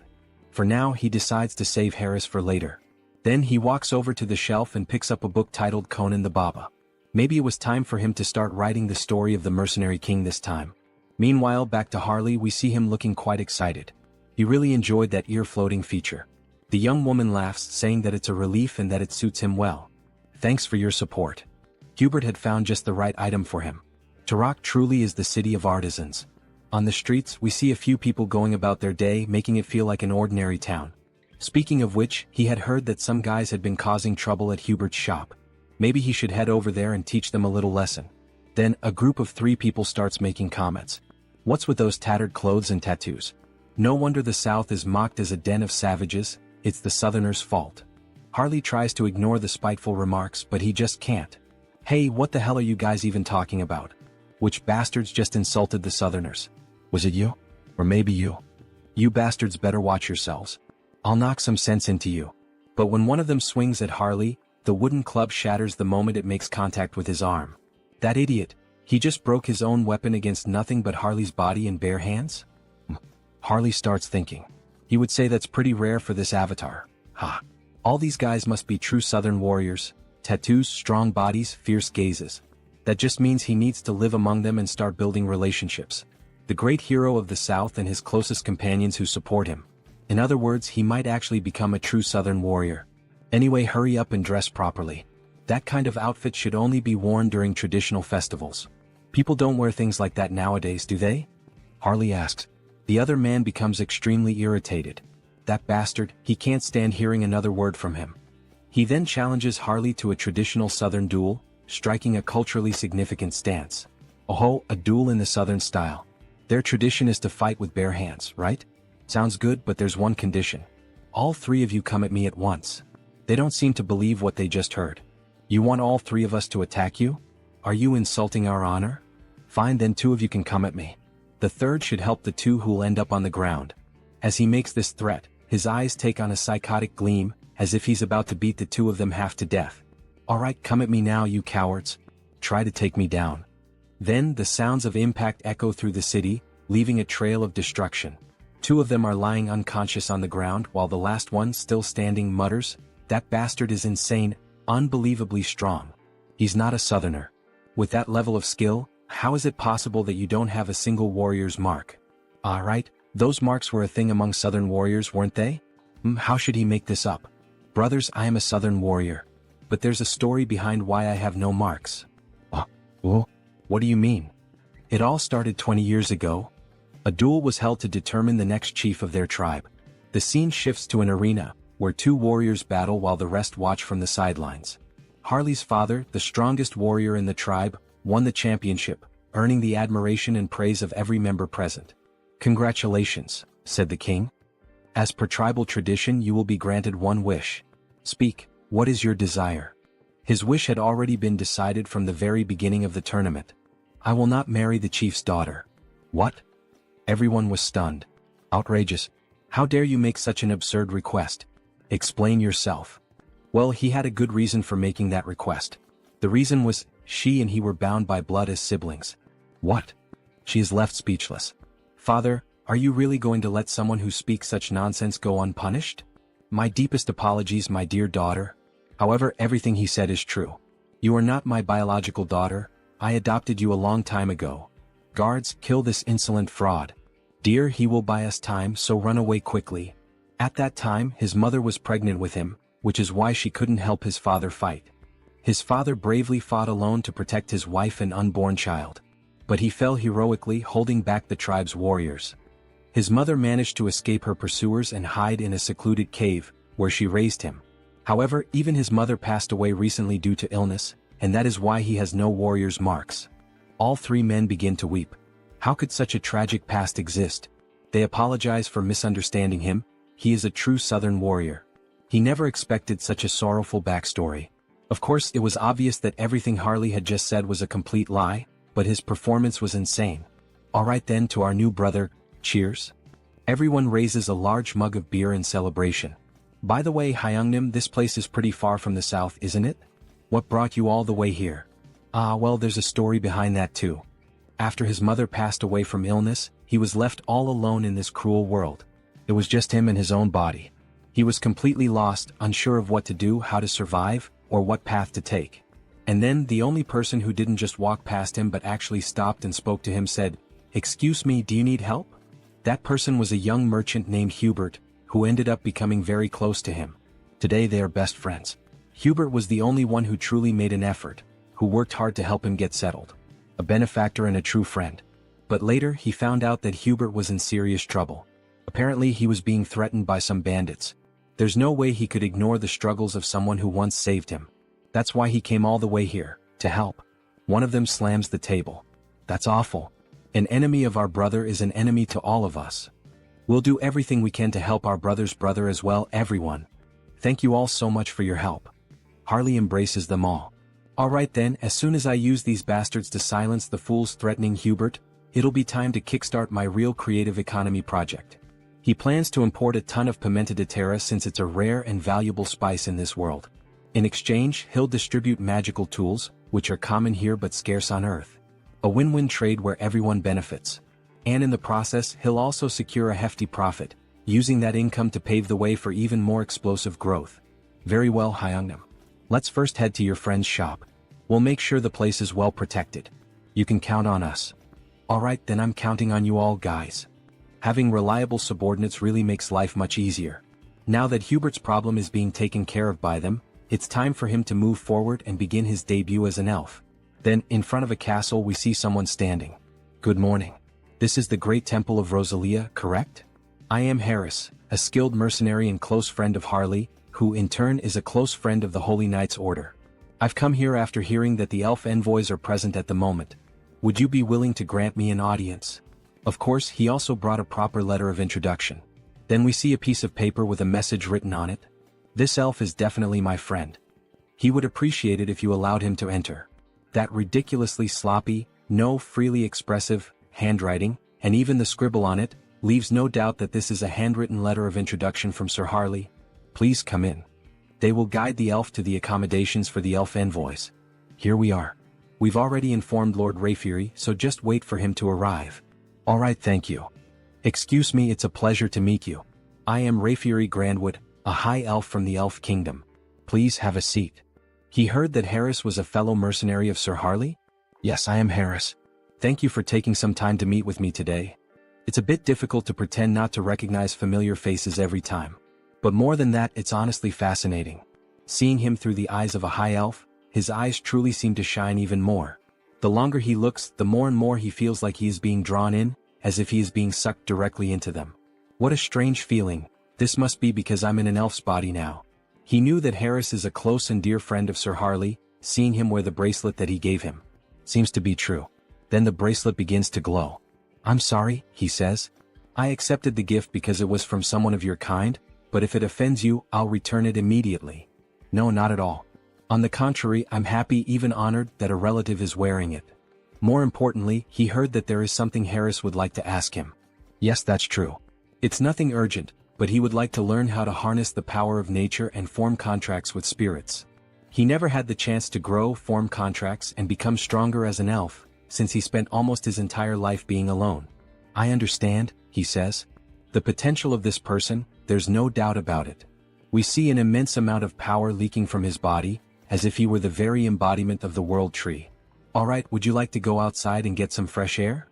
[SPEAKER 1] For now, he decides to save Harris for later. Then he walks over to the shelf and picks up a book titled Conan the Baba. Maybe it was time for him to start writing the story of the mercenary king this time. Meanwhile, back to Harley, we see him looking quite excited. He really enjoyed that ear-floating feature. The young woman laughs, saying that it's a relief and that it suits him well. Thanks for your support. Hubert had found just the right item for him. Turok truly is the city of artisans. On the streets, we see a few people going about their day, making it feel like an ordinary town. Speaking of which, he had heard that some guys had been causing trouble at Hubert's shop. Maybe he should head over there and teach them a little lesson. Then, a group of 3 people starts making comments. What's with those tattered clothes and tattoos? No wonder the South is mocked as a den of savages, it's the Southerners' fault. Harley tries to ignore the spiteful remarks, but he just can't. Hey, what the hell are you guys even talking about? Which bastards just insulted the Southerners? Was it you? Or maybe you? You bastards better watch yourselves. I'll knock some sense into you. But when one of them swings at Harley, the wooden club shatters the moment it makes contact with his arm. That idiot, he just broke his own weapon against nothing but Harley's body in bare hands? Harley starts thinking. He would say that's pretty rare for this avatar. Ha. All these guys must be true Southern warriors. Tattoos, strong bodies, fierce gazes. That just means he needs to live among them and start building relationships. The great hero of the South and his closest companions who support him. In other words, he might actually become a true Southern warrior. Anyway, hurry up and dress properly. That kind of outfit should only be worn during traditional festivals. People don't wear things like that nowadays, do they? Harley asks. The other man becomes extremely irritated. That bastard, he can't stand hearing another word from him. He then challenges Harley to a traditional Southern duel, striking a culturally significant stance. Oh, a duel in the Southern style. Their tradition is to fight with bare hands, right? Sounds good, but there's one condition. All 3 of you come at me at once. They don't seem to believe what they just heard. You want all 3 of us to attack you? Are you insulting our honor? Fine, then 2 of you can come at me. The third should help the 2 who'll end up on the ground. As he makes this threat, his eyes take on a psychotic gleam, as if he's about to beat the 2 of them half to death. Alright, come at me now, you cowards. Try to take me down. Then, the sounds of impact echo through the city, leaving a trail of destruction. 2 of them are lying unconscious on the ground, while the last one, still standing, mutters, "That bastard is insane, unbelievably strong. He's not a Southerner. With that level of skill, how is it possible that you don't have a single warrior's mark?" Alright, those marks were a thing among Southern warriors, weren't they? How should he make this up? Brothers, I am a Southern warrior. But there's a story behind why I have no marks. What do you mean? It all started 20 years ago. A duel was held to determine the next chief of their tribe. The scene shifts to an arena, where 2 warriors battle while the rest watch from the sidelines. Harley's father, the strongest warrior in the tribe, won the championship, earning the admiration and praise of every member present. "Congratulations," said the king. "As per tribal tradition, you will be granted 1 wish. Speak, what is your desire?" His wish had already been decided from the very beginning of the tournament. "I will not marry the chief's daughter." What? Everyone was stunned. Outrageous. How dare you make such an absurd request? Explain yourself. Well, he had a good reason for making that request. The reason was, she and he were bound by blood as siblings. What? She is left speechless. "Father, are you really going to let someone who speaks such nonsense go unpunished?" "My deepest apologies, my dear daughter. However, everything he said is true. You are not my biological daughter. I adopted you a long time ago. Guards, kill this insolent fraud. Dear, he will buy us time, so run away quickly." At that time, his mother was pregnant with him, which is why she couldn't help his father fight. His father bravely fought alone to protect his wife and unborn child. But he fell heroically, holding back the tribe's warriors. His mother managed to escape her pursuers and hide in a secluded cave, where she raised him. However, even his mother passed away recently due to illness, and that is why he has no warrior's marks. All 3 men begin to weep. How could such a tragic past exist? They apologize for misunderstanding him. He is a true Southern warrior. He never expected such a sorrowful backstory. Of course, it was obvious that everything Harley had just said was a complete lie, but his performance was insane. Alright then, to our new brother, cheers. Everyone raises a large mug of beer in celebration. By the way, Hyungnim, this place is pretty far from the south, isn't it? What brought you all the way here? Well, there's a story behind that too. After his mother passed away from illness, he was left all alone in this cruel world. It was just him and his own body. He was completely lost, unsure of what to do, how to survive, or what path to take. And then, the only person who didn't just walk past him but actually stopped and spoke to him said, "Excuse me, do you need help?" That person was a young merchant named Hubert, who ended up becoming very close to him. Today they are best friends. Hubert was the only one who truly made an effort, who worked hard to help him get settled. A benefactor and a true friend. But later he found out that Hubert was in serious trouble. Apparently he was being threatened by some bandits. There's no way he could ignore the struggles of someone who once saved him. That's why he came all the way here, to help. One of them slams the table. That's awful. An enemy of our brother is an enemy to all of us. We'll do everything we can to help our brother's brother as well, everyone. Thank you all so much for your help. Harley embraces them all. Alright then, as soon as I use these bastards to silence the fools threatening Hubert, it'll be time to kickstart my real creative economy project. He plans to import a ton of pimenta de terra since it's a rare and valuable spice in this world. In exchange, he'll distribute magical tools, which are common here but scarce on Earth. A win-win trade where everyone benefits. And in the process, he'll also secure a hefty profit, using that income to pave the way for even more explosive growth. Very well, Hyungnam. Let's first head to your friend's shop. We'll make sure the place is well protected. You can count on us. Alright then, I'm counting on you all, guys. Having reliable subordinates really makes life much easier. Now that Hubert's problem is being taken care of by them, it's time for him to move forward and begin his debut as an elf. Then, in front of a castle we see someone standing. Good morning. This is the Great Temple of Rosalia, correct? I am Harris, a skilled mercenary and close friend of Harley, who in turn is a close friend of the Holy Knights Order. I've come here after hearing that the elf envoys are present at the moment. Would you be willing to grant me an audience? Of course, he also brought a proper letter of introduction. Then we see a piece of paper with a message written on it. This elf is definitely my friend. He would appreciate it if you allowed him to enter. That ridiculously sloppy, no freely expressive, handwriting, and even the scribble on it, leaves no doubt that this is a handwritten letter of introduction from Sir Harley. Please come in. They will guide the elf to the accommodations for the elf envoys. Here we are. We've already informed Lord Rayfury, so just wait for him to arrive. Alright, thank you. Excuse me, it's a pleasure to meet you. I am Rayfury Grandwood, a high elf from the Elf Kingdom. Please have a seat. He heard that Harris was a fellow mercenary of Sir Harley? Yes, I am Harris. Thank you for taking some time to meet with me today. It's a bit difficult to pretend not to recognize familiar faces every time. But more than that, it's honestly fascinating. Seeing him through the eyes of a high elf, his eyes truly seem to shine even more. The longer he looks, the more and more he feels like he is being drawn in, as if he is being sucked directly into them. What a strange feeling. This must be because I'm in an elf's body now. He knew that Harris is a close and dear friend of Sir Harley, seeing him wear the bracelet that he gave him. Seems to be true. Then the bracelet begins to glow. I'm sorry, he says. I accepted the gift because it was from someone of your kind, but if it offends you, I'll return it immediately. No, not at all. On the contrary, I'm happy, even honored, that a relative is wearing it. More importantly, he heard that there is something Harris would like to ask him. Yes, that's true. It's nothing urgent, but he would like to learn how to harness the power of nature and form contracts with spirits. He never had the chance to grow, form contracts, and become stronger as an elf, since he spent almost his entire life being alone. I understand, he says. The potential of this person, there's no doubt about it. We see an immense amount of power leaking from his body, as if he were the very embodiment of the world tree. Alright, would you like to go outside and get some fresh air?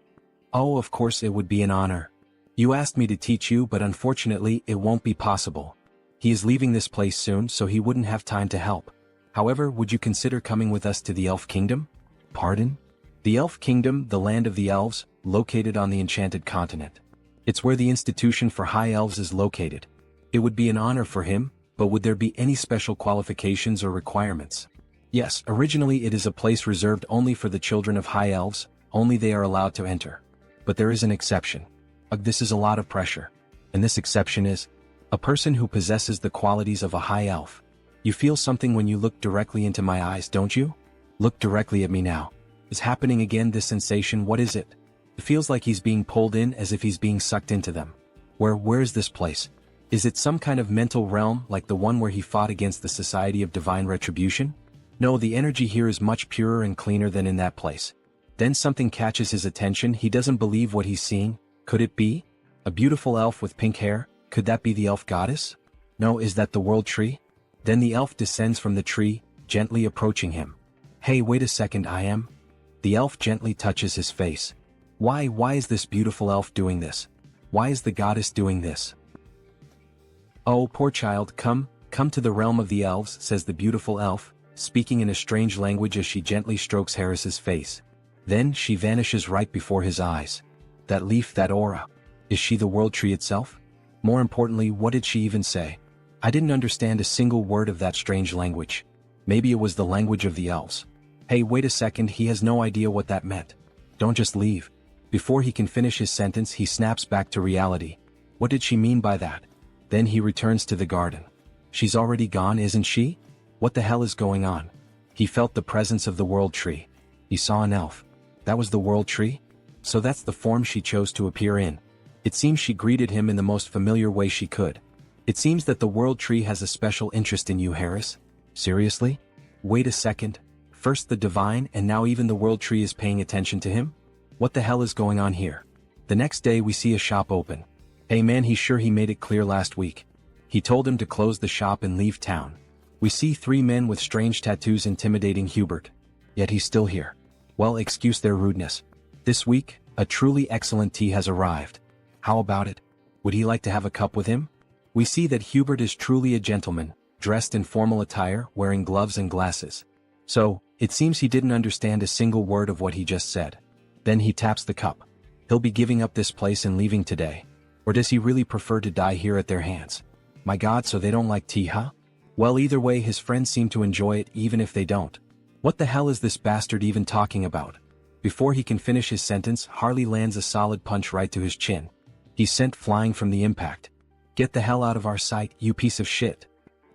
[SPEAKER 1] Oh, of course, it would be an honor. You asked me to teach you, but unfortunately, it won't be possible. He is leaving this place soon, so he wouldn't have time to help. However, would you consider coming with us to the Elf Kingdom? Pardon? The Elf Kingdom, the land of the elves, located on the Enchanted Continent. It's where the Institution for High Elves is located. It would be an honor for him, but would there be any special qualifications or requirements? Yes, originally it is a place reserved only for the children of High Elves, only they are allowed to enter. But there is an exception. This is a lot of pressure. And this exception is a person who possesses the qualities of a High Elf. You feel something when you look directly into my eyes, don't you? Look directly at me now. Is happening again, this sensation, what is it? It feels like he's being pulled in as if he's being sucked into them. Where is this place? Is it some kind of mental realm like the one where he fought against the Society of Divine Retribution? No, the energy here is much purer and cleaner than in that place. Then something catches his attention. He doesn't believe what he's seeing. Could it be? A beautiful elf with pink hair? Could that be the elf goddess? No, is that the world tree? Then the elf descends from the tree, gently approaching him. Hey, wait a second, I am? The elf gently touches his face. Why is this beautiful elf doing this? Why is the goddess doing this? Oh, poor child, come to the realm of the elves, says the beautiful elf, speaking in a strange language as she gently strokes Harris's face. Then she vanishes right before his eyes. That leaf, that aura. Is she the world tree itself? More importantly, what did she even say? I didn't understand a single word of that strange language. Maybe it was the language of the elves. Hey, wait a second, he has no idea what that meant. Don't just leave. Before he can finish his sentence, he snaps back to reality. What did she mean by that? Then he returns to the garden. She's already gone, isn't she? What the hell is going on? He felt the presence of the world tree. He saw an elf. That was the world tree? So that's the form she chose to appear in. It seems she greeted him in the most familiar way she could. It seems that the world tree has a special interest in you, Harris. Seriously? Wait a second. First the divine, and now even the world tree is paying attention to him? What the hell is going on here? The next day we see a shop open. Hey man, he's sure he made it clear last week. He told him to close the shop and leave town. We see 3 men with strange tattoos intimidating Hubert. Yet he's still here. Well, excuse their rudeness. This week, a truly excellent tea has arrived. How about it? Would he like to have a cup with him? We see that Hubert is truly a gentleman, dressed in formal attire, wearing gloves and glasses. So, it seems he didn't understand a single word of what he just said. Then he taps the cup. He'll be giving up this place and leaving today. Or does he really prefer to die here at their hands? My God, so they don't like tea, huh? Well, either way, his friends seem to enjoy it even if they don't. What the hell is this bastard even talking about? Before he can finish his sentence, Harley lands a solid punch right to his chin. He's sent flying from the impact. Get the hell out of our sight, you piece of shit.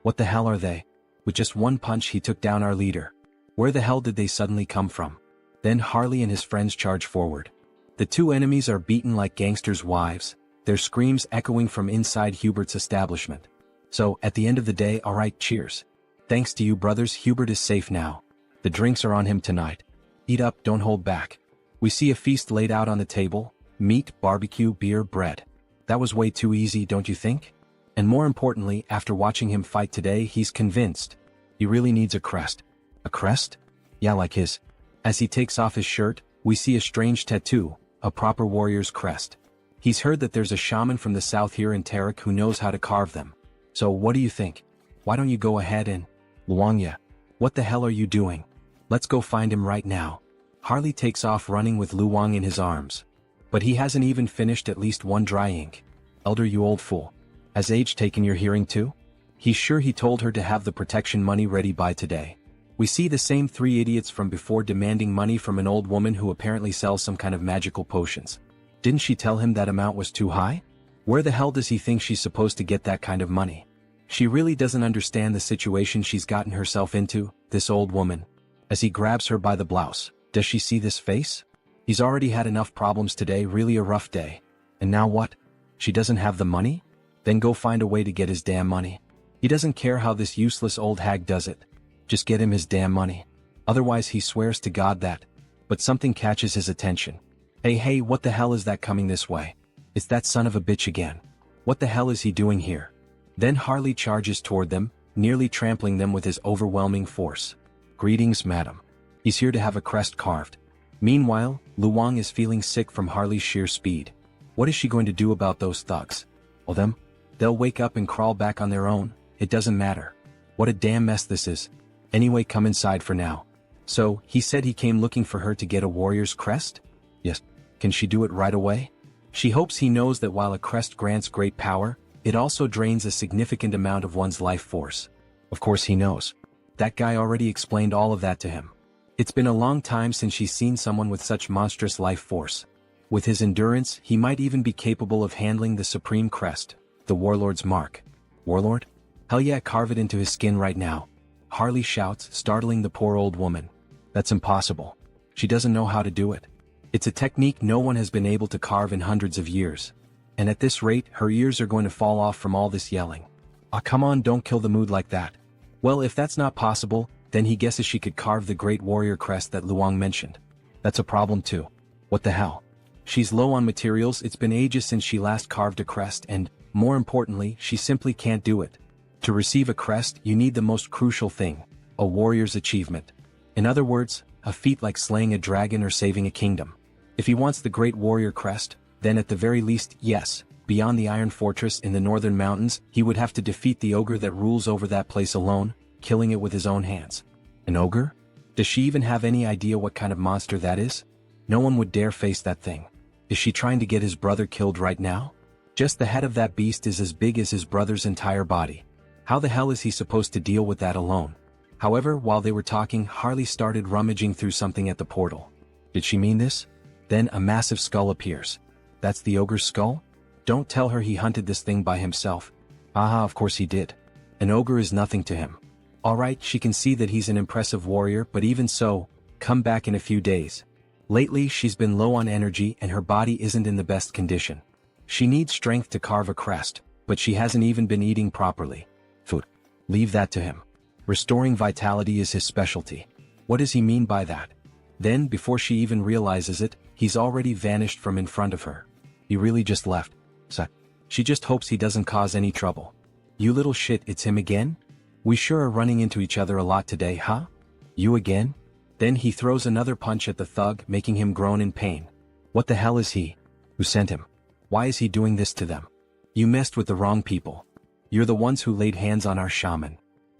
[SPEAKER 1] What the hell are they? With just one punch he took down our leader. Where the hell did they suddenly come from? Then Harley and his friends charge forward. The 2 enemies are beaten like gangsters' wives, their screams echoing from inside Hubert's establishment. So, at the end of the day, alright, cheers. Thanks to you brothers, Hubert is safe now. The drinks are on him tonight. Eat up, don't hold back. We see a feast laid out on the table. Meat, barbecue, beer, bread. That was way too easy, don't you think? And more importantly, after watching him fight today, he's convinced. He really needs a crest. A crest? Yeah, like his. As he takes off his shirt, we see a strange tattoo, a proper warrior's crest. He's heard that there's a shaman from the south here in Tarik who knows how to carve them. So what do you think? Why don't you go ahead and... Luangya. What the hell are you doing? Let's go find him right now. Harley takes off running with Luang in his arms. But he hasn't even finished at least one dry ink. Elder, you old fool. Has age taken your hearing too? He's sure he told her to have the protection money ready by today. We see the same 3 idiots from before demanding money from an old woman who apparently sells some kind of magical potions. Didn't she tell him that amount was too high? Where the hell does he think she's supposed to get that kind of money? She really doesn't understand the situation she's gotten herself into, this old woman. As he grabs her by the blouse, does she see this face? He's already had enough problems today, really a rough day. And now what? She doesn't have the money? Then go find a way to get his damn money. He doesn't care how this useless old hag does it. Just get him his damn money. Otherwise he swears to God that. But something catches his attention. Hey, what the hell is that coming this way? It's that son of a bitch again. What the hell is he doing here? Then Harley charges toward them, nearly trampling them with his overwhelming force. Greetings, madam. He's here to have a crest carved. Meanwhile, Luang is feeling sick from Harley's sheer speed. What is she going to do about those thugs? Well, they'll wake up and crawl back on their own, it doesn't matter. What a damn mess this is. Anyway, come inside for now. So, he said he came looking for her to get a warrior's crest? Yes. Can she do it right away? She hopes he knows that while a crest grants great power, it also drains a significant amount of one's life force. Of course he knows. That guy already explained all of that to him. It's been a long time since she's seen someone with such monstrous life force. With his endurance, he might even be capable of handling the supreme crest, the warlord's mark. Warlord? Hell yeah, carve it into his skin right now. Harley shouts, startling the poor old woman. That's impossible. She doesn't know how to do it. It's a technique no one has been able to carve in hundreds of years. And at this rate, her ears are going to fall off from all this yelling. Ah, come on, don't kill the mood like that. Well, if that's not possible, then he guesses she could carve the great warrior crest that Luang mentioned. That's a problem too. What the hell? She's low on materials, it's been ages since she last carved a crest and, more importantly, she simply can't do it. To receive a crest, you need the most crucial thing, a warrior's achievement. In other words, a feat like slaying a dragon or saving a kingdom. If he wants the great warrior crest, then at the very least, yes, beyond the Iron Fortress in the northern mountains, he would have to defeat the ogre that rules over that place alone, killing it with his own hands. An ogre? Does she even have any idea what kind of monster that is? No one would dare face that thing. Is she trying to get his brother killed right now? Just the head of that beast is as big as his brother's entire body. How the hell is he supposed to deal with that alone? However, while they were talking, Harley started rummaging through something at the portal. Did she mean this? Then a massive skull appears. That's the ogre's skull? Don't tell her he hunted this thing by himself. Aha, of course he did. An ogre is nothing to him. Alright, she can see that he's an impressive warrior, but even so, come back in a few days. Lately, she's been low on energy and her body isn't in the best condition. She needs strength to carve a crest, but she hasn't even been eating properly. Food. Leave that to him. Restoring vitality is his specialty. What does he mean by that? Then, before she even realizes it, he's already vanished from in front of her. He really just left. So, she just hopes he doesn't cause any trouble. You little shit, it's him again? We sure are running into each other a lot today, huh? You again? Then he throws another punch at the thug, making him groan in pain. What the hell is he? Who sent him? Why is he doing this to them? You messed with the wrong people. You're the ones who laid hands on our shaman.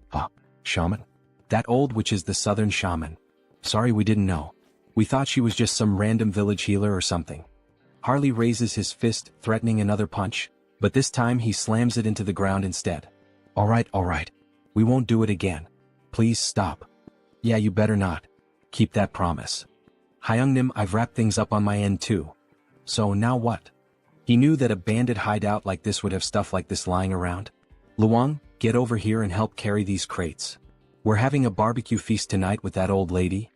[SPEAKER 1] Huh? Shaman? That old witch is the southern shaman. Sorry, we didn't know. We thought she was just some random village healer or something. Harley raises his fist, threatening another punch, but this time he slams it into the ground instead. Alright. We won't do it again. Please stop. Yeah, you better not. Keep that promise. Hyungnim, I've wrapped things up on my end too. So now what? He knew that a bandit hideout like this would have stuff like this lying around. Luong, get over here and help carry these crates. We're having a barbecue feast tonight with that old lady.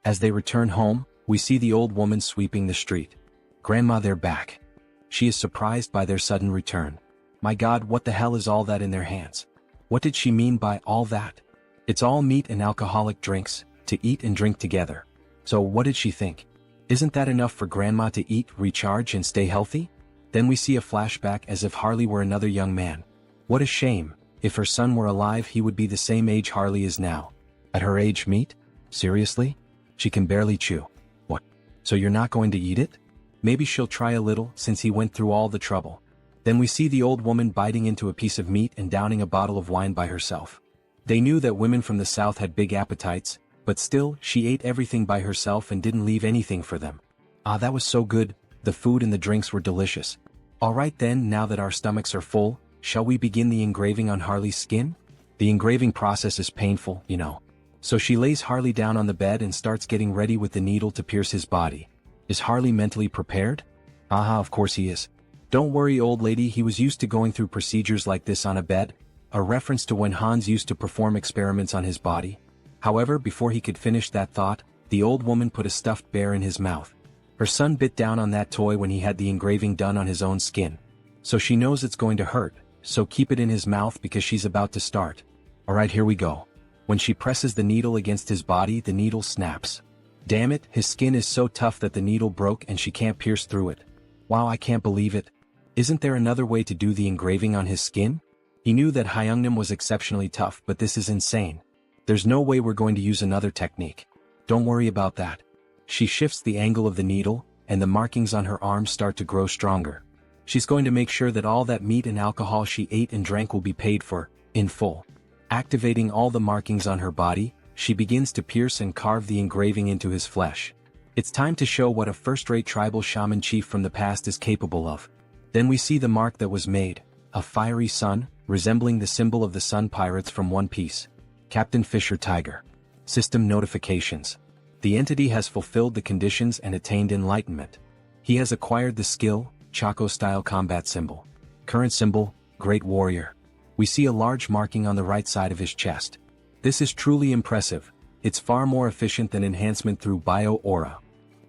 [SPEAKER 1] As they return home, we see the old woman sweeping the street. Grandma, they're back. She is surprised by their sudden return. My God, what the hell is all that in their hands? What did she mean by all that? It's all meat and alcoholic drinks, to eat and drink together. So what did she think? Isn't that enough for Grandma to eat, recharge and stay healthy? Then we see a flashback as if Harley were another young man. What a shame. If her son were alive, he would be the same age Harley is now. At her age, meat? Seriously? She can barely chew. What? So you're not going to eat it? Maybe she'll try a little, since he went through all the trouble. Then we see the old woman biting into a piece of meat and downing a bottle of wine by herself. They knew that women from the south had big appetites, but still, she ate everything by herself and didn't leave anything for them. Ah, that was so good. The food and the drinks were delicious. Alright then, now that our stomachs are full, shall we begin the engraving on Harley's skin? The engraving process is painful, you know. So she lays Harley down on the bed and starts getting ready with the needle to pierce his body. Is Harley mentally prepared? Aha, of course he is. Don't worry, old lady, he was used to going through procedures like this on a bed, a reference to when Hans used to perform experiments on his body. However, before he could finish that thought, the old woman put a stuffed bear in his mouth. Her son bit down on that toy when he had the engraving done on his own skin. So she knows it's going to hurt, so keep it in his mouth because she's about to start. Alright, here we go. When she presses the needle against his body, the needle snaps. Damn it, his skin is so tough that the needle broke and she can't pierce through it. Wow, I can't believe it. Isn't there another way to do the engraving on his skin? He knew that Hyungnim was exceptionally tough, but this is insane. There's no way we're going to use another technique. Don't worry about that. She shifts the angle of the needle, and the markings on her arms start to grow stronger. She's going to make sure that all that meat and alcohol she ate and drank will be paid for, in full. Activating all the markings on her body, she begins to pierce and carve the engraving into his flesh. It's time to show what a first-rate tribal shaman chief from the past is capable of. Then we see the mark that was made, a fiery sun, resembling the symbol of the Sun Pirates from One Piece. Captain Fisher Tiger. System notifications. The entity has fulfilled the conditions and attained enlightenment. He has acquired the skill, Chaco-style combat symbol. Current symbol, Great Warrior. We see a large marking on the right side of his chest. This is truly impressive. It's far more efficient than enhancement through bio-aura.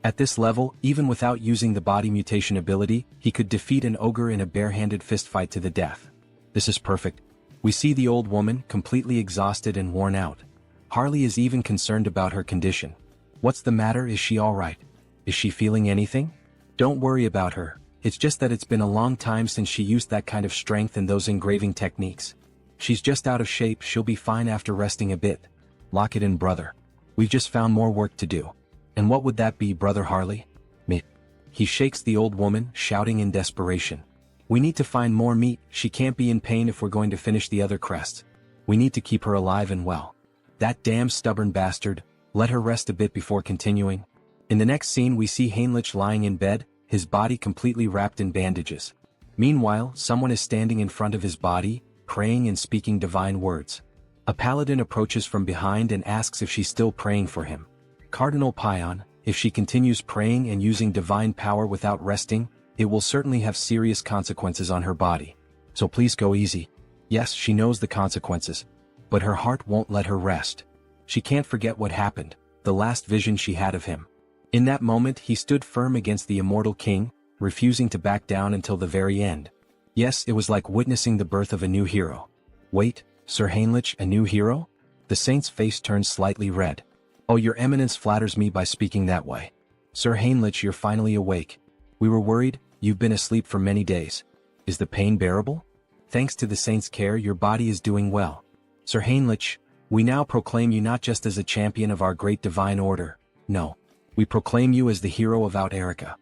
[SPEAKER 1] At this level, even without using the body mutation ability, he could defeat an ogre in a barehanded fistfight to the death. This is perfect. We see the old woman, completely exhausted and worn out. Harley is even concerned about her condition. What's the matter? Is she alright? Is she feeling anything? Don't worry about her. It's just that it's been a long time since she used that kind of strength and those engraving techniques. She's just out of shape. She'll be fine after resting a bit. Lock it in, brother. We've just found more work to do. And what would that be, Brother Harley? Meat. He shakes the old woman, shouting in desperation. We need to find more meat. She can't be in pain if we're going to finish the other crests. We need to keep her alive and well. That damn stubborn bastard. Let her rest a bit before continuing. In the next scene we see Heinrich lying in bed, his body completely wrapped in bandages. Meanwhile, someone is standing in front of his body, praying and speaking divine words. A paladin approaches from behind and asks if she's still praying for him. Cardinal Pion, if she continues praying and using divine power without resting, it will certainly have serious consequences on her body. So please go easy. Yes, she knows the consequences. But her heart won't let her rest. She can't forget what happened, the last vision she had of him. In that moment he stood firm against the immortal king, refusing to back down until the very end. Yes, it was like witnessing the birth of a new hero. Wait, Sir Heinrich, a new hero? The saint's face turned slightly red. Oh, your eminence flatters me by speaking that way. Sir Heinrich, you're finally awake. We were worried, you've been asleep for many days. Is the pain bearable? Thanks to the saint's care, your body is doing well. Sir Heinrich, we now proclaim you not just as a champion of our great divine order, no. We proclaim you as the hero of Out Erica.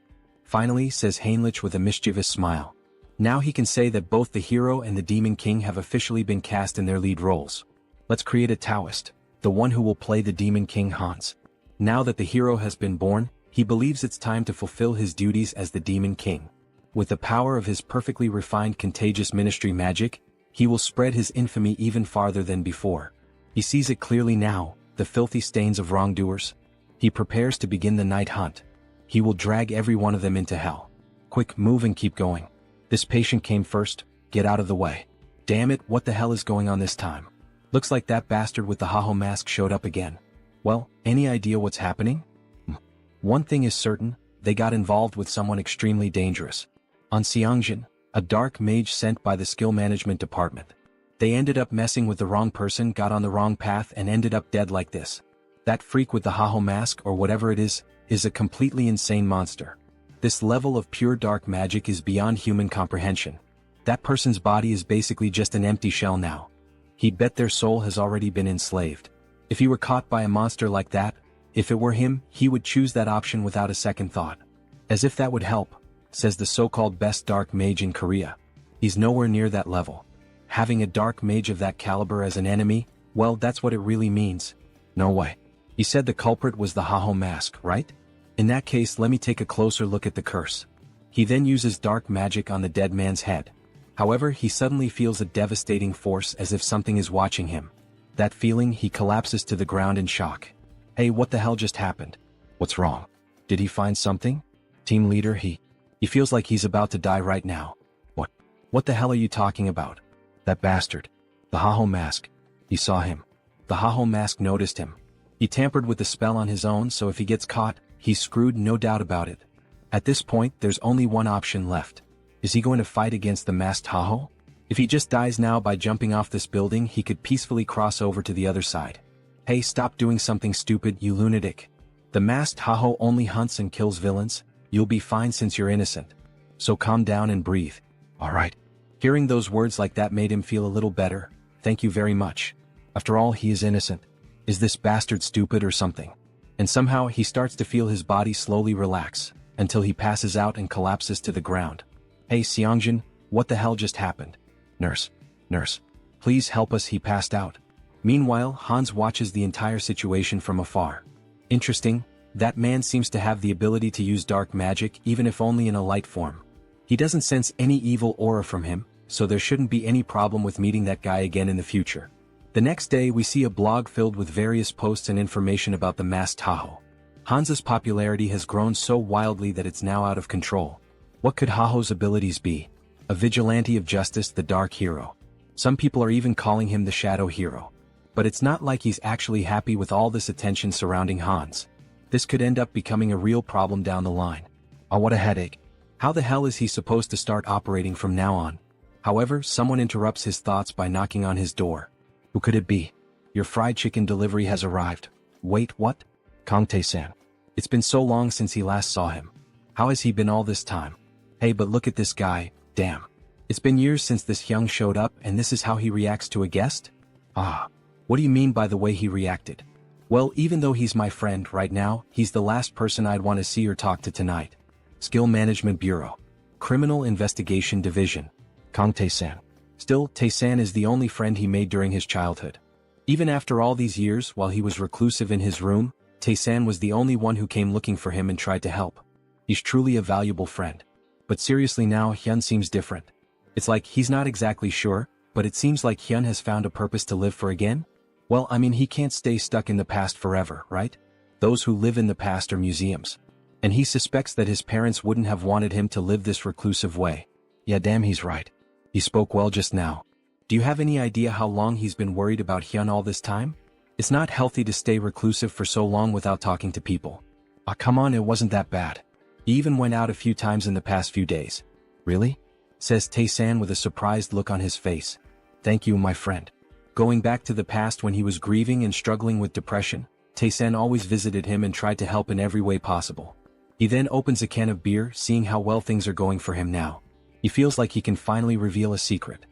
[SPEAKER 1] Finally, says Heinrich with a mischievous smile. Now he can say that both the hero and the demon king have officially been cast in their lead roles. Let's create a Taoist, the one who will play the demon king Hans. Now that the hero has been born, he believes it's time to fulfill his duties as the demon king. With the power of his perfectly refined contagious ministry magic, he will spread his infamy even farther than before. He sees it clearly now, the filthy stains of wrongdoers. He prepares to begin the night hunt. He will drag every one of them into hell. Quick, move and keep going. This patient came first, get out of the way. Damn it, what the hell is going on this time? Looks like that bastard with the Haho mask showed up again. Well, any idea what's happening? One thing is certain, they got involved with someone extremely dangerous. On Xiangjin, a dark mage sent by the skill management department. They ended up messing with the wrong person, got on the wrong path and ended up dead like this. That freak with the Haho mask or whatever it is a completely insane monster. This level of pure dark magic is beyond human comprehension. That person's body is basically just an empty shell now. He'd bet their soul has already been enslaved. If he were caught by a monster like that, if it were him, he would choose that option without a second thought. As if that would help, says the so-called best dark mage in Korea. He's nowhere near that level. Having a dark mage of that caliber as an enemy, well, that's what it really means. No way. You said the culprit was the Haho mask, right? In that case, let me take a closer look at the curse. He then uses dark magic on the dead man's head. However, he suddenly feels a devastating force as if something is watching him. That feeling, he collapses to the ground in shock. Hey, what the hell just happened? What's wrong? Did he find something? Team leader, he feels like he's about to die right now. What the hell are you talking about? That bastard. The Haho mask. He saw him. The Haho mask noticed him. He tampered with the spell on his own, so if he gets caught, he's screwed, no doubt about it. At this point, there's only one option left. Is he going to fight against the masked Haho? If he just dies now by jumping off this building, he could peacefully cross over to the other side. Hey, stop doing something stupid, you lunatic. The masked Haho only hunts and kills villains. You'll be fine since you're innocent. So calm down and breathe. Alright. Hearing those words like that made him feel a little better. Thank you very much. After all, he is innocent. Is this bastard stupid or something? And somehow he starts to feel his body slowly relax, until he passes out and collapses to the ground. Hey Xiangjin, what the hell just happened? Nurse. Please help us, he passed out. Meanwhile, Hans watches the entire situation from afar. Interesting, that man seems to have the ability to use dark magic even if only in a light form. He doesn't sense any evil aura from him, so there shouldn't be any problem with meeting that guy again in the future. The next day we see a blog filled with various posts and information about the masked Haho. Hans's popularity has grown so wildly that it's now out of control. What could Haho's abilities be? A vigilante of justice, the dark hero. Some people are even calling him the shadow hero. But it's not like he's actually happy with all this attention surrounding Hans. This could end up becoming a real problem down the line. Oh, what a headache. How the hell is he supposed to start operating from now on? However, someone interrupts his thoughts by knocking on his door. Who could it be? Your fried chicken delivery has arrived. Wait, what? Kangtae-san. It's been so long since he last saw him. How has he been all this time? Hey, but look at this guy, damn. It's been years since this Hyung showed up and this is how he reacts to a guest? Ah, what do you mean by the way he reacted? Well, even though he's my friend right now, he's the last person I'd want to see or talk to tonight. Skill Management Bureau. Criminal Investigation Division. Kangtae-san. Still, Tae-san is the only friend he made during his childhood. Even after all these years, while he was reclusive in his room, Tae-san was the only one who came looking for him and tried to help. He's truly a valuable friend. But seriously now, Hyun seems different. It's like he's not exactly sure, but it seems like Hyun has found a purpose to live for again? Well, I mean, he can't stay stuck in the past forever, right? Those who live in the past are museums. And he suspects that his parents wouldn't have wanted him to live this reclusive way. Yeah, damn, he's right. He spoke well just now. Do you have any idea how long he's been worried about Hyun all this time? It's not healthy to stay reclusive for so long without talking to people. Ah, come on, it wasn't that bad. He even went out a few times in the past few days. Really? Says Tae-san with a surprised look on his face. Thank you, my friend. Going back to the past when he was grieving and struggling with depression, Tae-san always visited him and tried to help in every way possible. He then opens a can of beer, seeing how well things are going for him now. He feels like he can finally reveal a secret.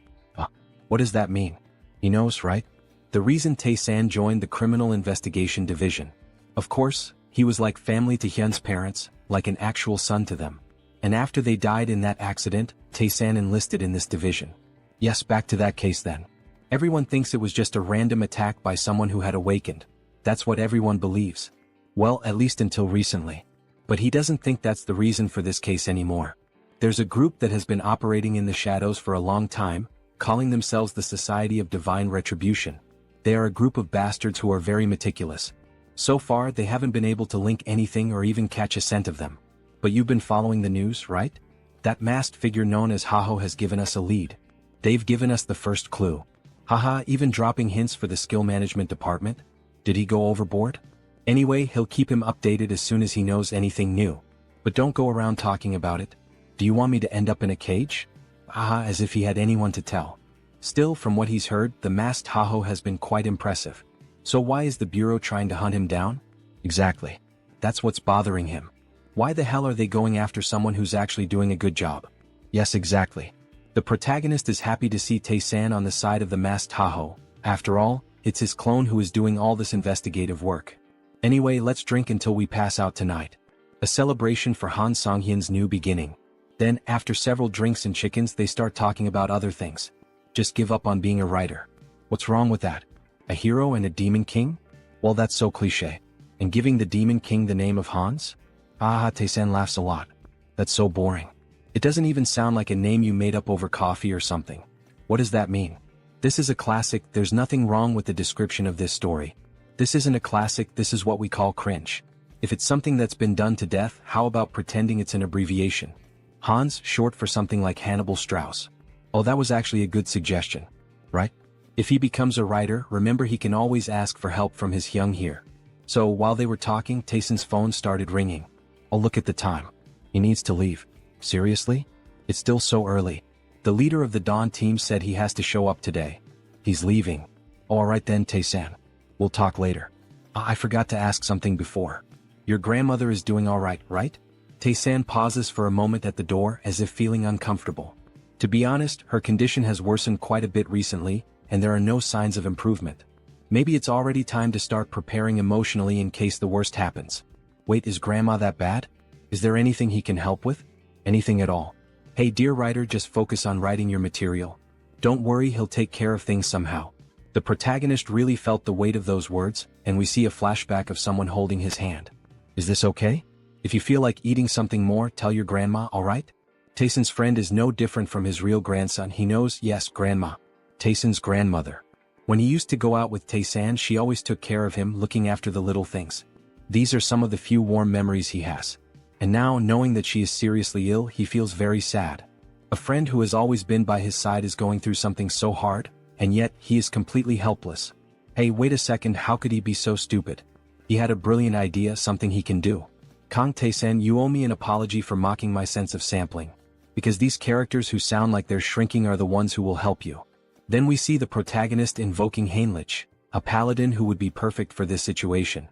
[SPEAKER 1] What does that mean? He knows, right? The reason Tae-san joined the Criminal Investigation Division. Of course, he was like family to Hyun's parents, like an actual son to them. And after they died in that accident, Tae-san enlisted in this division. Yes, back to that case then. Everyone thinks it was just a random attack by someone who had awakened. That's what everyone believes. Well, at least until recently. But he doesn't think that's the reason for this case anymore. There's a group that has been operating in the shadows for a long time, calling themselves the Society of Divine Retribution. They are a group of bastards who are very meticulous. So far, they haven't been able to link anything or even catch a scent of them. But you've been following the news, right? That masked figure known as Haho has given us a lead. They've given us the first clue. Haha, even dropping hints for the skill management department? Did he go overboard? Anyway, he'll keep him updated as soon as he knows anything new. But don't go around talking about it. Do you want me to end up in a cage? Haha, as if he had anyone to tell. Still, from what he's heard, the masked Haho has been quite impressive. So why is the Bureau trying to hunt him down? Exactly. That's what's bothering him. Why the hell are they going after someone who's actually doing a good job? Yes, exactly. The protagonist is happy to see Tae-san on the side of the masked Haho. After all, it's his clone who is doing all this investigative work. Anyway, let's drink until we pass out tonight. A celebration for Han Song-hyun's new beginning. Then, after several drinks and chickens, they start talking about other things. Just give up on being a writer. What's wrong with that? A hero and a demon king? Well, that's so cliché. And giving the demon king the name of Hans? Tae-san laughs a lot. That's so boring. It doesn't even sound like a name you made up over coffee or something. What does that mean? This is a classic, there's nothing wrong with the description of this story. This isn't a classic, this is what we call cringe. If it's something that's been done to death, how about pretending it's an abbreviation? Hans, short for something like Hannibal Strauss. Oh, that was actually a good suggestion. Right? If he becomes a writer, remember he can always ask for help from his Hyung here. So while they were talking, Tae-san's phone started ringing. Oh, look at the time. He needs to leave. Seriously? It's still so early. The leader of the Dawn team said he has to show up today. He's leaving. Oh, alright then, Tae-san. We'll talk later. I forgot to ask something before. Your grandmother is doing alright, right? Tae-san pauses for a moment at the door as if feeling uncomfortable. To be honest, her condition has worsened quite a bit recently, and there are no signs of improvement. Maybe it's already time to start preparing emotionally in case the worst happens. Wait, is Grandma that bad? Is there anything he can help with? Anything at all? Hey dear writer, just focus on writing your material. Don't worry, he'll take care of things somehow. The protagonist really felt the weight of those words, and we see a flashback of someone holding his hand. Is this okay? If you feel like eating something more, tell your grandma, alright? Tae-san's friend is no different from his real grandson. He knows, yes, grandma. Tae-san's grandmother. When he used to go out with Tae-san, she always took care of him, looking after the little things. These are some of the few warm memories he has. And now, knowing that she is seriously ill, he feels very sad. A friend who has always been by his side is going through something so hard, and yet, he is completely helpless. Hey, wait a second, how could he be so stupid? He had a brilliant idea, something he can do. Kang Tae-san, you owe me an apology for mocking my sense of sampling. Because these characters who sound like they're shrinking are the ones who will help you. Then we see the protagonist invoking Heinrich, a paladin who would be perfect for this situation.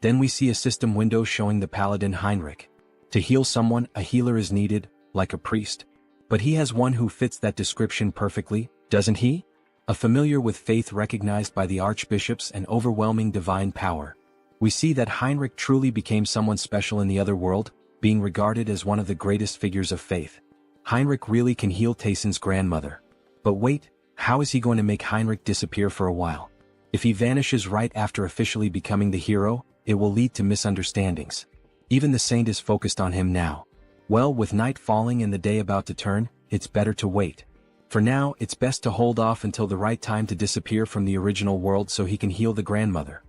[SPEAKER 1] Then we see a system window showing the paladin Heinrich. To heal someone, a healer is needed, like a priest. But he has one who fits that description perfectly, doesn't he? A familiar with faith recognized by the archbishops and overwhelming divine power. We see that Heinrich truly became someone special in the other world, being regarded as one of the greatest figures of faith. Heinrich really can heal Tae-san's grandmother. But wait, how is he going to make Heinrich disappear for a while? If he vanishes right after officially becoming the hero, it will lead to misunderstandings. Even the saint is focused on him now. Well, with night falling and the day about to turn, it's better to wait. For now, it's best to hold off until the right time to disappear from the original world so he can heal the grandmother.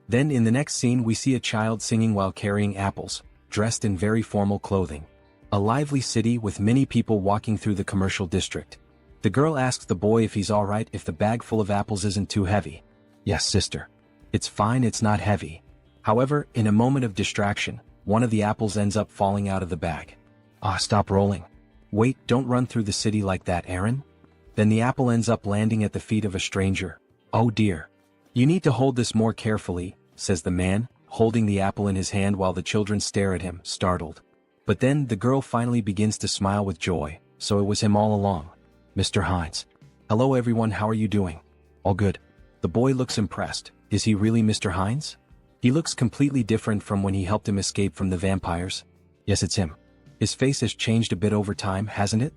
[SPEAKER 1] Then in the next scene we see a child singing while carrying apples, dressed in very formal clothing. A lively city with many people walking through the commercial district. The girl asks the boy if he's alright if the bag full of apples isn't too heavy. Yes, sister. It's fine, it's not heavy. However, in a moment of distraction, one of the apples ends up falling out of the bag. Stop rolling. Wait, don't run through the city like that, Aaron. Then the apple ends up landing at the feet of a stranger. Oh dear. You need to hold this more carefully, says the man, holding the apple in his hand while the children stare at him, startled. But then the girl finally begins to smile with joy, so it was him all along. Mr. Hines. Hello everyone, how are you doing? All good. The boy looks impressed. Is he really Mr. Hines? He looks completely different from when he helped him escape from the vampires. Yes, it's him. His face has changed a bit over time, hasn't it?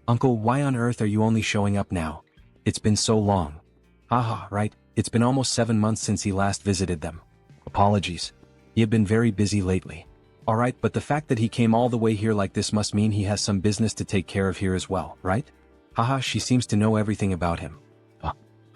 [SPEAKER 1] Uncle, why on earth are you only showing up now? It's been so long. Haha, right, it's been almost 7 months since he last visited them. Apologies. He had been very busy lately. Alright, but the fact that he came all the way here like this must mean he has some business to take care of here as well, right? Haha, she seems to know everything about him.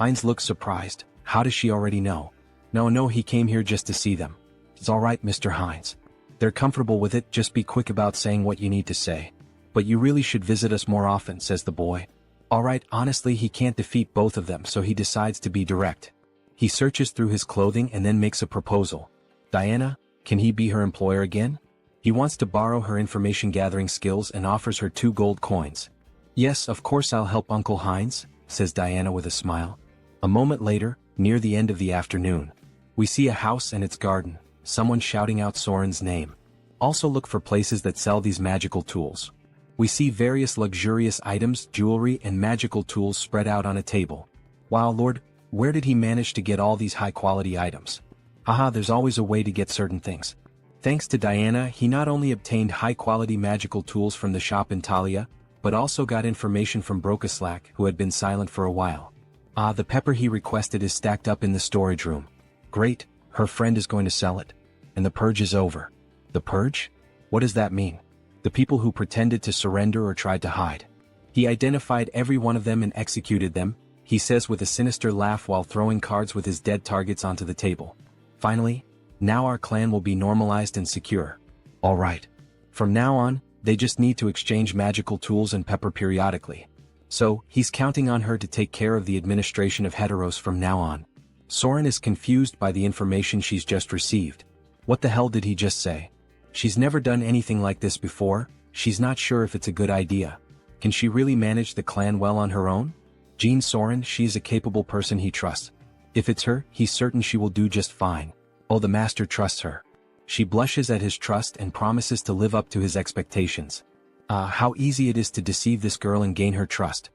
[SPEAKER 1] Hines looks surprised. How does she already know? No, he came here just to see them. It's alright, Mr. Hines. They're comfortable with it, just be quick about saying what you need to say. But you really should visit us more often, says the boy. Alright, honestly he can't defeat both of them, so he decides to be direct. He searches through his clothing and then makes a proposal. Diana, can he be her employer again? He wants to borrow her information gathering skills and offers her 2 gold coins. Yes, of course I'll help Uncle Hines, says Diana with a smile. A moment later, near the end of the afternoon, we see a house and its garden, someone shouting out Soren's name. Also look for places that sell these magical tools. We see various luxurious items, jewelry and magical tools spread out on a table. Wow, Lord, where did he manage to get all these high-quality items? Haha, there's always a way to get certain things. Thanks to Diana, he not only obtained high-quality magical tools from the shop in Talia, but also got information from Brokaslack, who had been silent for a while. The pepper he requested is stacked up in the storage room. Great, her friend is going to sell it. And the purge is over. The purge? What does that mean? The people who pretended to surrender or tried to hide. He identified every one of them and executed them, he says with a sinister laugh while throwing cards with his dead targets onto the table. Finally, now our clan will be normalized and secure. Alright. From now on, they just need to exchange magical tools and pepper periodically. So, he's counting on her to take care of the administration of Heteros from now on. Soren is confused by the information she's just received. What the hell did he just say? She's never done anything like this before, she's not sure if it's a good idea. Can she really manage the clan well on her own? Jean Soren, she's a capable person he trusts. If it's her, he's certain she will do just fine. Oh, the master trusts her. She blushes at his trust and promises to live up to his expectations. How easy it is to deceive this girl and gain her trust.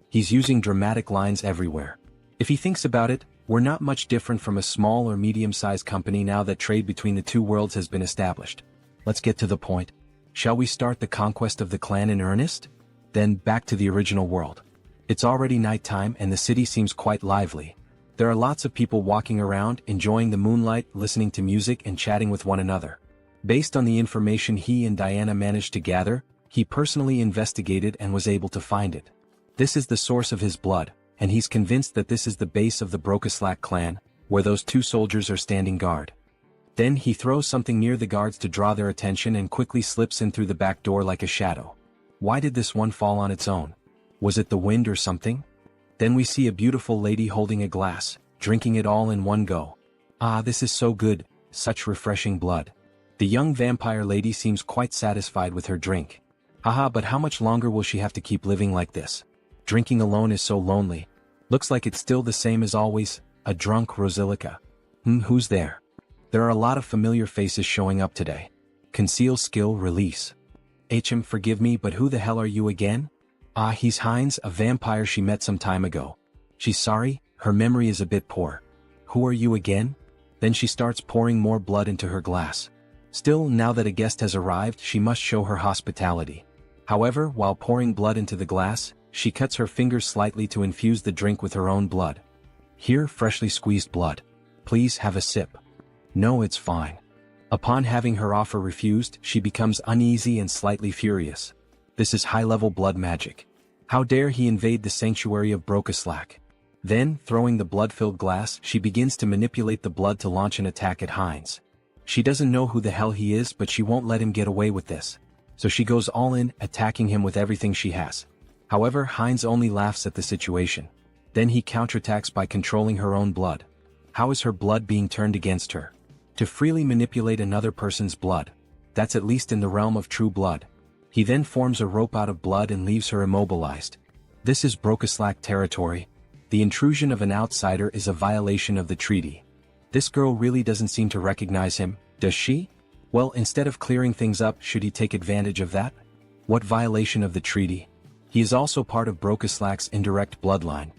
[SPEAKER 1] He's using dramatic lines everywhere. If he thinks about it, we're not much different from a small or medium-sized company now that trade between the 2 worlds has been established. Let's get to the point. Shall we start the conquest of the clan in earnest? Then back to the original world. It's already nighttime and the city seems quite lively. There are lots of people walking around, enjoying the moonlight, listening to music and chatting with one another. Based on the information he and Diana managed to gather, he personally investigated and was able to find it. This is the source of his blood, and he's convinced that this is the base of the Brokaslack clan, where those 2 soldiers are standing guard. Then he throws something near the guards to draw their attention and quickly slips in through the back door like a shadow. Why did this one fall on its own? Was it the wind or something? Then we see a beautiful lady holding a glass, drinking it all in one go. This is so good, such refreshing blood. The young vampire lady seems quite satisfied with her drink. But how much longer will she have to keep living like this? Drinking alone is so lonely. Looks like it's still the same as always, a drunk Rosilica. Who's there? There are a lot of familiar faces showing up today. Conceal skill release. Forgive me, but who the hell are you again? He's Hines, a vampire she met some time ago. She's sorry, her memory is a bit poor. Who are you again? Then she starts pouring more blood into her glass. Still, now that a guest has arrived, she must show her hospitality. However, while pouring blood into the glass, she cuts her fingers slightly to infuse the drink with her own blood. Here, freshly squeezed blood. Please have a sip. No, it's fine. Upon having her offer refused, she becomes uneasy and slightly furious. This is high-level blood magic. How dare he invade the sanctuary of Brokaslak? Then, throwing the blood-filled glass, she begins to manipulate the blood to launch an attack at Heinz. She doesn't know who the hell he is, but she won't let him get away with this. So she goes all in, attacking him with everything she has. However, Heinz only laughs at the situation. Then he counterattacks by controlling her own blood. How is her blood being turned against her? To freely manipulate another person's blood. That's at least in the realm of true blood. He then forms a rope out of blood and leaves her immobilized. This is Brokaslak territory. The intrusion of an outsider is a violation of the treaty. This girl really doesn't seem to recognize him, does she? Well, instead of clearing things up, should he take advantage of that? What violation of the treaty? He is also part of Brokaslak's indirect bloodline.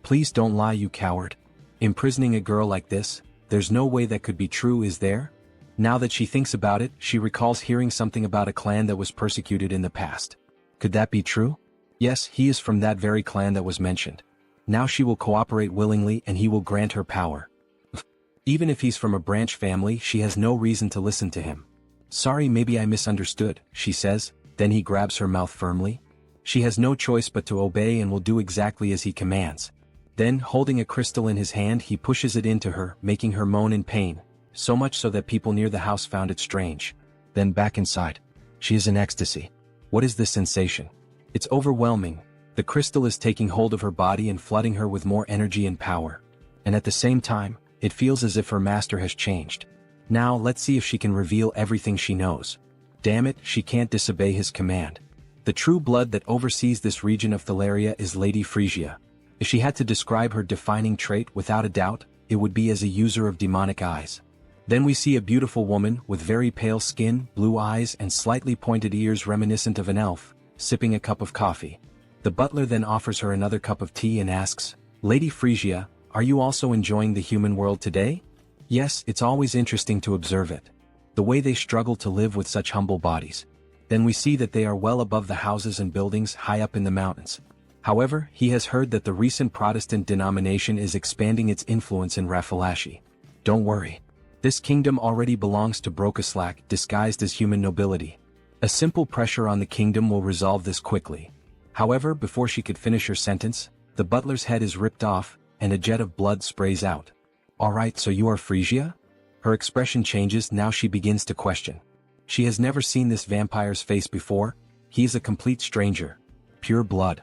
[SPEAKER 1] Please don't lie, you coward. Imprisoning a girl like this, there's no way that could be true, is there? Now that she thinks about it, she recalls hearing something about a clan that was persecuted in the past. Could that be true? Yes, he is from that very clan that was mentioned. Now she will cooperate willingly and he will grant her power. Even if he's from a branch family, she has no reason to listen to him. Sorry, maybe I misunderstood, she says, then he grabs her mouth firmly. She has no choice but to obey and will do exactly as he commands. Then, holding a crystal in his hand, he pushes it into her, making her moan in pain, so much so that people near the house found it strange. Then back inside. She is in ecstasy. What is this sensation? It's overwhelming. The crystal is taking hold of her body and flooding her with more energy and power. And at the same time, it feels as if her master has changed. Now let's see if she can reveal everything she knows. Damn it, she can't disobey his command. The true blood that oversees this region of Thalaria is Lady Frisia. If she had to describe her defining trait without a doubt, it would be as a user of demonic eyes. Then we see a beautiful woman with very pale skin, blue eyes and slightly pointed ears reminiscent of an elf, sipping a cup of coffee. The butler then offers her another cup of tea and asks, Lady Frisia, are you also enjoying the human world today? Yes, it's always interesting to observe it. The way they struggle to live with such humble bodies. Then we see that they are well above the houses and buildings high up in the mountains. However, he has heard that the recent Protestant denomination is expanding its influence in Rafalashi. Don't worry. This kingdom already belongs to Brokaslak, disguised as human nobility. A simple pressure on the kingdom will resolve this quickly. However, before she could finish her sentence, the butler's head is ripped off, and a jet of blood sprays out. Alright, so you are Frisia? Her expression changes, now she begins to question. She has never seen this vampire's face before. He is a complete stranger. Pure blood.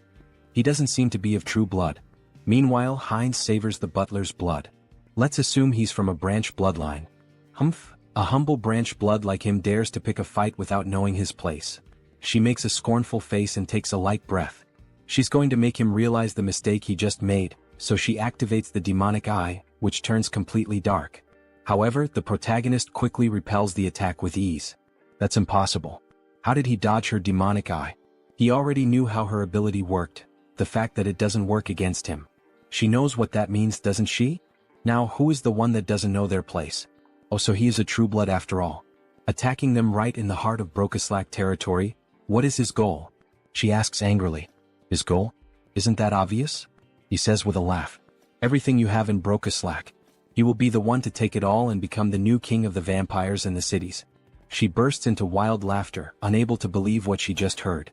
[SPEAKER 1] He doesn't seem to be of true blood. Meanwhile, Heinz savors the butler's blood. Let's assume he's from a branch bloodline. Humph, a humble branch blood like him dares to pick a fight without knowing his place. She makes a scornful face and takes a light breath. She's going to make him realize the mistake he just made, so she activates the demonic eye, which turns completely dark. However, the protagonist quickly repels the attack with ease. That's impossible. How did he dodge her demonic eye? He already knew how her ability worked, the fact that it doesn't work against him. She knows what that means, doesn't she? Now, who is the one that doesn't know their place? Oh, so he is a true blood after all. Attacking them right in the heart of Brokaslak territory, what is his goal? She asks angrily. His goal? Isn't that obvious? He says with a laugh. Everything you have in Brokaslak. He will be the one to take it all and become the new king of the vampires and the cities. She bursts into wild laughter, unable to believe what she just heard.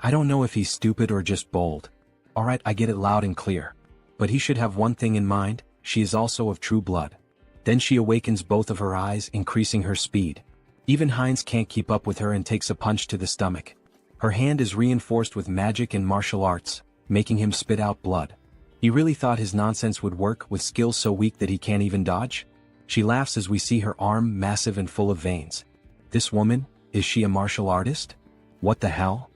[SPEAKER 1] I don't know if he's stupid or just bold. Alright, I get it loud and clear. But he should have one thing in mind, she is also of true blood. Then she awakens both of her eyes, increasing her speed. Even Heinz can't keep up with her and takes a punch to the stomach. Her hand is reinforced with magic and martial arts, making him spit out blood. He really thought his nonsense would work with skills so weak that he can't even dodge? She laughs as we see her arm massive and full of veins. This woman, is she a martial artist? What the hell?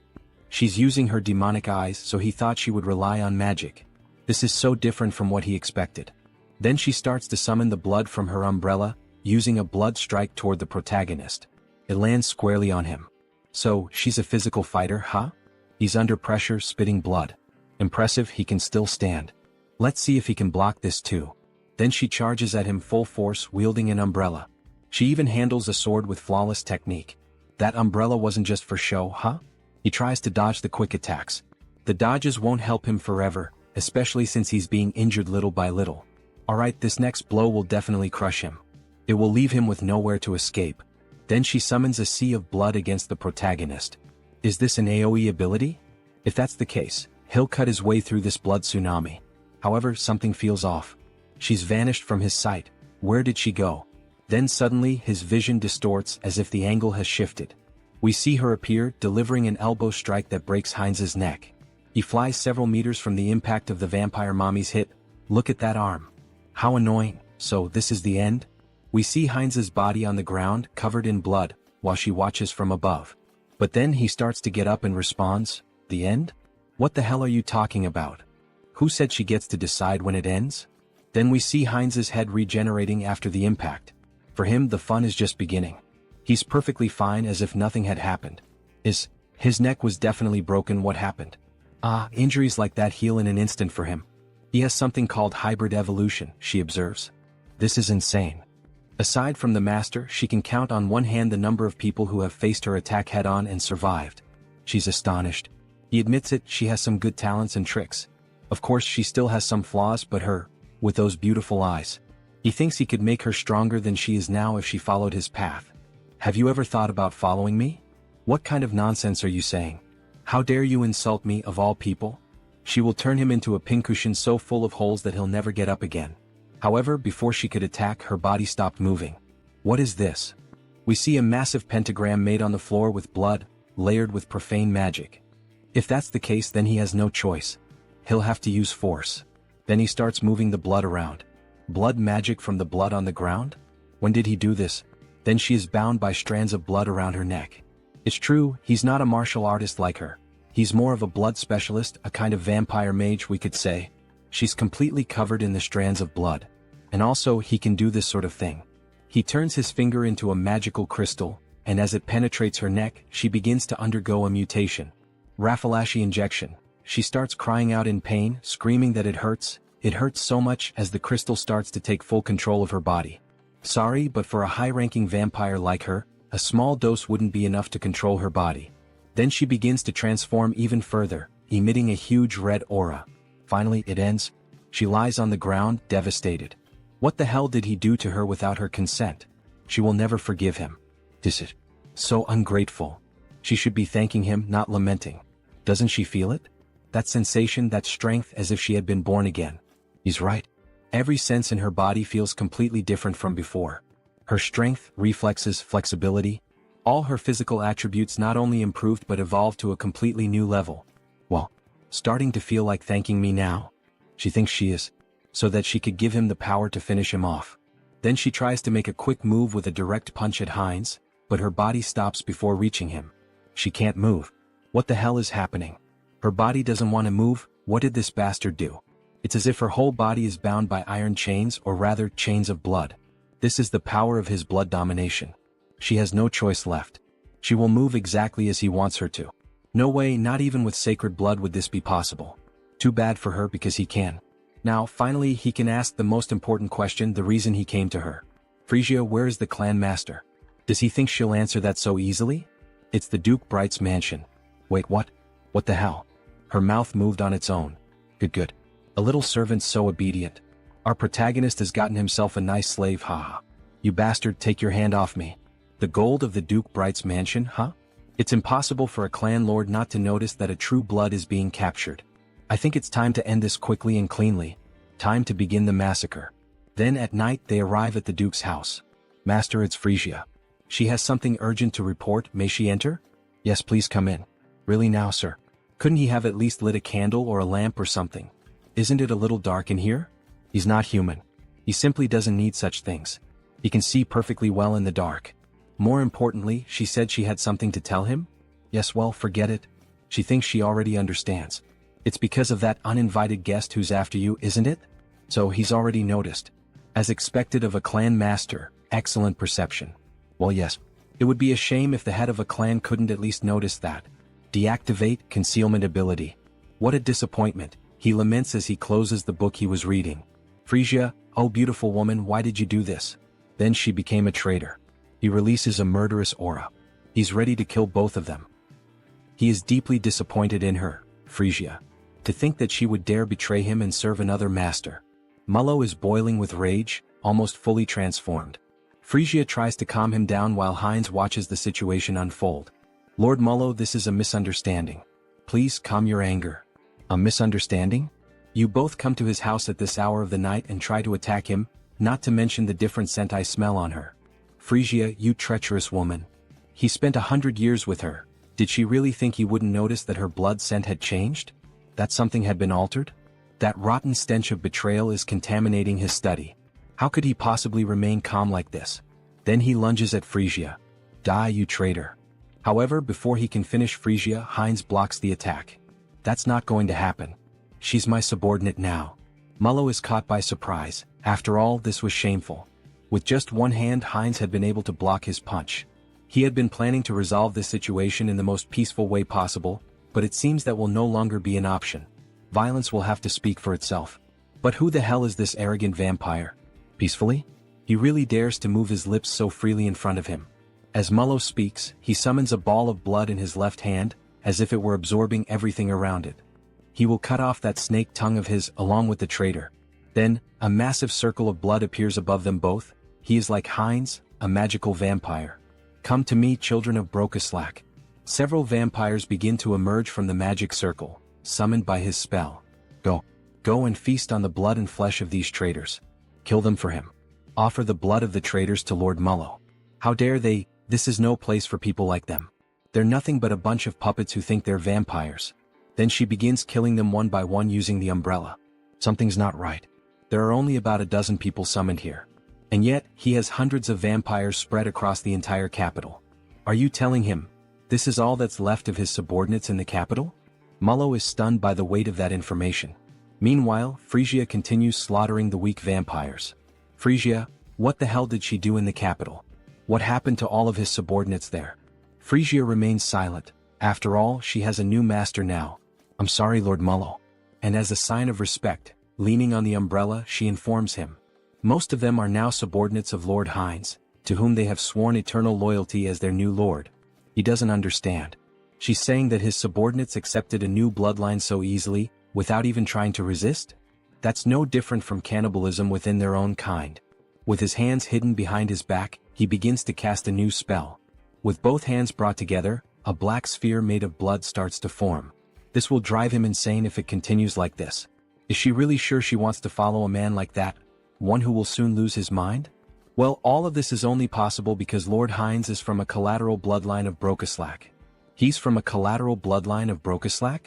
[SPEAKER 1] She's using her demonic eyes, so he thought she would rely on magic. This is so different from what he expected. Then she starts to summon the blood from her umbrella, using a blood strike toward the protagonist. It lands squarely on him. So, she's a physical fighter, huh? He's under pressure, spitting blood. Impressive, he can still stand. Let's see if he can block this too. Then she charges at him full force, wielding an umbrella. She even handles a sword with flawless technique. That umbrella wasn't just for show, huh? He tries to dodge the quick attacks. The dodges won't help him forever, especially since he's being injured little by little. Alright, this next blow will definitely crush him. It will leave him with nowhere to escape. Then she summons a sea of blood against the protagonist. Is this an AoE ability? If that's the case, he'll cut his way through this blood tsunami. However, something feels off. She's vanished from his sight. Where did she go? Then suddenly his vision distorts as if the angle has shifted. We see her appear, delivering an elbow strike that breaks Heinz's neck. He flies several meters from the impact of the vampire mommy's hit. Look at that arm. How annoying. So this is the end? We see Heinz's body on the ground, covered in blood, while she watches from above. But then he starts to get up and responds, "The end? What the hell are you talking about? Who said she gets to decide when it ends?" Then we see Heinz's head regenerating after the impact. For him, the fun is just beginning. He's perfectly fine, as if nothing had happened. His neck was definitely broken. What happened? Injuries like that heal in an instant for him. He has something called hybrid evolution, she observes. This is insane. Aside from the master, she can count on one hand the number of people who have faced her attack head-on and survived. She's astonished. He admits it, she has some good talents and tricks. Of course, she still has some flaws, but with those beautiful eyes. He thinks he could make her stronger than she is now if she followed his path. Have you ever thought about following me? What kind of nonsense are you saying? How dare you insult me, of all people? She will turn him into a pincushion so full of holes that he'll never get up again. However, before she could attack, her body stopped moving. What is this? We see a massive pentagram made on the floor with blood, layered with profane magic. If that's the case, then he has no choice. He'll have to use force. Then he starts moving the blood around. Blood magic from the blood on the ground? When did he do this? Then she is bound by strands of blood around her neck. It's true, he's not a martial artist like her. He's more of a blood specialist, a kind of vampire mage, we could say. She's completely covered in the strands of blood. And also, he can do this sort of thing. He turns his finger into a magical crystal, and as it penetrates her neck, she begins to undergo a mutation. Raffalashi injection. She starts crying out in pain, screaming that it hurts. It hurts so much as the crystal starts to take full control of her body. Sorry, but for a high-ranking vampire like her, a small dose wouldn't be enough to control her body. Then she begins to transform even further, emitting a huge red aura. Finally, it ends. She lies on the ground, devastated. What the hell did he do to her without her consent? She will never forgive him. Is it? So ungrateful. She should be thanking him, not lamenting. Doesn't she feel it? That sensation, that strength, as if she had been born again. He's right. Every sense in her body feels completely different from before. Her strength, reflexes, flexibility, all her physical attributes not only improved but evolved to a completely new level. Well, starting to feel like thanking me now. She thinks she is. So that she could give him the power to finish him off. Then she tries to make a quick move with a direct punch at Heinz, but her body stops before reaching him. She can't move. What the hell is happening? Her body doesn't want to move. What did this bastard do? It's as if her whole body is bound by iron chains, or rather, chains of blood. This is the power of his blood domination. She has no choice left. She will move exactly as he wants her to. No way, not even with sacred blood would this be possible. Too bad for her because he can. Now, finally, he can ask the most important question, the reason he came to her. Frisia, where is the clan master? Does he think she'll answer that so easily? It's the Duke Bright's mansion. Wait, what? What the hell? Her mouth moved on its own. Good. A little servant so obedient. Our protagonist has gotten himself a nice slave, haha. You bastard, take your hand off me. The gold of the Duke Bright's mansion, huh? It's impossible for a clan lord not to notice that a true blood is being captured. I think it's time to end this quickly and cleanly. Time to begin the massacre. Then at night they arrive at the Duke's house. Master, it's Frisia. She has something urgent to report. May she enter? Yes, please come in. Really now, sir? Couldn't he have at least lit a candle or a lamp or something? Isn't it a little dark in here? He's not human. He simply doesn't need such things. He can see perfectly well in the dark. More importantly, she said she had something to tell him? Yes, well, forget it. She thinks she already understands. It's because of that uninvited guest who's after you, isn't it? So he's already noticed. As expected of a clan master, excellent perception. Well, yes. It would be a shame if the head of a clan couldn't at least notice that. Deactivate concealment ability. What a disappointment, he laments as he closes the book he was reading. Frisia, oh beautiful woman, why did you do this? Then she became a traitor. He releases a murderous aura. He's ready to kill both of them. He is deeply disappointed in her, Frisia. To think that she would dare betray him and serve another master. Mullo is boiling with rage, almost fully transformed. Frisia tries to calm him down while Heinz watches the situation unfold. Lord Mullo, this is a misunderstanding. Please calm your anger. A misunderstanding? You both come to his house at this hour of the night and try to attack him, not to mention the different scent I smell on her. Frisia, you treacherous woman. He spent 100 years with her. Did she really think he wouldn't notice that her blood scent had changed? That something had been altered? That rotten stench of betrayal is contaminating his study. How could he possibly remain calm like this? Then he lunges at Frisia. Die, you traitor. However, before he can finish Frisia, Heinz blocks the attack. That's not going to happen. She's my subordinate now. Mullo is caught by surprise. After all, this was shameful. With just one hand, Heinz had been able to block his punch. He had been planning to resolve this situation in the most peaceful way possible, but it seems that will no longer be an option. Violence will have to speak for itself. But who the hell is this arrogant vampire? Peacefully? He really dares to move his lips so freely in front of him. As Mullo speaks, he summons a ball of blood in his left hand, as if it were absorbing everything around it. He will cut off that snake tongue of his along with the traitor. Then, a massive circle of blood appears above them both. He is like Heinz, a magical vampire. Come to me, children of Brokaslak. Several vampires begin to emerge from the magic circle, summoned by his spell. Go and feast on the blood and flesh of these traitors. Kill them for him. Offer the blood of the traitors to Lord Mullo. How dare they? This is no place for people like them. They're nothing but a bunch of puppets who think they're vampires. Then she begins killing them one by one using the umbrella. Something's not right. There are only about a dozen people summoned here. And yet, he has hundreds of vampires spread across the entire capital. Are you telling him this is all that's left of his subordinates in the capital? Mullo is stunned by the weight of that information. Meanwhile, Frisia continues slaughtering the weak vampires. Frisia, what the hell did she do in the capital? What happened to all of his subordinates there? Frisia remains silent. After all, she has a new master now. I'm sorry, Lord Mullo. And as a sign of respect, leaning on the umbrella, she informs him. Most of them are now subordinates of Lord Heinz, to whom they have sworn eternal loyalty as their new lord. He doesn't understand. She's saying that his subordinates accepted a new bloodline so easily, without even trying to resist? That's no different from cannibalism within their own kind. With his hands hidden behind his back, he begins to cast a new spell. With both hands brought together, a black sphere made of blood starts to form. This will drive him insane if it continues like this. Is she really sure she wants to follow a man like that? One who will soon lose his mind? Well, all of this is only possible because Lord Heinz is from a collateral bloodline of Brokaslak. He's from a collateral bloodline of Brokaslak?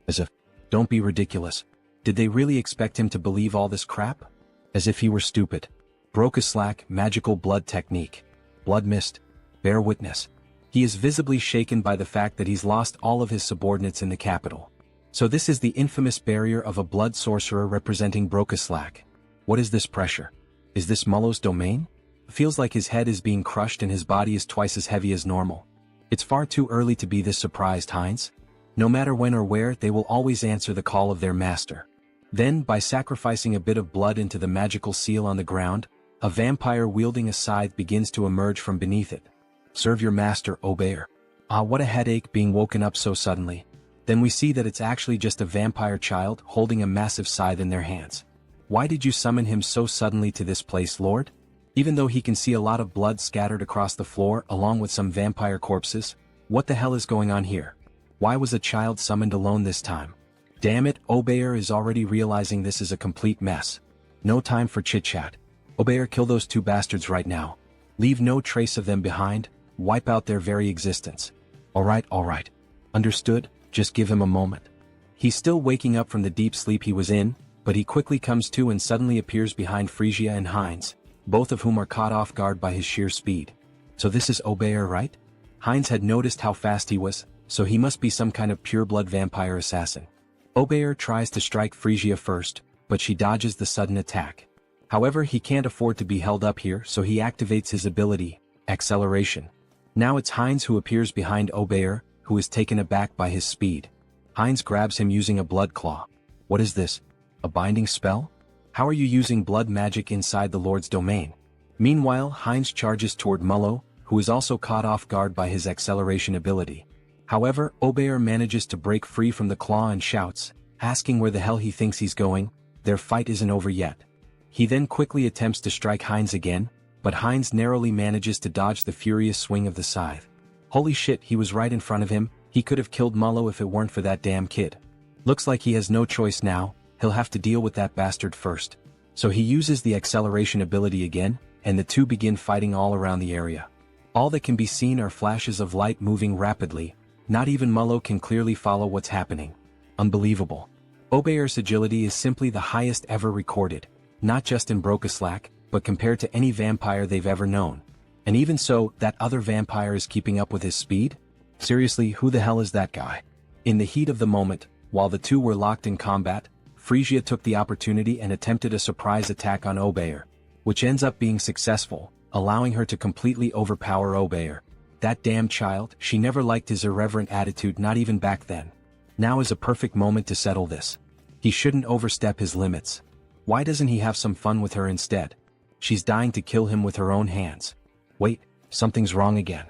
[SPEAKER 1] As if, don't be ridiculous. Did they really expect him to believe all this crap? As if he were stupid. Brokaslak, magical blood technique. Blood mist. Bear witness. He is visibly shaken by the fact that he's lost all of his subordinates in the capital. So this is the infamous barrier of a blood sorcerer representing Brokaslak. What is this pressure? Is this Mullo's domain? Feels like his head is being crushed and his body is twice as heavy as normal. It's far too early to be this surprised, Heinz. No matter when or where, they will always answer the call of their master. Then, by sacrificing a bit of blood into the magical seal on the ground, a vampire wielding a scythe begins to emerge from beneath it. Serve your master, Obeyer. Ah, what a headache being woken up so suddenly. Then we see that it's actually just a vampire child holding a massive scythe in their hands. Why did you summon him so suddenly to this place, Lord? Even though he can see a lot of blood scattered across the floor along with some vampire corpses, what the hell is going on here? Why was a child summoned alone this time? Damn it, Obeyer is already realizing this is a complete mess. No time for chit-chat. Obeyer, kill those two bastards right now. Leave no trace of them behind, wipe out their very existence. Alright. Understood, just give him a moment. He's still waking up from the deep sleep he was in, but he quickly comes to and suddenly appears behind Frisia and Heinz, both of whom are caught off guard by his sheer speed. So this is Obeyer, right? Heinz had noticed how fast he was, so he must be some kind of pure-blood vampire assassin. Obeyer tries to strike Frisia first, but she dodges the sudden attack. However, he can't afford to be held up here, so he activates his ability, Acceleration. Now it's Heinz who appears behind Obeyer, who is taken aback by his speed. Heinz grabs him using a blood claw. What is this? A binding spell? How are you using blood magic inside the Lord's domain? Meanwhile, Heinz charges toward Mullo, who is also caught off guard by his acceleration ability. However, Obeyer manages to break free from the claw and shouts, asking where the hell he thinks he's going. Their fight isn't over yet. He then quickly attempts to strike Heinz again, but Heinz narrowly manages to dodge the furious swing of the scythe. Holy shit, he was right in front of him. He could have killed Mullo if it weren't for that damn kid. Looks like he has no choice now, he'll have to deal with that bastard first. So he uses the acceleration ability again, and the two begin fighting all around the area. All that can be seen are flashes of light moving rapidly, not even Mullo can clearly follow what's happening. Unbelievable. Obeir's agility is simply the highest ever recorded, not just in Brokeslack, but compared to any vampire they've ever known. And even so, that other vampire is keeping up with his speed? Seriously, who the hell is that guy? In the heat of the moment, while the two were locked in combat, Frisia took the opportunity and attempted a surprise attack on Obeir, which ends up being successful, allowing her to completely overpower Obeir. That damn child, she never liked his irreverent attitude, not even back then. Now is a perfect moment to settle this. He shouldn't overstep his limits. Why doesn't he have some fun with her instead? She's dying to kill him with her own hands. Wait, something's wrong again.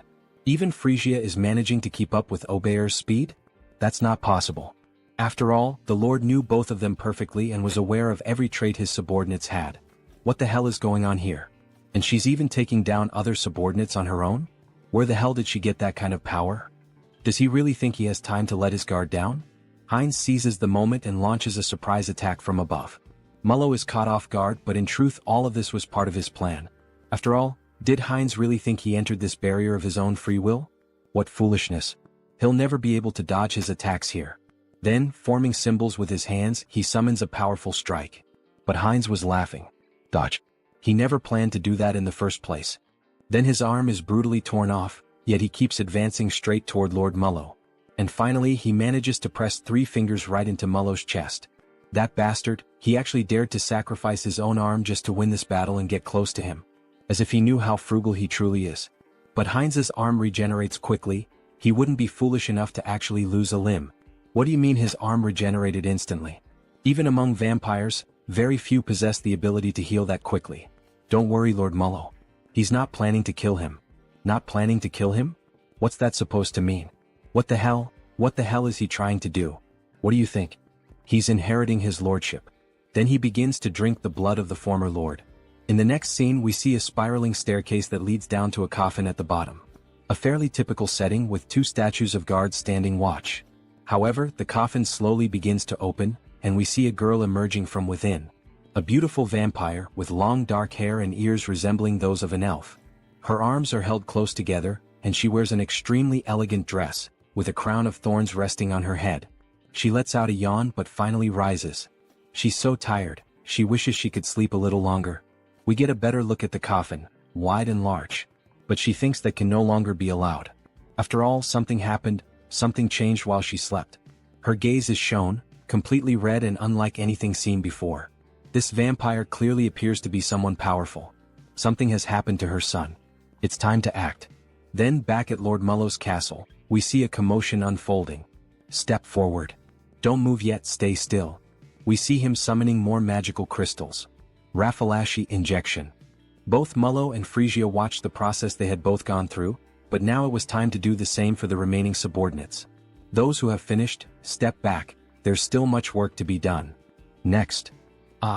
[SPEAKER 1] Even Frisia is managing to keep up with Obeir's speed? That's not possible. After all, the Lord knew both of them perfectly and was aware of every trait his subordinates had. What the hell is going on here? And she's even taking down other subordinates on her own? Where the hell did she get that kind of power? Does he really think he has time to let his guard down? Heinz seizes the moment and launches a surprise attack from above. Mullo is caught off guard, but in truth all of this was part of his plan. After all, did Heinz really think he entered this barrier of his own free will? What foolishness. He'll never be able to dodge his attacks here. Then, forming symbols with his hands, he summons a powerful strike. But Heinz was laughing. Dodge. He never planned to do that in the first place. Then his arm is brutally torn off, yet he keeps advancing straight toward Lord Mullo. And finally he manages to press 3 fingers right into Mullo's chest. That bastard, he actually dared to sacrifice his own arm just to win this battle and get close to him. As if he knew how frugal he truly is. But Heinz's arm regenerates quickly. He wouldn't be foolish enough to actually lose a limb. What do you mean his arm regenerated instantly? Even among vampires, very few possess the ability to heal that quickly. Don't worry, Lord Mullo. He's not planning to kill him. Not planning to kill him? What's that supposed to mean? What the hell is he trying to do? What do you think? He's inheriting his lordship. Then he begins to drink the blood of the former lord. In the next scene we see a spiraling staircase that leads down to a coffin at the bottom. A fairly typical setting with 2 statues of guards standing watch. However, the coffin slowly begins to open, and we see a girl emerging from within. A beautiful vampire with long dark hair and ears resembling those of an elf. Her arms are held close together, and she wears an extremely elegant dress, with a crown of thorns resting on her head. She lets out a yawn but finally rises. She's so tired, she wishes she could sleep a little longer. We get a better look at the coffin, wide and large. But she thinks that can no longer be allowed. After all, something happened, something changed while she slept. Her gaze is shown, completely red and unlike anything seen before. This vampire clearly appears to be someone powerful. Something has happened to her son. It's time to act. Then back at Lord Mullo's castle, we see a commotion unfolding. Step forward. Don't move yet, stay still. We see him summoning more magical crystals. Raffalashi injection. Both Mullo and Frisia watched the process they had both gone through, but now it was time to do the same for the remaining subordinates. Those who have finished, step back, there's still much work to be done. Next.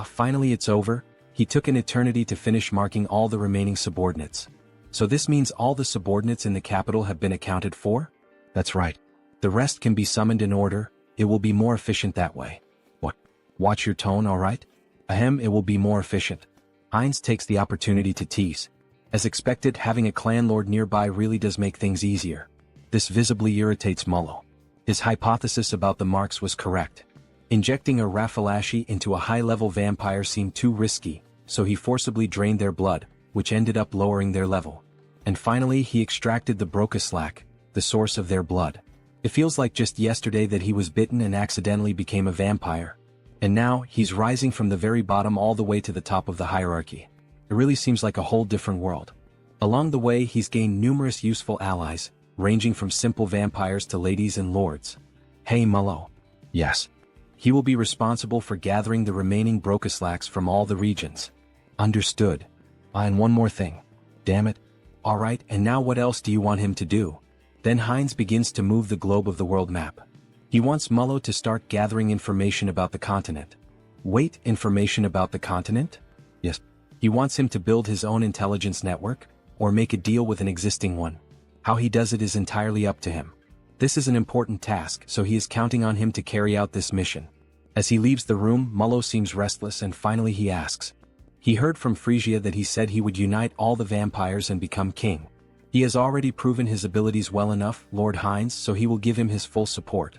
[SPEAKER 1] Finally it's over. He took an eternity to finish marking all the remaining subordinates. So this means all the subordinates in the capital have been accounted for? That's right. The rest can be summoned in order, it will be more efficient that way. What? Watch your tone, alright? Ahem, it will be more efficient. Heinz takes the opportunity to tease. As expected, having a clan lord nearby really does make things easier. This visibly irritates Mullo. His hypothesis about the marks was correct. Injecting a Raffalashi into a high-level vampire seemed too risky, so he forcibly drained their blood, which ended up lowering their level. And finally he extracted the Brokeslack, the source of their blood. It feels like just yesterday that he was bitten and accidentally became a vampire. And now, he's rising from the very bottom all the way to the top of the hierarchy. It really seems like a whole different world. Along the way he's gained numerous useful allies, ranging from simple vampires to ladies and lords. Hey Mullo. Yes. He will be responsible for gathering the remaining Brokeslacks from all the regions. Understood. And one more thing. Damn it. Alright, and now what else do you want him to do? Then Heinz begins to move the globe of the world map. He wants Mullo to start gathering information about the continent. Wait, information about the continent? Yes. He wants him to build his own intelligence network, or make a deal with an existing one. How he does it is entirely up to him. This is an important task, so he is counting on him to carry out this mission. As he leaves the room, Mullo seems restless and finally he asks. He heard from Frisia that he said he would unite all the vampires and become king. He has already proven his abilities well enough, Lord Hines, so he will give him his full support.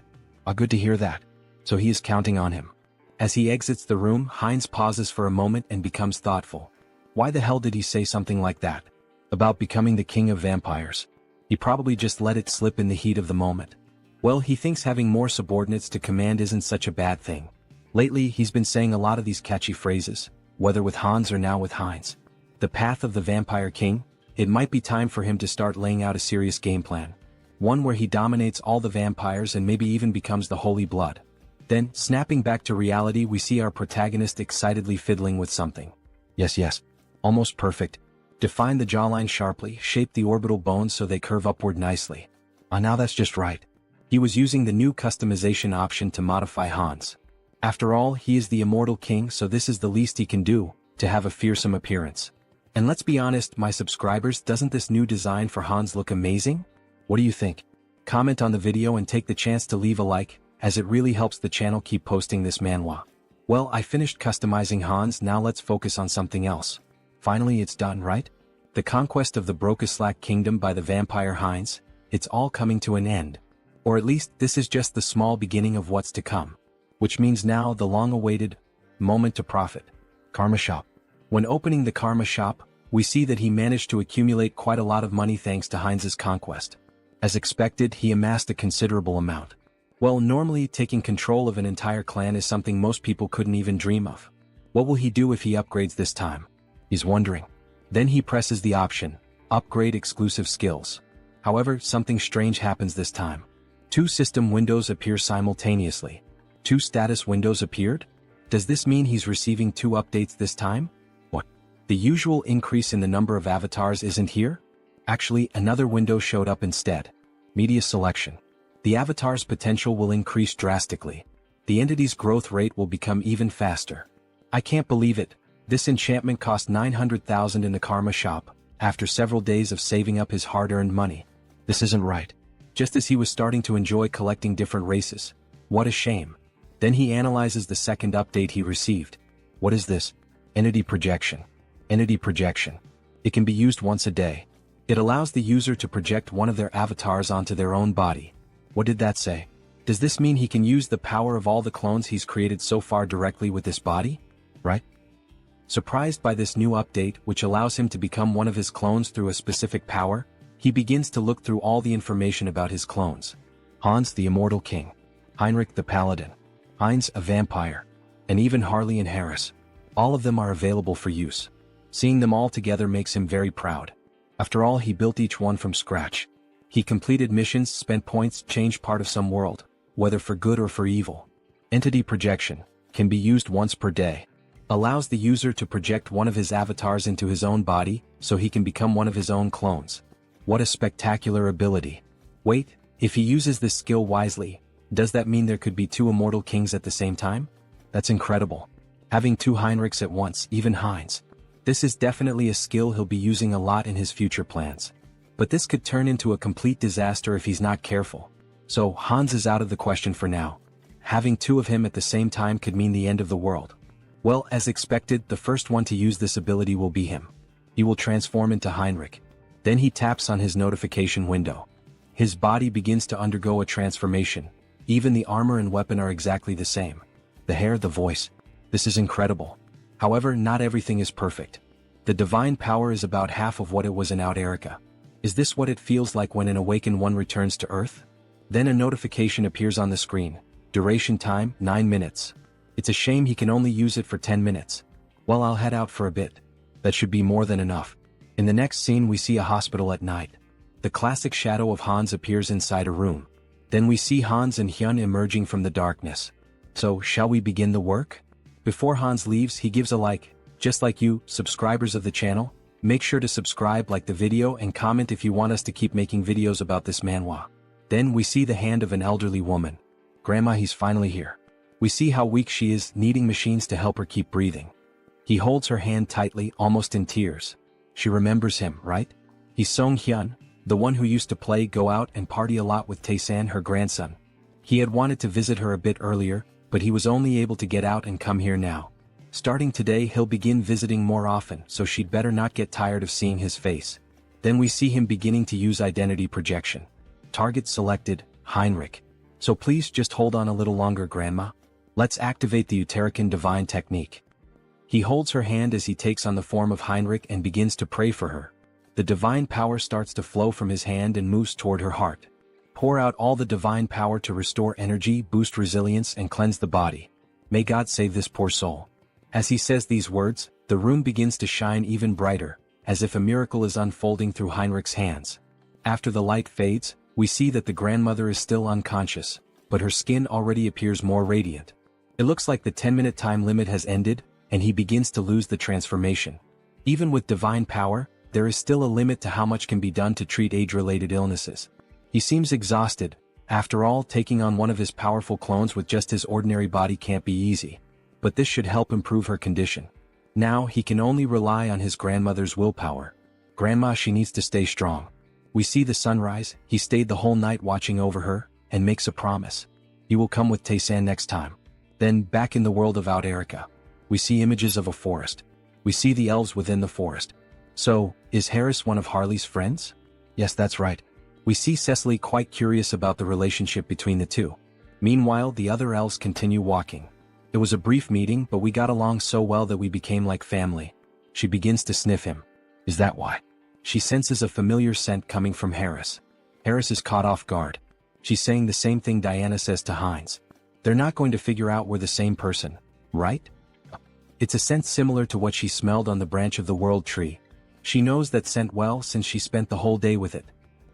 [SPEAKER 1] Good to hear that. So he is counting on him. As he exits the room, Hines pauses for a moment and becomes thoughtful. Why the hell did he say something like that? About becoming the king of vampires. He probably just let it slip in the heat of the moment. Well, he thinks having more subordinates to command isn't such a bad thing. Lately, he's been saying a lot of these catchy phrases, whether with Hans or now with Hines. The path of the vampire king? It might be time for him to start laying out a serious game plan. One where he dominates all the vampires and maybe even becomes the holy blood. Then, snapping back to reality, we see our protagonist excitedly fiddling with something. Yes. Almost perfect. Define the jawline sharply, shape the orbital bones so they curve upward nicely. Now that's just right. He was using the new customization option to modify Hans. After all, he is the immortal king, so this is the least he can do, to have a fearsome appearance. And let's be honest, my subscribers, doesn't this new design for Hans look amazing? What do you think? Comment on the video and take the chance to leave a like, as it really helps the channel keep posting this manhwa. Well, I finished customizing Hans, now let's focus on something else. Finally it's done, right? The conquest of the Brokeslack kingdom by the vampire Hines, it's all coming to an end. Or at least, this is just the small beginning of what's to come. Which means now the long-awaited moment to profit. Karma Shop. When opening the Karma Shop, we see that he managed to accumulate quite a lot of money thanks to Hines's conquest. As expected, he amassed a considerable amount. Well, normally taking control of an entire clan is something most people couldn't even dream of. What will he do if he upgrades this time? He's wondering. Then he presses the option, Upgrade Exclusive Skills. However, something strange happens this time. 2 system windows appear simultaneously. 2 status windows appeared? Does this mean he's receiving 2 updates this time? What? The usual increase in the number of avatars isn't here? Actually, another window showed up instead. Media Selection. The avatar's potential will increase drastically. The entity's growth rate will become even faster. I can't believe it. This enchantment cost 900,000 in the Karma Shop, after several days of saving up his hard-earned money. This isn't right. Just as he was starting to enjoy collecting different races. What a shame. Then he analyzes the second update he received. What is this? Entity Projection. Entity Projection. It can be used once a day. It allows the user to project one of their avatars onto their own body. What did that say? Does this mean he can use the power of all the clones he's created so far directly with this body? Right? Surprised by this new update, which allows him to become one of his clones through a specific power, he begins to look through all the information about his clones. Hans the Immortal King. Heinrich the Paladin. Heinz a Vampire. And even Harley and Harris. All of them are available for use. Seeing them all together makes him very proud. After all, he built each one from scratch. He completed missions, spent points, changed part of some world, whether for good or for evil. Entity Projection. Can be used once per day. Allows the user to project one of his avatars into his own body, so he can become one of his own clones. What a spectacular ability. Wait, if he uses this skill wisely, does that mean there could be 2 immortal kings at the same time? That's incredible. Having 2 Heinrichs at once, even Heinz. This is definitely a skill he'll be using a lot in his future plans. But this could turn into a complete disaster if he's not careful. So, Hans is out of the question for now. Having 2 of him at the same time could mean the end of the world. Well, as expected, the first one to use this ability will be him. He will transform into Heinrich. Then he taps on his notification window. His body begins to undergo a transformation. Even the armor and weapon are exactly the same. The hair, the voice. This is incredible. However, not everything is perfect. The divine power is about half of what it was in Out Erica. Is this what it feels like when an awakened one returns to Earth? Then a notification appears on the screen. Duration time, 9 minutes. It's a shame he can only use it for 10 minutes. Well, I'll head out for a bit. That should be more than enough. In the next scene we see a hospital at night. The classic shadow of Hans appears inside a room. Then we see Hans and Hyun emerging from the darkness. So, shall we begin the work? Before Hans leaves, he gives a like. Just like you, subscribers of the channel, make sure to subscribe, like the video, and comment if you want us to keep making videos about this manhwa. Then we see the hand of an elderly woman. Grandma, he's finally here. We see how weak she is, needing machines to help her keep breathing. He holds her hand tightly, almost in tears. She remembers him, right? He's Song Hyun, the one who used to play, go out and party a lot with Tae-san, her grandson. He had wanted to visit her a bit earlier, but he was only able to get out and come here now. Starting today he'll begin visiting more often, so she'd better not get tired of seeing his face. Then we see him beginning to use identity projection. Target selected, Heinrich. So please just hold on a little longer, Grandma. Let's activate the Uterican divine technique. He holds her hand as he takes on the form of Heinrich and begins to pray for her. The divine power starts to flow from his hand and moves toward her heart. Pour out all the divine power to restore energy, boost resilience, and cleanse the body. May God save this poor soul. As he says these words, the room begins to shine even brighter, as if a miracle is unfolding through Heinrich's hands. After the light fades, we see that the grandmother is still unconscious, but her skin already appears more radiant. It looks like the 10-minute time limit has ended, and he begins to lose the transformation. Even with divine power, there is still a limit to how much can be done to treat age-related illnesses. He seems exhausted. After all, taking on one of his powerful clones with just his ordinary body can't be easy. But this should help improve her condition. Now he can only rely on his grandmother's willpower. Grandma, she needs to stay strong. We see the sunrise. He stayed the whole night watching over her, and makes a promise. He will come with Tae-san next time. Then, back in the world of Out Erica, we see images of a forest. We see the elves within the forest. So, is Harris one of Harley's friends? Yes, that's right. We see Cecily quite curious about the relationship between the two. Meanwhile, the other elves continue walking. It was a brief meeting, but we got along so well that we became like family. She begins to sniff him. Is that why? She senses a familiar scent coming from Harris. Harris is caught off guard. She's saying the same thing Diana says to Heinz. They're not going to figure out we're the same person, right? It's a scent similar to what she smelled on the branch of the world tree. She knows that scent well since she spent the whole day with it.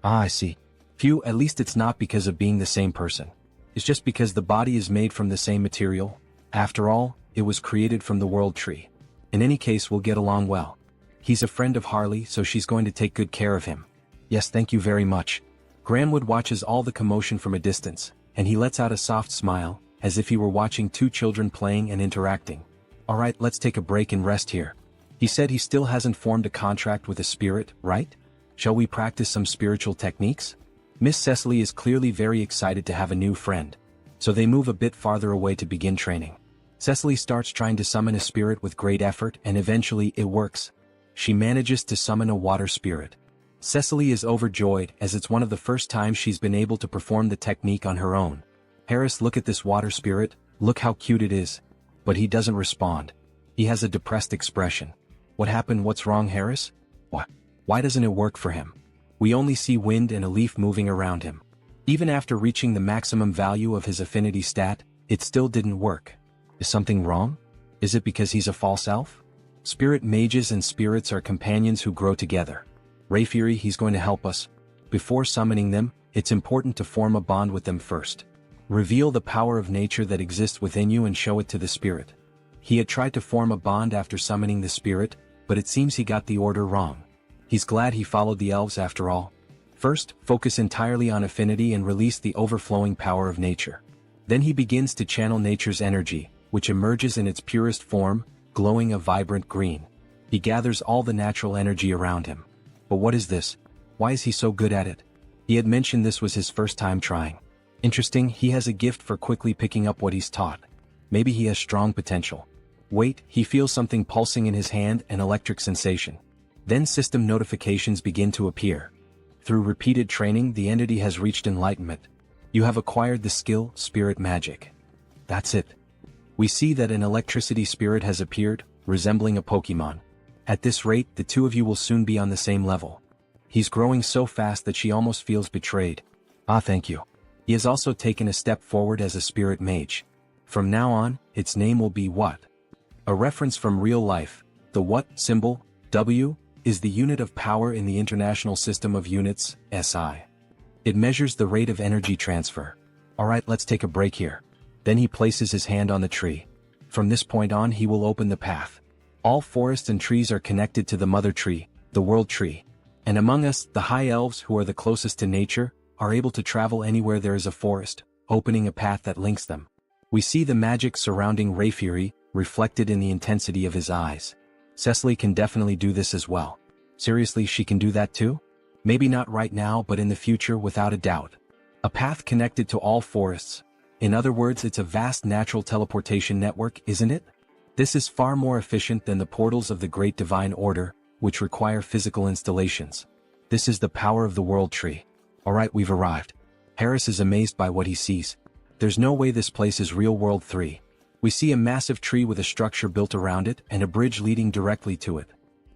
[SPEAKER 1] Ah, I see. Phew, at least it's not because of being the same person. It's just because the body is made from the same material. After all, it was created from the world tree. In any case, we'll get along well. He's a friend of Harley, so she's going to take good care of him. Yes, thank you very much. Granwood watches all the commotion from a distance, and he lets out a soft smile, as if he were watching two children playing and interacting. Alright, let's take a break and rest here. He said he still hasn't formed a contract with a spirit, right? Shall we practice some spiritual techniques? Miss Cecily is clearly very excited to have a new friend. So they move a bit farther away to begin training. Cecily starts trying to summon a spirit with great effort, and eventually it works. She manages to summon a water spirit. Cecily is overjoyed as it's one of the first times she's been able to perform the technique on her own. Harris, look at this water spirit, look how cute it is. But he doesn't respond. He has a depressed expression. What happened? What's wrong, Harris? What? Why doesn't it work for him? We only see wind and a leaf moving around him. Even after reaching the maximum value of his affinity stat, it still didn't work. Is something wrong? Is it because he's a false elf? Spirit mages and spirits are companions who grow together. Ray Fury, he's going to help us. Before summoning them, it's important to form a bond with them first. Reveal the power of nature that exists within you and show it to the spirit. He had tried to form a bond after summoning the spirit, but it seems he got the order wrong. He's glad he followed the elves after all. First, focus entirely on affinity and release the overflowing power of nature. Then he begins to channel nature's energy, which emerges in its purest form, glowing a vibrant green. He gathers all the natural energy around him. But what is this? Why is he so good at it? He had mentioned this was his first time trying. Interesting, he has a gift for quickly picking up what he's taught. Maybe he has strong potential. Wait, he feels something pulsing in his hand, an electric sensation. Then system notifications begin to appear. Through repeated training, the entity has reached enlightenment. You have acquired the skill, Spirit Magic. That's it. We see that an electricity spirit has appeared, resembling a Pokemon. At this rate, the two of you will soon be on the same level. He's growing so fast that she almost feels betrayed. Ah, thank you. He has also taken a step forward as a spirit mage. From now on, its name will be What? A reference from real life. The What symbol, W, is the unit of power in the International System of Units, SI. It measures the rate of energy transfer. Alright, let's take a break here. Then he places his hand on the tree. From this point on, he will open the path. All forests and trees are connected to the mother tree, the world tree. And among us, the high elves who are the closest to nature, are able to travel anywhere there is a forest, opening a path that links them. We see the magic surrounding Ray Fury, reflected in the intensity of his eyes. Cecily can definitely do this as well. Seriously, she can do that too? Maybe not right now, but in the future without a doubt. A path connected to all forests. In other words, it's a vast natural teleportation network, isn't it? This is far more efficient than the portals of the Great Divine Order, which require physical installations. This is the power of the World Tree. Alright, we've arrived. Harris is amazed by what he sees. There's no way this place is Real World 3. We see a massive tree with a structure built around it and a bridge leading directly to it.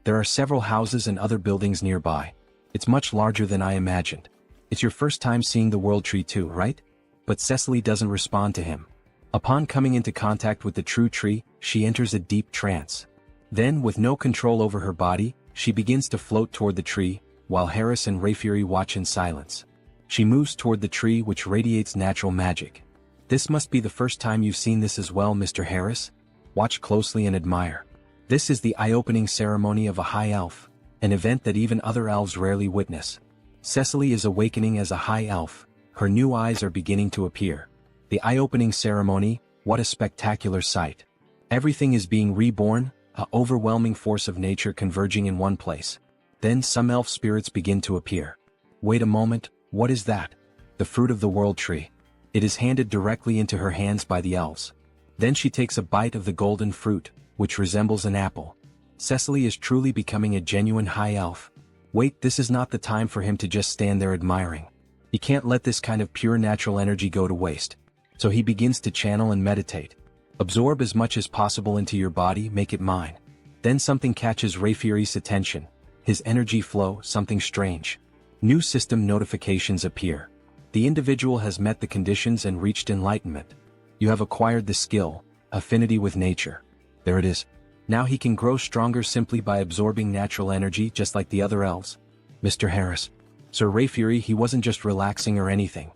[SPEAKER 1] There are several houses and other buildings nearby. It's much larger than I imagined. It's your first time seeing the World Tree too, right? But Cecily doesn't respond to him. Upon coming into contact with the true tree, she enters a deep trance. Then, with no control over her body, she begins to float toward the tree, while Harris and Rayfury watch in silence. She moves toward the tree, which radiates natural magic. This must be the first time you've seen this as well, Mr. Harris. Watch closely and admire. This is the eye-opening ceremony of a high elf, an event that even other elves rarely witness. Cecily is awakening as a high elf. Her new eyes are beginning to appear. The eye-opening ceremony, what a spectacular sight. Everything is being reborn, an overwhelming force of nature converging in one place. Then some elf spirits begin to appear. Wait a moment, what is that? The fruit of the World Tree. It is handed directly into her hands by the elves. Then she takes a bite of the golden fruit, which resembles an apple. Cecily is truly becoming a genuine high elf. Wait, this is not the time for him to just stand there admiring. He can't let this kind of pure natural energy go to waste. So he begins to channel and meditate. Absorb as much as possible into your body, make it mine. Then something catches Rayfury's attention. His energy flow, something strange. New system notifications appear. The individual has met the conditions and reached enlightenment. You have acquired the skill, affinity with nature. There it is. Now he can grow stronger simply by absorbing natural energy just like the other elves. Mr. Harris. Sir Rayfury, he wasn't just relaxing or anything.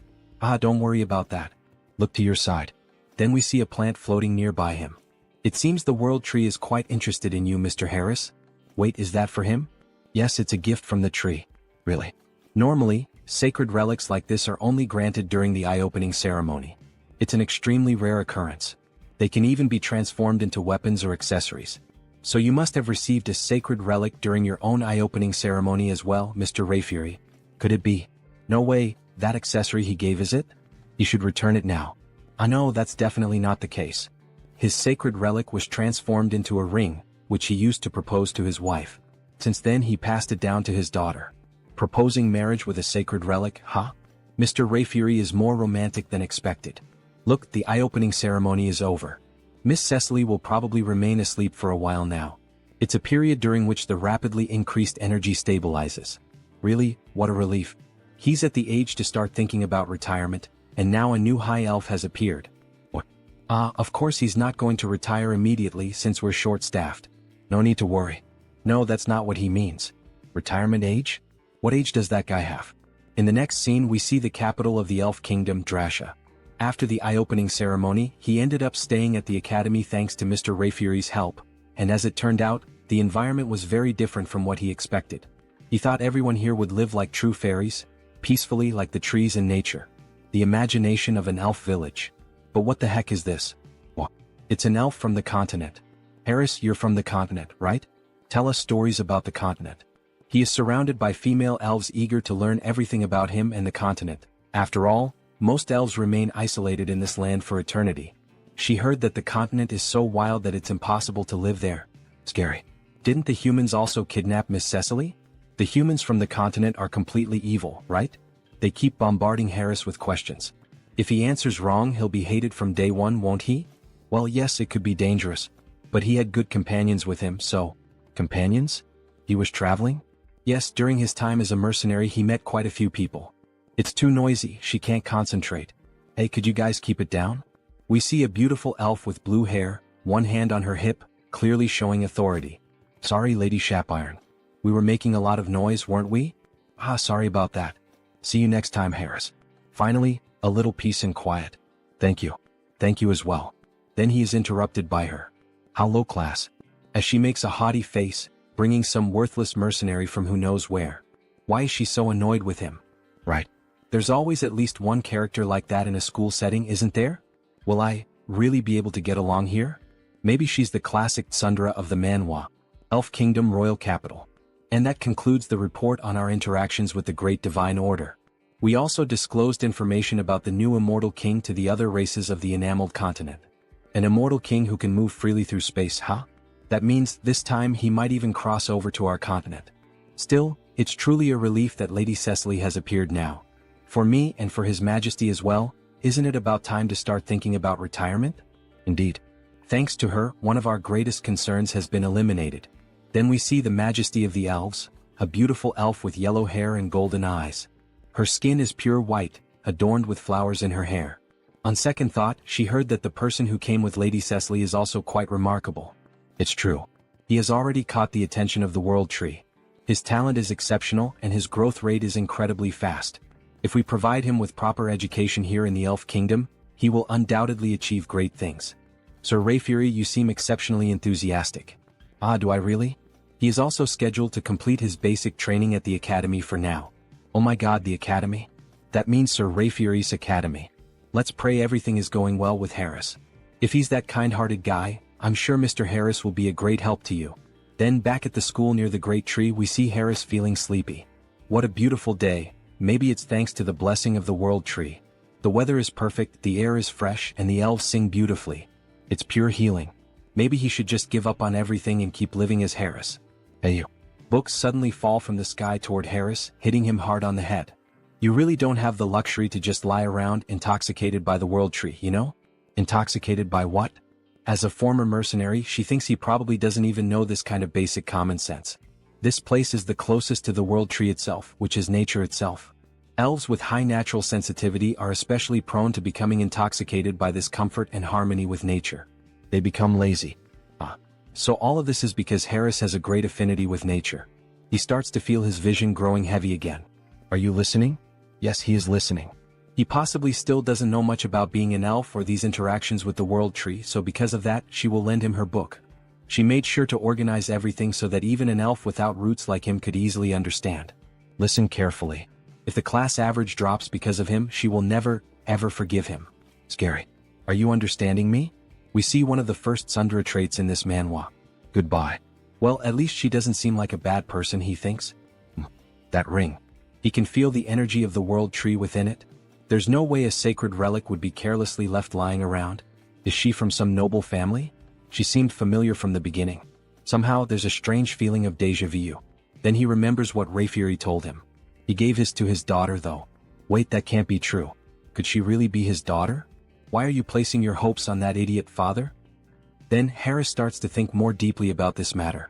[SPEAKER 1] Don't worry about that. Look to your side. Then we see a plant floating nearby him. It seems the World Tree is quite interested in you, Mr. Harris. Wait, is that for him? Yes, it's a gift from the tree. Really? Normally, sacred relics like this are only granted during the eye-opening ceremony. It's an extremely rare occurrence. They can even be transformed into weapons or accessories. So you must have received a sacred relic during your own eye-opening ceremony as well, Mr. Rayfury. Could it be? No way, that accessory he gave, is it? You should return it now. I know that's definitely not the case. His sacred relic was transformed into a ring, which he used to propose to his wife. Since then he passed it down to his daughter. Proposing marriage with a sacred relic, huh? Mr. Rayfury is more romantic than expected. Look, the eye-opening ceremony is over. Miss Cecily will probably remain asleep for a while now. It's a period during which the rapidly increased energy stabilizes. Really, what a relief. He's at the age to start thinking about retirement, and now a new high elf has appeared. What? Of course he's not going to retire immediately since we're short-staffed. No need to worry. No, that's not what he means. Retirement age? What age does that guy have? In the next scene we see the capital of the Elf Kingdom, Drasha. After the eye-opening ceremony, he ended up staying at the academy thanks to Mr. Rayfury's help, and as it turned out, the environment was very different from what he expected. He thought everyone here would live like true fairies, peacefully like the trees and nature. The imagination of an elf village. But what the heck is this? What? It's an elf from the continent. Harris, you're from the continent, right? Tell us stories about the continent. He is surrounded by female elves eager to learn everything about him and the continent. After all, most elves remain isolated in this land for eternity. She heard that the continent is so wild that it's impossible to live there. Scary. Didn't the humans also kidnap Miss Cecily? The humans from the continent are completely evil, right? They keep bombarding Harris with questions. If he answers wrong, he'll be hated from day one, won't he? Well, yes, it could be dangerous. But he had good companions with him, so... Companions? He was traveling? Yes, during his time as a mercenary he met quite a few people. It's too noisy, she can't concentrate. Hey, could you guys keep it down? We see a beautiful elf with blue hair, one hand on her hip, clearly showing authority. Sorry, Lady Shapiron. We were making a lot of noise, weren't we? Sorry about that. See you next time, Harris. Finally, a little peace and quiet. Thank you. Thank you as well. Then he is interrupted by her. How low class. As she makes a haughty face, bringing some worthless mercenary from who knows where. Why is she so annoyed with him? Right. There's always at least one character like that in a school setting, isn't there? Will I really be able to get along here? Maybe she's the classic tsundere of the Manhwa, Elf Kingdom royal capital. And that concludes the report on our interactions with the Great Divine Order. We also disclosed information about the new immortal king to the other races of the enameled continent. An immortal king who can move freely through space, huh? That means this time he might even cross over to our continent. Still, it's truly a relief that Lady Cecily has appeared now. For me and for His Majesty as well, isn't it about time to start thinking about retirement? Indeed. Thanks to her, one of our greatest concerns has been eliminated. Then we see the Majesty of the Elves, a beautiful elf with yellow hair and golden eyes. Her skin is pure white, adorned with flowers in her hair. On second thought, she heard that the person who came with Lady Cecily is also quite remarkable. It's true. He has already caught the attention of the World Tree. His talent is exceptional and his growth rate is incredibly fast. If we provide him with proper education here in the Elf Kingdom, he will undoubtedly achieve great things. Sir Rayfury, you seem exceptionally enthusiastic. Ah, do I really? He is also scheduled to complete his basic training at the Academy for now. Oh my god, the Academy? That means Sir Rayfury's Academy. Let's pray everything is going well with Harris. If he's that kind-hearted guy, I'm sure Mr. Harris will be a great help to you. Then back at the school near the Great Tree we see Harris feeling sleepy. What a beautiful day, maybe it's thanks to the blessing of the World Tree. The weather is perfect, the air is fresh, and the elves sing beautifully. It's pure healing. Maybe he should just give up on everything and keep living as Harris. Hey you. Books suddenly fall from the sky toward Harris, hitting him hard on the head. You really don't have the luxury to just lie around intoxicated by the World Tree, you know? Intoxicated by what? As a former mercenary, she thinks he probably doesn't even know this kind of basic common sense. This place is the closest to the World Tree itself, which is nature itself. Elves with high natural sensitivity are especially prone to becoming intoxicated by this comfort and harmony with nature. They become lazy. So all of this is because Harris has a great affinity with nature. He starts to feel his vision growing heavy again. Are you listening? Yes, he is listening. He possibly still doesn't know much about being an elf or these interactions with the World Tree, so because of that, she will lend him her book. She made sure to organize everything so that even an elf without roots like him could easily understand. Listen carefully. If the class average drops because of him, she will never, ever forgive him. Scary. Are you understanding me? We see one of the first tsundere traits in this manhwa. Goodbye. Well, at least she doesn't seem like a bad person, he thinks. That ring. He can feel the energy of the World Tree within it. There's no way a sacred relic would be carelessly left lying around. Is she from some noble family? She seemed familiar from the beginning. Somehow there's a strange feeling of déjà vu. Then he remembers what Rayfury told him. He gave his to his daughter though. Wait, that can't be true. Could she really be his daughter? Why are you placing your hopes on that idiot father? Then Harris starts to think more deeply about this matter.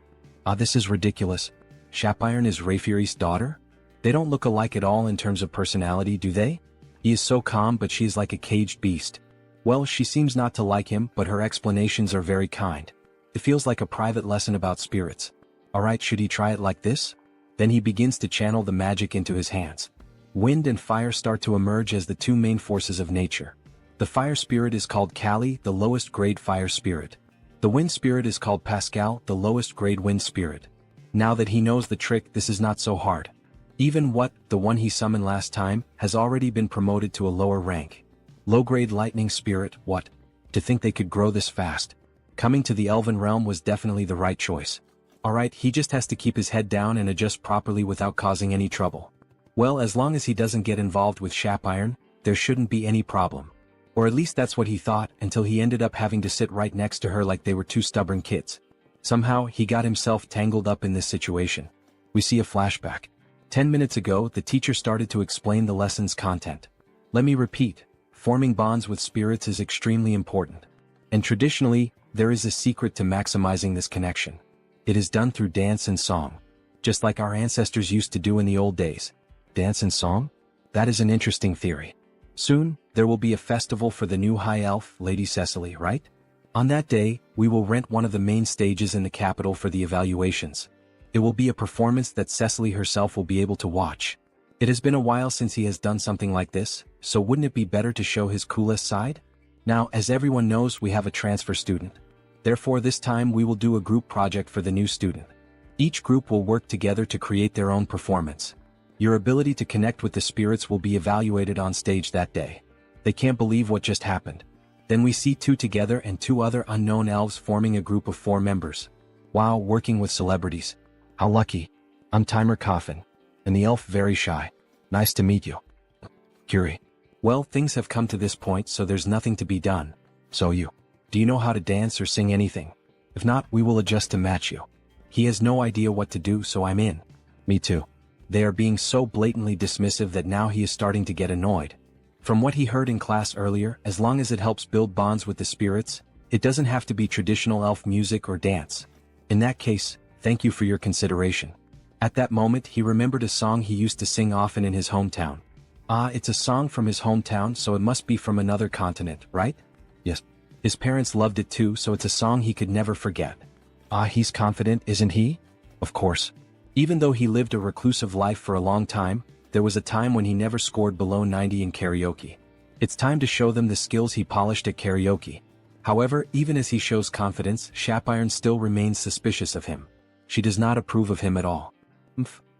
[SPEAKER 1] This is ridiculous. Shapiron is Rayfury's daughter? They don't look alike at all in terms of personality, do they? He is so calm, but she is like a caged beast. Well, she seems not to like him, but her explanations are very kind. It feels like a private lesson about spirits. Alright, should he try it like this? Then he begins to channel the magic into his hands. Wind and fire start to emerge as the two main forces of nature. The fire spirit is called Kali, the lowest grade fire spirit. The wind spirit is called Pascal, the lowest grade wind spirit. Now that he knows the trick, this is not so hard. Even the one he summoned last time, has already been promoted to a lower rank. Low-grade lightning spirit, what? To think they could grow this fast. Coming to the elven realm was definitely the right choice. Alright, he just has to keep his head down and adjust properly without causing any trouble. Well, as long as he doesn't get involved with Shapiron, there shouldn't be any problem. Or at least that's what he thought, until he ended up having to sit right next to her like they were two stubborn kids. Somehow, he got himself tangled up in this situation. We see a flashback. 10 minutes ago, the teacher started to explain the lesson's content. Let me repeat, forming bonds with spirits is extremely important. And traditionally, there is a secret to maximizing this connection. It is done through dance and song. Just like our ancestors used to do in the old days. Dance and song? That is an interesting theory. Soon, there will be a festival for the new High Elf, Lady Cecily, right? On that day, we will rent one of the main stages in the capital for the evaluations. It will be a performance that Cecily herself will be able to watch. It has been a while since he has done something like this, so wouldn't it be better to show his coolest side? Now, as everyone knows, we have a transfer student. Therefore, this time we will do a group project for the new student. Each group will work together to create their own performance. Your ability to connect with the spirits will be evaluated on stage that day. They can't believe what just happened. Then we see two together and two other unknown elves forming a group of 4 members. Wow, working with celebrities. How lucky. I'm Timer Coffin. And the elf very shy. Nice to meet you. Curie. Well, things have come to this point, so there's nothing to be done. So do you know how to dance or sing anything? If not, we will adjust to match you. He has no idea what to do, so I'm in. Me too. They are being so blatantly dismissive that now he is starting to get annoyed. From what he heard in class earlier, as long as it helps build bonds with the spirits, it doesn't have to be traditional elf music or dance. In that case, thank you for your consideration. At that moment, he remembered a song he used to sing often in his hometown. Ah, it's a song from his hometown, so it must be from another continent, right? Yes. His parents loved it too, so it's a song he could never forget. Ah, he's confident, isn't he? Of course. Even though he lived a reclusive life for a long time, there was a time when he never scored below 90 in karaoke. It's time to show them the skills he polished at karaoke. However, even as he shows confidence, Shapiron still remains suspicious of him. She does not approve of him at all.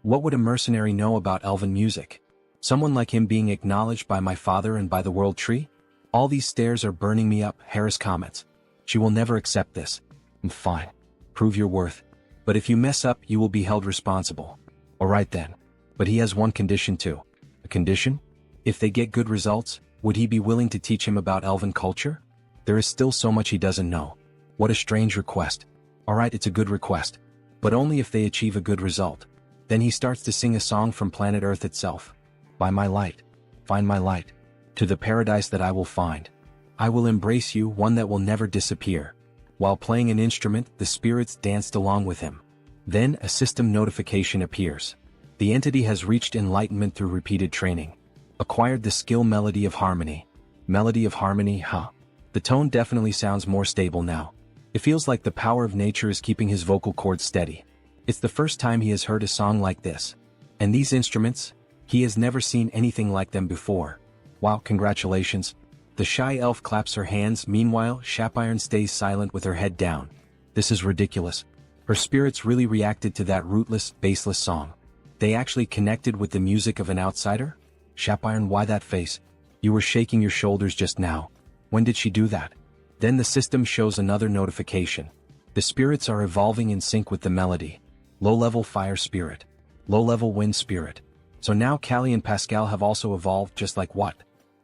[SPEAKER 1] What would a mercenary know about elven music? Someone like him being acknowledged by my father and by the world tree? All these stares are burning me up, Harris comments. She will never accept this. Fine. Prove your worth. But if you mess up, you will be held responsible. Alright then. But he has one condition too. A condition? If they get good results, would he be willing to teach him about elven culture? There is still so much he doesn't know. What a strange request. Alright, it's a good request. But only if they achieve a good result. Then he starts to sing a song from planet Earth itself. By my light. Find my light. To the paradise that I will find. I will embrace you, one that will never disappear. While playing an instrument, the spirits danced along with him. Then a system notification appears. The entity has reached enlightenment through repeated training. Acquired the skill Melody of Harmony. Melody of Harmony, huh? The tone definitely sounds more stable now. It feels like the power of nature is keeping his vocal cords steady. It's the first time he has heard a song like this. And these instruments? He has never seen anything like them before. Wow, congratulations. The shy elf claps her hands, meanwhile, Shapiron stays silent with her head down. This is ridiculous. Her spirits really reacted to that rootless, baseless song. They actually connected with the music of an outsider? Shapiron, why that face? You were shaking your shoulders just now. When did she do that? Then the system shows another notification. The spirits are evolving in sync with the melody. Low-level fire spirit. Low-level wind spirit. So now Callie and Pascal have also evolved, just like what?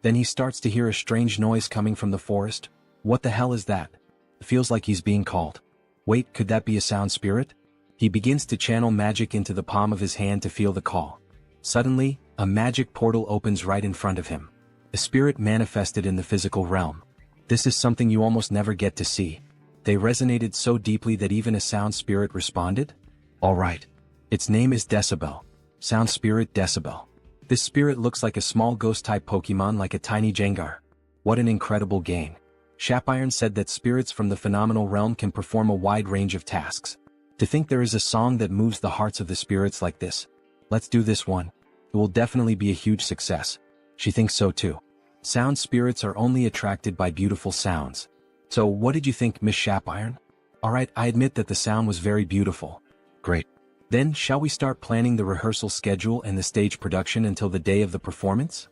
[SPEAKER 1] Then he starts to hear a strange noise coming from the forest. What the hell is that? It feels like he's being called. Wait, could that be a sound spirit? He begins to channel magic into the palm of his hand to feel the call. Suddenly, a magic portal opens right in front of him. A spirit manifested in the physical realm. This is something you almost never get to see. They resonated so deeply that even a sound spirit responded? Alright. Its name is Decibel. Sound spirit Decibel. This spirit looks like a small ghost-type Pokemon, like a tiny Jengar. What an incredible gain. Shapiron said that spirits from the phenomenal realm can perform a wide range of tasks. To think there is a song that moves the hearts of the spirits like this. Let's do this one. It will definitely be a huge success. She thinks so too. Sound spirits are only attracted by beautiful sounds. So what did you think, Miss Shapiron? Alright, I admit that the sound was very beautiful. Great. Then, shall we start planning the rehearsal schedule and the stage production until the day of the performance?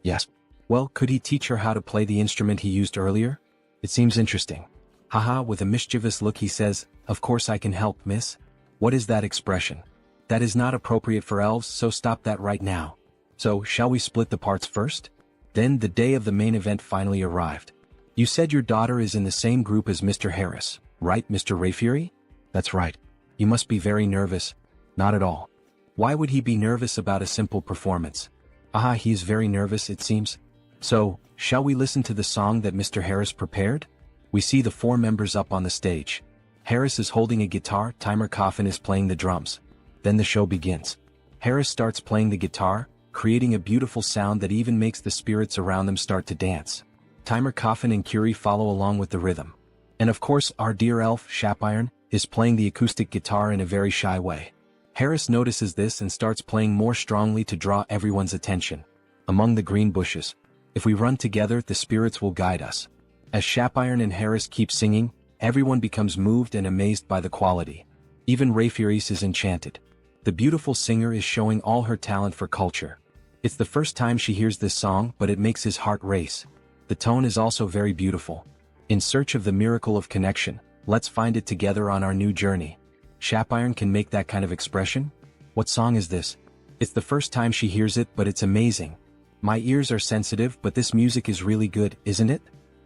[SPEAKER 1] Yes. Well, could he teach her how to play the instrument he used earlier? It seems interesting. Haha, with a mischievous look he says, of course I can help, miss. What is that expression? That is not appropriate for elves, so stop that right now. So, shall we split the parts first? Then the day of the main event finally arrived. You said your daughter is in the same group as Mr. Harris, right, Mr. Rayfury? That's right. You must be very nervous. Not at all. Why would he be nervous about a simple performance? Aha, he is very nervous, it seems. So, shall we listen to the song that Mr. Harris prepared? We see the 4 members up on the stage. Harris is holding a guitar, Timer Coffin is playing the drums. Then the show begins. Harris starts playing the guitar, creating a beautiful sound that even makes the spirits around them start to dance. Timer Coffin and Curie follow along with the rhythm. And of course, our dear elf, Shapiron, is playing the acoustic guitar in a very shy way. Harris notices this and starts playing more strongly to draw everyone's attention. Among the green bushes. If we run together, the spirits will guide us. As Shapiron and Harris keep singing, everyone becomes moved and amazed by the quality. Even Rayfury is enchanted. The beautiful singer is showing all her talent for culture. It's the first time she hears this song, but it makes his heart race. The tone is also very beautiful. In search of the miracle of connection, let's find it together on our new journey. Shapiron can make that kind of expression? What song is this? It's the first time she hears it, but it's amazing. My ears are sensitive, but this music is really good, isn't it?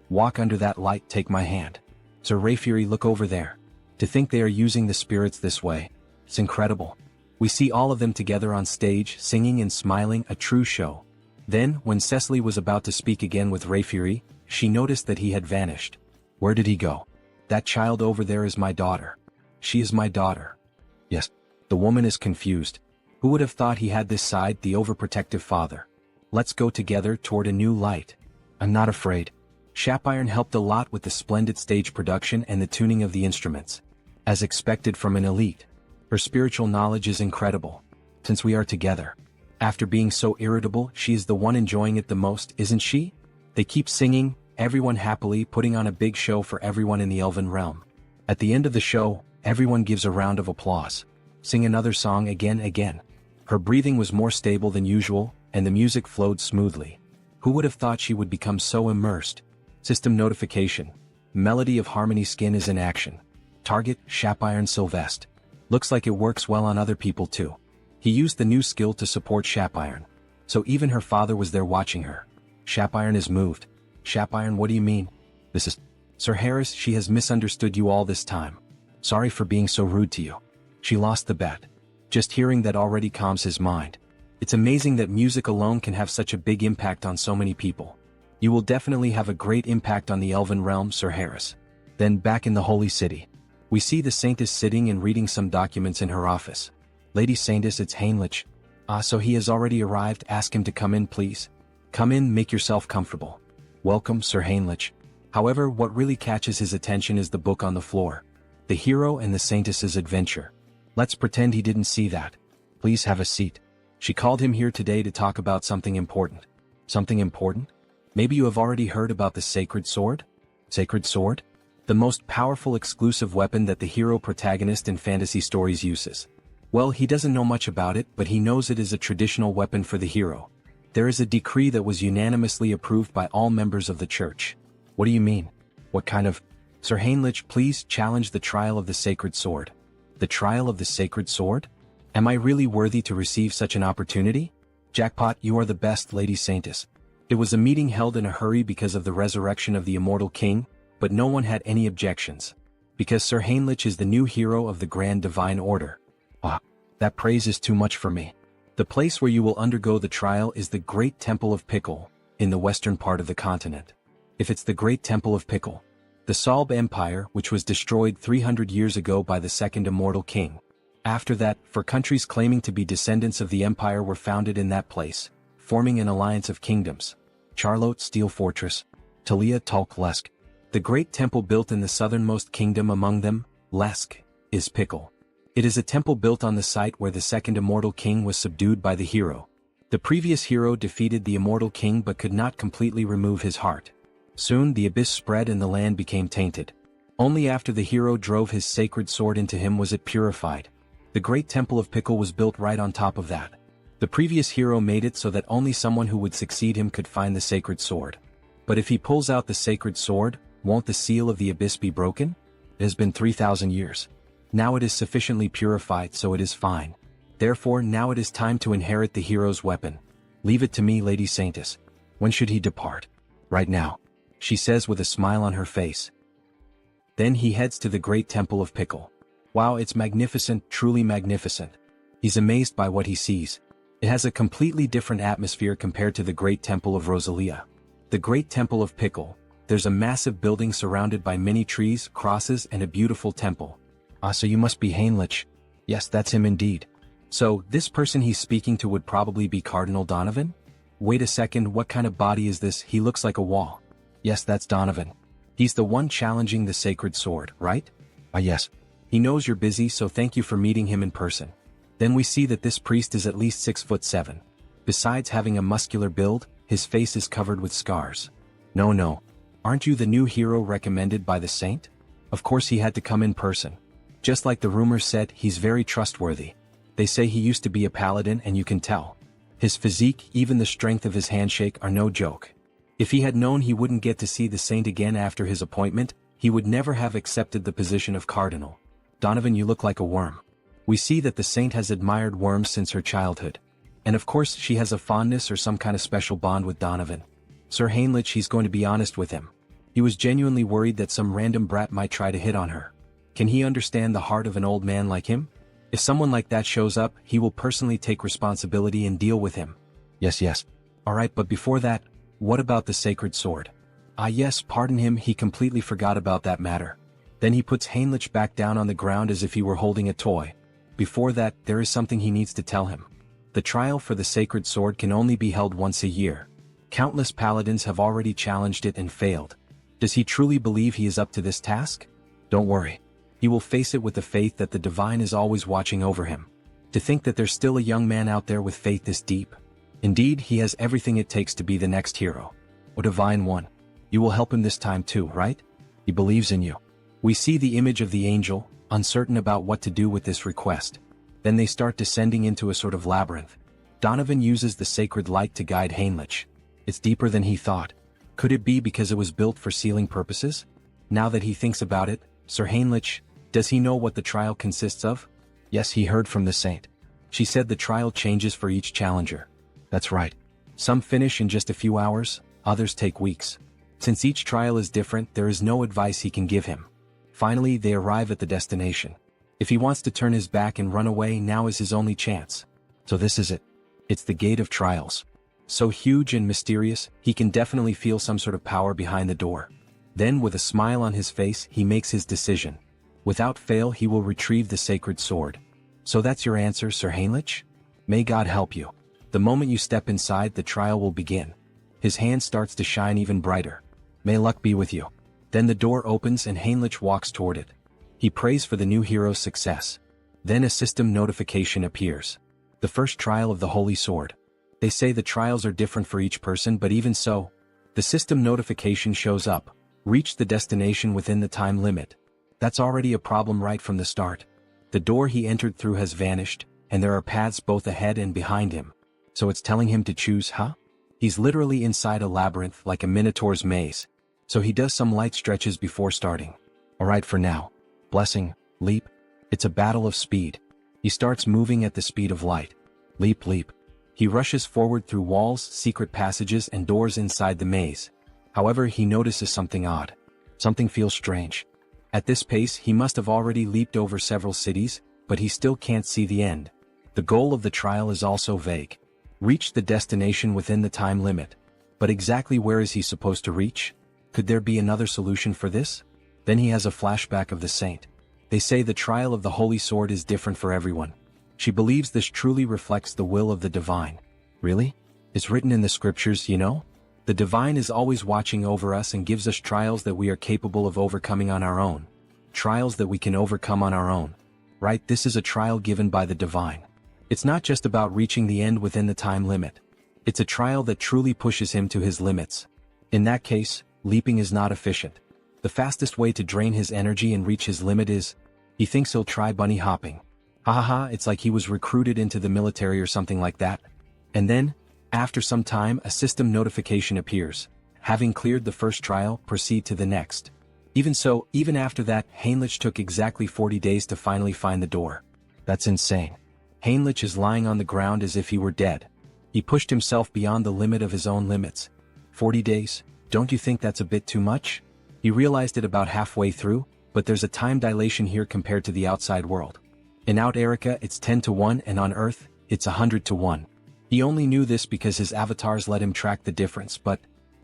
[SPEAKER 1] Walk under that light, take my hand. Sir Rayfury, look over there. To think they are using the spirits this way. It's incredible. We see all of them together on stage, singing and smiling, a true show. Then, when Cecily was about to speak again with Rayfury, she noticed that he had vanished. Where did he go? That child over there is my daughter. She is my daughter. Yes. The woman is confused. Who would have thought he had this side, the overprotective father? Let's go together toward a new light. I'm not afraid. Shapiron helped a lot with the splendid stage production and the tuning of the instruments. As expected from an elite. Her spiritual knowledge is incredible. Since we are together. After being so irritable, she is the one enjoying it the most, isn't she? They keep singing, everyone happily putting on a big show for everyone in the elven realm. At the end of the show, everyone gives a round of applause. Sing another song again. Her breathing was more stable than usual, and the music flowed smoothly. Who would have thought she would become so immersed? System notification. Melody of Harmony Skin is in action. Target, Shapiron Sylvest. Looks like it works well on other people too. He used the new skill to support Shapiron. So even her father was there watching her. Shapiron is moved. Shapiron, what do you mean? This is... Sir Harris, she has misunderstood you all this time. Sorry for being so rude to you. She lost the bet. Just hearing that already calms his mind. It's amazing that music alone can have such a big impact on so many people. You will definitely have a great impact on the elven realm, Sir Harris. Then back in the Holy City. We see the Saintess sitting and reading some documents in her office. Lady Saintess, it's Heinrich. So he has already arrived, ask him to come in please. Come in, make yourself comfortable. Welcome, Sir Heinrich. However, what really catches his attention is the book on the floor. The Hero and the Saintess's Adventure. Let's pretend he didn't see that. Please have a seat. She called him here today to talk about something important. Something important? Maybe you have already heard about the Sacred Sword? Sacred Sword? The most powerful exclusive weapon that the hero protagonist in fantasy stories uses. Well, he doesn't know much about it, but he knows it is a traditional weapon for the hero. There is a decree that was unanimously approved by all members of the church. What do you mean? What kind of... Sir Heinrich, please challenge the trial of the Sacred Sword. The trial of the Sacred Sword? Am I really worthy to receive such an opportunity? Jackpot, you are the best, Lady Saintess. It was a meeting held in a hurry because of the resurrection of the immortal king, but no one had any objections. Because Sir Heinrich is the new hero of the Grand Divine Order. That praise is too much for me. The place where you will undergo the trial is the Great Temple of Pickle, in the western part of the continent. If it's the Great Temple of Pickle, the Salb Empire, which was destroyed 300 years ago by the second immortal king. After that, for countries claiming to be descendants of the empire were founded in that place, forming an alliance of kingdoms. Charlotte Steel Fortress, Talia Talk Lesk. The great temple built in the southernmost kingdom among them, Lesk, is Pickle. It is a temple built on the site where the second immortal king was subdued by the hero. The previous hero defeated the immortal king but could not completely remove his heart. Soon the abyss spread and the land became tainted. Only after the hero drove his sacred sword into him was it purified. The great temple of Pickle was built right on top of that. The previous hero made it so that only someone who would succeed him could find the sacred sword. But if he pulls out the sacred sword, won't the seal of the abyss be broken? It has been 3,000 years. Now it is sufficiently purified, so it is fine. Therefore now it is time to inherit the hero's weapon. Leave it to me, Lady Saintess. When should he depart? Right now, she says with a smile on her face. Then he heads to the great temple of Pickle. Wow, it's magnificent, truly magnificent. He's amazed by what he sees. It has a completely different atmosphere compared to the great temple of Rosalia. The great temple of Pickle, there's a massive building surrounded by many trees, crosses, and a beautiful temple. So you must be Heinrich. Yes, that's him indeed. So, this person he's speaking to would probably be Cardinal Donovan? Wait a second, what kind of body is this? He looks like a wall. Yes, that's Donovan. He's the one challenging the sacred sword, right? Yes. He knows you're busy, so thank you for meeting him in person. Then we see that this priest is at least 6'7". Besides having a muscular build, his face is covered with scars. No. Aren't you the new hero recommended by the saint? Of course he had to come in person. Just like the rumors said, he's very trustworthy. They say he used to be a paladin and you can tell. His physique, even the strength of his handshake are no joke. If he had known he wouldn't get to see the saint again after his appointment, he would never have accepted the position of cardinal. Donovan, you look like a worm. We see that the saint has admired worms since her childhood. And of course she has a fondness or some kind of special bond with Donovan. Sir Heinrich, he's going to be honest with him. He was genuinely worried that some random brat might try to hit on her. Can he understand the heart of an old man like him? If someone like that shows up, he will personally take responsibility and deal with him. Yes. Alright, but before that, what about the sacred sword? Ah yes, pardon him, he completely forgot about that matter. Then he puts Heinrich back down on the ground as if he were holding a toy. Before that, there is something he needs to tell him. The trial for the sacred sword can only be held once a year. Countless paladins have already challenged it and failed. Does he truly believe he is up to this task? Don't worry. He will face it with the faith that the divine is always watching over him. To think that there's still a young man out there with faith this deep. Indeed, he has everything it takes to be the next hero. O divine one. You will help him this time too, right? He believes in you. We see the image of the angel, uncertain about what to do with this request. Then they start descending into a sort of labyrinth. Donovan uses the sacred light to guide Heinrich. It's deeper than he thought. Could it be because it was built for sealing purposes? Now that he thinks about it, Sir Heinrich, does he know what the trial consists of? Yes, he heard from the saint. She said the trial changes for each challenger. That's right. Some finish in just a few hours, others take weeks. Since each trial is different, there is no advice he can give him. Finally, they arrive at the destination. If he wants to turn his back and run away, now is his only chance. So this is it. It's the Gate of Trials. So huge and mysterious, he can definitely feel some sort of power behind the door. Then, with a smile on his face, he makes his decision. Without fail, he will retrieve the sacred sword. So that's your answer, Sir Heinrich? May God help you. The moment you step inside, the trial will begin. His hand starts to shine even brighter. May luck be with you. Then the door opens and Heinrich walks toward it. He prays for the new hero's success. Then a system notification appears. The first trial of the Holy Sword. They say the trials are different for each person, but even so, the system notification shows up. Reach the destination within the time limit. That's already a problem right from the start. The door he entered through has vanished, and there are paths both ahead and behind him. So it's telling him to choose, huh? He's literally inside a labyrinth like a minotaur's maze. So he does some light stretches before starting. Alright for now. Blessing, leap. It's a battle of speed. He starts moving at the speed of light. Leap, leap. He rushes forward through walls, secret passages, and doors inside the maze. However, he notices something odd. Something feels strange. At this pace, he must have already leaped over several cities, but he still can't see the end. The goal of the trial is also vague. Reach the destination within the time limit. But exactly where is he supposed to reach? Could there be another solution for this? Then he has a flashback of the saint. They say the trial of the Holy Sword is different for everyone. She believes this truly reflects the will of the divine. Really? It's written in the scriptures, you know? The divine is always watching over us and gives us trials that we are capable of overcoming on our own. Trials that we can overcome on our own. Right, this is a trial given by the divine. It's not just about reaching the end within the time limit. It's a trial that truly pushes him to his limits. In that case, leaping is not efficient. The fastest way to drain his energy and reach his limit is, he thinks he'll try bunny hopping. It's like he was recruited into the military or something like that. And then, after some time, a system notification appears. Having cleared the first trial, proceed to the next. Even so, even after that, Heinrich took exactly 40 days to finally find the door. That's insane. Heinrich is lying on the ground as if he were dead. He pushed himself beyond the limit of his own limits. 40 days? Don't you think that's a bit too much? He realized it about halfway through, but there's a time dilation here compared to the outside world. In Out Erica it's 10 to 1 and on Earth, it's 100 to 1. He only knew this because his avatars let him track the difference, but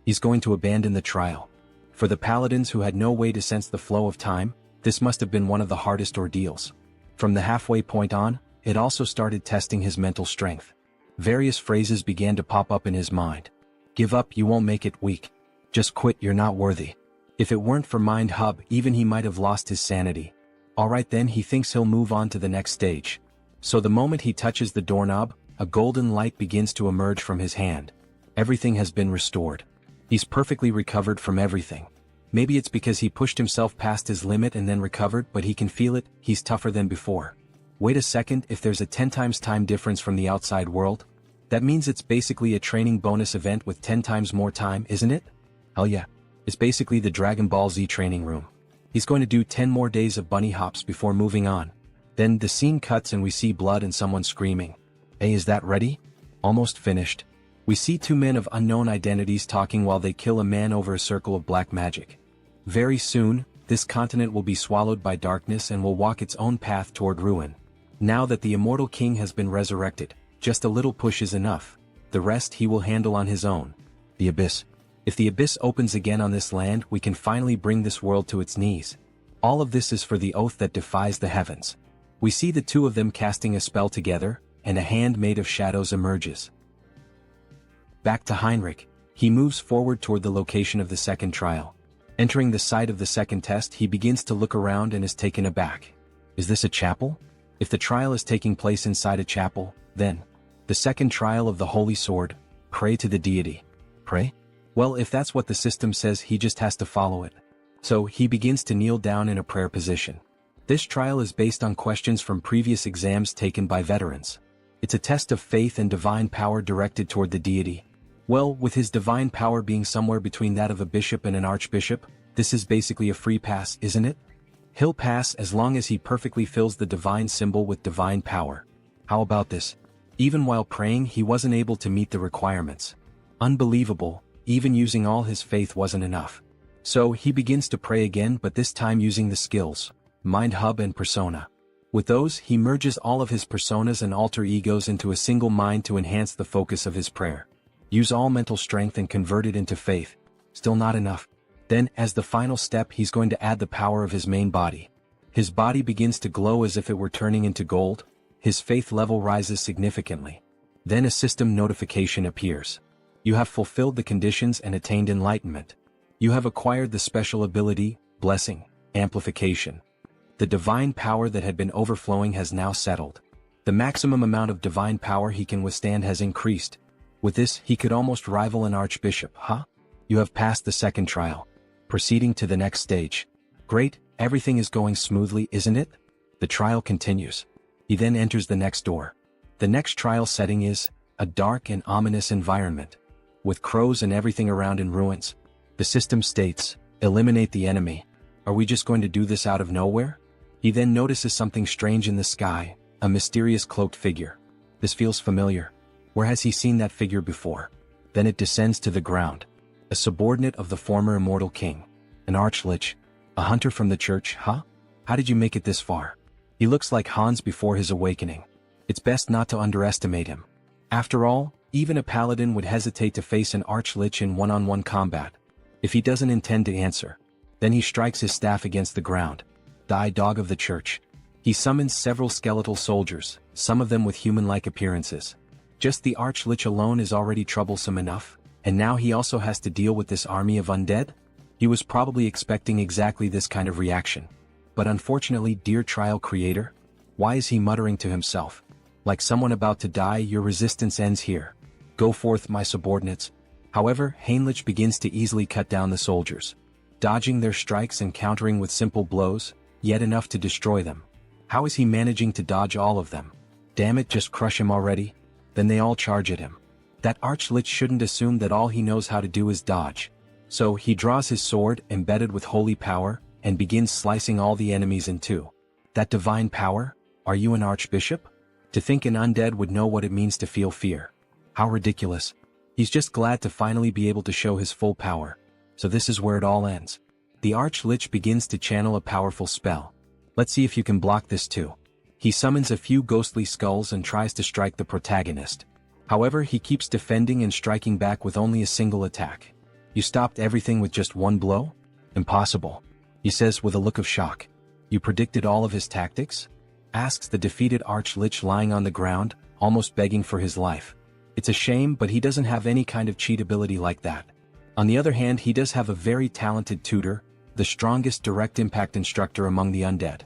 [SPEAKER 1] he's going to abandon the trial. For the paladins who had no way to sense the flow of time, this must have been one of the hardest ordeals. From the halfway point on, it also started testing his mental strength. Various phrases began to pop up in his mind. Give up, you won't make it, weak. Just quit, you're not worthy. If it weren't for Mind Hub, even he might have lost his sanity. Alright then, he thinks he'll move on to the next stage. So the moment he touches the doorknob, a golden light begins to emerge from his hand. Everything has been restored. He's perfectly recovered from everything. Maybe it's because he pushed himself past his limit and then recovered, but he can feel it, he's tougher than before. Wait a second, if there's a 10 times time difference from the outside world? That means it's basically a training bonus event with 10 times more time, isn't it? Hell yeah. It's basically the Dragon Ball Z training room. He's going to do 10 more days of bunny hops before moving on. Then the scene cuts and we see blood and someone screaming. Hey, is that ready? Almost finished. We see two men of unknown identities talking while they kill a man over a circle of black magic. Very soon, this continent will be swallowed by darkness and will walk its own path toward ruin. Now that the immortal king has been resurrected, just a little push is enough. The rest he will handle on his own. The abyss. If the abyss opens again on this land, we can finally bring this world to its knees. All of this is for the oath that defies the heavens. We see the two of them casting a spell together, and a hand made of shadows emerges. Back to Heinrich, he moves forward toward the location of the second trial. Entering the site of the second test, he begins to look around and is taken aback. Is this a chapel? If the trial is taking place inside a chapel, then the second trial of the Holy Sword, pray to the deity. Pray? Well, if that's what the system says, he just has to follow it. So he begins to kneel down in a prayer position. This trial is based on questions from previous exams taken by veterans. It's a test of faith and divine power directed toward the deity. Well, with his divine power being somewhere between that of a bishop and an archbishop, this is basically a free pass, isn't it? He'll pass as long as he perfectly fills the divine symbol with divine power. How about this? Even while praying, he wasn't able to meet the requirements. Unbelievable, even using all his faith wasn't enough. So he begins to pray again, but this time using the skills, Mind Hub and Persona. With those, he merges all of his personas and alter egos into a single mind to enhance the focus of his prayer. Use all mental strength and convert it into faith. Still not enough. Then, as the final step, he's going to add the power of his main body. His body begins to glow as if it were turning into gold. His faith level rises significantly. Then a system notification appears. You have fulfilled the conditions and attained enlightenment. You have acquired the special ability, Blessing, Amplification. The divine power that had been overflowing has now settled. The maximum amount of divine power he can withstand has increased. With this, he could almost rival an archbishop, huh? You have passed the second trial. Proceeding to the next stage. Great, everything is going smoothly, isn't it? The trial continues. He then enters the next door. The next trial setting is a dark and ominous environment. With crows and everything around in ruins. The system states, eliminate the enemy. Are we just going to do this out of nowhere? He then notices something strange in the sky, a mysterious cloaked figure. This feels familiar. Where has he seen that figure before? Then it descends to the ground. A subordinate of the former immortal king. An archlich. A hunter from the church, huh? How did you make it this far? He looks like Hans before his awakening. It's best not to underestimate him. After all, even a paladin would hesitate to face an archlich in one-on-one combat. If he doesn't intend to answer, then he strikes his staff against the ground. Die, dog of the church. He summons several skeletal soldiers, some of them with human-like appearances. Just the archlich alone is already troublesome enough, and now he also has to deal with this army of undead? He was probably expecting exactly this kind of reaction. But unfortunately, dear trial creator, why is he muttering to himself? Like someone about to die, your resistance ends here. Go forth, my subordinates. However, Heinrich begins to easily cut down the soldiers. Dodging their strikes and countering with simple blows, yet enough to destroy them. How is he managing to dodge all of them? Damn it, just crush him already. Then they all charge at him. That archlich shouldn't assume that all he knows how to do is dodge. So he draws his sword, embedded with holy power, and begins slicing all the enemies in two. That divine power? Are you an archbishop? To think an undead would know what it means to feel fear. How ridiculous. He's just glad to finally be able to show his full power. So this is where it all ends. The archlich begins to channel a powerful spell. Let's see if you can block this too. He summons a few ghostly skulls and tries to strike the protagonist. However, he keeps defending and striking back with only a single attack. You stopped everything with just one blow? Impossible. He says with a look of shock. You predicted all of his tactics? Asks the defeated archlich lying on the ground, almost begging for his life. It's a shame, but he doesn't have any kind of cheat ability like that. On the other hand, he does have a very talented tutor, the strongest direct impact instructor among the undead.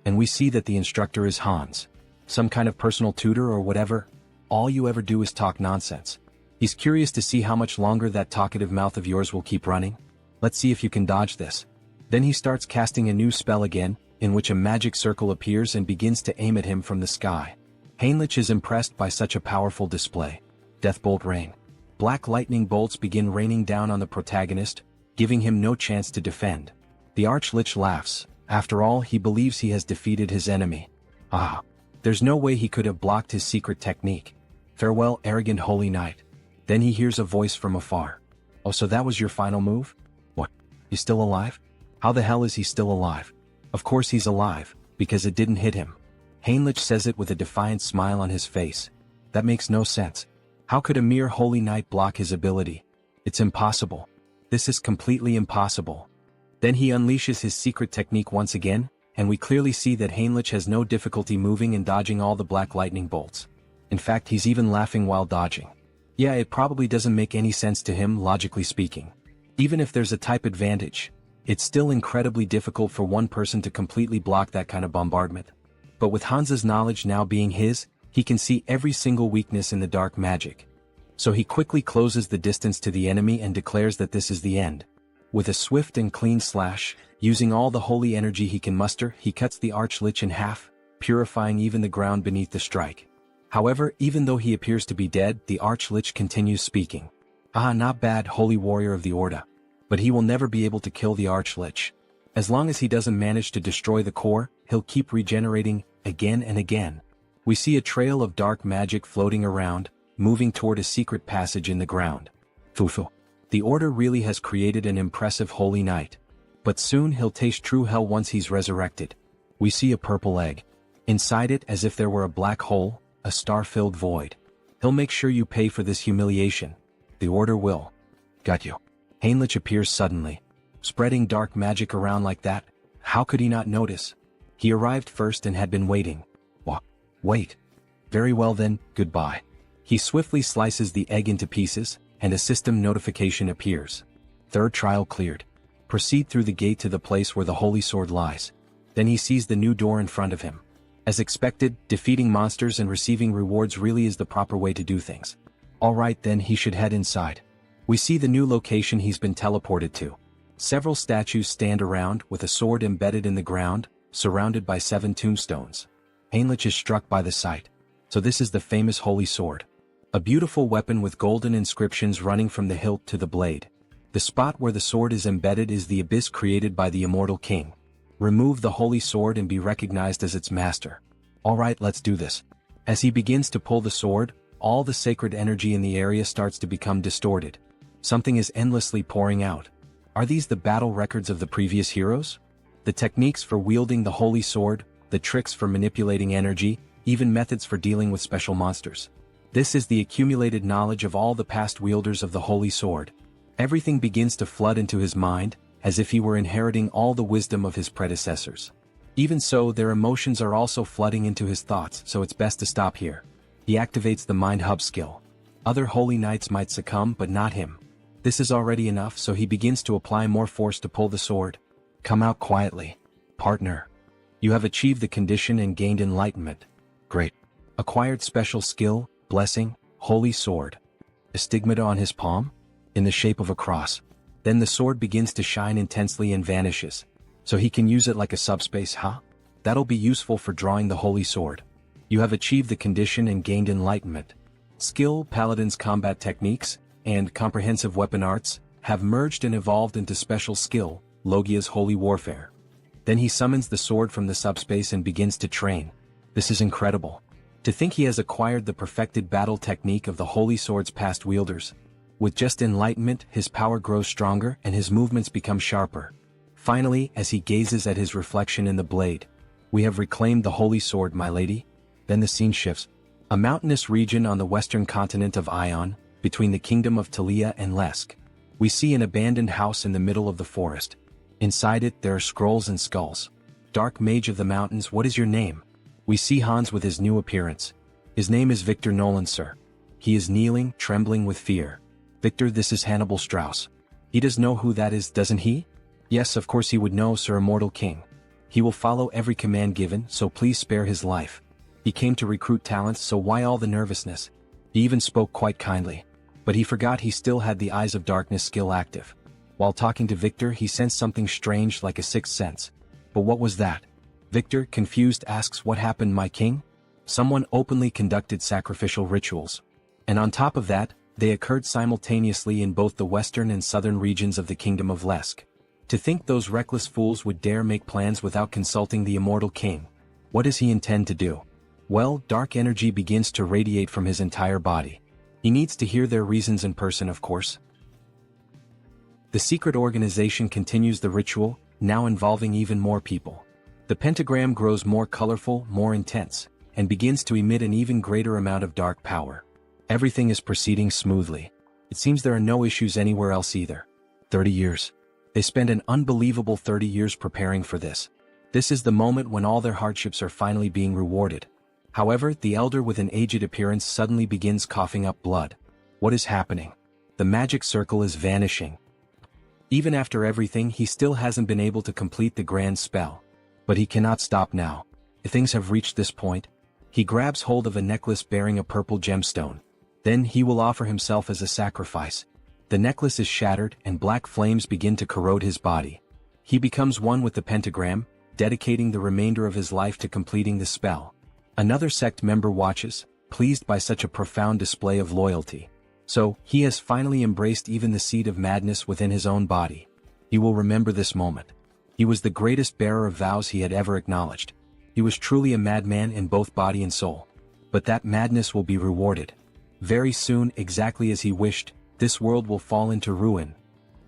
[SPEAKER 1] And we see that the instructor is Hans. Some kind of personal tutor or whatever. All you ever do is talk nonsense. He's curious to see how much longer that talkative mouth of yours will keep running. Let's see if you can dodge this. Then he starts casting a new spell again, in which a magic circle appears and begins to aim at him from the sky. Heinrich is impressed by such a powerful display. Deathbolt rain. Black lightning bolts begin raining down on the protagonist, giving him no chance to defend. The Archlich laughs. After all, he believes he has defeated his enemy. Ah. There's no way he could have blocked his secret technique. Farewell, arrogant holy knight. Then he hears a voice from afar. Oh, so that was your final move? What? He's still alive? How the hell is he still alive? Of course he's alive, because it didn't hit him. Heinrich says it with a defiant smile on his face. That makes no sense. How could a mere holy knight block his ability? It's impossible. This is completely impossible. Then he unleashes his secret technique once again, and we clearly see that Heinrich has no difficulty moving and dodging all the black lightning bolts. In fact, he's even laughing while dodging. Yeah, it probably doesn't make any sense to him, logically speaking. Even if there's a type advantage, it's still incredibly difficult for one person to completely block that kind of bombardment. But with Hansa's knowledge now being his, he can see every single weakness in the dark magic. So he quickly closes the distance to the enemy and declares that this is the end. With a swift and clean slash, using all the holy energy he can muster, he cuts the Archlich in half, purifying even the ground beneath the strike. However, even though he appears to be dead, the Archlich continues speaking. Ah, not bad, holy warrior of the Orda. But he will never be able to kill the Archlich. As long as he doesn't manage to destroy the core, he'll keep regenerating, again and again. We see a trail of dark magic floating around, moving toward a secret passage in the ground. Fufu. The Order really has created an impressive holy knight. But soon he'll taste true hell once he's resurrected. We see a purple egg. Inside it, as if there were a black hole, a star-filled void. He'll make sure you pay for this humiliation. The Order will. Got you. Heinrich appears suddenly. Spreading dark magic around like that, how could he not notice? He arrived first and had been waiting. What? Wait. Very well then, goodbye. He swiftly slices the egg into pieces, and a system notification appears. Third trial cleared. Proceed through the gate to the place where the holy sword lies. Then he sees the new door in front of him. As expected, defeating monsters and receiving rewards really is the proper way to do things. Alright then, he should head inside. We see the new location he's been teleported to. Several statues stand around with a sword embedded in the ground, surrounded by 7 tombstones. Heinrich is struck by the sight. So this is the famous holy sword. A beautiful weapon with golden inscriptions running from the hilt to the blade. The spot where the sword is embedded is the abyss created by the immortal king. Remove the holy sword and be recognized as its master. Alright, let's do this. As he begins to pull the sword, all the sacred energy in the area starts to become distorted. Something is endlessly pouring out. Are these the battle records of the previous heroes? The techniques for wielding the holy sword, the tricks for manipulating energy, even methods for dealing with special monsters. This is the accumulated knowledge of all the past wielders of the holy sword. Everything begins to flood into his mind, as if he were inheriting all the wisdom of his predecessors. Even so, their emotions are also flooding into his thoughts, so it's best to stop here. He activates the Mind Hub skill. Other holy knights might succumb, but not him. This is already enough, so he begins to apply more force to pull the sword. Come out quietly. Partner. You have achieved the condition and gained enlightenment. Great. Acquired special skill, blessing, holy sword. A stigmata on his palm? In the shape of a cross. Then the sword begins to shine intensely and vanishes. So he can use it like a subspace, huh? That'll be useful for drawing the holy sword. You have achieved the condition and gained enlightenment. Skill, Paladin's combat techniques, and comprehensive weapon arts, have merged and evolved into special skill, Logia's holy warfare. Then he summons the sword from the subspace and begins to train. This is incredible. To think he has acquired the perfected battle technique of the holy sword's past wielders. With just enlightenment, his power grows stronger and his movements become sharper. Finally, as he gazes at his reflection in the blade, we have reclaimed the holy sword, my lady. Then the scene shifts. A mountainous region on the western continent of Ion, between the kingdom of Talia and Lesk. We see an abandoned house in the middle of the forest. Inside it, there are scrolls and skulls. Dark mage of the mountains, what is your name? We see Hans with his new appearance. His name is Victor Nolan, sir. He is kneeling, trembling with fear. Victor, this is Hannibal Strauss. He does know who that is, doesn't he? Yes, of course he would know, sir, immortal king. He will follow every command given, so please spare his life. He came to recruit talents, so why all the nervousness? He even spoke quite kindly. But he forgot he still had the Eyes of Darkness skill active. While talking to Victor, he sensed something strange like a sixth sense. But what was that? Victor, confused, asks, what happened, my king? Someone openly conducted sacrificial rituals. And on top of that, they occurred simultaneously in both the western and southern regions of the Kingdom of Lesk. To think those reckless fools would dare make plans without consulting the immortal king. What does he intend to do? Well, dark energy begins to radiate from his entire body. He needs to hear their reasons in person, of course. The secret organization continues the ritual, now involving even more people. The pentagram grows more colorful, more intense, and begins to emit an even greater amount of dark power. Everything is proceeding smoothly. It seems there are no issues anywhere else either. 30 years. They spend an unbelievable 30 years preparing for this. This is the moment when all their hardships are finally being rewarded. However, the elder with an aged appearance suddenly begins coughing up blood. What is happening? The magic circle is vanishing. Even after everything, he still hasn't been able to complete the grand spell. But he cannot stop now. If things have reached this point, he grabs hold of a necklace bearing a purple gemstone. Then he will offer himself as a sacrifice. The necklace is shattered and black flames begin to corrode his body. He becomes one with the pentagram, dedicating the remainder of his life to completing the spell. Another sect member watches, pleased by such a profound display of loyalty. So, he has finally embraced even the seed of madness within his own body. He will remember this moment. He was the greatest bearer of vows he had ever acknowledged. He was truly a madman in both body and soul. But that madness will be rewarded. Very soon, exactly as he wished, this world will fall into ruin.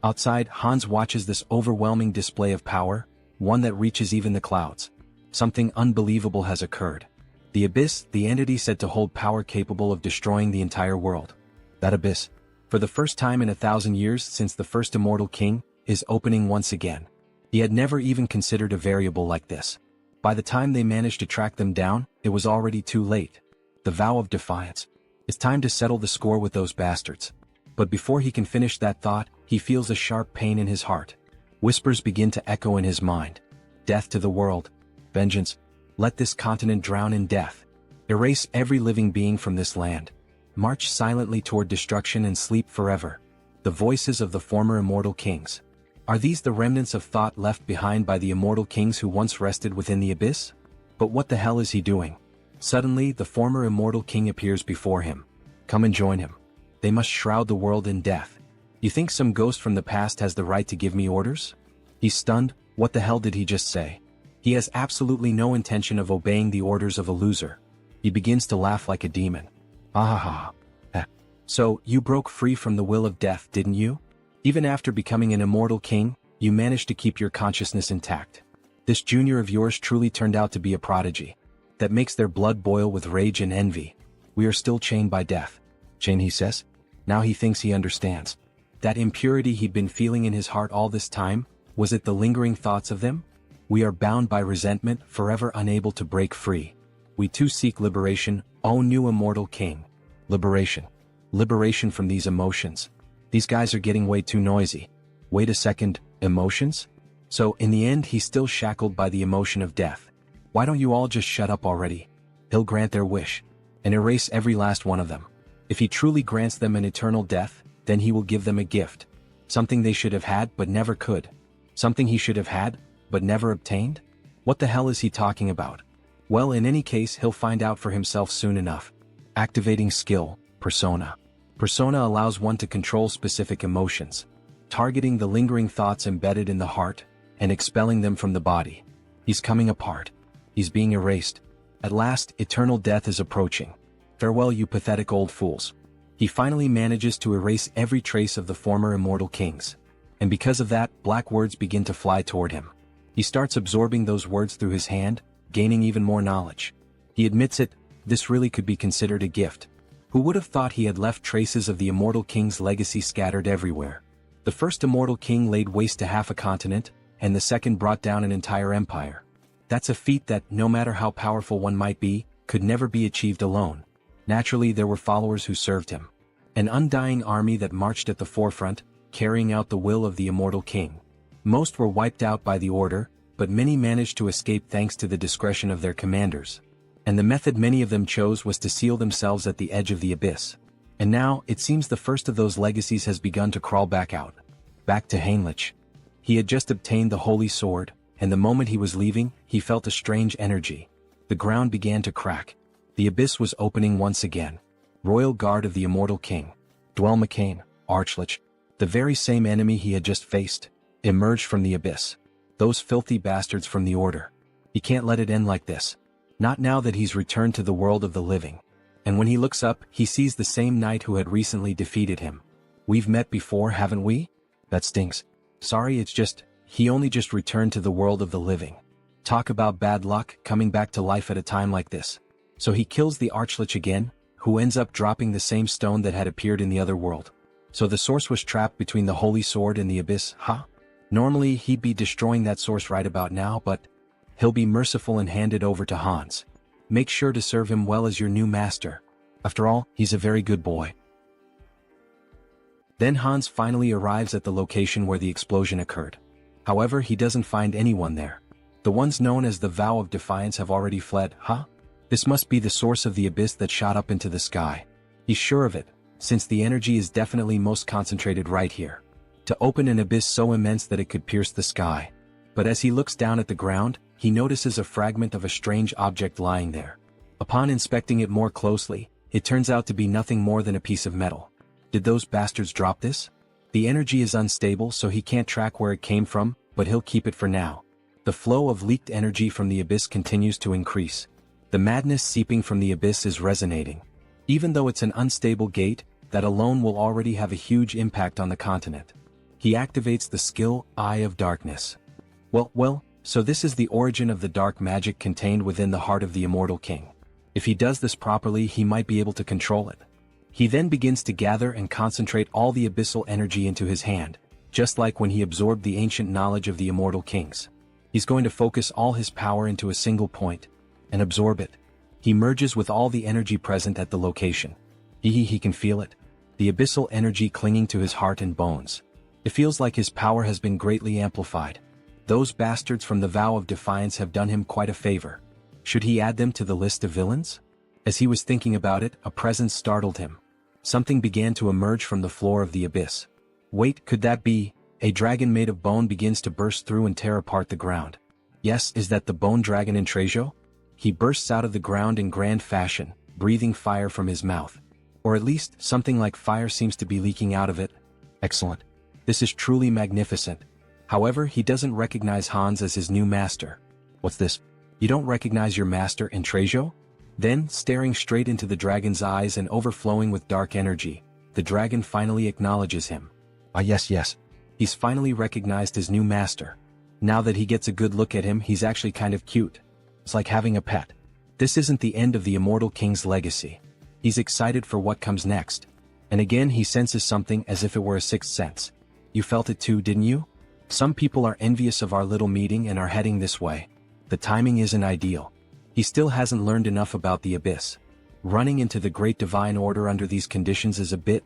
[SPEAKER 1] Outside, Hans watches this overwhelming display of power, one that reaches even the clouds. Something unbelievable has occurred. The Abyss, the entity said to hold power capable of destroying the entire world. That Abyss, for the first time in 1,000 years since the first immortal king, is opening once again. He had never even considered a variable like this. By the time they managed to track them down, it was already too late. The vow of defiance. It's time to settle the score with those bastards. But before he can finish that thought, he feels a sharp pain in his heart. Whispers begin to echo in his mind. Death to the world. Vengeance. Let this continent drown in death. Erase every living being from this land. March silently toward destruction and sleep forever. The voices of the former immortal kings. Are these the remnants of thought left behind by the immortal kings who once rested within the abyss? But what the hell is he doing? Suddenly, the former immortal king appears before him. Come and join him. They must shroud the world in death. You think some ghost from the past has the right to give me orders? He's stunned. What the hell did he just say? He has absolutely no intention of obeying the orders of a loser. He begins to laugh like a demon. Ah ha ha. So, you broke free from the will of death, didn't you? Even after becoming an immortal king, you managed to keep your consciousness intact. This junior of yours truly turned out to be a prodigy. That makes their blood boil with rage and envy. We are still chained by death. Chained, he says? Now he thinks he understands. That impurity he'd been feeling in his heart all this time, was it the lingering thoughts of them? We are bound by resentment, forever unable to break free. We too seek liberation, O new immortal king. Liberation. Liberation from these emotions. These guys are getting way too noisy. Wait a second, emotions? So, in the end he's still shackled by the emotion of death. Why don't you all just shut up already? He'll grant their wish. And erase every last one of them. If he truly grants them an eternal death, then he will give them a gift. Something they should have had but never could. Something he should have had, but never obtained? What the hell is he talking about? Well, in any case, he'll find out for himself soon enough. Activating skill, persona. Persona allows one to control specific emotions, targeting the lingering thoughts embedded in the heart, and expelling them from the body. He's coming apart. He's being erased. At last, eternal death is approaching. Farewell, you pathetic old fools. He finally manages to erase every trace of the former immortal kings. And because of that, black words begin to fly toward him. He starts absorbing those words through his hand, gaining even more knowledge. He admits it, this really could be considered a gift. Who would have thought he had left traces of the immortal king's legacy scattered everywhere? The first immortal king laid waste to half a continent, and the second brought down an entire empire. That's a feat that, no matter how powerful one might be, could never be achieved alone. Naturally, there were followers who served him. An undying army that marched at the forefront, carrying out the will of the immortal king. Most were wiped out by the order, but many managed to escape thanks to the discretion of their commanders. And the method many of them chose was to seal themselves at the edge of the abyss. And now, it seems the first of those legacies has begun to crawl back out. Back to Heinrich. He had just obtained the holy sword, and the moment he was leaving, he felt a strange energy. The ground began to crack. The abyss was opening once again. Royal Guard of the Immortal King. Dwell McCain, Archlich, the very same enemy he had just faced, emerged from the abyss. Those filthy bastards from the Order. He can't let it end like this. Not now that he's returned to the world of the living. And when he looks up, he sees the same knight who had recently defeated him. We've met before, haven't we? That stinks. Sorry, it's just, he only just returned to the world of the living. Talk about bad luck, coming back to life at a time like this. So he kills the Archlich again, who ends up dropping the same stone that had appeared in the other world. So the source was trapped between the Holy Sword and the Abyss, huh? Normally he'd be destroying that source right about now, but he'll be merciful and hand it over to Hans. Make sure to serve him well as your new master. After all, he's a very good boy. Then Hans finally arrives at the location where the explosion occurred. However, he doesn't find anyone there. The ones known as the Vow of Defiance have already fled, huh? This must be the source of the abyss that shot up into the sky. He's sure of it, since the energy is definitely most concentrated right here. To open an abyss so immense that it could pierce the sky. But as he looks down at the ground, he notices a fragment of a strange object lying there. Upon inspecting it more closely, it turns out to be nothing more than a piece of metal. Did those bastards drop this? The energy is unstable, so he can't track where it came from, but he'll keep it for now. The flow of leaked energy from the abyss continues to increase. The madness seeping from the abyss is resonating. Even though it's an unstable gate, that alone will already have a huge impact on the continent. He activates the skill, Eye of Darkness. Well, so this is the origin of the dark magic contained within the heart of the Immortal King. If he does this properly, he might be able to control it. He then begins to gather and concentrate all the abyssal energy into his hand, just like when he absorbed the ancient knowledge of the Immortal Kings. He's going to focus all his power into a single point, and absorb it. He merges with all the energy present at the location. He can feel it. The abyssal energy clinging to his heart and bones. It feels like his power has been greatly amplified. Those bastards from the Vow of Defiance have done him quite a favor. Should he add them to the list of villains? As he was thinking about it, a presence startled him. Something began to emerge from the floor of the abyss. Wait, could that be? A dragon made of bone begins to burst through and tear apart the ground. Yes, is that the bone dragon in Trejo? He bursts out of the ground in grand fashion, breathing fire from his mouth. Or at least, something like fire seems to be leaking out of it. Excellent. This is truly magnificent. However, he doesn't recognize Hans as his new master. What's this? You don't recognize your master in Trejo? Then, staring straight into the dragon's eyes and overflowing with dark energy, the dragon finally acknowledges him. Ah yes. He's finally recognized his new master. Now that he gets a good look at him, he's actually kind of cute. It's like having a pet. This isn't the end of the Immortal King's legacy. He's excited for what comes next. And again he senses something as if it were a sixth sense. You felt it too, didn't you? Some people are envious of our little meeting and are heading this way. The timing isn't ideal. He still hasn't learned enough about the abyss. Running into the Great Divine Order under these conditions is a bit...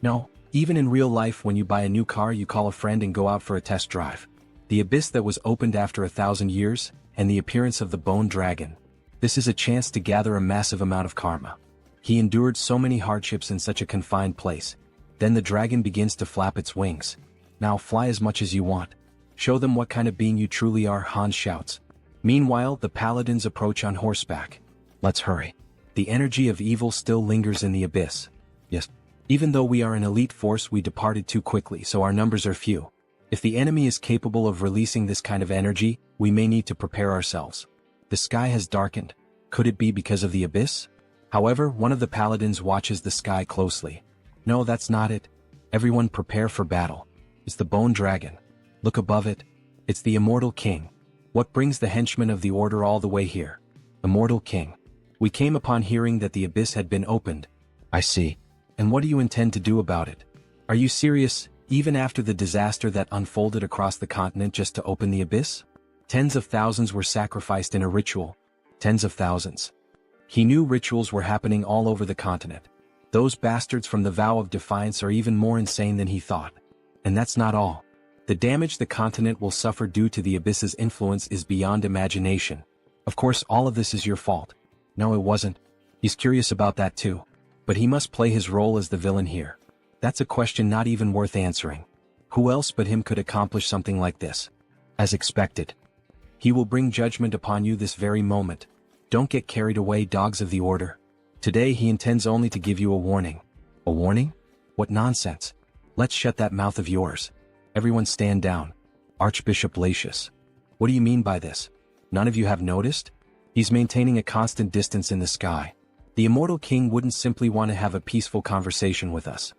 [SPEAKER 1] No, even in real life when you buy a new car you call a friend and go out for a test drive. The abyss that was opened after 1,000 years, and the appearance of the bone dragon. This is a chance to gather a massive amount of karma. He endured so many hardships in such a confined place. Then the dragon begins to flap its wings. Now fly as much as you want. Show them what kind of being you truly are, Hans shouts. Meanwhile, the paladins approach on horseback. Let's hurry. The energy of evil still lingers in the abyss. Yes. Even though we are an elite force, we departed too quickly, so our numbers are few. If the enemy is capable of releasing this kind of energy, we may need to prepare ourselves. The sky has darkened. Could it be because of the abyss? However, one of the paladins watches the sky closely. No, that's not it. Everyone prepare for battle. It's the bone dragon. Look above it. It's the Immortal King. What brings the henchmen of the Order all the way here? Immortal King. We came upon hearing that the abyss had been opened. I see. And what do you intend to do about it? Are you serious, even after the disaster that unfolded across the continent just to open the abyss? Tens of thousands were sacrificed in a ritual. Tens of thousands. He knew rituals were happening all over the continent. Those bastards from the Vow of Defiance are even more insane than he thought. And that's not all. The damage the continent will suffer due to the abyss's influence is beyond imagination. Of course, all of this is your fault. No, it wasn't. He's curious about that too. But he must play his role as the villain here. That's a question not even worth answering. Who else but him could accomplish something like this? As expected. He will bring judgment upon you this very moment. Don't get carried away, dogs of the Order. Today he intends only to give you a warning. A warning? What nonsense. Let's shut that mouth of yours. Everyone stand down. Archbishop Latius. What do you mean by this? None of you have noticed? He's maintaining a constant distance in the sky. The immortal king wouldn't simply want to have a peaceful conversation with us.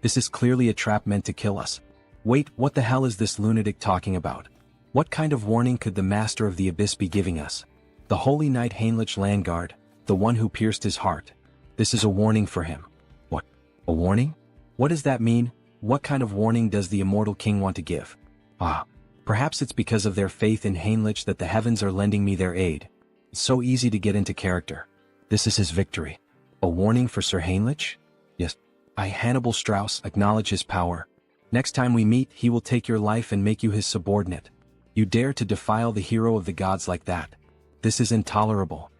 [SPEAKER 1] This is clearly a trap meant to kill us. Wait, what the hell is this lunatic talking about? What kind of warning could the master of the abyss be giving us? The holy knight Heinrich Landgard, the one who pierced his heart. This is a warning for him. What? A warning? What does that mean? What kind of warning does the immortal king want to give? Perhaps it's because of their faith in Heinrich that the heavens are lending me their aid. It's so easy to get into character. This is his victory. A warning for Sir Heinrich? Yes. I, Hannibal Strauss, acknowledge his power. Next time we meet, he will take your life and make you his subordinate. You dare to defile the hero of the gods like that. This is intolerable.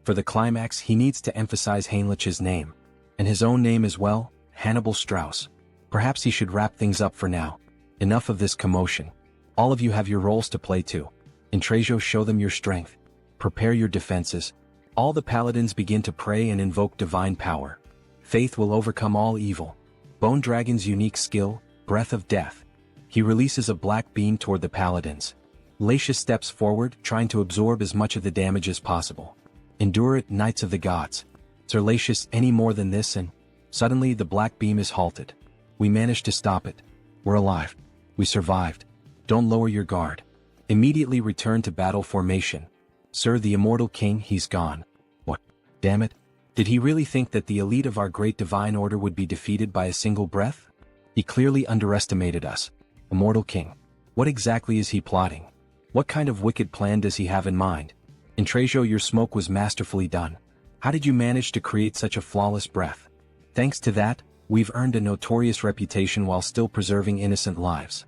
[SPEAKER 1] For the climax he needs to emphasize Heinrich's name. And his own name as well, Hannibal Strauss. Perhaps he should wrap things up for now. Enough of this commotion. All of you have your roles to play too. Intrasio, show them your strength. Prepare your defenses. All the paladins begin to pray and invoke divine power. Faith will overcome all evil. Bone Dragon's unique skill, Breath of Death. He releases a black beam toward the paladins. Latius steps forward, trying to absorb as much of the damage as possible. Endure it, Knights of the Gods. Sir Latius, any more than this and... Suddenly the black beam is halted. We managed to stop it. We're alive. We survived. Don't lower your guard. Immediately return to battle formation. Sir, the immortal king, he's gone. What? Damn it. Did he really think that the elite of our great divine order would be defeated by a single breath? He clearly underestimated us. Immortal king. What exactly is he plotting? What kind of wicked plan does he have in mind? Intrasio, your smoke was masterfully done. How did you manage to create such a flawless breath? Thanks to that, we've earned a notorious reputation while still preserving innocent lives.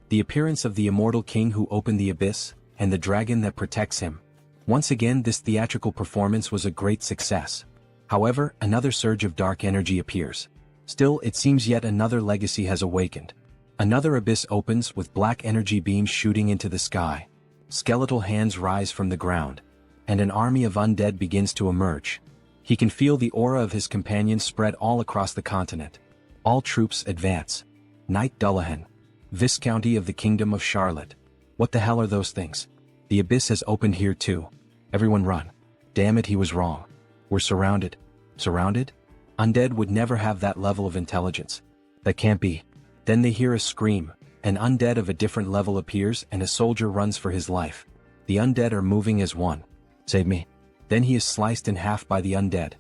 [SPEAKER 1] The appearance of the immortal king who opened the abyss, and the dragon that protects him. Once again, this theatrical performance was a great success. However, another surge of dark energy appears. Still, it seems yet another legacy has awakened. Another abyss opens with black energy beams shooting into the sky. Skeletal hands rise from the ground. And an army of undead begins to emerge. He can feel the aura of his companions spread all across the continent. All troops advance. Knight Dullahan. Viscounty of the Kingdom of Charlotte. What the hell are those things? The abyss has opened here too. Everyone run. Damn it, he was wrong. We're surrounded. Surrounded? Undead would never have that level of intelligence. That can't be. Then they hear a scream. An undead of a different level appears and a soldier runs for his life. The undead are moving as one. Save me. Then he is sliced in half by the undead.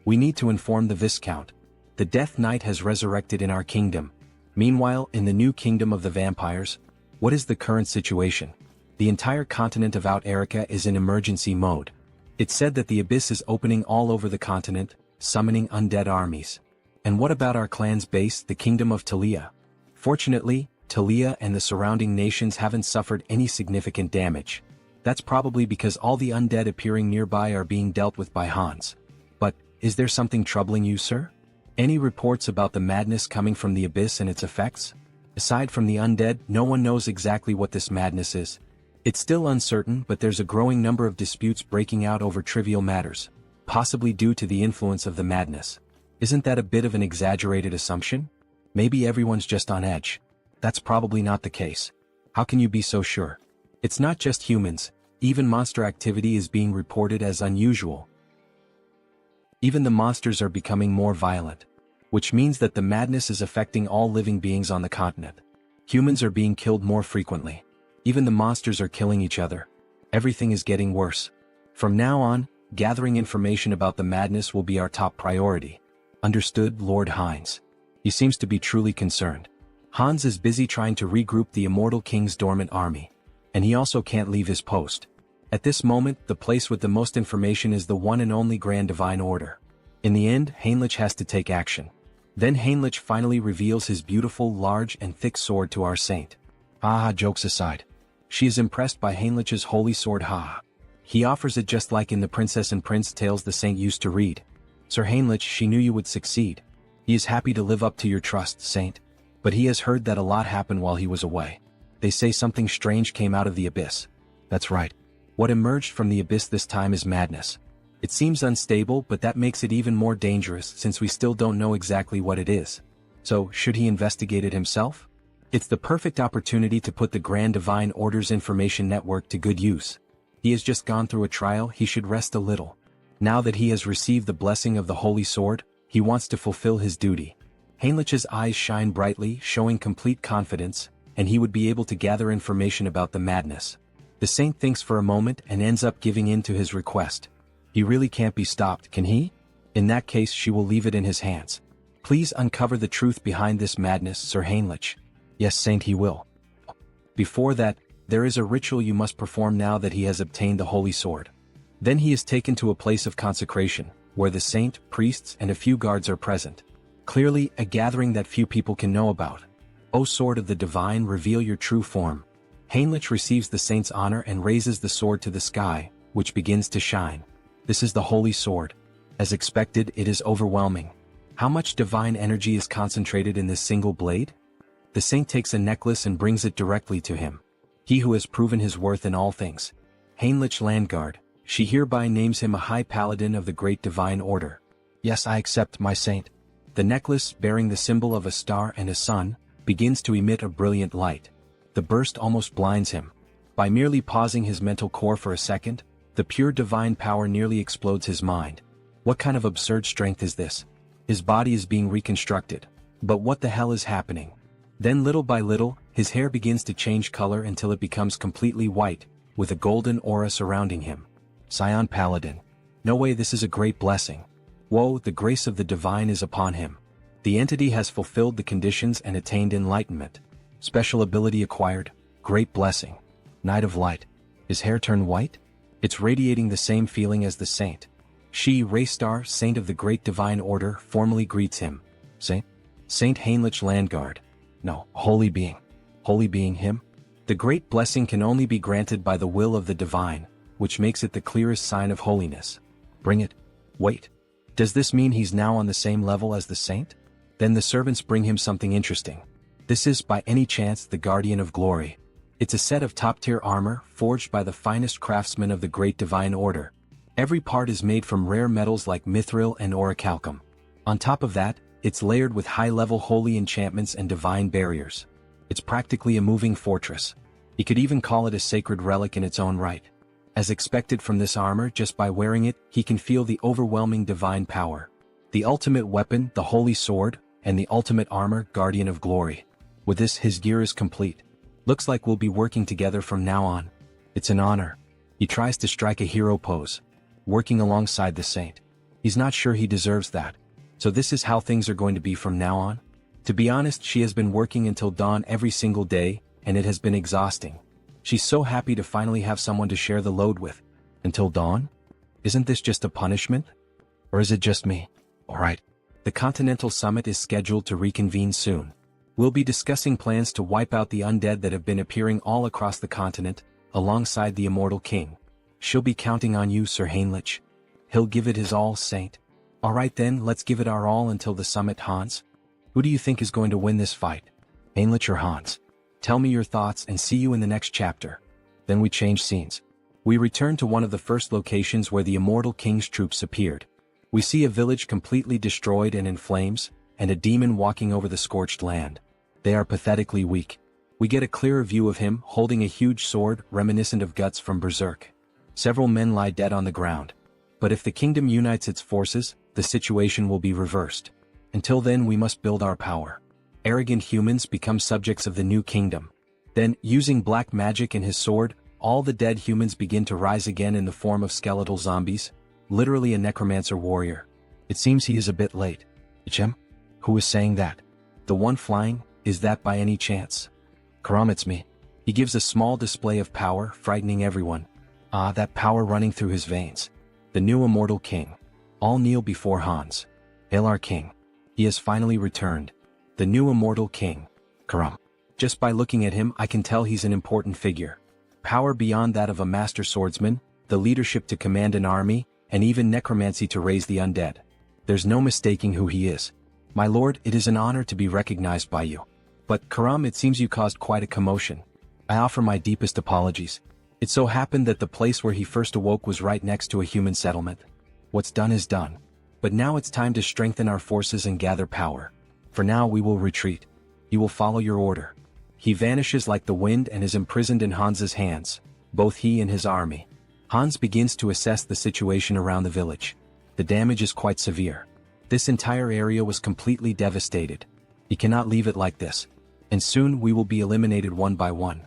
[SPEAKER 1] We need to inform the Viscount. The Death Knight has resurrected in our kingdom. Meanwhile, in the new kingdom of the vampires, what is the current situation? The entire continent of Out Erica is in emergency mode. It's said that the abyss is opening all over the continent, summoning undead armies. And what about our clan's base, the kingdom of Talia? Fortunately, Talia and the surrounding nations haven't suffered any significant damage. That's probably because all the undead appearing nearby are being dealt with by Hans. But, is there something troubling you, sir? Any reports about the madness coming from the abyss and its effects? Aside from the undead, no one knows exactly what this madness is. It's still uncertain, but there's a growing number of disputes breaking out over trivial matters, possibly due to the influence of the madness. Isn't that a bit of an exaggerated assumption? Maybe everyone's just on edge. That's probably not the case. How can you be so sure? It's not just humans, even monster activity is being reported as unusual. Even the monsters are becoming more violent, which means that the madness is affecting all living beings on the continent. Humans are being killed more frequently. Even the monsters are killing each other. Everything is getting worse. From now on, gathering information about the madness will be our top priority. Understood, Lord Hines. He seems to be truly concerned. Hans is busy trying to regroup the Immortal King's dormant army. And he also can't leave his post. At this moment, the place with the most information is the one and only Grand Divine Order. In the end, Heinrich has to take action. Then Heinrich finally reveals his beautiful, large and thick sword to our saint. Jokes aside. She is impressed by Heinrich's holy sword. He offers it just like in the Princess and Prince tales the saint used to read. Sir Heinrich, she knew you would succeed. He is happy to live up to your trust, saint. But he has heard that a lot happened while he was away. They say something strange came out of the abyss. That's right. What emerged from the abyss this time is madness. It seems unstable, but that makes it even more dangerous since we still don't know exactly what it is. So, should he investigate it himself? It's the perfect opportunity to put the Grand Divine Order's information network to good use. He has just gone through a trial, he should rest a little. Now that he has received the blessing of the Holy Sword, he wants to fulfill his duty. Heinlich's eyes shine brightly, showing complete confidence, and he would be able to gather information about the madness. The saint thinks for a moment and ends up giving in to his request. He really can't be stopped, can he? In that case, she will leave it in his hands. Please uncover the truth behind this madness, Sir Heinlich. Yes, Saint, he will. Before that, there is a ritual you must perform now that he has obtained the Holy Sword. Then he is taken to a place of consecration, where the saint, priests, and a few guards are present. Clearly, a gathering that few people can know about. O Sword of the Divine, reveal your true form. Heinlich receives the saint's honor and raises the sword to the sky, which begins to shine. This is the Holy Sword. As expected, it is overwhelming. How much divine energy is concentrated in this single blade? The saint takes a necklace and brings it directly to him. He who has proven his worth in all things. Heinlich Landguard. She hereby names him a High Paladin of the Great Divine Order. Yes, I accept, my saint. The necklace, bearing the symbol of a star and a sun, begins to emit a brilliant light. The burst almost blinds him. By merely pausing his mental core for a second, the pure divine power nearly explodes his mind. What kind of absurd strength is this? His body is being reconstructed. But what the hell is happening? Then little by little, his hair begins to change color until it becomes completely white, with a golden aura surrounding him. Scion Paladin. No way, this is a great blessing. Whoa, the grace of the divine is upon him. The entity has fulfilled the conditions and attained enlightenment. Special ability acquired. Great blessing. Knight of Light. His hair turned white? It's radiating the same feeling as the saint. She, Raystar, Saint of the Great Divine Order, formally greets him. Saint? Saint Heinlich Landguard. No, Holy Being. Holy Being him? The great blessing can only be granted by the will of the divine, which makes it the clearest sign of holiness. Bring it. Wait. Does this mean he's now on the same level as the saint? Then the servants bring him something interesting. This is, by any chance, the Guardian of Glory. It's a set of top-tier armor, forged by the finest craftsmen of the Great Divine Order. Every part is made from rare metals like mithril and orichalcum. On top of that, it's layered with high-level holy enchantments and divine barriers. It's practically a moving fortress. You could even call it a sacred relic in its own right. As expected from this armor, just by wearing it, he can feel the overwhelming divine power. The ultimate weapon, the Holy Sword, and the ultimate armor, Guardian of Glory. With this, his gear is complete. Looks like we'll be working together from now on. It's an honor. He tries to strike a hero pose. Working alongside the saint. He's not sure he deserves that. So this is how things are going to be from now on? To be honest, she has been working until dawn every single day, and it has been exhausting. She's so happy to finally have someone to share the load with. Until dawn? Isn't this just a punishment? Or is it just me? Alright. The Continental Summit is scheduled to reconvene soon. We'll be discussing plans to wipe out the undead that have been appearing all across the continent, alongside the Immortal King. She'll be counting on you, Sir Heinlich. He'll give it his all, Saint. Alright then, let's give it our all until the summit, Hans. Who do you think is going to win this fight? Heinlich or Hans? Tell me your thoughts and see you in the next chapter. Then we change scenes. We return to one of the first locations where the Immortal King's troops appeared. We see a village completely destroyed and in flames, and a demon walking over the scorched land. They are pathetically weak. We get a clearer view of him holding a huge sword reminiscent of Guts from Berserk. Several men lie dead on the ground. But if the kingdom unites its forces, the situation will be reversed. Until then, we must build our power. Arrogant humans become subjects of the new kingdom. Then, using black magic and his sword, all the dead humans begin to rise again in the form of skeletal zombies, literally a necromancer warrior. It seems he is a bit late. Him? Who is saying that? The one flying, is that by any chance? Karam, it's me. He gives a small display of power, frightening everyone. Ah, that power running through his veins. The new Immortal King. All kneel before Hans. Hail our king. He has finally returned. The new Immortal King. Karam. Just by looking at him, I can tell he's an important figure. Power beyond that of a master swordsman, the leadership to command an army, and even necromancy to raise the undead. There's no mistaking who he is. My lord, it is an honor to be recognized by you. But, Karam, it seems you caused quite a commotion. I offer my deepest apologies. It so happened that the place where he first awoke was right next to a human settlement. What's done is done. But now it's time to strengthen our forces and gather power. For now we will retreat. You will follow your order. He vanishes like the wind and is imprisoned in Hans's hands, both he and his army. Hans begins to assess the situation around the village. The damage is quite severe. This entire area was completely devastated. He cannot leave it like this. And soon we will be eliminated one by one.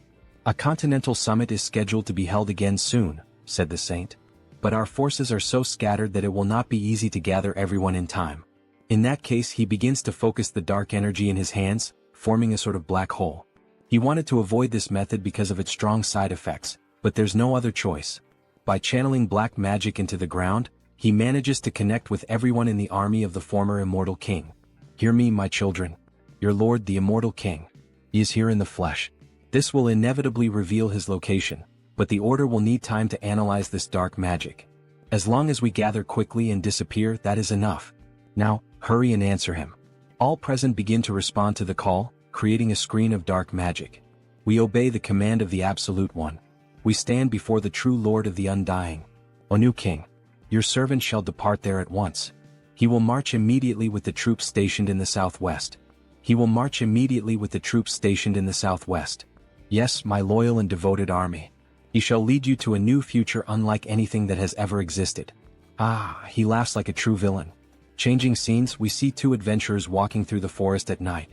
[SPEAKER 1] A continental summit is scheduled to be held again soon, said the saint. But our forces are so scattered that it will not be easy to gather everyone in time. In that case he begins to focus the dark energy in his hands, forming a sort of black hole. He wanted to avoid this method because of its strong side effects, but there's no other choice. By channeling black magic into the ground, he manages to connect with everyone in the army of the former immortal king. Hear me, my children. Your lord, the immortal king. He is here in the flesh. This will inevitably reveal his location, but the order will need time to analyze this dark magic. As long as we gather quickly and disappear, that is enough. Now, hurry and answer him. All present begin to respond to the call, creating a screen of dark magic. We obey the command of the Absolute One. We stand before the true Lord of the Undying. O new king, your servant shall depart there at once. He will march immediately with the troops stationed in the southwest. He will march immediately with the troops stationed in the southwest. Yes, my loyal and devoted army. He shall lead you to a new future unlike anything that has ever existed. Ah, he laughs like a true villain. Changing scenes, we see two adventurers walking through the forest at night.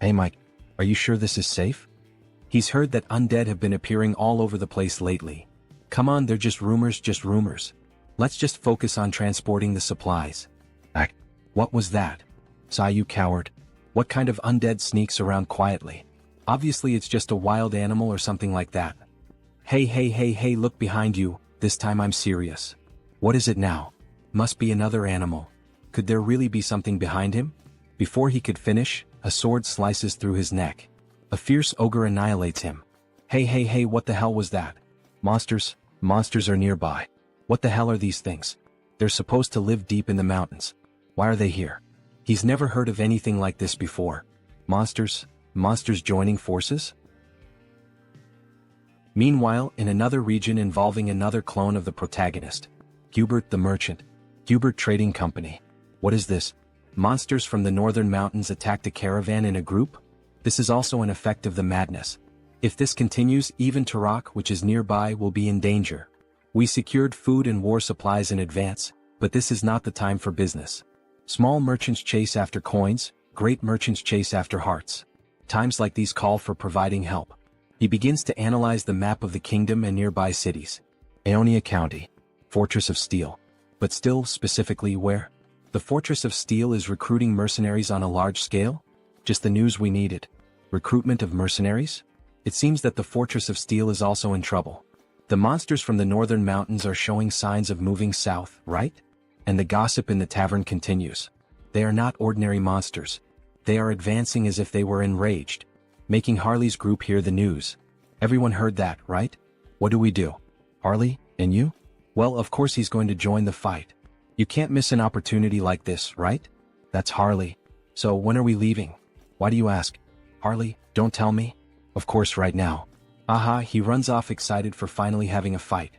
[SPEAKER 1] Hey Mike, are you sure this is safe? He's heard that undead have been appearing all over the place lately. Come on, they're just rumors, just rumors. Let's just focus on transporting the supplies. What was that? Sigh, you coward. What kind of undead sneaks around quietly? Obviously it's just a wild animal or something like that. Hey, look behind you, this time I'm serious. What is it now? Must be another animal. Could there really be something behind him? Before he could finish, a sword slices through his neck. A fierce ogre annihilates him. Hey, what the hell was that? Monsters are nearby. What the hell are these things? They're supposed to live deep in the mountains. Why are they here? He's never heard of anything like this before. Monsters joining forces? Meanwhile, in another region involving another clone of the protagonist, Hubert the Merchant, Hubert Trading Company. What is this? Monsters from the northern mountains attacked a caravan in a group? This is also an effect of the madness. If this continues, even Tarak, which is nearby, will be in danger. We secured food and war supplies in advance, but this is not the time for business. Small merchants chase after coins, great merchants chase after hearts. Times like these call for providing help. He begins to analyze the map of the kingdom and nearby cities. Aeonia County. Fortress of Steel. But still, specifically where? The Fortress of Steel is recruiting mercenaries on a large scale? Just the news we needed. Recruitment of mercenaries? It seems that the Fortress of Steel is also in trouble. The monsters from the northern mountains are showing signs of moving south, right? And the gossip in the tavern continues. They are not ordinary monsters. They are advancing as if they were enraged, making Harley's group hear the news. Everyone heard that, right? What do? Harley, and you? Well, of course he's going to join the fight. You can't miss an opportunity like this, right? That's Harley. So when are we leaving? Why do you ask? Harley, don't tell me. Of course right now. Aha, he runs off excited for finally having a fight.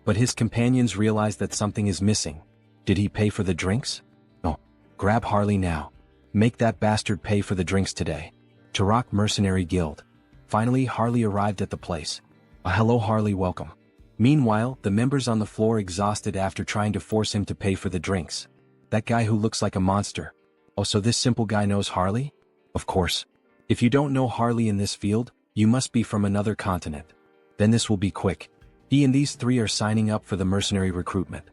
[SPEAKER 1] But his companions realize that something is missing. Did he pay for the drinks? No. Grab Harley now. Make that bastard pay for the drinks today. Tarak Mercenary Guild. Finally, Harley arrived at the place. Hello Harley, welcome. Meanwhile, the members on the floor exhausted after trying to force him to pay for the drinks. That guy who looks like a monster. Oh, so this simple guy knows Harley? Of course. If you don't know Harley in this field, you must be from another continent. Then this will be quick. He and these three are signing up for the mercenary recruitment.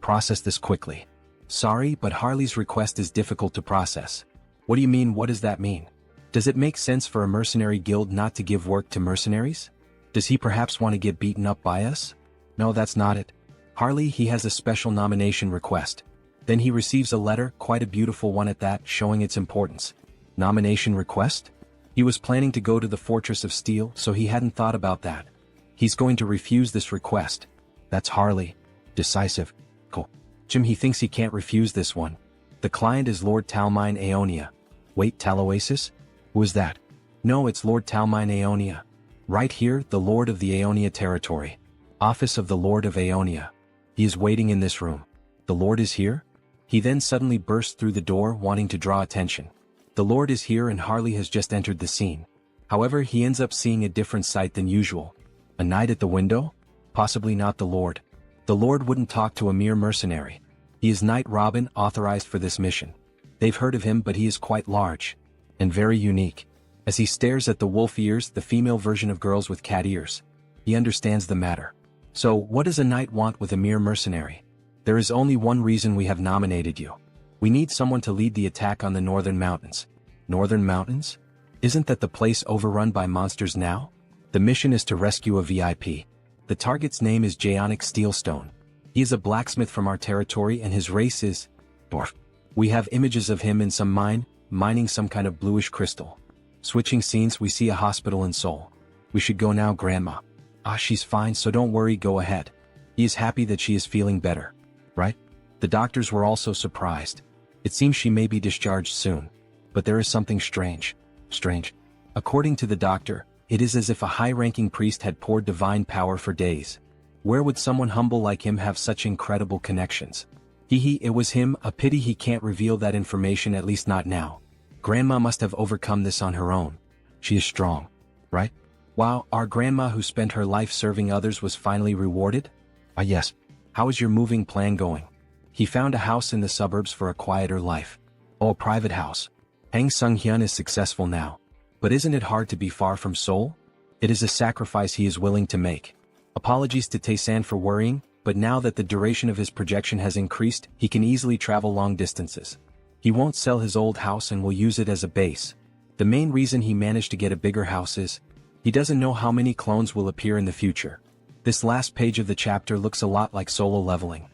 [SPEAKER 1] Process this quickly. Sorry, but Harley's request is difficult to process. What do you mean? What does that mean? Does it make sense for a mercenary guild not to give work to mercenaries? Does he perhaps want to get beaten up by us? No, that's not it. Harley, he has a special nomination request. Then he receives a letter, quite a beautiful one at that, showing its importance. Nomination request? He was planning to go to the Fortress of Steel, so he hadn't thought about that. He's going to refuse this request. That's Harley. Decisive. Cool. Jim, he thinks he can't refuse this one. The client is Lord Talmine Aeonia. Wait, Taloasis? Who is that? No, it's Lord Talmine Aeonia. Right here, the Lord of the Aeonia territory. Office of the Lord of Aeonia. He is waiting in this room. The Lord is here? He then suddenly bursts through the door wanting to draw attention. The Lord is here and Harley has just entered the scene. However, he ends up seeing a different sight than usual. A knight at the window? Possibly not the Lord. The Lord wouldn't talk to a mere mercenary. He is Knight Robin, authorized for this mission. They've heard of him, but he is quite large. And very unique. As he stares at the wolf ears, the female version of girls with cat ears. He understands the matter. So, what does a knight want with a mere mercenary? There is only one reason we have nominated you. We need someone to lead the attack on the Northern Mountains. Northern Mountains? Isn't that the place overrun by monsters now? The mission is to rescue a VIP. The target's name is Jaonic Steelstone. He is a blacksmith from our territory and his race is dwarf. We have images of him in some mine, mining some kind of bluish crystal. Switching scenes, we see a hospital in Seoul. We should go now, Grandma. Ah, she's fine, so don't worry, go ahead. He is happy that she is feeling better. Right? The doctors were also surprised. It seems she may be discharged soon. But there is something strange. Strange. According to the doctor, it is as if a high-ranking priest had poured divine power for days. Where would someone humble like him have such incredible connections? It was him, a pity he can't reveal that information, at least not now. Grandma must have overcome this on her own. She is strong. Right? Wow, our grandma who spent her life serving others was finally rewarded? Ah yes. How is your moving plan going? He found a house in the suburbs for a quieter life. Oh, a private house. Hang Sung-hyun is successful now. But isn't it hard to be far from Seoul? It is a sacrifice he is willing to make. Apologies to Tae-san for worrying, but now that the duration of his projection has increased, he can easily travel long distances. He won't sell his old house and will use it as a base. The main reason he managed to get a bigger house is, he doesn't know how many clones will appear in the future. This last page of the chapter looks a lot like solo leveling.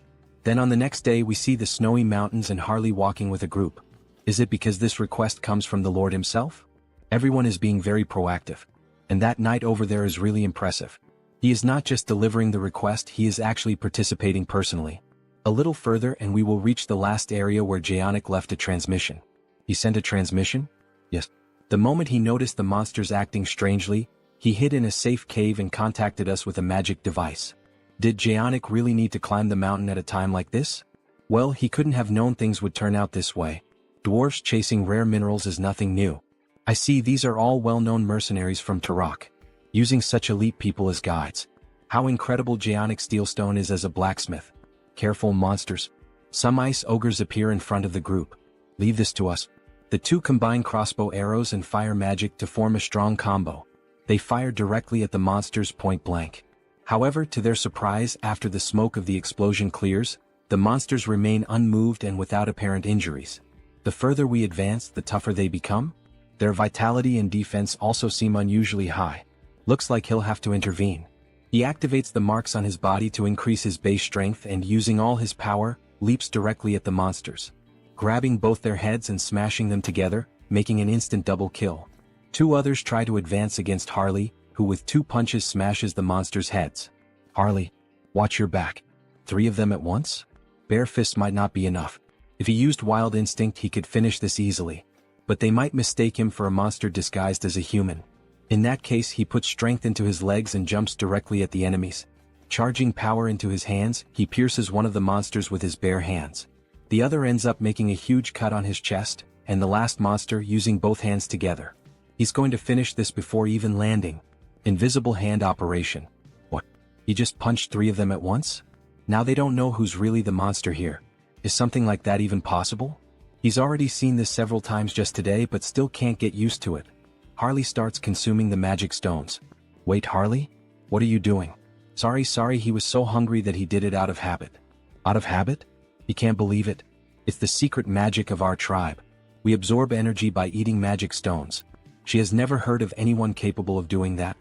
[SPEAKER 1] Then on the next day we see the snowy mountains and Harley walking with a group. Is it because this request comes from the Lord himself? Everyone is being very proactive. And that knight over there is really impressive. He is not just delivering the request, he is actually participating personally. A little further and we will reach the last area where Jaonic left a transmission. He sent a transmission? Yes. The moment he noticed the monsters acting strangely, he hid in a safe cave and contacted us with a magic device. Did Jaonic really need to climb the mountain at a time like this? Well, he couldn't have known things would turn out this way. Dwarfs chasing rare minerals is nothing new. I see these are all well-known mercenaries from Turok. Using such elite people as guides. How incredible Jaonic Steelstone is as a blacksmith. Careful, monsters. Some ice ogres appear in front of the group. Leave this to us. The two combine crossbow arrows and fire magic to form a strong combo. They fire directly at the monsters point blank. However, to their surprise, after the smoke of the explosion clears, the monsters remain unmoved and without apparent injuries. The further we advance, the tougher they become. Their vitality and defense also seem unusually high. Looks like he'll have to intervene. He activates the marks on his body to increase his base strength and using all his power, leaps directly at the monsters. Grabbing both their heads and smashing them together, making an instant double kill. Two others try to advance against Harley, who with 2 punches smashes the monsters' heads. Harley, watch your back. 3 of them at once? Bare fist might not be enough. If he used wild instinct he could finish this easily. But they might mistake him for a monster disguised as a human. In that case he puts strength into his legs and jumps directly at the enemies. Charging power into his hands, he pierces one of the monsters with his bare hands. The other ends up making a huge cut on his chest, and the last monster using both hands together. He's going to finish this before even landing. Invisible hand operation. What? He just punched 3 of them at once? Now they don't know who's really the monster here. Is something like that even possible? He's already seen this several times just today but still can't get used to it. Harley starts consuming the magic stones. Wait, Harley? What are you doing? Sorry, he was so hungry that he did it out of habit. Out of habit? He can't believe it. It's the secret magic of our tribe. We absorb energy by eating magic stones. She has never heard of anyone capable of doing that.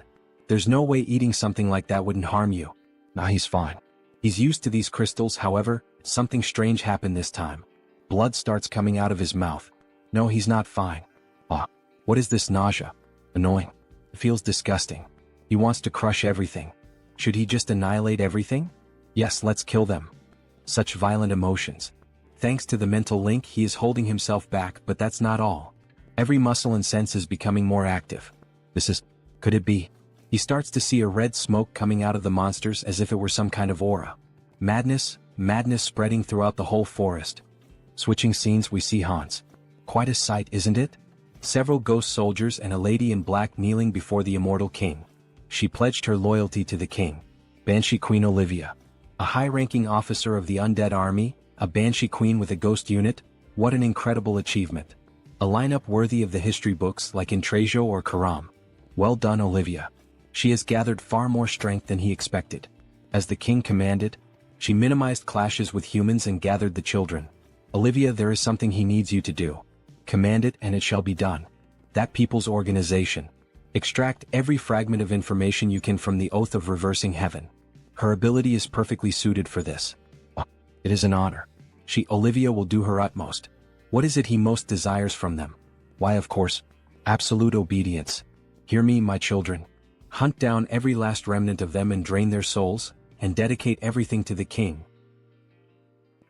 [SPEAKER 1] There's no way eating something like that wouldn't harm you. Nah, he's fine. He's used to these crystals, however, something strange happened this time. Blood starts coming out of his mouth. No, he's not fine. Ah, what is this nausea? Annoying. It feels disgusting. He wants to crush everything. Should he just annihilate everything? Yes, let's kill them. Such violent emotions. Thanks to the mental link he is holding himself back, but that's not all. Every muscle and sense is becoming more active. Could it be? He starts to see a red smoke coming out of the monsters as if it were some kind of aura. Madness, madness spreading throughout the whole forest. Switching scenes, we see Hans. Quite a sight, isn't it? Several ghost soldiers and a lady in black kneeling before the immortal king. She pledged her loyalty to the king. Banshee Queen Olivia. A high-ranking officer of the undead army, a Banshee Queen with a ghost unit. What an incredible achievement. A lineup worthy of the history books like in Trejo or Karam. Well done, Olivia. She has gathered far more strength than he expected. As the king commanded, she minimized clashes with humans and gathered the children. Olivia, there is something he needs you to do. Command it and it shall be done. That people's organization. Extract every fragment of information you can from the oath of reversing heaven. Her ability is perfectly suited for this. It is an honor. Olivia will do her utmost. What is it he most desires from them? Why, of course, absolute obedience. Hear me, my children. Hunt down every last remnant of them and drain their souls, and dedicate everything to the king.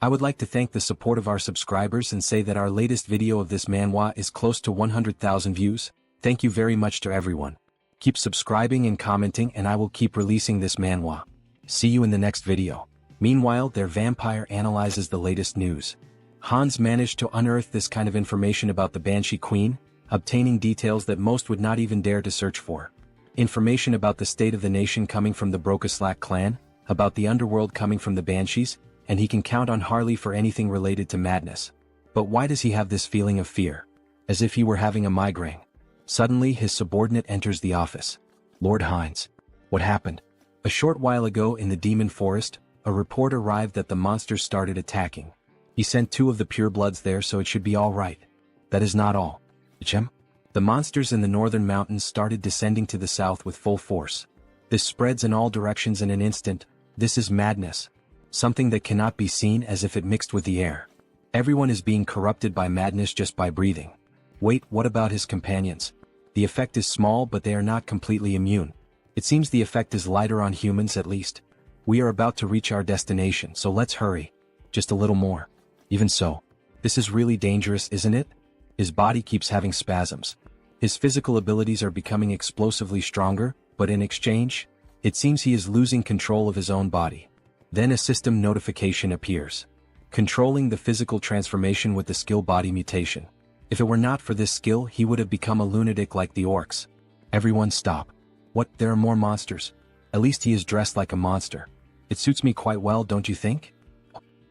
[SPEAKER 1] I would like to thank the support of our subscribers and say that our latest video of this manhwa is close to 100,000 views. Thank you very much to everyone. Keep subscribing and commenting and I will keep releasing this manhwa. See you in the next video. Meanwhile, their vampire analyzes the latest news. Hans managed to unearth this kind of information about the Banshee Queen, obtaining details that most would not even dare to search for. Information about the state of the nation coming from the Brokaslak clan, about the underworld coming from the Banshees, and he can count on Harley for anything related to madness. But why does he have this feeling of fear? As if he were having a migraine. Suddenly his subordinate enters the office. Lord Hines. What happened? A short while ago in the demon forest, a report arrived that the monsters started attacking. He sent 2 of the purebloods there, so it should be all right. That is not all. Jim? The monsters in the northern mountains started descending to the south with full force. This spreads in all directions in an instant. This is madness. Something that cannot be seen, as if it mixed with the air. Everyone is being corrupted by madness just by breathing. Wait, what about his companions? The effect is small, but they are not completely immune. It seems the effect is lighter on humans at least. We are about to reach our destination, so let's hurry. Just a little more. Even so, this is really dangerous, isn't it? His body keeps having spasms. His physical abilities are becoming explosively stronger, but in exchange, it seems he is losing control of his own body. Then a system notification appears. Controlling the physical transformation with the skill body mutation. If it were not for this skill, he would have become a lunatic like the orcs. Everyone stop. What, there are more monsters? At least he is dressed like a monster. It suits me quite well, don't you think?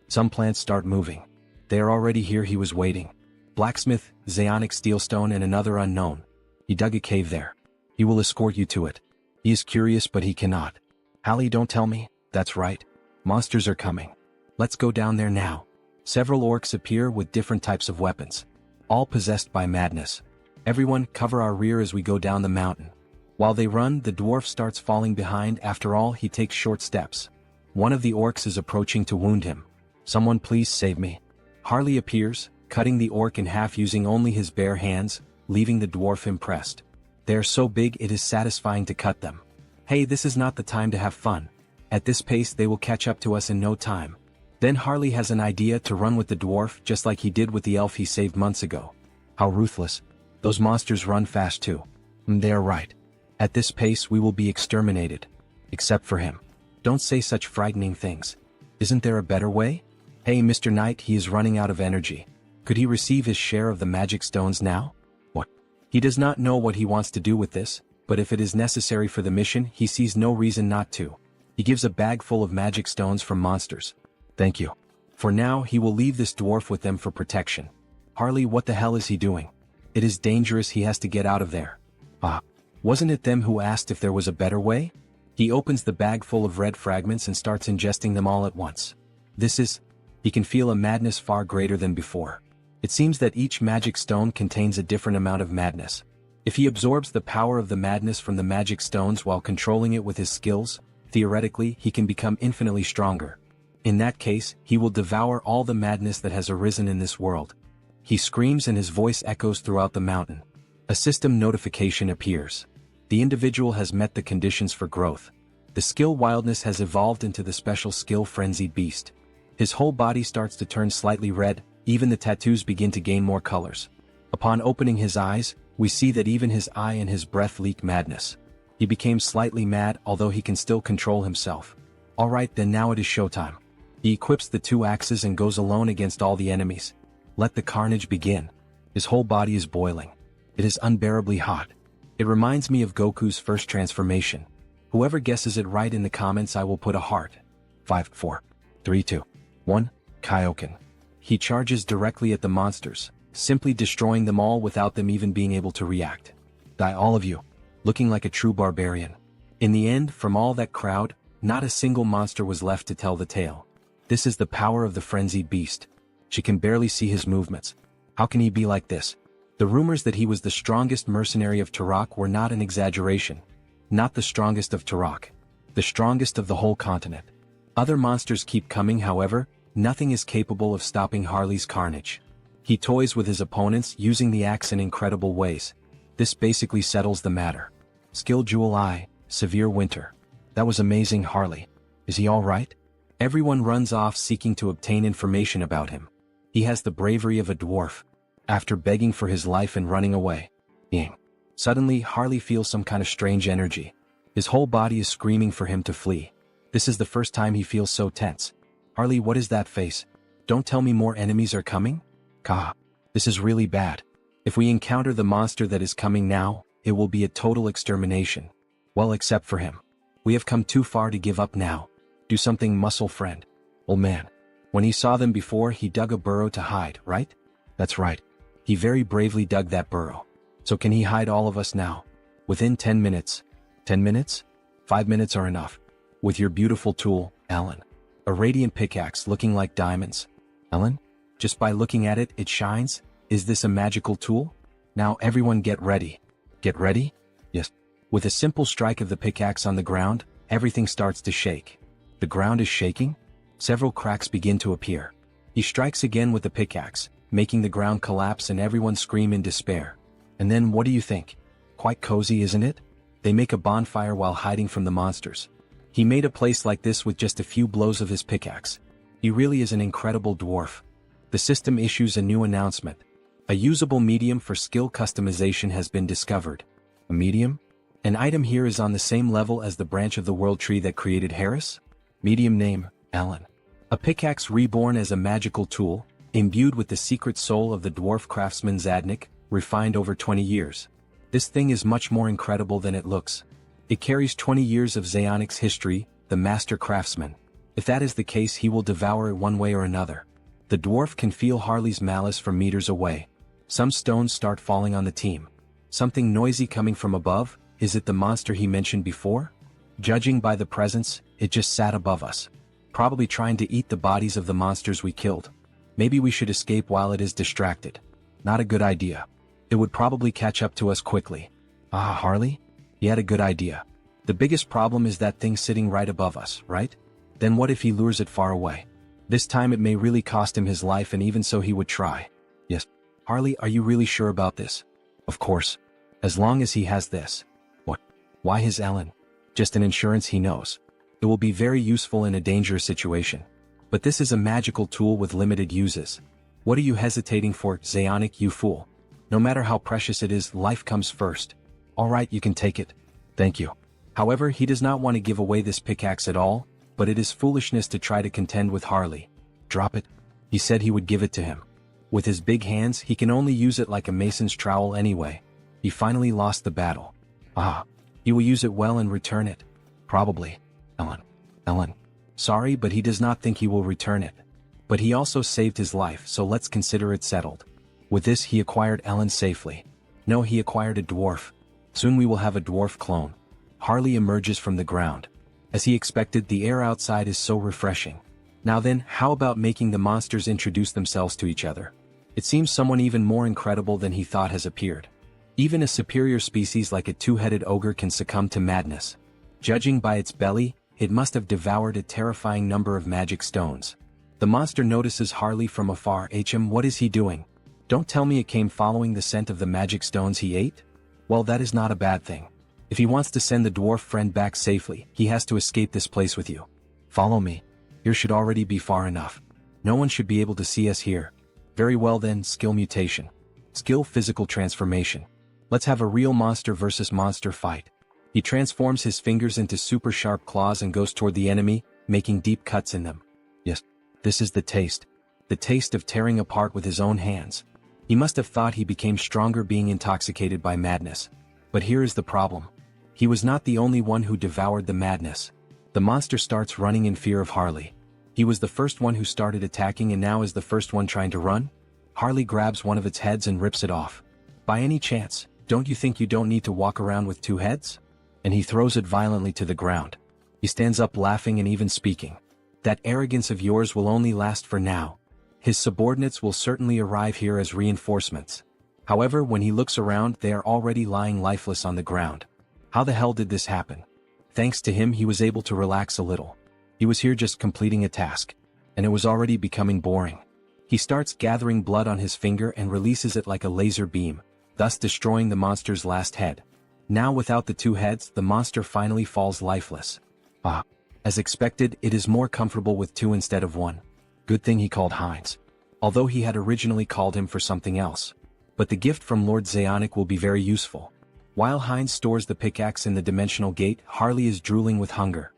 [SPEAKER 1] Some plants start moving. They are already here. He was waiting. Blacksmith, Zeonic Steelstone and another unknown. He dug a cave there. He will escort you to it. He is curious but he cannot. Hallie, don't tell me. That's right. Monsters are coming. Let's go down there now. Several orcs appear with different types of weapons. All possessed by madness. Everyone, cover our rear as we go down the mountain. While they run, the dwarf starts falling behind. After all, he takes short steps. One of the orcs is approaching to wound him. Someone please save me. Harley appears, cutting the orc in half using only his bare hands, leaving the dwarf impressed. They are so big it is satisfying to cut them. Hey, this is not the time to have fun. At this pace they will catch up to us in no time. Then Harley has an idea to run with the dwarf just like he did with the elf he saved months ago. How ruthless. Those monsters run fast too. They are right. At this pace we will be exterminated. Except for him. Don't say such frightening things. Isn't there a better way? Hey Mr. Knight, he is running out of energy. Could he receive his share of the magic stones now? What? He does not know what he wants to do with this, but if it is necessary for the mission, he sees no reason not to. He gives a bag full of magic stones from monsters. Thank you. For now, he will leave this dwarf with them for protection. Harley, what the hell is he doing? It is dangerous, he has to get out of there. Wasn't it them who asked if there was a better way? He opens the bag full of red fragments and starts ingesting them all at once. He can feel a madness far greater than before. It seems that each magic stone contains a different amount of madness. If he absorbs the power of the madness from the magic stones while controlling it with his skills, theoretically he can become infinitely stronger. In that case, he will devour all the madness that has arisen in this world. He screams and his voice echoes throughout the mountain. A system notification appears. The individual has met the conditions for growth. The skill Wildness has evolved into the special skill Frenzied Beast. His whole body starts to turn slightly red, even the tattoos begin to gain more colors. Upon opening his eyes, we see that even his eye and his breath leak madness. He became slightly mad, although he can still control himself. Alright then, now it is showtime. He equips the two axes and goes alone against all the enemies. Let the carnage begin. His whole body is boiling. It is unbearably hot. It reminds me of Goku's first transformation. Whoever guesses it right in the comments, I will put a heart. 5, 4, 3, 2, 1, Kaioken. He charges directly at the monsters, simply destroying them all without them even being able to react. Die all of you, looking like a true barbarian. In the end, from all that crowd, not a single monster was left to tell the tale. This is the power of the frenzied beast. She can barely see his movements. How can he be like this? The rumors that he was the strongest mercenary of Turok were not an exaggeration. Not the strongest of Turok. The strongest of the whole continent. Other monsters keep coming, however, nothing is capable of stopping Harley's carnage. He toys with his opponents using the axe in incredible ways. This basically settles the matter. Skill Jewel I, Severe Winter. That was amazing, Harley. Is he alright? Everyone runs off seeking to obtain information about him. He has the bravery of a dwarf. After begging for his life and running away. Ying. Suddenly, Harley feels some kind of strange energy. His whole body is screaming for him to flee. This is the first time he feels so tense. Harley, what is that face? Don't tell me more enemies are coming? Kah. This is really bad. If we encounter the monster that is coming now, it will be a total extermination. Well, except for him. We have come too far to give up now. Do something, muscle friend. Old man. When he saw them before, he dug a burrow to hide, right? That's right. He very bravely dug that burrow. So can he hide all of us now? Within 10 minutes. 10 minutes? 5 minutes are enough. With your beautiful tool, Ellen. A radiant pickaxe looking like diamonds. Ellen? Just by looking at it, it shines? Is this a magical tool? Now everyone get ready. Get ready? Yes. With a simple strike of the pickaxe on the ground, everything starts to shake. The ground is shaking? Several cracks begin to appear. He strikes again with the pickaxe, making the ground collapse and everyone scream in despair. And then what do you think? Quite cozy, isn't it? They make a bonfire while hiding from the monsters. He made a place like this with just a few blows of his pickaxe. He really is an incredible dwarf. The system issues a new announcement. A usable medium for skill customization has been discovered. A medium? An item here is on the same level as the branch of the world tree that created Harris? Medium name, Alan. A pickaxe reborn as a magical tool, imbued with the secret soul of the dwarf craftsman Zadnik, refined over 20 years. This thing is much more incredible than it looks. It carries 20 years of Zaonic's history, the master craftsman. If that is the case, he will devour it one way or another. The dwarf can feel Harley's malice from meters away. Some stones start falling on the team. Something noisy coming from above. Is it the monster he mentioned before? Judging by the presence, it just sat above us. Probably trying to eat the bodies of the monsters we killed. Maybe we should escape while it is distracted. Not a good idea. It would probably catch up to us quickly. Ah, Harley? He had a good idea. The biggest problem is that thing sitting right above us, right? Then what if he lures it far away? This time it may really cost him his life, and even so he would try. Yes. Harley, are you really sure about this? Of course. As long as he has this. What? Why his Ellen? Just an insurance, he knows. It will be very useful in a dangerous situation. But this is a magical tool with limited uses. What are you hesitating for, Zaonic, you fool? No matter how precious it is, life comes first. Alright, you can take it. Thank you. However, he does not want to give away this pickaxe at all, but it is foolishness to try to contend with Harley. Drop it. He said he would give it to him. With his big hands, he can only use it like a mason's trowel anyway. He finally lost the battle. Ah, he will use it well and return it. Probably. Ellen. Sorry, but he does not think he will return it. But he also saved his life, so let's consider it settled. With this, he acquired Ellen safely. No, he acquired a dwarf. Soon we will have a dwarf clone. Harley emerges from the ground. As he expected, the air outside is so refreshing. Now then, how about making the monsters introduce themselves to each other? It seems someone even more incredible than he thought has appeared. Even a superior species like a two-headed ogre can succumb to madness. Judging by its belly, it must have devoured a terrifying number of magic stones. The monster notices Harley from afar. What is he doing? Don't tell me it came following the scent of the magic stones he ate? Well, that is not a bad thing. If he wants to send the dwarf friend back safely, he has to escape this place with you. Follow me. Here should already be far enough. No one should be able to see us here. Very well then, skill mutation. Skill physical transformation. Let's have a real monster versus monster fight. He transforms his fingers into super sharp claws and goes toward the enemy, making deep cuts in them. Yes, this is the taste. The taste of tearing apart with his own hands. He must have thought he became stronger being intoxicated by madness. But here is the problem. He was not the only one who devoured the madness. The monster starts running in fear of Harley. He was the first one who started attacking and now is the first one trying to run? Harley grabs one of its heads and rips it off. By any chance, don't you think you don't need to walk around with two heads? And he throws it violently to the ground. He stands up laughing and even speaking. That arrogance of yours will only last for now. His subordinates will certainly arrive here as reinforcements. However, when he looks around, they are already lying lifeless on the ground. How the hell did this happen? Thanks to him, he was able to relax a little. He was here just completing a task. And it was already becoming boring. He starts gathering blood on his finger and releases it like a laser beam, thus destroying the monster's last head. Now without the two heads, the monster finally falls lifeless. As expected, it is more comfortable with two instead of one. Good thing he called Heinz. Although he had originally called him for something else. But the gift from Lord Zeonic will be very useful. While Heinz stores the pickaxe in the dimensional gate, Harley is drooling with hunger.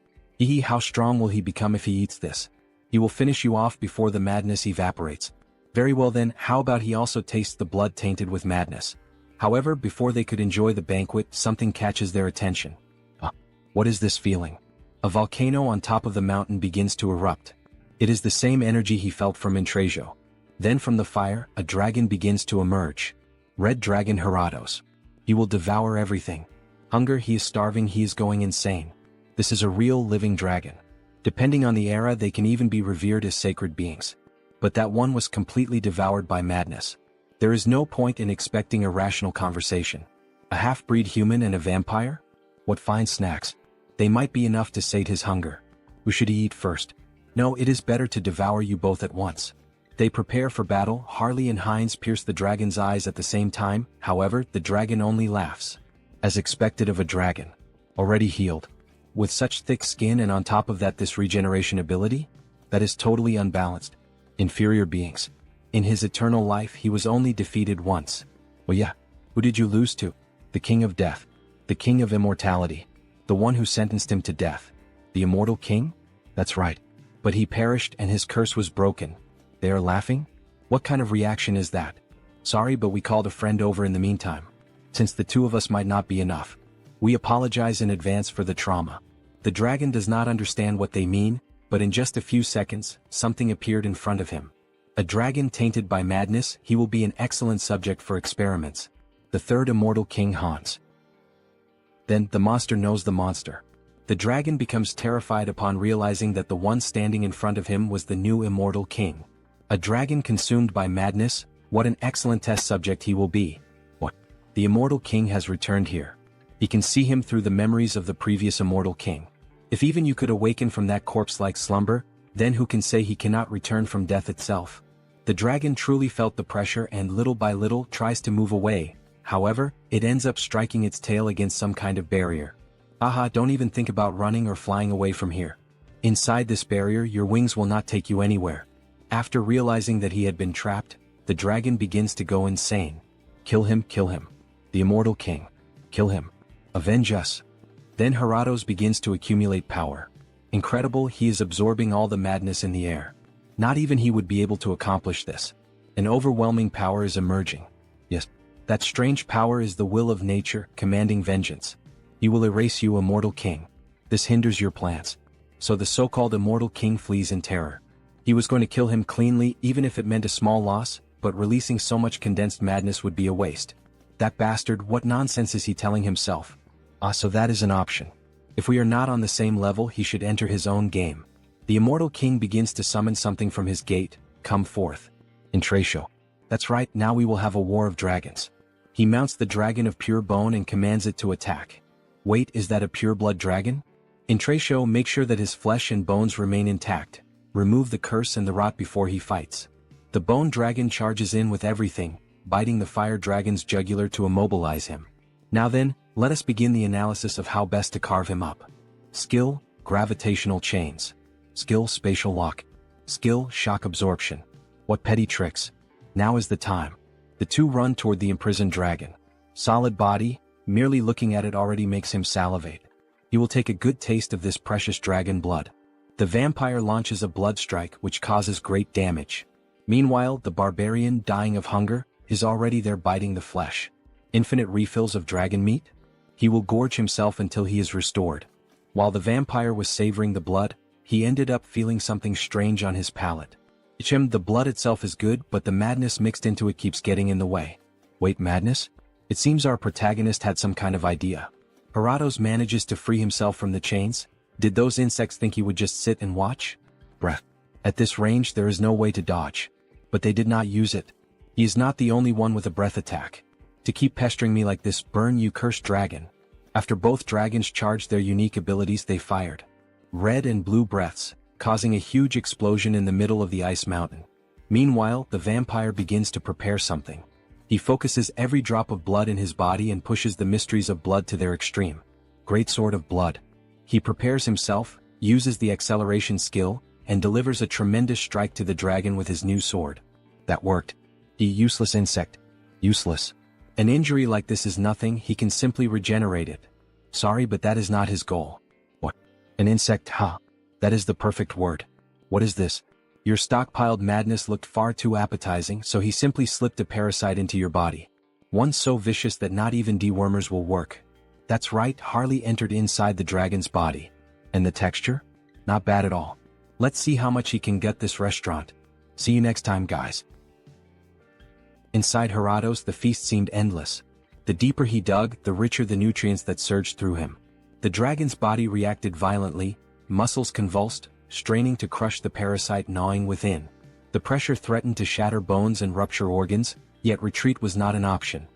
[SPEAKER 1] How strong will he become if he eats this? He will finish you off before the madness evaporates. Very well then, how about he also tastes the blood tainted with madness? However, before they could enjoy the banquet, something catches their attention. What is this feeling? A volcano on top of the mountain begins to erupt. It is the same energy he felt from Intrasio. Then from the fire, a dragon begins to emerge. Red Dragon Heratos. He will devour everything. Hunger, he is starving, he is going insane. This is a real living dragon. Depending on the era, they can even be revered as sacred beings. But that one was completely devoured by madness. There is no point in expecting a rational conversation. A half-breed human and a vampire? What fine snacks. They might be enough to sate his hunger. Who should he eat first? No, it is better to devour you both at once. They prepare for battle. Harley and Heinz pierce the dragon's eyes at the same time. However, the dragon only laughs. As expected of a dragon. Already healed. With such thick skin and on top of that this regeneration ability? That is totally unbalanced. Inferior beings. In his eternal life he was only defeated once. Well yeah, who did you lose to? The King of Death. The King of Immortality. The one who sentenced him to death. The Immortal King? That's right. But he perished and his curse was broken. They are laughing? What kind of reaction is that? Sorry, but we called a friend over in the meantime. Since the two of us might not be enough. We apologize in advance for the trauma. The dragon does not understand what they mean, but in just a few seconds, something appeared in front of him. A dragon tainted by madness, he will be an excellent subject for experiments. The third immortal king Hans. Then, the monster knows the monster. The dragon becomes terrified upon realizing that the one standing in front of him was the new immortal king. A dragon consumed by madness, what an excellent test subject he will be. What? The immortal king has returned here. He can see him through the memories of the previous immortal king. If even you could awaken from that corpse-like slumber, then who can say he cannot return from death itself? The dragon truly felt the pressure and little by little tries to move away. However, it ends up striking its tail against some kind of barrier. Don't even think about running or flying away from here. Inside this barrier, your wings will not take you anywhere. After realizing that he had been trapped, the dragon begins to go insane. Kill him, kill him. The immortal king. Kill him. Avenge us. Then Heratos begins to accumulate power. Incredible, he is absorbing all the madness in the air. Not even he would be able to accomplish this. An overwhelming power is emerging. Yes, that strange power is the will of nature, commanding vengeance. He will erase you, immortal king. This hinders your plans. So the so-called immortal king flees in terror. He was going to kill him cleanly even if it meant a small loss, but releasing so much condensed madness would be a waste. That bastard, what nonsense is he telling himself? So that is an option. If we are not on the same level, he should enter his own game. The immortal king begins to summon something from his gate. Come forth. Intrasio. That's right, now we will have a war of dragons. He mounts the dragon of pure bone and commands it to attack. Wait, is that a pure-blood dragon? Intrasio, make sure that his flesh and bones remain intact. Remove the curse and the rot before he fights. The bone dragon charges in with everything, biting the fire dragon's jugular to immobilize him. Now then, let us begin the analysis of how best to carve him up. Skill, gravitational chains. Skill, spatial lock. Skill, shock absorption. What petty tricks. Now is the time. The two run toward the imprisoned dragon. Solid body, merely looking at it already makes him salivate. He will take a good taste of this precious dragon blood. The vampire launches a blood strike which causes great damage. Meanwhile, the barbarian, dying of hunger, is already there biting the flesh. Infinite refills of dragon meat? He will gorge himself until he is restored. While the vampire was savoring the blood, he ended up feeling something strange on his palate. The blood itself is good, but the madness mixed into it keeps getting in the way. Wait, madness? It seems our protagonist had some kind of idea. Haratos manages to free himself from the chains. Did those insects think he would just sit and watch? Bruh. At this range there is no way to dodge. But they did not use it. He is not the only one with a breath attack. To keep pestering me like this, burn you cursed dragon. After both dragons charged their unique abilities, they fired red and blue breaths, causing a huge explosion in the middle of the ice mountain. Meanwhile, the vampire begins to prepare something. He focuses every drop of blood in his body and pushes the mysteries of blood to their extreme. Great sword of blood. He prepares himself, uses the acceleration skill, and delivers a tremendous strike to the dragon with his new sword. That worked. You useless insect. Useless. An injury like this is nothing, he can simply regenerate it. Sorry, but that is not his goal. What? An insect, huh? That is the perfect word. What is this? Your stockpiled madness looked far too appetizing, so he simply slipped a parasite into your body. One so vicious that not even dewormers will work. That's right, Harley entered inside the dragon's body. And the texture? Not bad at all. Let's see how much he can gut this restaurant. See you next time, guys. Inside Haratos, the feast seemed endless. The deeper he dug, the richer the nutrients that surged through him. The dragon's body reacted violently, muscles convulsed, straining to crush the parasite gnawing within. The pressure threatened to shatter bones and rupture organs, yet retreat was not an option.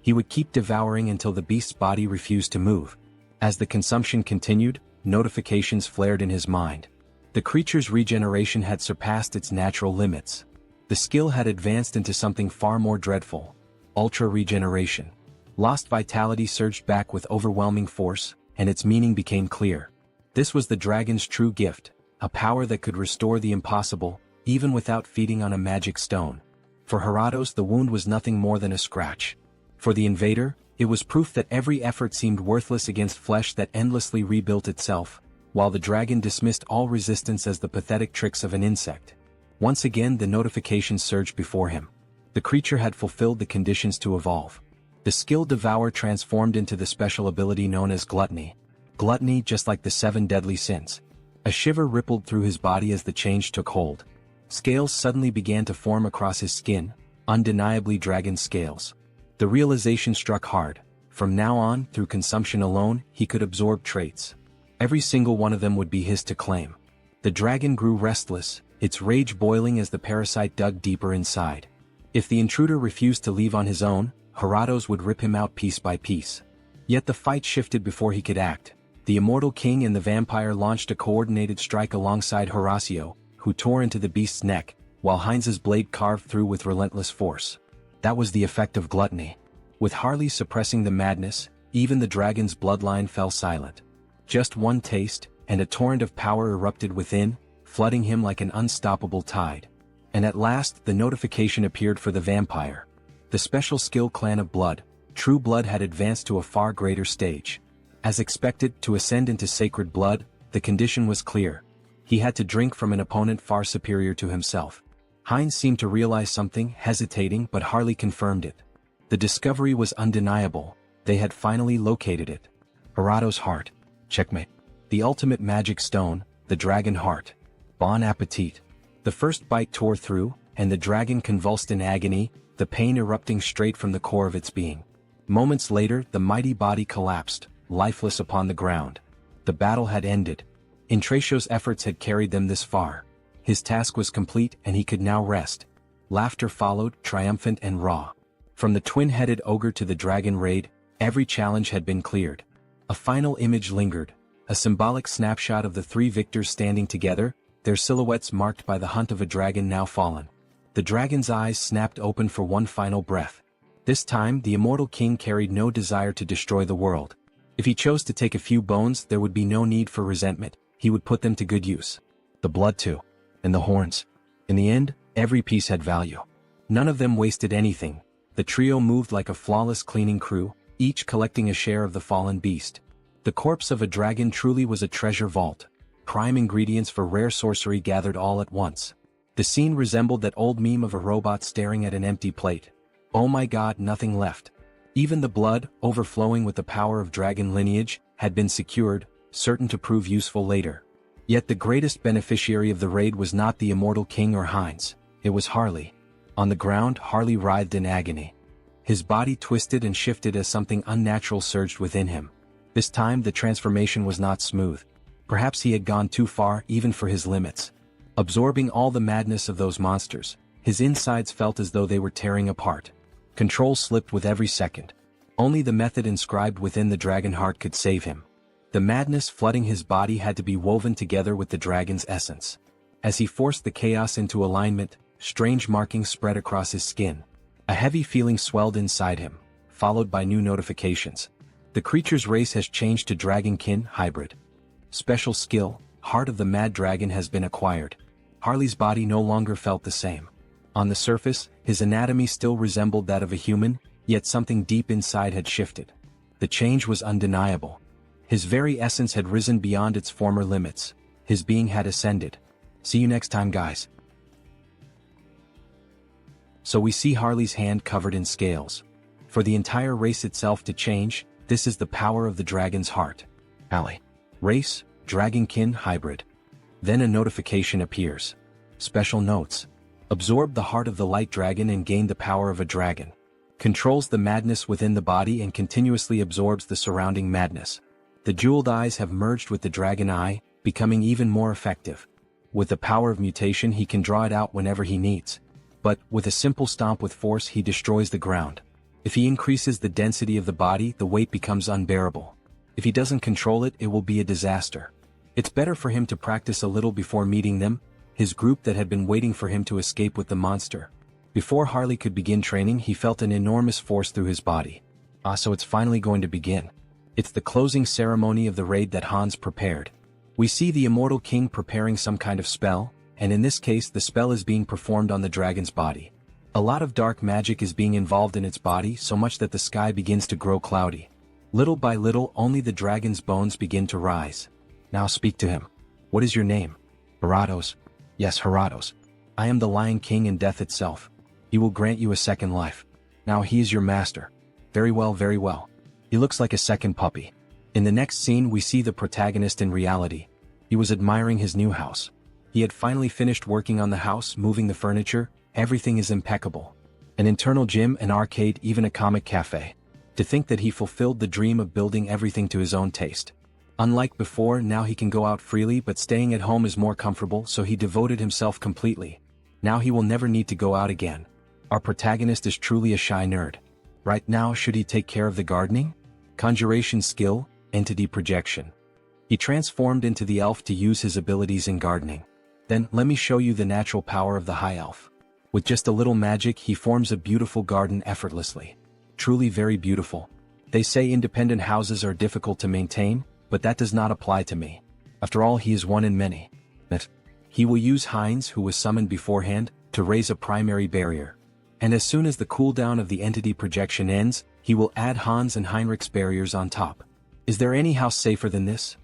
[SPEAKER 1] He would keep devouring until the beast's body refused to move. As the consumption continued, notifications flared in his mind. The creature's regeneration had surpassed its natural limits. The skill had advanced into something far more dreadful. Ultra regeneration. Lost vitality surged back with overwhelming force, and its meaning became clear. This was the dragon's true gift, a power that could restore the impossible, even without feeding on a magic stone. For Haratos, the wound was nothing more than a scratch. For the invader, it was proof that every effort seemed worthless against flesh that endlessly rebuilt itself, while the dragon dismissed all resistance as the pathetic tricks of an insect. Once again the notifications surged before him. The creature had fulfilled the conditions to evolve. The skill Devour transformed into the special ability known as Gluttony. Gluttony, just like the 7 deadly sins. A shiver rippled through his body as the change took hold. Scales suddenly began to form across his skin, undeniably dragon scales. The realization struck hard. From now on, through consumption alone, he could absorb traits. Every single one of them would be his to claim. The dragon grew restless, its rage boiling as the parasite dug deeper inside. If the intruder refused to leave on his own, Haratos would rip him out piece by piece. Yet the fight shifted before he could act. The immortal king and the vampire launched a coordinated strike alongside Horatio, who tore into the beast's neck, while Heinz's blade carved through with relentless force. That was the effect of gluttony. With Harley suppressing the madness, even the dragon's bloodline fell silent. Just one taste, and a torrent of power erupted within, flooding him like an unstoppable tide. And at last, the notification appeared for the vampire. The special skill Clan of Blood, True Blood, had advanced to a far greater stage. As expected, to ascend into sacred blood, the condition was clear. He had to drink from an opponent far superior to himself. Heinz seemed to realize something, hesitating, but Harley confirmed it. The discovery was undeniable. They had finally located it. Haratos' heart. Checkmate. The ultimate magic stone, the dragon heart. Bon appetit. The first bite tore through, and the dragon convulsed in agony, the pain erupting straight from the core of its being. Moments later, the mighty body collapsed, lifeless upon the ground. The battle had ended. Intracio's efforts had carried them this far. His task was complete and he could now rest. Laughter followed, triumphant and raw. From the twin-headed ogre to the dragon raid, every challenge had been cleared. A final image lingered, a symbolic snapshot of the 3 victors standing together, their silhouettes marked by the hunt of a dragon now fallen. The dragon's eyes snapped open for one final breath. This time, the immortal king carried no desire to destroy the world. If he chose to take a few bones, there would be no need for resentment. He would put them to good use. The blood too. And the horns. In the end, every piece had value. None of them wasted anything. The trio moved like a flawless cleaning crew, each collecting a share of the fallen beast. The corpse of a dragon truly was a treasure vault. prime ingredients for rare sorcery gathered all at once. The scene resembled that old meme of a robot staring at an empty plate. Oh my god, nothing left. Even the blood, overflowing with the power of dragon lineage, had been secured, certain to prove useful later. Yet the greatest beneficiary of the raid was not the immortal king or Heinz, it was Harley. On the ground, Harley writhed in agony. His body twisted and shifted as something unnatural surged within him. This time the transformation was not smooth. Perhaps he had gone too far even for his limits. Absorbing all the madness of those monsters, his insides felt as though they were tearing apart. Control slipped with every second. Only the method inscribed within the dragon heart could save him. The madness flooding his body had to be woven together with the dragon's essence. As he forced the chaos into alignment, strange markings spread across his skin. A heavy feeling swelled inside him, followed by new notifications. The creature's race has changed to Dragonkin Hybrid. Special skill, Heart of the Mad Dragon has been acquired. Harley's body no longer felt the same. On the surface, his anatomy still resembled that of a human, yet something deep inside had shifted. The change was undeniable. His very essence had risen beyond its former limits. His being had ascended. See you next time, guys. So we see Harley's hand covered in scales. For the entire race itself to change, this is the power of the dragon's heart. Alley. Race, Dragonkin Hybrid. Then a notification appears. Special notes. Absorb the heart of the light dragon and gain the power of a dragon. Controls the madness within the body and continuously absorbs the surrounding madness. The jeweled eyes have merged with the dragon eye, becoming even more effective. With the power of mutation he can draw it out whenever he needs. But, with a simple stomp with force he destroys the ground. If he increases the density of the body, the weight becomes unbearable. If he doesn't control it, it will be a disaster. It's better for him to practice a little before meeting them, his group that had been waiting for him to escape with the monster. Before Harley could begin training, he felt an enormous force through his body. So it's finally going to begin. It's the closing ceremony of the raid that Hans prepared. We see the immortal king preparing some kind of spell, and in this case the spell is being performed on the dragon's body. A lot of dark magic is being involved in its body, so much that the sky begins to grow cloudy. Little by little only the dragon's bones begin to rise. Now speak to him. What is your name? Heratos. Yes, Heratos. I am the Lion King and death itself. He will grant you a second life. Now he is your master. Very well, very well. He looks like a second puppy. In the next scene we see the protagonist in reality. He was admiring his new house. He had finally finished working on the house, moving the furniture, everything is impeccable. An internal gym, an arcade, even a comic cafe. To think that he fulfilled the dream of building everything to his own taste. Unlike before, now he can go out freely, but staying at home is more comfortable, so he devoted himself completely. Now he will never need to go out again. Our protagonist is truly a shy nerd. Right now, should he take care of the gardening? Conjuration skill, entity projection. He transformed into the elf to use his abilities in gardening. Then, let me show you the natural power of the high elf. With just a little magic he forms a beautiful garden effortlessly. Truly very beautiful. They say independent houses are difficult to maintain, but that does not apply to me. After all, he is one in many. He will use Heinz, who was summoned beforehand, to raise a primary barrier. And as soon as the cooldown of the entity projection ends, he will add Hans and Heinrich's barriers on top. Is there any house safer than this?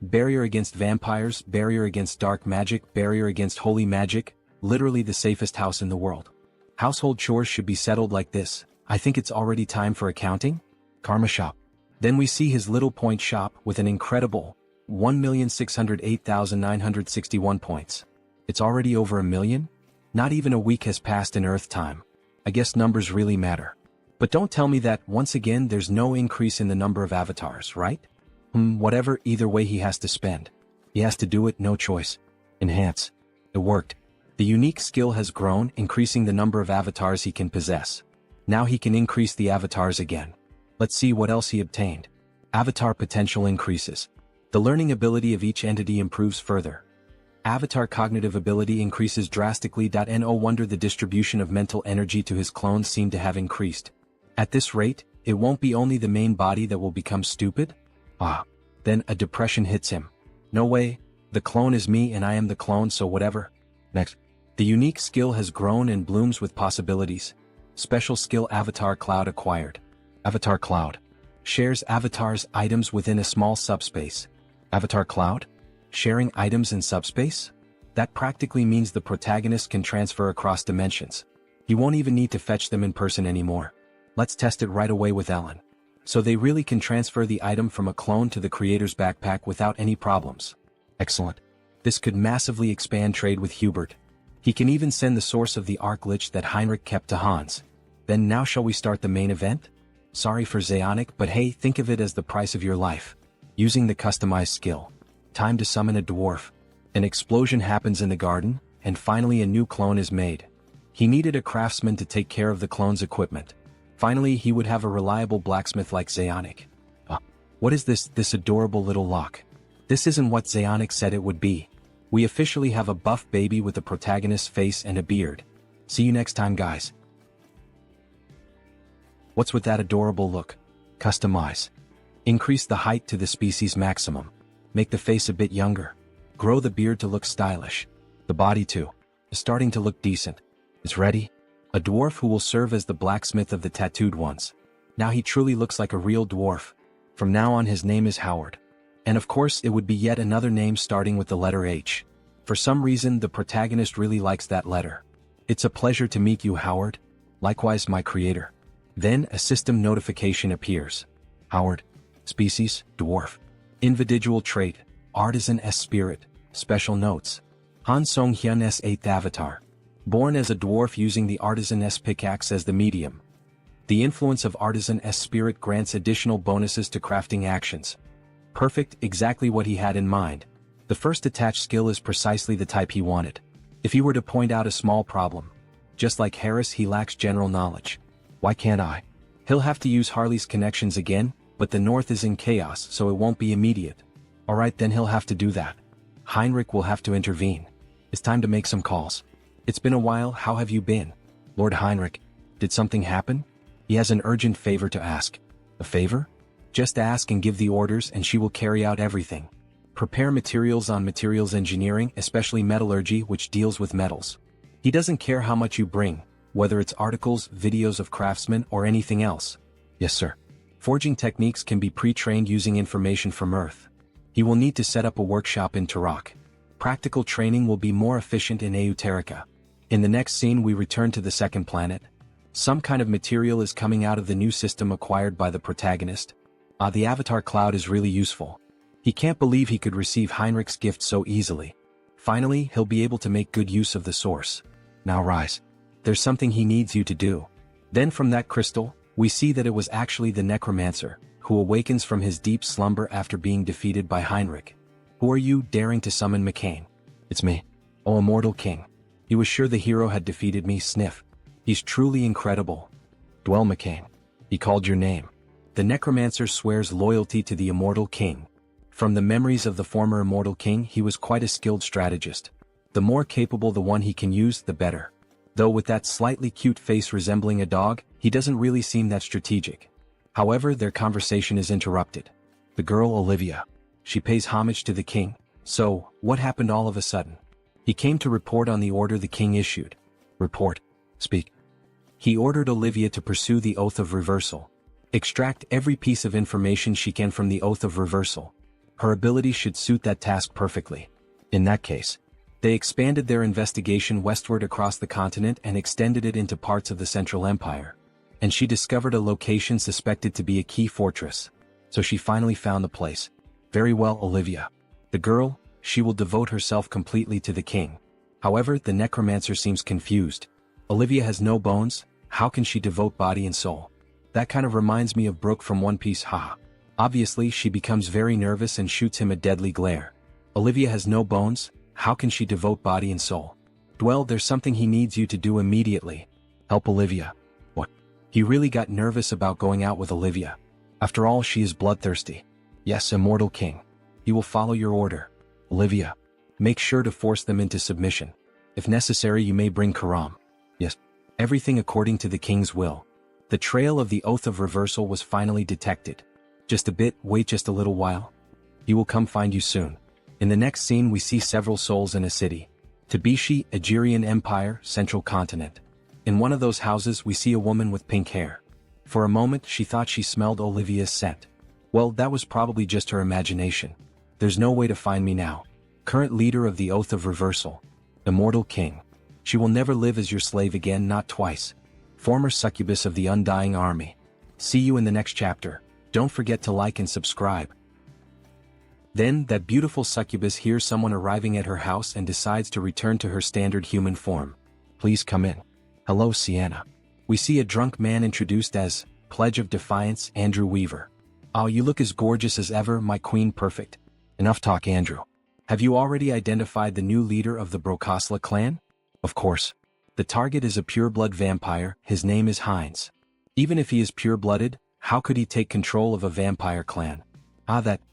[SPEAKER 1] Barrier against vampires, barrier against dark magic, barrier against holy magic, literally the safest house in the world. Household chores should be settled like this. I think it's already time for accounting? Karma shop. Then we see his little point shop with an incredible 1,608,961 points. It's already over 1 million? Not even a week has passed in Earth time. I guess numbers really matter. But don't tell me that, once again, there's no increase in the number of avatars, right? Whatever, either way he has to spend. He has to do it, no choice. Enhance. It worked. The unique skill has grown, increasing the number of avatars he can possess. Now he can increase the avatars again. Let's see what else he obtained. Avatar potential increases. The learning ability of each entity improves further. Avatar cognitive ability increases drastically. No wonder the distribution of mental energy to his clones seem to have increased. At this rate, it won't be only the main body that will become stupid? Then a depression hits him. No way, the clone is me and I am the clone, so whatever. Next. The unique skill has grown and blooms with possibilities. Special skill Avatar Cloud acquired. Avatar Cloud. Shares avatars items within a small subspace. Avatar Cloud? Sharing items in subspace? That practically means the protagonist can transfer across dimensions. He won't even need to fetch them in person anymore. Let's test it right away with Ellen. So they really can transfer the item from a clone to the creator's backpack without any problems. Excellent. This could massively expand trade with Hubert. He can even send the source of the arc lich that Heinrich kept to Hans. Then now shall we start the main event? Sorry for Zeonic, but hey, think of it as the price of your life. Using the customized skill. Time to summon a dwarf. An explosion happens in the garden, and finally a new clone is made. He needed a craftsman to take care of the clone's equipment. Finally he would have a reliable blacksmith like Zeonic. What is this adorable little lock? This isn't what Zeonic said it would be. We officially have a buff baby with a protagonist's face and a beard. See you next time, guys. What's with that adorable look? Customize. Increase the height to the species maximum. Make the face a bit younger. Grow the beard to look stylish. The body too. Is starting to look decent. Is ready? A dwarf who will serve as the blacksmith of the tattooed ones. Now he truly looks like a real dwarf. From now on his name is Howard. And of course it would be yet another name starting with the letter H. For some reason the protagonist really likes that letter. It's a pleasure to meet you, Howard. Likewise, my creator. Then a system notification appears. Howard. Species, dwarf. Individual trait, artisan S spirit. Special notes. Han Song-hyun S 8th avatar. Born as a dwarf using the artisan S pickaxe as the medium. The influence of artisan S spirit grants additional bonuses to crafting actions. Perfect, exactly what he had in mind. The first attached skill is precisely the type he wanted. If he were to point out a small problem. Just like Harris, he lacks general knowledge. Why can't I? He'll have to use Harley's connections again, but the north is in chaos so it won't be immediate. Alright, then he'll have to do that. Heinrich will have to intervene. It's time to make some calls. It's been a while, how have you been? Lord Heinrich, did something happen? He has an urgent favor to ask. A favor? Just ask and give the orders and she will carry out everything. Prepare materials on materials engineering, especially metallurgy, which deals with metals. He doesn't care how much you bring, whether it's articles, videos of craftsmen, or anything else. Yes, sir. Forging techniques can be pre-trained using information from Earth. He will need to set up a workshop in Turok. Practical training will be more efficient in Euterica. In the next scene we return to the second planet. Some kind of material is coming out of the new system acquired by the protagonist. The avatar cloud is really useful. He can't believe he could receive Heinrich's gift so easily. Finally, he'll be able to make good use of the source. Now rise. There's something he needs you to do. Then from that crystal, we see that it was actually the necromancer, who awakens from his deep slumber after being defeated by Heinrich. Who are you, daring to summon McCain? It's me. Oh, immortal king. He was sure the hero had defeated me, sniff. He's truly incredible. Dwell McCain. He called your name. The necromancer swears loyalty to the immortal king. From the memories of the former immortal king, he was quite a skilled strategist. The more capable the one he can use, the better. Though with that slightly cute face resembling a dog, he doesn't really seem that strategic. However, their conversation is interrupted. The girl Olivia. She pays homage to the king. So, what happened all of a sudden? He came to report on the order the king issued. Report. Speak. He ordered Olivia to pursue the Oath of Reversal. Extract every piece of information she can from the Oath of Reversal. Her ability should suit that task perfectly. In that case, they expanded their investigation westward across the continent and extended it into parts of the Central Empire. And she discovered a location suspected to be a key fortress. So she finally found the place. Very well, Olivia. The girl, she will devote herself completely to the king. However, the necromancer seems confused. Olivia has no bones, how can she devote body and soul? That kind of reminds me of Brooke from One Piece, haha. Obviously, she becomes very nervous and shoots him a deadly glare. Olivia has no bones, how can she devote body and soul? Well, there's something he needs you to do immediately. Help Olivia. What? He really got nervous about going out with Olivia. After all, she is bloodthirsty. Yes, immortal king. He will follow your order. Olivia. Make sure to force them into submission. If necessary, you may bring Karam. Yes. Everything according to the king's will. The trail of the Oath of Reversal was finally detected. Just a bit, wait just a little while. He will come find you soon. In the next scene we see several souls in a city. Tabishi, Agirian Empire, Central Continent. In one of those houses we see a woman with pink hair. For a moment she thought she smelled Olivia's scent. Well, that was probably just her imagination. There's no way to find me now. Current leader of the Oath of Reversal. Immortal King. She will never live as your slave again, not twice. Former succubus of the Undying Army. See you in the next chapter. Don't forget to like and subscribe. Then, that beautiful succubus hears someone arriving at her house and decides to return to her standard human form. Please come in. Hello, Sienna. We see a drunk man introduced as Pledge of Defiance, Andrew Weaver. Oh, you look as gorgeous as ever, my queen perfect. Enough talk, Andrew. Have you already identified the new leader of the Brokosla clan? Of course. The target is a pure-blood vampire, his name is Heinz. Even if he is pure-blooded, how could he take control of a vampire clan?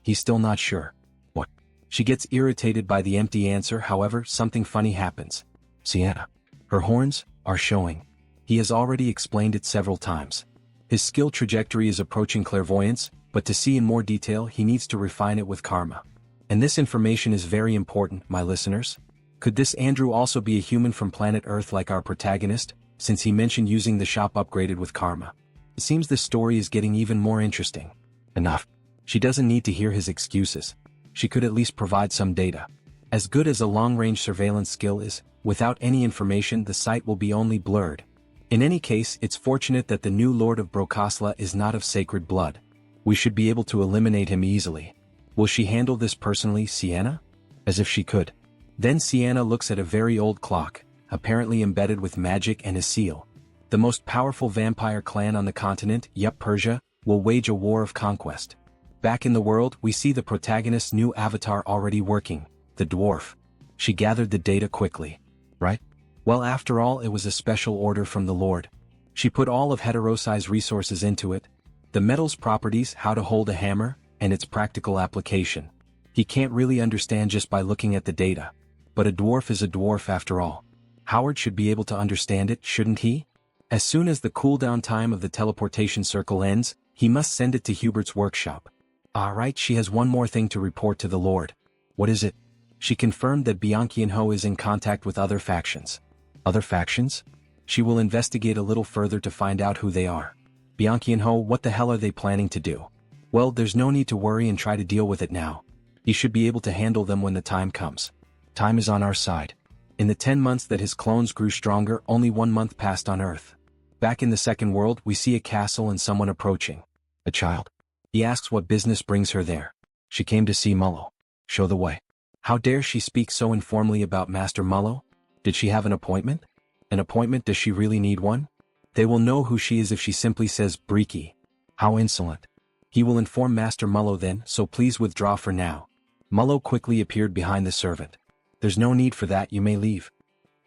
[SPEAKER 1] He's still not sure. What? She gets irritated by the empty answer, however, something funny happens. Sienna. Her horns are showing. He has already explained it several times. His skill trajectory is approaching clairvoyance, but to see in more detail he needs to refine it with karma. And this information is very important, my listeners. Could this Andrew also be a human from planet Earth like our protagonist, since he mentioned using the shop upgraded with karma? It seems this story is getting even more interesting. Enough. She doesn't need to hear his excuses. She could at least provide some data. As good as a long-range surveillance skill is, without any information the sight will be only blurred. In any case, it's fortunate that the new Lord of Brokosla is not of sacred blood. We should be able to eliminate him easily. Will she handle this personally, Sienna? As if she could. Then Sienna looks at a very old clock, apparently embedded with magic and a seal. The most powerful vampire clan on the continent, Persia, will wage a war of conquest. Back in the world, we see the protagonist's new avatar already working, the dwarf. She gathered the data quickly. Right? Well, after all, it was a special order from the Lord. She put all of Heterosai's resources into it. The metal's properties, how to hold a hammer, and its practical application. He can't really understand just by looking at the data. But a dwarf is a dwarf after all. Howard should be able to understand it, shouldn't he? As soon as the cooldown time of the teleportation circle ends, he must send it to Hubert's workshop. Alright, she has one more thing to report to the Lord. What is it? She confirmed that Bianchianho is in contact with other factions. Other factions? She will investigate a little further to find out who they are. Bianchianho, what the hell are they planning to do? Well, there's no need to worry and try to deal with it now. He should be able to handle them when the time comes. Time is on our side. In the 10 months that his clones grew stronger, only 1 month passed on Earth. Back in the second world, we see a castle and someone approaching. A child. He asks what business brings her there. She came to see Mullo. Show the way. How dare she speak so informally about Master Mullo? Did she have an appointment? An appointment? Does she really need one? They will know who she is if she simply says Breaky. How insolent. He will inform Master Mullo then, so please withdraw for now. Mullo quickly appeared behind the servant. There's no need for that, you may leave.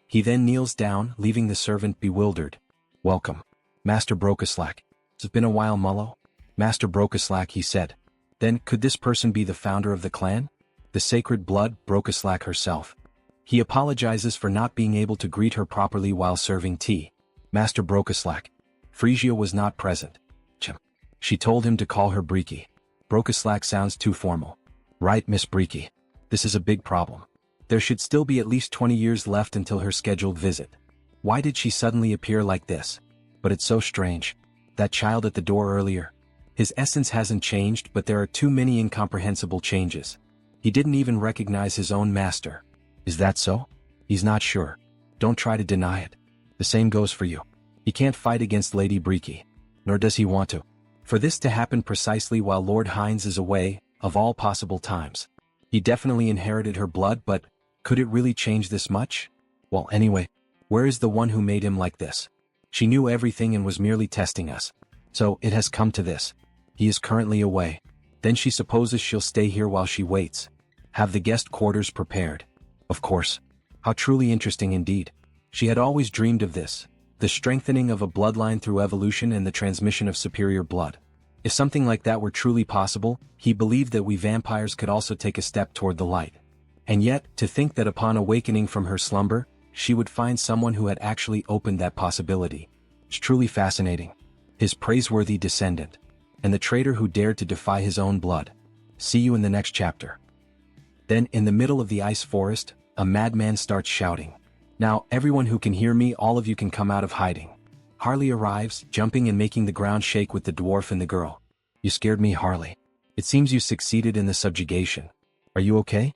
[SPEAKER 1] He then kneels down, leaving the servant bewildered. Welcome. Master Brokaslak. It's been a while, Mullo. Master Brokaslak, he said. Then, could this person be the founder of the clan? The sacred blood, Brokaslak herself. He apologizes for not being able to greet her properly while serving tea. Master Brokaslak. Frisia was not present. She told him to call her Breaky. Brokaslak sounds too formal. Right, Miss Breaky. This is a big problem. There should still be at least 20 years left until her scheduled visit. Why did she suddenly appear like this? But it's so strange. That child at the door earlier. His essence hasn't changed, but there are too many incomprehensible changes. He didn't even recognize his own master. Is that so? He's not sure. Don't try to deny it. The same goes for you. He can't fight against Lady Breaky. Nor does he want to. For this to happen precisely while Lord Heinz is away, of all possible times. He definitely inherited her blood, but could it really change this much? Well, anyway, where is the one who made him like this? She knew everything and was merely testing us. So, it has come to this. He is currently away. Then she supposes she'll stay here while she waits. Have the guest quarters prepared. Of course. How truly interesting indeed. She had always dreamed of this. The strengthening of a bloodline through evolution and the transmission of superior blood. If something like that were truly possible, he believed that we vampires could also take a step toward the light. And yet, to think that upon awakening from her slumber, she would find someone who had actually opened that possibility. It's truly fascinating. His praiseworthy descendant. And the traitor who dared to defy his own blood. See you in the next chapter. Then, in the middle of the ice forest, a madman starts shouting. Now, everyone who can hear me, all of you can come out of hiding. Harley arrives, jumping and making the ground shake with the dwarf and the girl. You scared me, Harley. It seems you succeeded in the subjugation. Are you okay?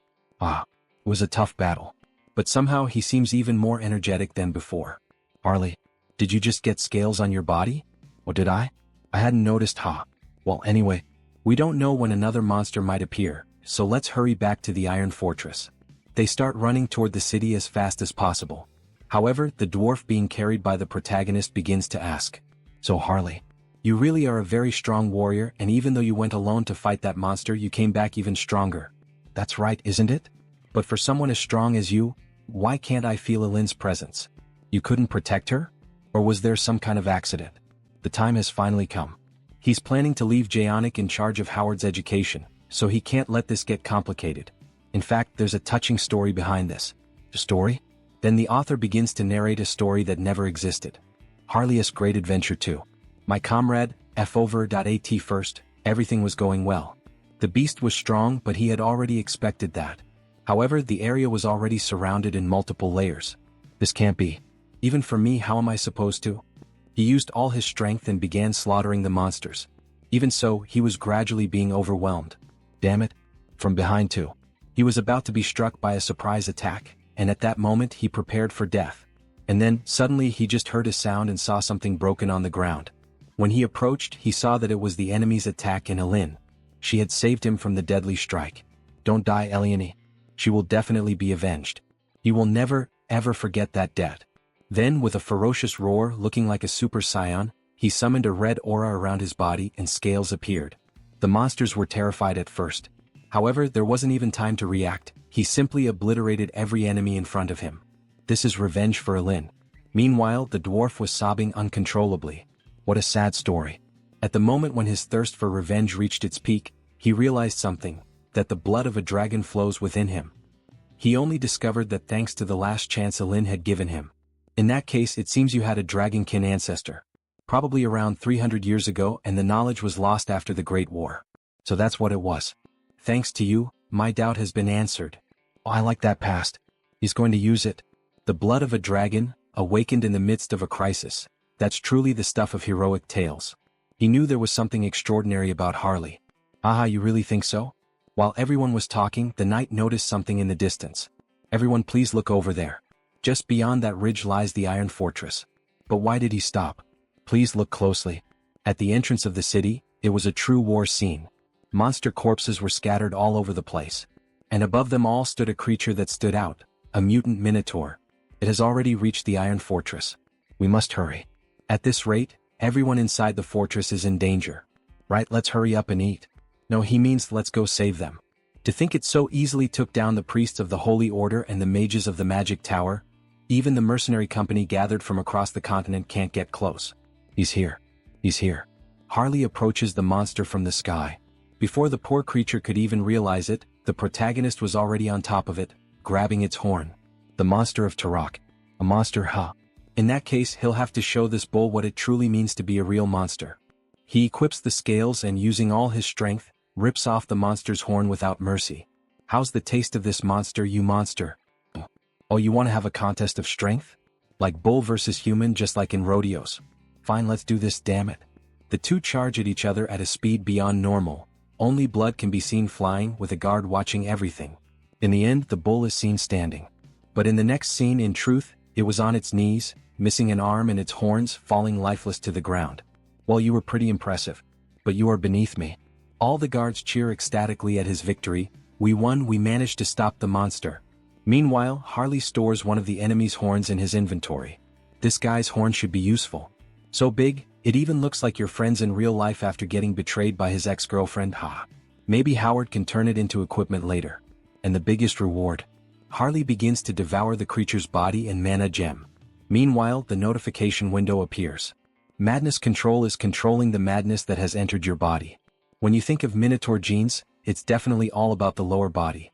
[SPEAKER 1] It was a tough battle. But somehow he seems even more energetic than before. Harley, did you just get scales on your body? Or did I? I hadn't noticed, huh? Well, anyway, we don't know when another monster might appear, so let's hurry back to the Iron Fortress. They start running toward the city as fast as possible. However, the dwarf being carried by the protagonist begins to ask, "So Harley, you really are a very strong warrior, and even though you went alone to fight that monster, you came back even stronger. That's right, isn't it? But for someone as strong as you, why can't I feel Elin's presence? You couldn't protect her? Or was there some kind of accident? The time has finally come. He's planning to leave Jaonic in charge of Howard's education, so he can't let this get complicated. In fact, there's a touching story behind this." A story? Then the author begins to narrate a story that never existed. Harley's Great Adventure 2. My comrade, Overpowered. First, everything was going well. The beast was strong, but he had already expected that. However, the area was already surrounded in multiple layers. This can't be. Even for me, how am I supposed to? He used all his strength and began slaughtering the monsters. Even so, he was gradually being overwhelmed. Damn it. From behind too. He was about to be struck by a surprise attack, and at that moment he prepared for death. And then, suddenly he just heard a sound and saw something broken on the ground. When he approached, he saw that it was the enemy's attack in Elin. She had saved him from the deadly strike. Don't die, Eliane. She will definitely be avenged. He will never, ever forget that debt. Then, with a ferocious roar looking like a super scion, he summoned a red aura around his body and scales appeared. The monsters were terrified at first. However, there wasn't even time to react. He simply obliterated every enemy in front of him. This is revenge for Elin. Meanwhile, the dwarf was sobbing uncontrollably. What a sad story. At the moment when his thirst for revenge reached its peak, he realized something, that the blood of a dragon flows within him. He only discovered that thanks to the last chance Elin had given him. In that case, it seems you had a dragonkin ancestor. Probably around 300 years ago, and the knowledge was lost after the Great War. So that's what it was. Thanks to you, my doubt has been answered. Oh, I like that past. He's going to use it. The blood of a dragon, awakened in the midst of a crisis. That's truly the stuff of heroic tales. He knew there was something extraordinary about Harley. Aha, you really think so? While everyone was talking, the knight noticed something in the distance. Everyone please look over there. Just beyond that ridge lies the Iron Fortress. But why did he stop? Please look closely. At the entrance of the city, it was a true war scene. Monster corpses were scattered all over the place. And above them all stood a creature that stood out, a mutant minotaur. It has already reached the Iron Fortress. We must hurry. At this rate, everyone inside the fortress is in danger. Right, let's hurry up and eat. No, he means let's go save them. To think it so easily took down the priests of the Holy Order and the mages of the Magic Tower. Even the mercenary company gathered from across the continent can't get close. He's here. He's here. Harley approaches the monster from the sky. Before the poor creature could even realize it, the protagonist was already on top of it, grabbing its horn. The monster of Tarak. A monster, huh? In that case, he'll have to show this bull what it truly means to be a real monster. He equips the scales and, using all his strength, rips off the monster's horn without mercy. How's the taste of this monster, you monster? Oh, you want to have a contest of strength? Like bull versus human, just like in rodeos. Fine, let's do this, damn it. The two charge at each other at a speed beyond normal. Only blood can be seen flying, with a guard watching everything. In the end, the bull is seen standing. But in the next scene, in truth, it was on its knees, missing an arm and its horns falling lifeless to the ground. Well, you were pretty impressive. But you are beneath me. All the guards cheer ecstatically at his victory. We won, we managed to stop the monster. Meanwhile, Harley stores one of the enemy's horns in his inventory. This guy's horn should be useful. So big, it even looks like your friend's in real life after getting betrayed by his ex-girlfriend, ha. Maybe Howard can turn it into equipment later. And the biggest reward. Harley begins to devour the creature's body and mana gem. Meanwhile, the notification window appears. Madness Control is controlling the madness that has entered your body. When you think of Minotaur genes, it's definitely all about the lower body.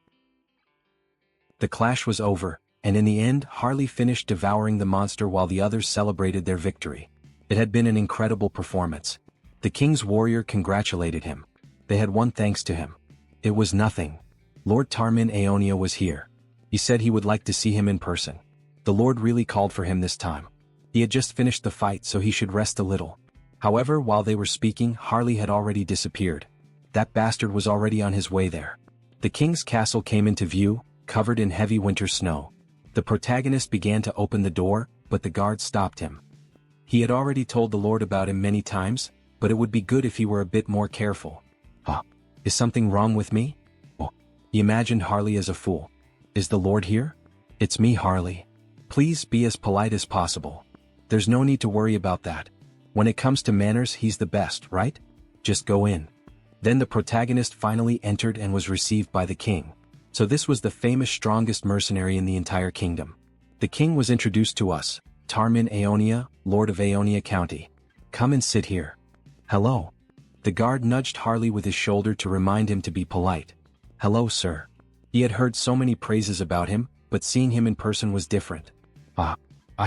[SPEAKER 1] The clash was over, and in the end, Harley finished devouring the monster while the others celebrated their victory. It had been an incredible performance. The king's warrior congratulated him. They had won thanks to him. It was nothing. Lord Tarmin Aeonia was here. He said he would like to see him in person. The Lord really called for him this time. He had just finished the fight, so he should rest a little. However, while they were speaking, Harley had already disappeared. That bastard was already on his way there. The king's castle came into view, covered in heavy winter snow. The protagonist began to open the door, but the guard stopped him. He had already told the Lord about him many times, but it would be good if he were a bit more careful. Is something wrong with me? He imagined Harley as a fool. Is the Lord here? It's me, Harley. Please be as polite as possible. There's no need to worry about that. When it comes to manners, he's the best, right? Just go in. Then the protagonist finally entered and was received by the king. So this was the famous strongest mercenary in the entire kingdom. The king was introduced to us, Tarmin Aeonia, Lord of Aeonia County. Come and sit here. Hello. The guard nudged Harley with his shoulder to remind him to be polite. Hello, sir. He had heard so many praises about him, but seeing him in person was different.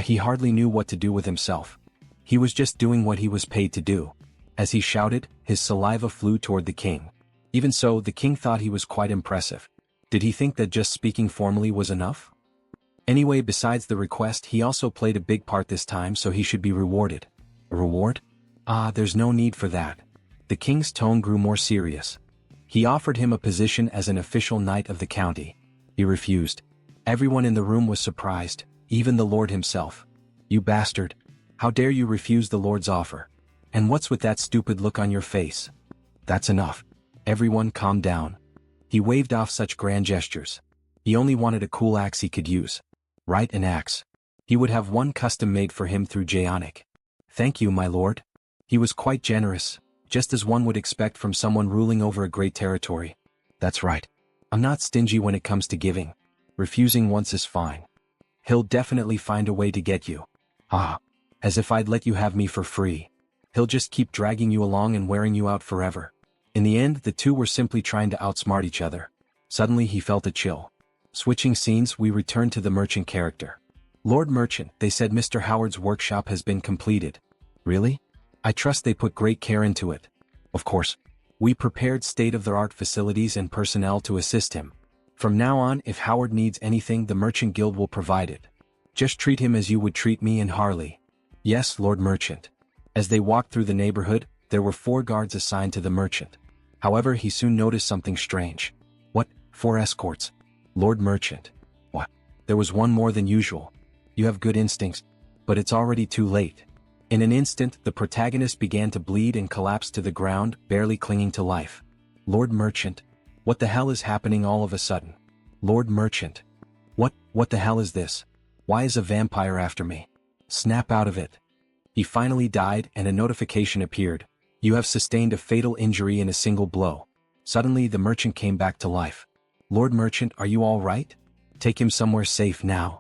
[SPEAKER 1] He hardly knew what to do with himself. He was just doing what he was paid to do. As he shouted, his saliva flew toward the king. Even so, the king thought he was quite impressive. Did he think that just speaking formally was enough? Anyway, besides the request, he also played a big part this time, so he should be rewarded. A reward? There's no need for that. The king's tone grew more serious. He offered him a position as an official knight of the county. He refused. Everyone in the room was surprised, even the Lord himself. You bastard! How dare you refuse the Lord's offer? And what's with that stupid look on your face? That's enough. Everyone calm down. He waved off such grand gestures. He only wanted a cool axe he could use. Right, an axe. He would have one custom made for him through Jaonic. Thank you, my lord. He was quite generous, just as one would expect from someone ruling over a great territory. That's right. I'm not stingy when it comes to giving. Refusing once is fine. He'll definitely find a way to get you. As if I'd let you have me for free. He'll just keep dragging you along and wearing you out forever. In the end, the two were simply trying to outsmart each other. Suddenly he felt a chill. Switching scenes, we returned to the merchant character. Lord Merchant, they said Mr. Howard's workshop has been completed. Really? I trust they put great care into it. Of course. We prepared state-of-the-art facilities and personnel to assist him. From now on, if Howard needs anything, the Merchant Guild will provide it. Just treat him as you would treat me and Harley. Yes, Lord Merchant. As they walked through the neighborhood, there were 4 guards assigned to the merchant. However, he soon noticed something strange. What? 4 escorts? Lord Merchant. What? There was one more than usual. You have good instincts, but it's already too late. In an instant, the protagonist began to bleed and collapsed to the ground, barely clinging to life. Lord Merchant. What the hell is happening all of a sudden? Lord Merchant. What the hell is this? Why is a vampire after me? Snap out of it. He finally died and a notification appeared. You have sustained a fatal injury in a single blow. Suddenly the merchant came back to life. Lord Merchant, are you all right? Take him somewhere safe now.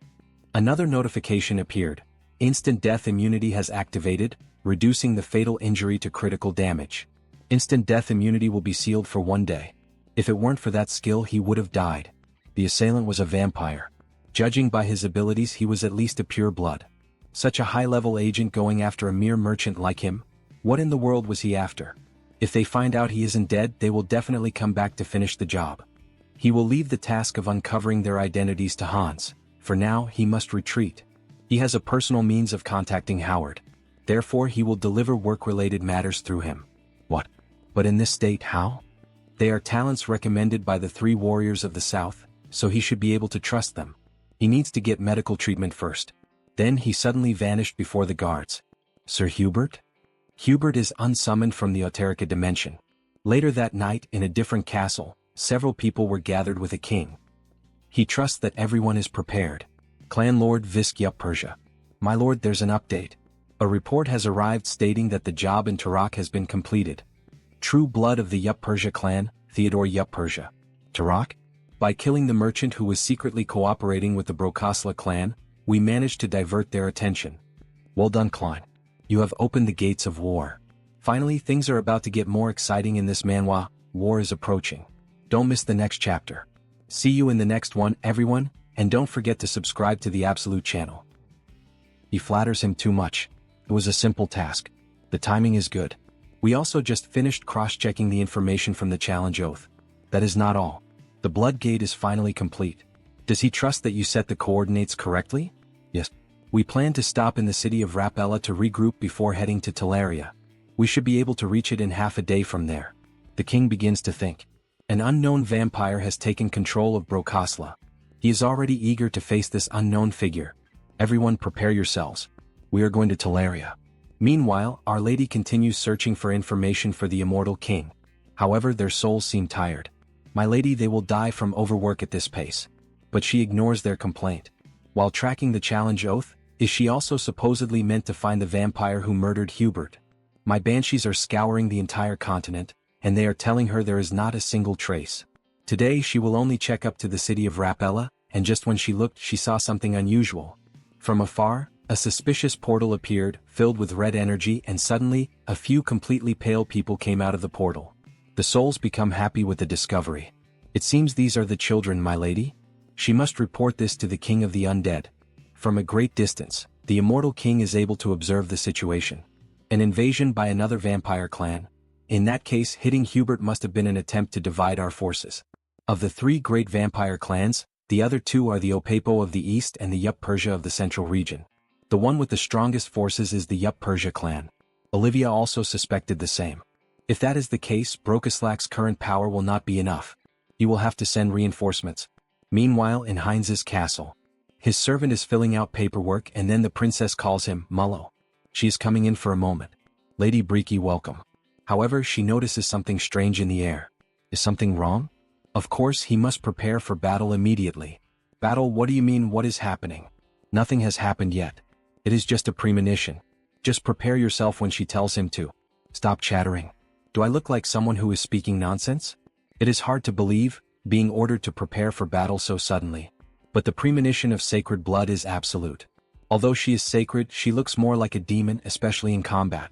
[SPEAKER 1] Another notification appeared. Instant death immunity has activated, reducing the fatal injury to critical damage. Instant death immunity will be sealed for 1 day. If it weren't for that skill, he would have died. The assailant was a vampire. Judging by his abilities, he was at least a pure blood. Such a high-level agent going after a mere merchant like him? What in the world was he after? If they find out he isn't dead, they will definitely come back to finish the job. He will leave the task of uncovering their identities to Hans. For now, he must retreat. He has a personal means of contacting Howard. Therefore, he will deliver work-related matters through him. What? But in this state, how? They are talents recommended by the 3 warriors of the South, so he should be able to trust them. He needs to get medical treatment first. Then he suddenly vanished before the guards. Sir Hubert? Hubert is unsummoned from the Oterica dimension. Later that night, in a different castle, several people were gathered with a king. He trusts that everyone is prepared. Clan Lord Visk Yup Persia. My lord, there's an update. A report has arrived stating that the job in Tarak has been completed. True blood of the Yup Persia clan, Theodore Yup Persia. Tarak? By killing the merchant who was secretly cooperating with the Brokosla clan, we managed to divert their attention. Well done, Klein. You have opened the gates of war. Finally, things are about to get more exciting in this manhwa. War is approaching. Don't miss the next chapter. See you in the next one, everyone, and don't forget to subscribe to the Absolute channel. He flatters him too much. It was a simple task. The timing is good. We also just finished cross-checking the information from the challenge oath. That is not all. The blood gate is finally complete. Does he trust that you set the coordinates correctly? Yes. We plan to stop in the city of Rapella to regroup before heading to Teleria. We should be able to reach it in half a day from there. The king begins to think. An unknown vampire has taken control of Brokosla. He is already eager to face this unknown figure. Everyone prepare yourselves. We are going to Teleria. Meanwhile, Our Lady continues searching for information for the immortal king. However, their souls seem tired. My lady, they will die from overwork at this pace. But she ignores their complaint. While tracking the challenge oath, is she also supposedly meant to find the vampire who murdered Hubert? My banshees are scouring the entire continent, and they are telling her there is not a single trace. Today she will only check up to the city of Rapella, and just when she looked she saw something unusual. From afar, a suspicious portal appeared, filled with red energy, and suddenly, a few completely pale people came out of the portal. The souls become happy with the discovery. It seems these are the children, my lady. She must report this to the king of the undead. From a great distance, the immortal king is able to observe the situation. An invasion by another vampire clan. In that case, hitting Hubert must have been an attempt to divide our forces. Of the three great vampire clans, the other two are the Opapo of the east and the Yup Persia of the central region. The one with the strongest forces is the Yup Persia clan. Olivia also suspected the same. If that is the case, Brokislak's current power will not be enough. He will have to send reinforcements. Meanwhile, in Heinz's castle, his servant is filling out paperwork, and then the princess calls him Mullo. She is coming in for a moment. Lady Breaky, welcome. However, she notices something strange in the air. Is something wrong? Of course, he must prepare for battle immediately. Battle? What do you mean, what is happening? Nothing has happened yet. It is just a premonition. Just prepare yourself when she tells him to. Stop chattering. Do I look like someone who is speaking nonsense? It is hard to believe, being ordered to prepare for battle so suddenly. But the premonition of sacred blood is absolute. Although she is sacred, she looks more like a demon, especially in combat.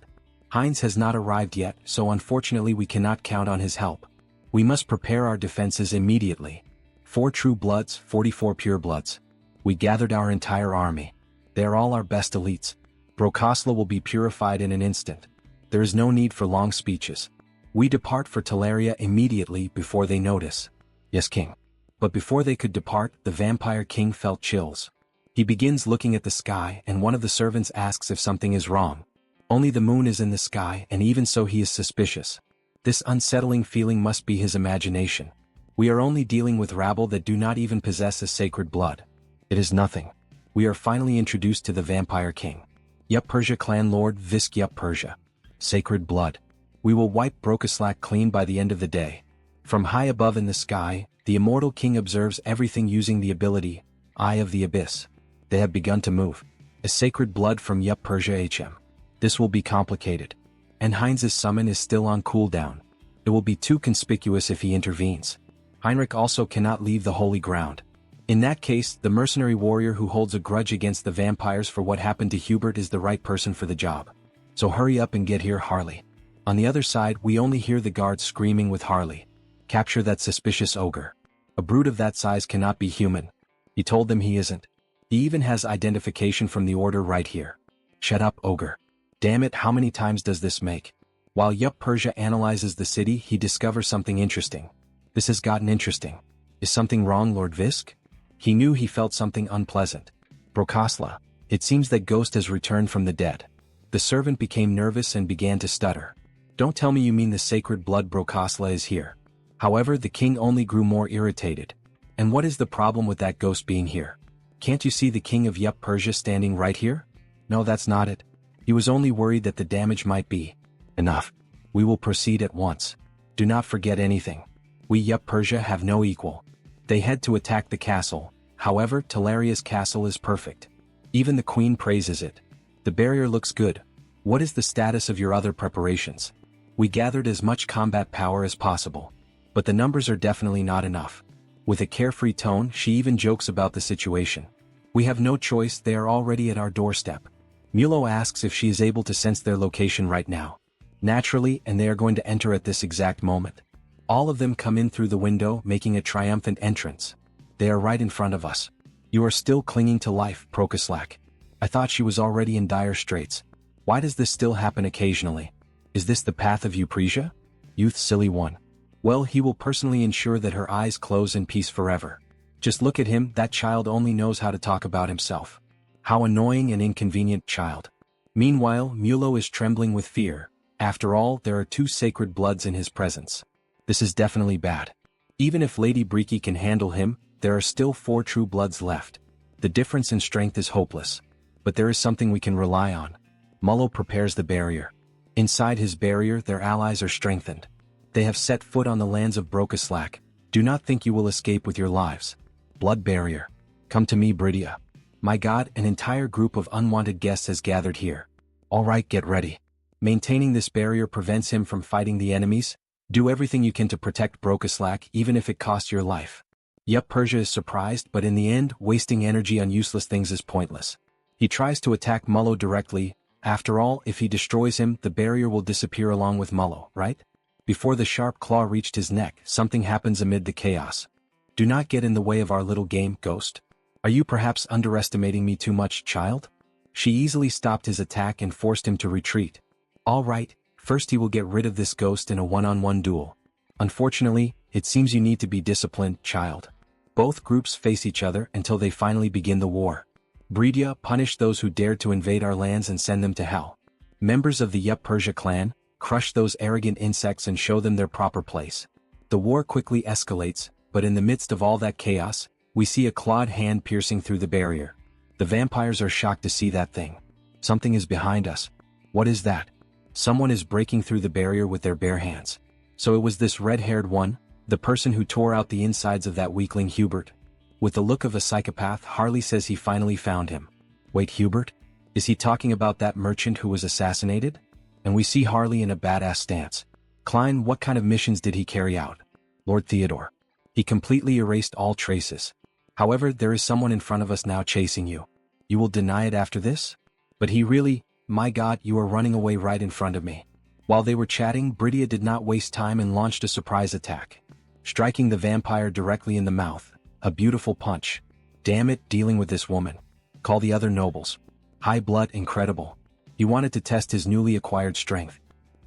[SPEAKER 1] Heinz has not arrived yet, so unfortunately we cannot count on his help. We must prepare our defenses immediately. 4 true bloods, 44 pure bloods. We gathered our entire army. They are all our best elites. Brokosla will be purified in an instant. There is no need for long speeches. We depart for Teleria immediately before they notice. Yes, king. But before they could depart, the vampire king felt chills. He begins looking at the sky, and one of the servants asks if something is wrong. Only the moon is in the sky, and even so he is suspicious. This unsettling feeling must be his imagination. We are only dealing with rabble that do not even possess a sacred blood. It is nothing. We are finally introduced to the vampire king. Yup Persia clan lord Visk Yup Persia. Sacred blood. We will wipe Brokislak clean by the end of the day. From high above in the sky, the immortal king observes everything using the ability, Eye of the Abyss. They have begun to move. A sacred blood from Yup Persia HM. This will be complicated. And Heinz's summon is still on cooldown. It will be too conspicuous if he intervenes. Heinrich also cannot leave the holy ground. In that case, the mercenary warrior who holds a grudge against the vampires for what happened to Hubert is the right person for the job. So hurry up and get here, Harley. On the other side, we only hear the guards screaming with Harley. Capture that suspicious ogre. A brute of that size cannot be human. He told them he isn't. He even has identification from the order right here. Shut up, ogre. Damn it, how many times does this make? While Yup Persia analyzes the city, he discovers something interesting. This has gotten interesting. Is something wrong, Lord Visk? He knew he felt something unpleasant. Brokosla. It seems that Ghost has returned from the dead. The servant became nervous and began to stutter. Don't tell me you mean the sacred blood Brokosla is here. However, the king only grew more irritated. And what is the problem with that ghost being here? Can't you see the king of Yup Persia standing right here? No, that's not it. He was only worried that the damage might be enough. We will proceed at once. Do not forget anything. We Yup Persia have no equal. They head to attack the castle. However, Teleria's castle is perfect. Even the queen praises it. The barrier looks good. What is the status of your other preparations? We gathered as much combat power as possible. But the numbers are definitely not enough. With a carefree tone, she even jokes about the situation. We have no choice, they are already at our doorstep. Mulo asks if she is able to sense their location right now. Naturally, and they are going to enter at this exact moment. All of them come in through the window, making a triumphant entrance. They are right in front of us. You are still clinging to life, Prokislak. I thought she was already in dire straits. Why does this still happen occasionally? Is this the path of Eupresia? Youth silly one. Well, he will personally ensure that her eyes close in peace forever. Just look at him, that child only knows how to talk about himself. How annoying and inconvenient child. Meanwhile, Mulo is trembling with fear. After all, there are 2 sacred bloods in his presence. This is definitely bad. Even if Lady Breaky can handle him, there are still 4 true bloods left. The difference in strength is hopeless. But there is something we can rely on. Mullo prepares the barrier. Inside his barrier their allies are strengthened. They have set foot on the lands of Brokaslak. Do not think you will escape with your lives. Blood barrier. Come to me, Bridia. My god, an entire group of unwanted guests has gathered here. Alright, get ready. Maintaining this barrier prevents him from fighting the enemies. Do everything you can to protect Brokaslak even if it costs your life. Yup, Persia is surprised, but in the end, wasting energy on useless things is pointless. He tries to attack Mullo directly. After all, if he destroys him, the barrier will disappear along with Mullo, right? Before the sharp claw reached his neck, something happens amid the chaos. Do not get in the way of our little game, Ghost. Are you perhaps underestimating me too much, child? She easily stopped his attack and forced him to retreat. Alright, first he will get rid of this ghost in a one-on-one duel. Unfortunately, it seems you need to be disciplined, child. Both groups face each other until they finally begin the war. Bridia, punish those who dared to invade our lands and send them to hell. Members of the Yup Persia clan, crush those arrogant insects and show them their proper place. The war quickly escalates, but in the midst of all that chaos, we see a clawed hand piercing through the barrier. The vampires are shocked to see that thing. Something is behind us. What is that? Someone is breaking through the barrier with their bare hands. So it was this red-haired one, the person who tore out the insides of that weakling Hubert. With the look of a psychopath, Harley says he finally found him. Wait, Hubert? Is he talking about that merchant who was assassinated? And we see Harley in a badass stance. Klein, what kind of missions did he carry out? Lord Theodore. He completely erased all traces. However, there is someone in front of us now chasing you. You will deny it after this? But he really, my god, you are running away right in front of me. While they were chatting, Bridia did not waste time and launched a surprise attack. Striking the vampire directly in the mouth. A beautiful punch. Damn it, dealing with this woman. Call the other nobles. High blood, incredible. He wanted to test his newly acquired strength.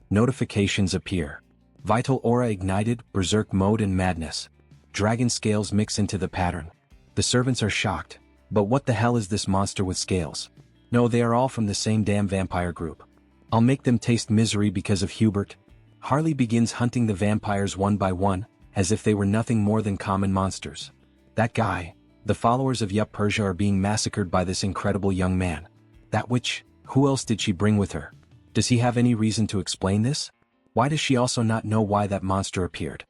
[SPEAKER 1] Notifications appear. Vital aura ignited, berserk mode and madness. Dragon scales mix into the pattern. The servants are shocked. But what the hell is this monster with scales? No, they are all from the same damn vampire group. I'll make them taste misery because of Hubert. Harley begins hunting the vampires one by one, as if they were nothing more than common monsters. That guy, the followers of Yup Persia are being massacred by this incredible young man. That witch, who else did she bring with her? Does he have any reason to explain this? Why does she also not know why that monster appeared?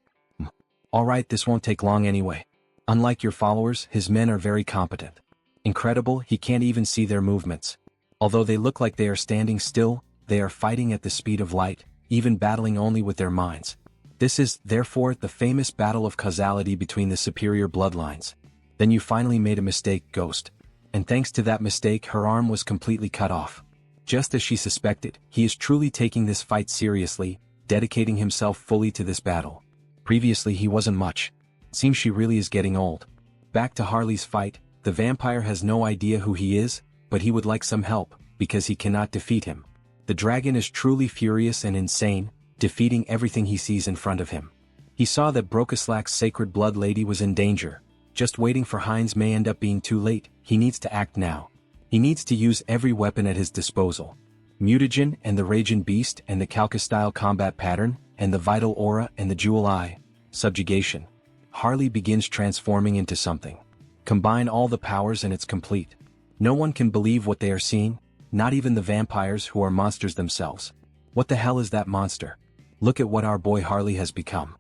[SPEAKER 1] Alright, this won't take long anyway. Unlike your followers, his men are very competent. Incredible, he can't even see their movements. Although they look like they are standing still, they are fighting at the speed of light, even battling only with their minds. This is, therefore, the famous battle of causality between the superior bloodlines. Then you finally made a mistake, Ghost. And thanks to that mistake, her arm was completely cut off. Just as she suspected, he is truly taking this fight seriously, dedicating himself fully to this battle. Previously he wasn't much. Seems she really is getting old. Back to Harley's fight, the vampire has no idea who he is, but he would like some help, because he cannot defeat him. The dragon is truly furious and insane, defeating everything he sees in front of him. He saw that Brokaslak's sacred blood lady was in danger. Just waiting for Heinz may end up being too late, he needs to act now. He needs to use every weapon at his disposal. Mutagen and the Raging Beast and the Calca-style combat pattern, and the Vital Aura and the Jewel Eye. Subjugation. Harley begins transforming into something. Combine all the powers and it's complete. No one can believe what they are seeing, not even the vampires who are monsters themselves. What the hell is that monster? Look at what our boy Harley has become.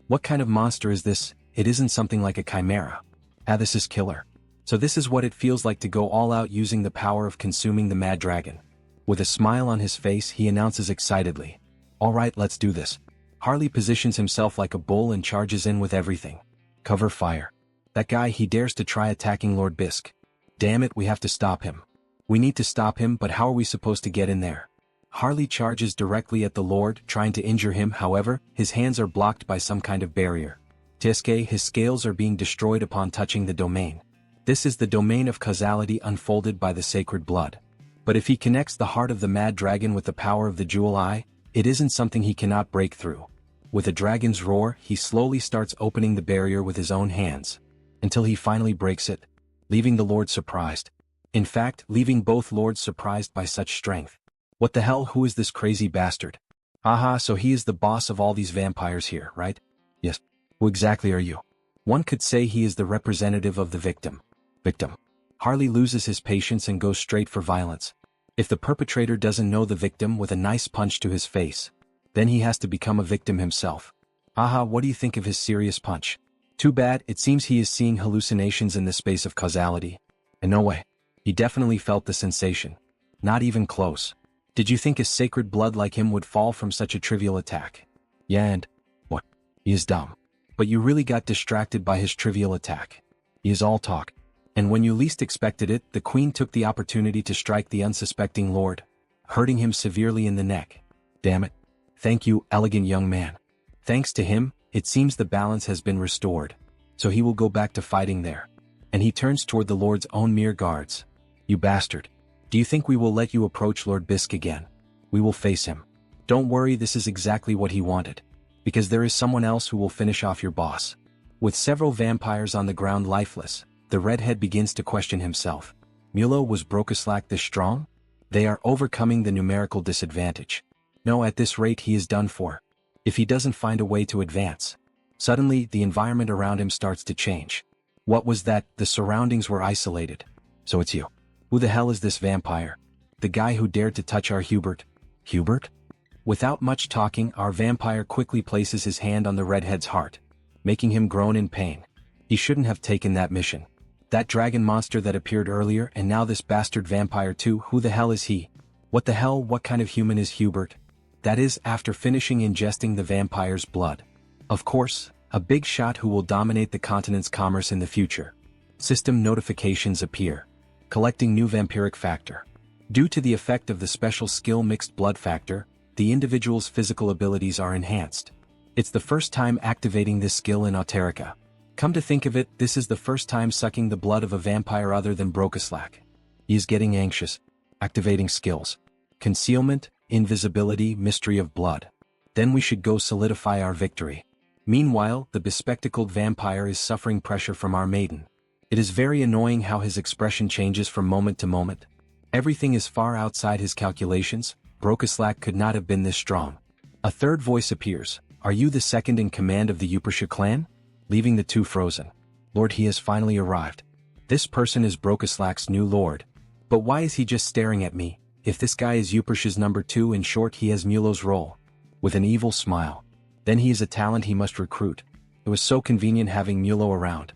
[SPEAKER 1] What kind of monster is this? It isn't something like a chimera. This is killer. So this is what it feels like to go all out using the power of consuming the mad dragon. With a smile on his face, he announces excitedly. Alright, let's do this. Harley positions himself like a bull and charges in with everything. Cover fire. That guy, he dares to try attacking Lord Bisk. Damn it, we have to stop him. We need to stop him, but how are we supposed to get in there? Harley charges directly at the Lord, trying to injure him. However, his hands are blocked by some kind of barrier. Tiske, his scales are being destroyed upon touching the domain. This is the domain of causality unfolded by the sacred blood. But if he connects the heart of the mad dragon with the power of the Jewel Eye, it isn't something he cannot break through. With a dragon's roar, he slowly starts opening the barrier with his own hands. Until he finally breaks it, leaving the Lord surprised. In fact, leaving both lords surprised by such strength. What the hell, who is this crazy bastard? Aha, so he is the boss of all these vampires here, right? Yes. Who exactly are you? One could say he is the representative of the victim. Harley loses his patience and goes straight for violence. If the perpetrator doesn't know the victim with a nice punch to his face, then he has to become a victim himself. Aha, what do you think of his serious punch? Too bad, it seems he is seeing hallucinations in the space of causality. And no way. He definitely felt the sensation. Not even close. Did you think a sacred blood like him would fall from such a trivial attack? Yeah, and what? He is dumb. But you really got distracted by his trivial attack. He is all talk. And when you least expected it, the queen took the opportunity to strike the unsuspecting lord, hurting him severely in the neck. Damn it. Thank you, elegant young man. Thanks to him, it seems the balance has been restored. So he will go back to fighting there. And he turns toward the lord's own mere guards. You bastard. Do you think we will let you approach Lord Bisk again? We will face him. Don't worry, this is exactly what he wanted. Because there is someone else who will finish off your boss. With several vampires on the ground lifeless, the redhead begins to question himself. Mulo, was Brokeslack this strong? They are overcoming the numerical disadvantage. No, at this rate he is done for. If he doesn't find a way to advance. Suddenly, the environment around him starts to change. What was that? The surroundings were isolated. So it's you. Who the hell is this vampire? The guy who dared to touch our Hubert? Hubert? Without much talking, our vampire quickly places his hand on the redhead's heart, making him groan in pain. He shouldn't have taken that mission. That dragon monster that appeared earlier, and now this bastard vampire too. Who the hell is he? What the hell? What kind of human is Hubert? That is, after finishing ingesting the vampire's blood. Of course, a big shot who will dominate the continent's commerce in the future. System notifications appear. Collecting new vampiric factor. Due to the effect of the special skill mixed blood factor, the individual's physical abilities are enhanced. It's the first time activating this skill in Auterica. Come to think of it, this is the first time sucking the blood of a vampire other than Brokeslack. He is getting anxious. Activating skills. Concealment, invisibility, mystery of blood. Then we should go solidify our victory. Meanwhile, the bespectacled vampire is suffering pressure from our maiden. It is very annoying how his expression changes from moment to moment. Everything is far outside his calculations. Brokeslack could not have been this strong. A third voice appears. Are you the second in command of the Yupersha clan? Leaving the two frozen. Lord, he has finally arrived. This person is Brokeslack's new lord. But why is he just staring at me? If this guy is Yupersha's number 2, in short, he has Mulo's role. With an evil smile. Then he is a talent he must recruit. It was so convenient having Mulo around.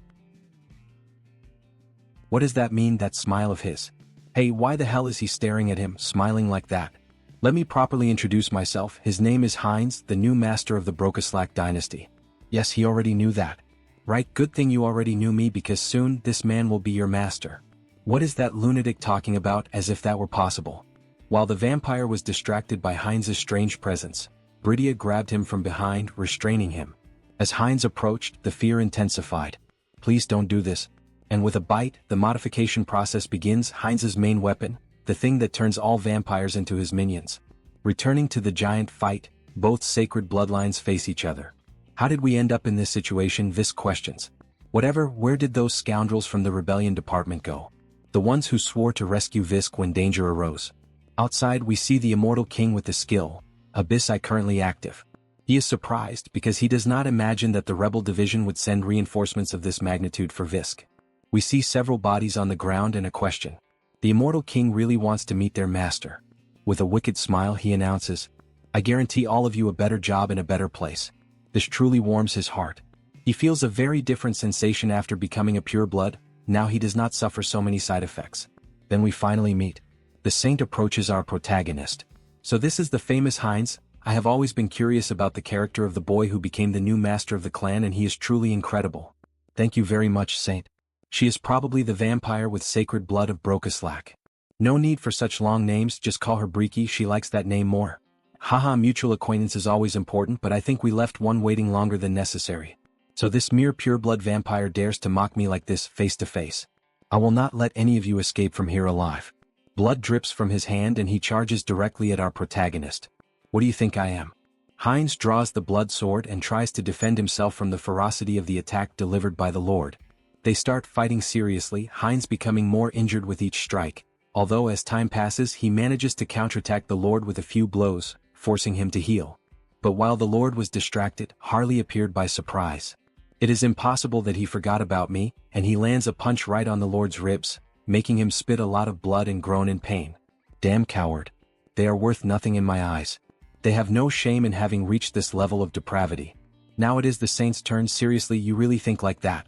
[SPEAKER 1] What does that mean, that smile of his? Hey, why the hell is he staring at him, smiling like that? Let me properly introduce myself. His name is Heinz, the new master of the Brokeslack dynasty. Yes, he already knew that. Right, good thing you already knew me, because soon this man will be your master. What is that lunatic talking about, as if that were possible? While the vampire was distracted by Heinz's strange presence, Bridia grabbed him from behind, restraining him. As Heinz approached, the fear intensified. Please don't do this. And with a bite, the modification process begins. Heinz's main weapon, the thing that turns all vampires into his minions. Returning to the giant fight, both sacred bloodlines face each other. How did we end up in this situation? Visk questions. Whatever, where did those scoundrels from the rebellion department go? The ones who swore to rescue Visk when danger arose. Outside we see the immortal king with the skill, Abyssai, currently active. He is surprised because he does not imagine that the rebel division would send reinforcements of this magnitude for Visk. We see several bodies on the ground and a question. The immortal king really wants to meet their master. With a wicked smile he announces, I guarantee all of you a better job in a better place. This truly warms his heart. He feels a very different sensation after becoming a pureblood. Now he does not suffer so many side effects. Then we finally meet. The saint approaches our protagonist. So this is the famous Heinz. I have always been curious about the character of the boy who became the new master of the clan, and he is truly incredible. Thank you very much, Saint. She is probably the vampire with sacred blood of Brokeslack. No need for such long names, just call her Breaky, she likes that name more. Haha, mutual acquaintance is always important, but I think we left one waiting longer than necessary. So this mere pureblood vampire dares to mock me like this, face to face. I will not let any of you escape from here alive. Blood drips from his hand and he charges directly at our protagonist. What do you think I am? Heinz draws the blood sword and tries to defend himself from the ferocity of the attack delivered by the Lord. They start fighting seriously, Heinz becoming more injured with each strike, although as time passes he manages to counterattack the Lord with a few blows, forcing him to heal. But while the Lord was distracted, Harley appeared by surprise. It is impossible that he forgot about me, and he lands a punch right on the Lord's ribs, making him spit a lot of blood and groan in pain. Damn coward. They are worth nothing in my eyes. They have no shame in having reached this level of depravity. Now it is the saint's turn. Seriously, you really think like that?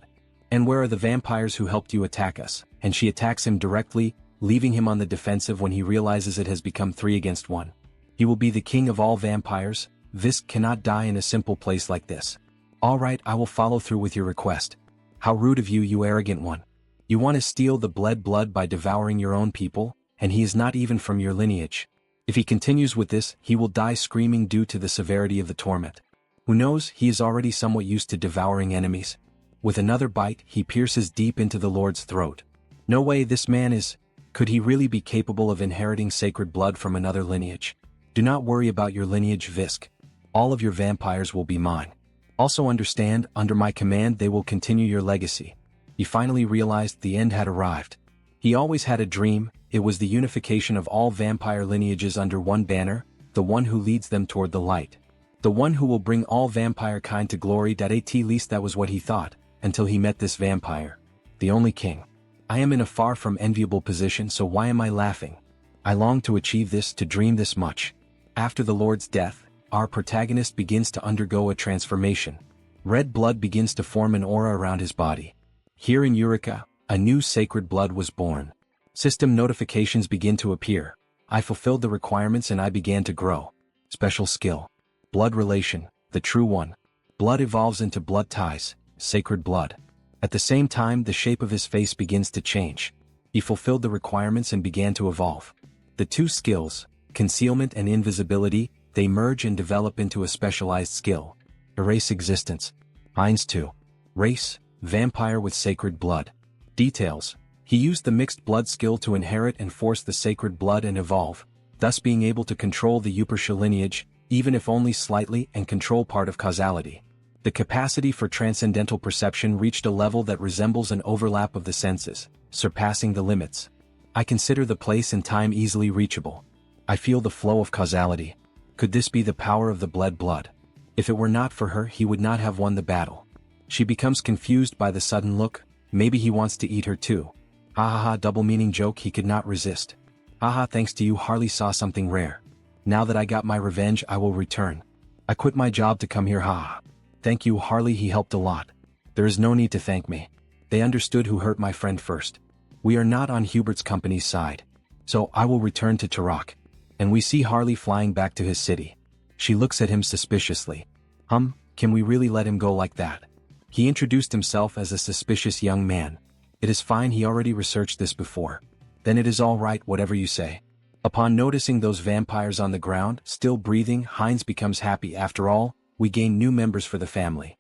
[SPEAKER 1] And where are the vampires who helped you attack us? And she attacks him directly, leaving him on the defensive when he realizes it has become 3 against 1. He will be the king of all vampires. Visk cannot die in a simple place like this. Alright, I will follow through with your request. How rude of you, you arrogant one. You want to steal the blood by devouring your own people, and he is not even from your lineage. If he continues with this, he will die screaming due to the severity of the torment. Who knows, he is already somewhat used to devouring enemies. With another bite, he pierces deep into the Lord's throat. No way, this man is... Could he really be capable of inheriting sacred blood from another lineage? Do not worry about your lineage, Visk. All of your vampires will be mine. Also understand, under my command they will continue your legacy. He finally realized the end had arrived. He always had a dream. It was the unification of all vampire lineages under one banner, the one who leads them toward the light. The one who will bring all vampire kind to glory. At least that was what he thought, until he met this vampire. The only king. I am in a far from enviable position, so why am I laughing? I long to achieve this, to dream this much. After the Lord's death, our protagonist begins to undergo a transformation. Red blood begins to form an aura around his body. Here in Eureka, a new sacred blood was born. System notifications begin to appear. I fulfilled the requirements and I began to grow. Special skill. Blood relation, the true one. Blood evolves into blood ties, sacred blood. At the same time, the shape of his face begins to change. He fulfilled the requirements and began to evolve. The two skills, concealment and invisibility, they merge and develop into a specialized skill. Erase existence. Heinz 2. Race, vampire with sacred blood. Details. He used the mixed blood skill to inherit and force the sacred blood and evolve, thus being able to control the Upersha lineage, even if only slightly, and control part of causality. The capacity for transcendental perception reached a level that resembles an overlap of the senses, surpassing the limits. I consider the place and time easily reachable. I feel the flow of causality. Could this be the power of the bled blood? If it were not for her, he would not have won the battle. She becomes confused by the sudden look. Maybe he wants to eat her too. Ha ha ha, double meaning joke he could not resist. Haha, thanks to you Harley saw something rare. Now that I got my revenge, I will return. I quit my job to come here, haha. Thank you Harley, he helped a lot. There is no need to thank me. They understood who hurt my friend first. We are not on Hubert's company's side. So I will return to Turok. And we see Harley flying back to his city. She looks at him suspiciously. Can we really let him go like that? He introduced himself as a suspicious young man. It is fine, he already researched this before. Then it is all right, whatever you say. Upon noticing those vampires on the ground, still breathing, Heinz becomes happy. After all, we gain new members for the family.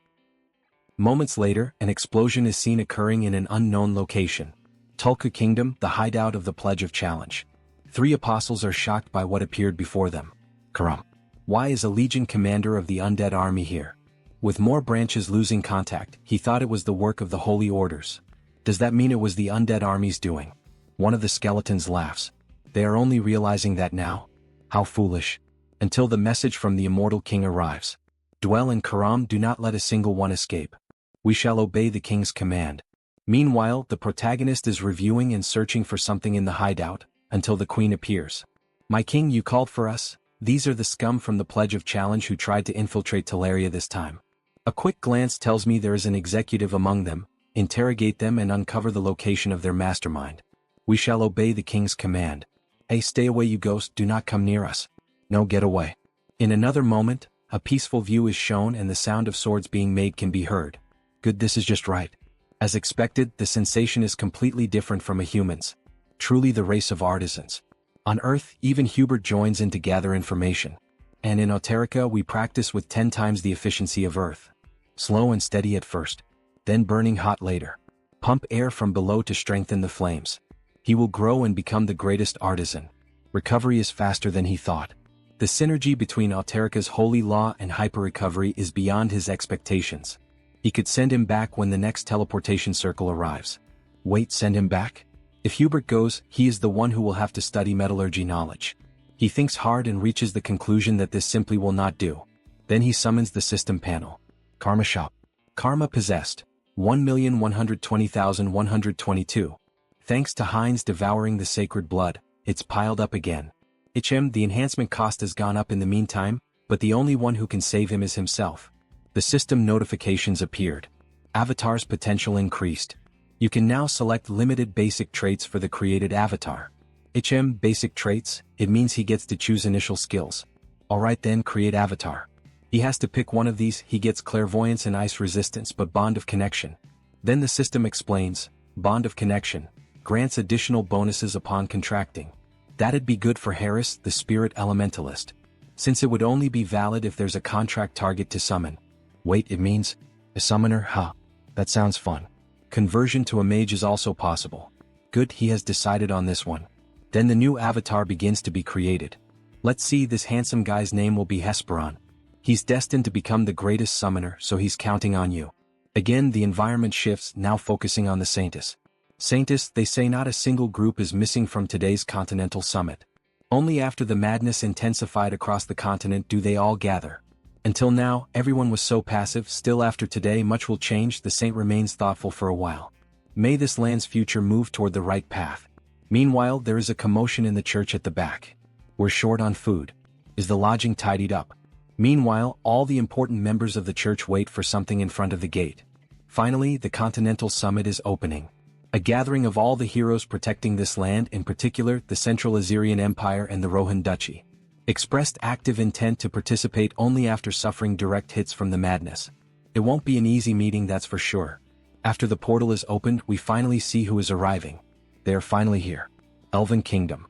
[SPEAKER 1] Moments later, an explosion is seen occurring in an unknown location. Tulka Kingdom, the hideout of the Pledge of Challenge. 3 apostles are shocked by what appeared before them. Karam. Why is a legion commander of the undead army here? With more branches losing contact, he thought it was the work of the holy orders. Does that mean it was the undead army's doing? One of the skeletons laughs. They are only realizing that now. How foolish. Until the message from the immortal king arrives. Dwell and Karam, do not let a single one escape. We shall obey the king's command. Meanwhile, the protagonist is reviewing and searching for something in the hideout, until the queen appears. My king, you called for us? These are the scum from the Pledge of Challenge who tried to infiltrate Teleria this time. A quick glance tells me there is an executive among them. Interrogate them and uncover the location of their mastermind. We shall obey the king's command. Hey, stay away you ghost, do not come near us. No, get away. In another moment, a peaceful view is shown and the sound of swords being made can be heard. Good, this is just right. As expected, the sensation is completely different from a human's. Truly the race of artisans. On Earth, even Hubert joins in to gather information. And in Auterica we practice with 10 times the efficiency of Earth. Slow and steady at first. Then burning hot later. Pump air from below to strengthen the flames. He will grow and become the greatest artisan. Recovery is faster than he thought. The synergy between Auterica's holy law and hyper-recovery is beyond his expectations. He could send him back when the next teleportation circle arrives. Wait, send him back? If Hubert goes, he is the one who will have to study metallurgy knowledge. He thinks hard and reaches the conclusion that this simply will not do. Then he summons the system panel. Karma Shop. Karma possessed. 1,120,122. Thanks to Heinz devouring the sacred blood, it's piled up again. The enhancement cost has gone up in the meantime, but the only one who can save him is himself. The system notifications appeared. Avatar's potential increased. You can now select limited basic traits for the created avatar. Basic traits, it means he gets to choose initial skills. Alright then, create avatar. He has to pick one of these. He gets clairvoyance and ice resistance but bond of connection. Then the system explains, bond of connection, grants additional bonuses upon contracting. That'd be good for Harris, the spirit elementalist. Since it would only be valid if there's a contract target to summon. Wait, it means a summoner? Huh. That sounds fun. Conversion to a mage is also possible. Good, he has decided on this one. Then the new avatar begins to be created. Let's see, this handsome guy's name will be Hesperon. He's destined to become the greatest summoner, so he's counting on you. Again, the environment shifts, now focusing on the Saintus. Saintus, they say not a single group is missing from today's continental summit. Only after the madness intensified across the continent do they all gather. Until now, everyone was so passive. Still, after today much will change. The saint remains thoughtful for a while. May this land's future move toward the right path. Meanwhile, there is a commotion in the church at the back. We're short on food. Is the lodging tidied up? Meanwhile, all the important members of the church wait for something in front of the gate. Finally, the Continental Summit is opening. A gathering of all the heroes protecting this land, in particular the Central Assyrian Empire and the Rohan Duchy. Expressed active intent to participate only after suffering direct hits from the madness. It won't be an easy meeting, that's for sure. After the portal is opened, we finally see who is arriving. They are finally here. Elven Kingdom.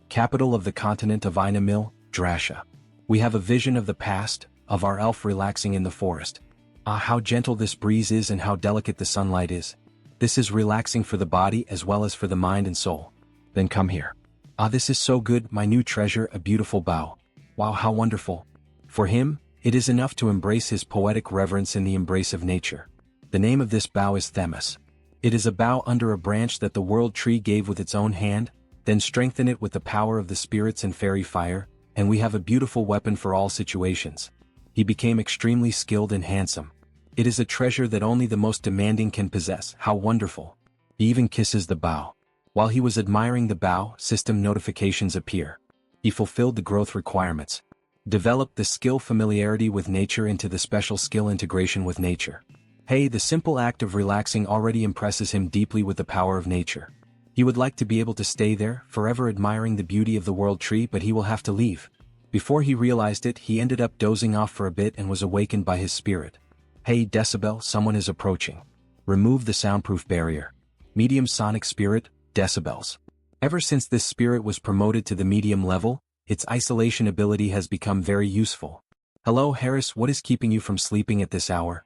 [SPEAKER 1] Capital of the continent of Inamil, Drasha. We have a vision of the past, of our elf relaxing in the forest. Ah, how gentle this breeze is and how delicate the sunlight is. This is relaxing for the body as well as for the mind and soul. Then come here. Ah, this is so good, my new treasure, a beautiful bow. Wow, how wonderful. For him, it is enough to embrace his poetic reverence in the embrace of nature. The name of this bow is Themis. It is a bough under a branch that the world tree gave with its own hand, then strengthen it with the power of the spirits and fairy fire, and we have a beautiful weapon for all situations. He became extremely skilled and handsome. It is a treasure that only the most demanding can possess. How wonderful. He even kisses the bough. While he was admiring the bough, system notifications appear. He fulfilled the growth requirements. Developed the skill familiarity with nature into the special skill integration with nature. Hey, the simple act of relaxing already impresses him deeply with the power of nature. He would like to be able to stay there, forever admiring the beauty of the world tree, but he will have to leave. Before he realized it, he ended up dozing off for a bit and was awakened by his spirit. Hey Decibel, someone is approaching. Remove the soundproof barrier. Medium sonic spirit, decibels. Ever since this spirit was promoted to the medium level, its isolation ability has become very useful. Hello Harris, what is keeping you from sleeping at this hour?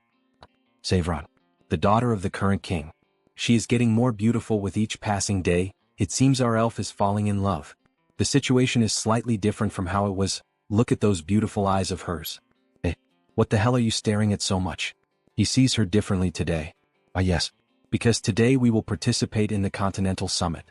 [SPEAKER 1] Savron, the daughter of the current king. She is getting more beautiful with each passing day. It seems our elf is falling in love. The situation is slightly different from how it was. Look at those beautiful eyes of hers. What the hell are you staring at so much? He sees her differently today. Ah yes. Because today we will participate in the Continental Summit.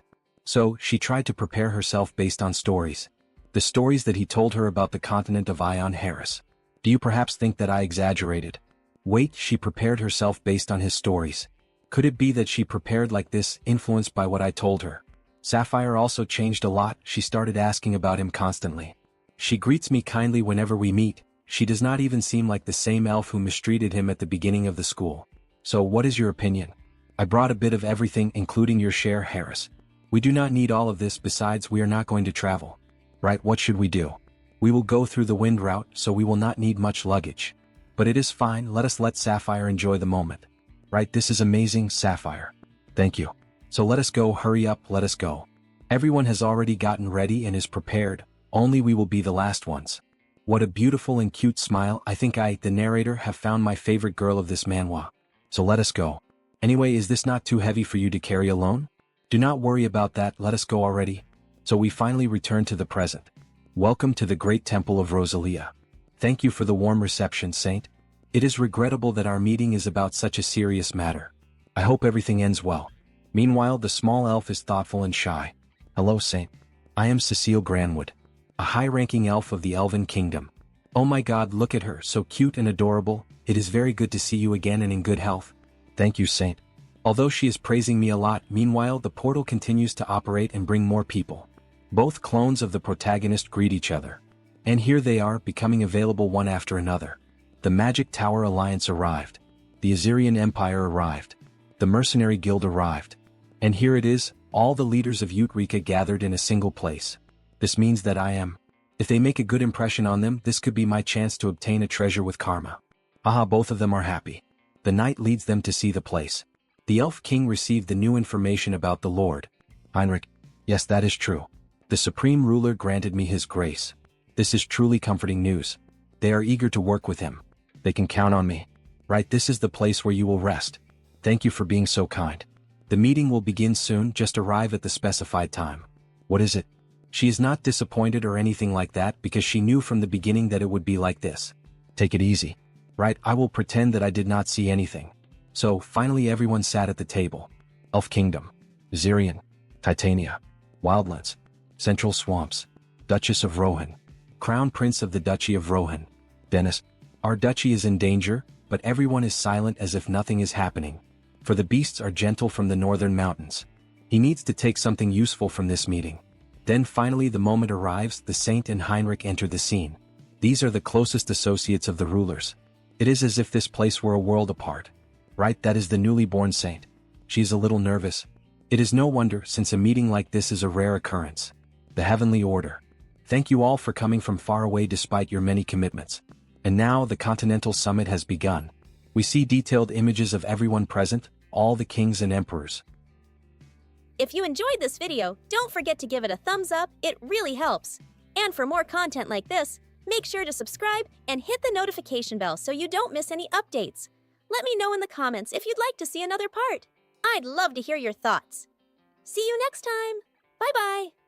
[SPEAKER 1] So, she tried to prepare herself based on stories. The stories that he told her about the continent of Ion Harris. Do you perhaps think that I exaggerated? Wait, she prepared herself based on his stories. Could it be that she prepared like this, influenced by what I told her? Sapphire also changed a lot. She started asking about him constantly. She greets me kindly whenever we meet. She does not even seem like the same elf who mistreated him at the beginning of the school. So what is your opinion? I brought a bit of everything, including your share, Harris. We do not need all of this, besides we are not going to travel. Right, what should we do? We will go through the wind route, so we will not need much luggage. But it is fine, let us let Sapphire enjoy the moment. Right, this is amazing, Sapphire. Thank you. So let us go, hurry up, let us go. Everyone has already gotten ready and is prepared, only we will be the last ones. What a beautiful and cute smile. I think I, the narrator, have found my favorite girl of this manhwa. So let us go. Anyway, is this not too heavy for you to carry alone? Do not worry about that, let us go already. So we finally return to the present. Welcome to the great temple of Rosalia. Thank you for the warm reception, Saint. It is regrettable that our meeting is about such a serious matter. I hope everything ends well. Meanwhile, the small elf is thoughtful and shy. Hello, Saint. I am Cecile Granwood, a high-ranking elf of the Elven Kingdom. Oh my god, look at her, so cute and adorable. It is very good to see you again and in good health. Thank you, Saint. Although she is praising me a lot, meanwhile the portal continues to operate and bring more people. Both clones of the protagonist greet each other. And here they are, becoming available one after another. The Magic Tower Alliance arrived. The Assyrian Empire arrived. The Mercenary Guild arrived. And here it is, all the leaders of Eureka gathered in a single place. This means that I am. If they make a good impression on them, this could be my chance to obtain a treasure with karma. Aha, both of them are happy. The knight leads them to see the place. The Elf King received the new information about the Lord. Heinrich, yes, that is true. The Supreme Ruler granted me his grace. This is truly comforting news. They are eager to work with him. They can count on me. Right, this is the place where you will rest. Thank you for being so kind. The meeting will begin soon, just arrive at the specified time. What is it? She is not disappointed or anything like that because she knew from the beginning that it would be like this. Take it easy. Right, I will pretend that I did not see anything. So, finally everyone sat at the table. Elf Kingdom. Zirian. Titania. Wildlands. Central Swamps. Duchess of Rohan. Crown Prince of the Duchy of Rohan. Dennis. Our duchy is in danger, but everyone is silent as if nothing is happening. For the beasts are gentle from the northern mountains. He needs to take something useful from this meeting. Then finally the moment arrives, the Saint and Heinrich enter the scene. These are the closest associates of the rulers. It is as if this place were a world apart. Right, that is the newly born Saint. She is a little nervous. It is no wonder, since a meeting like this is a rare occurrence. The Heavenly Order. Thank you all for coming from far away despite your many commitments. And now the Continental Summit has begun. We see detailed images of everyone present, all the kings and emperors.
[SPEAKER 2] If you enjoyed this video, don't forget to give it a thumbs up, it really helps. And for more content like this, make sure to subscribe and hit the notification bell so you don't miss any updates. Let me know in the comments if you'd like to see another part. I'd love to hear your thoughts. See you next time. Bye-bye.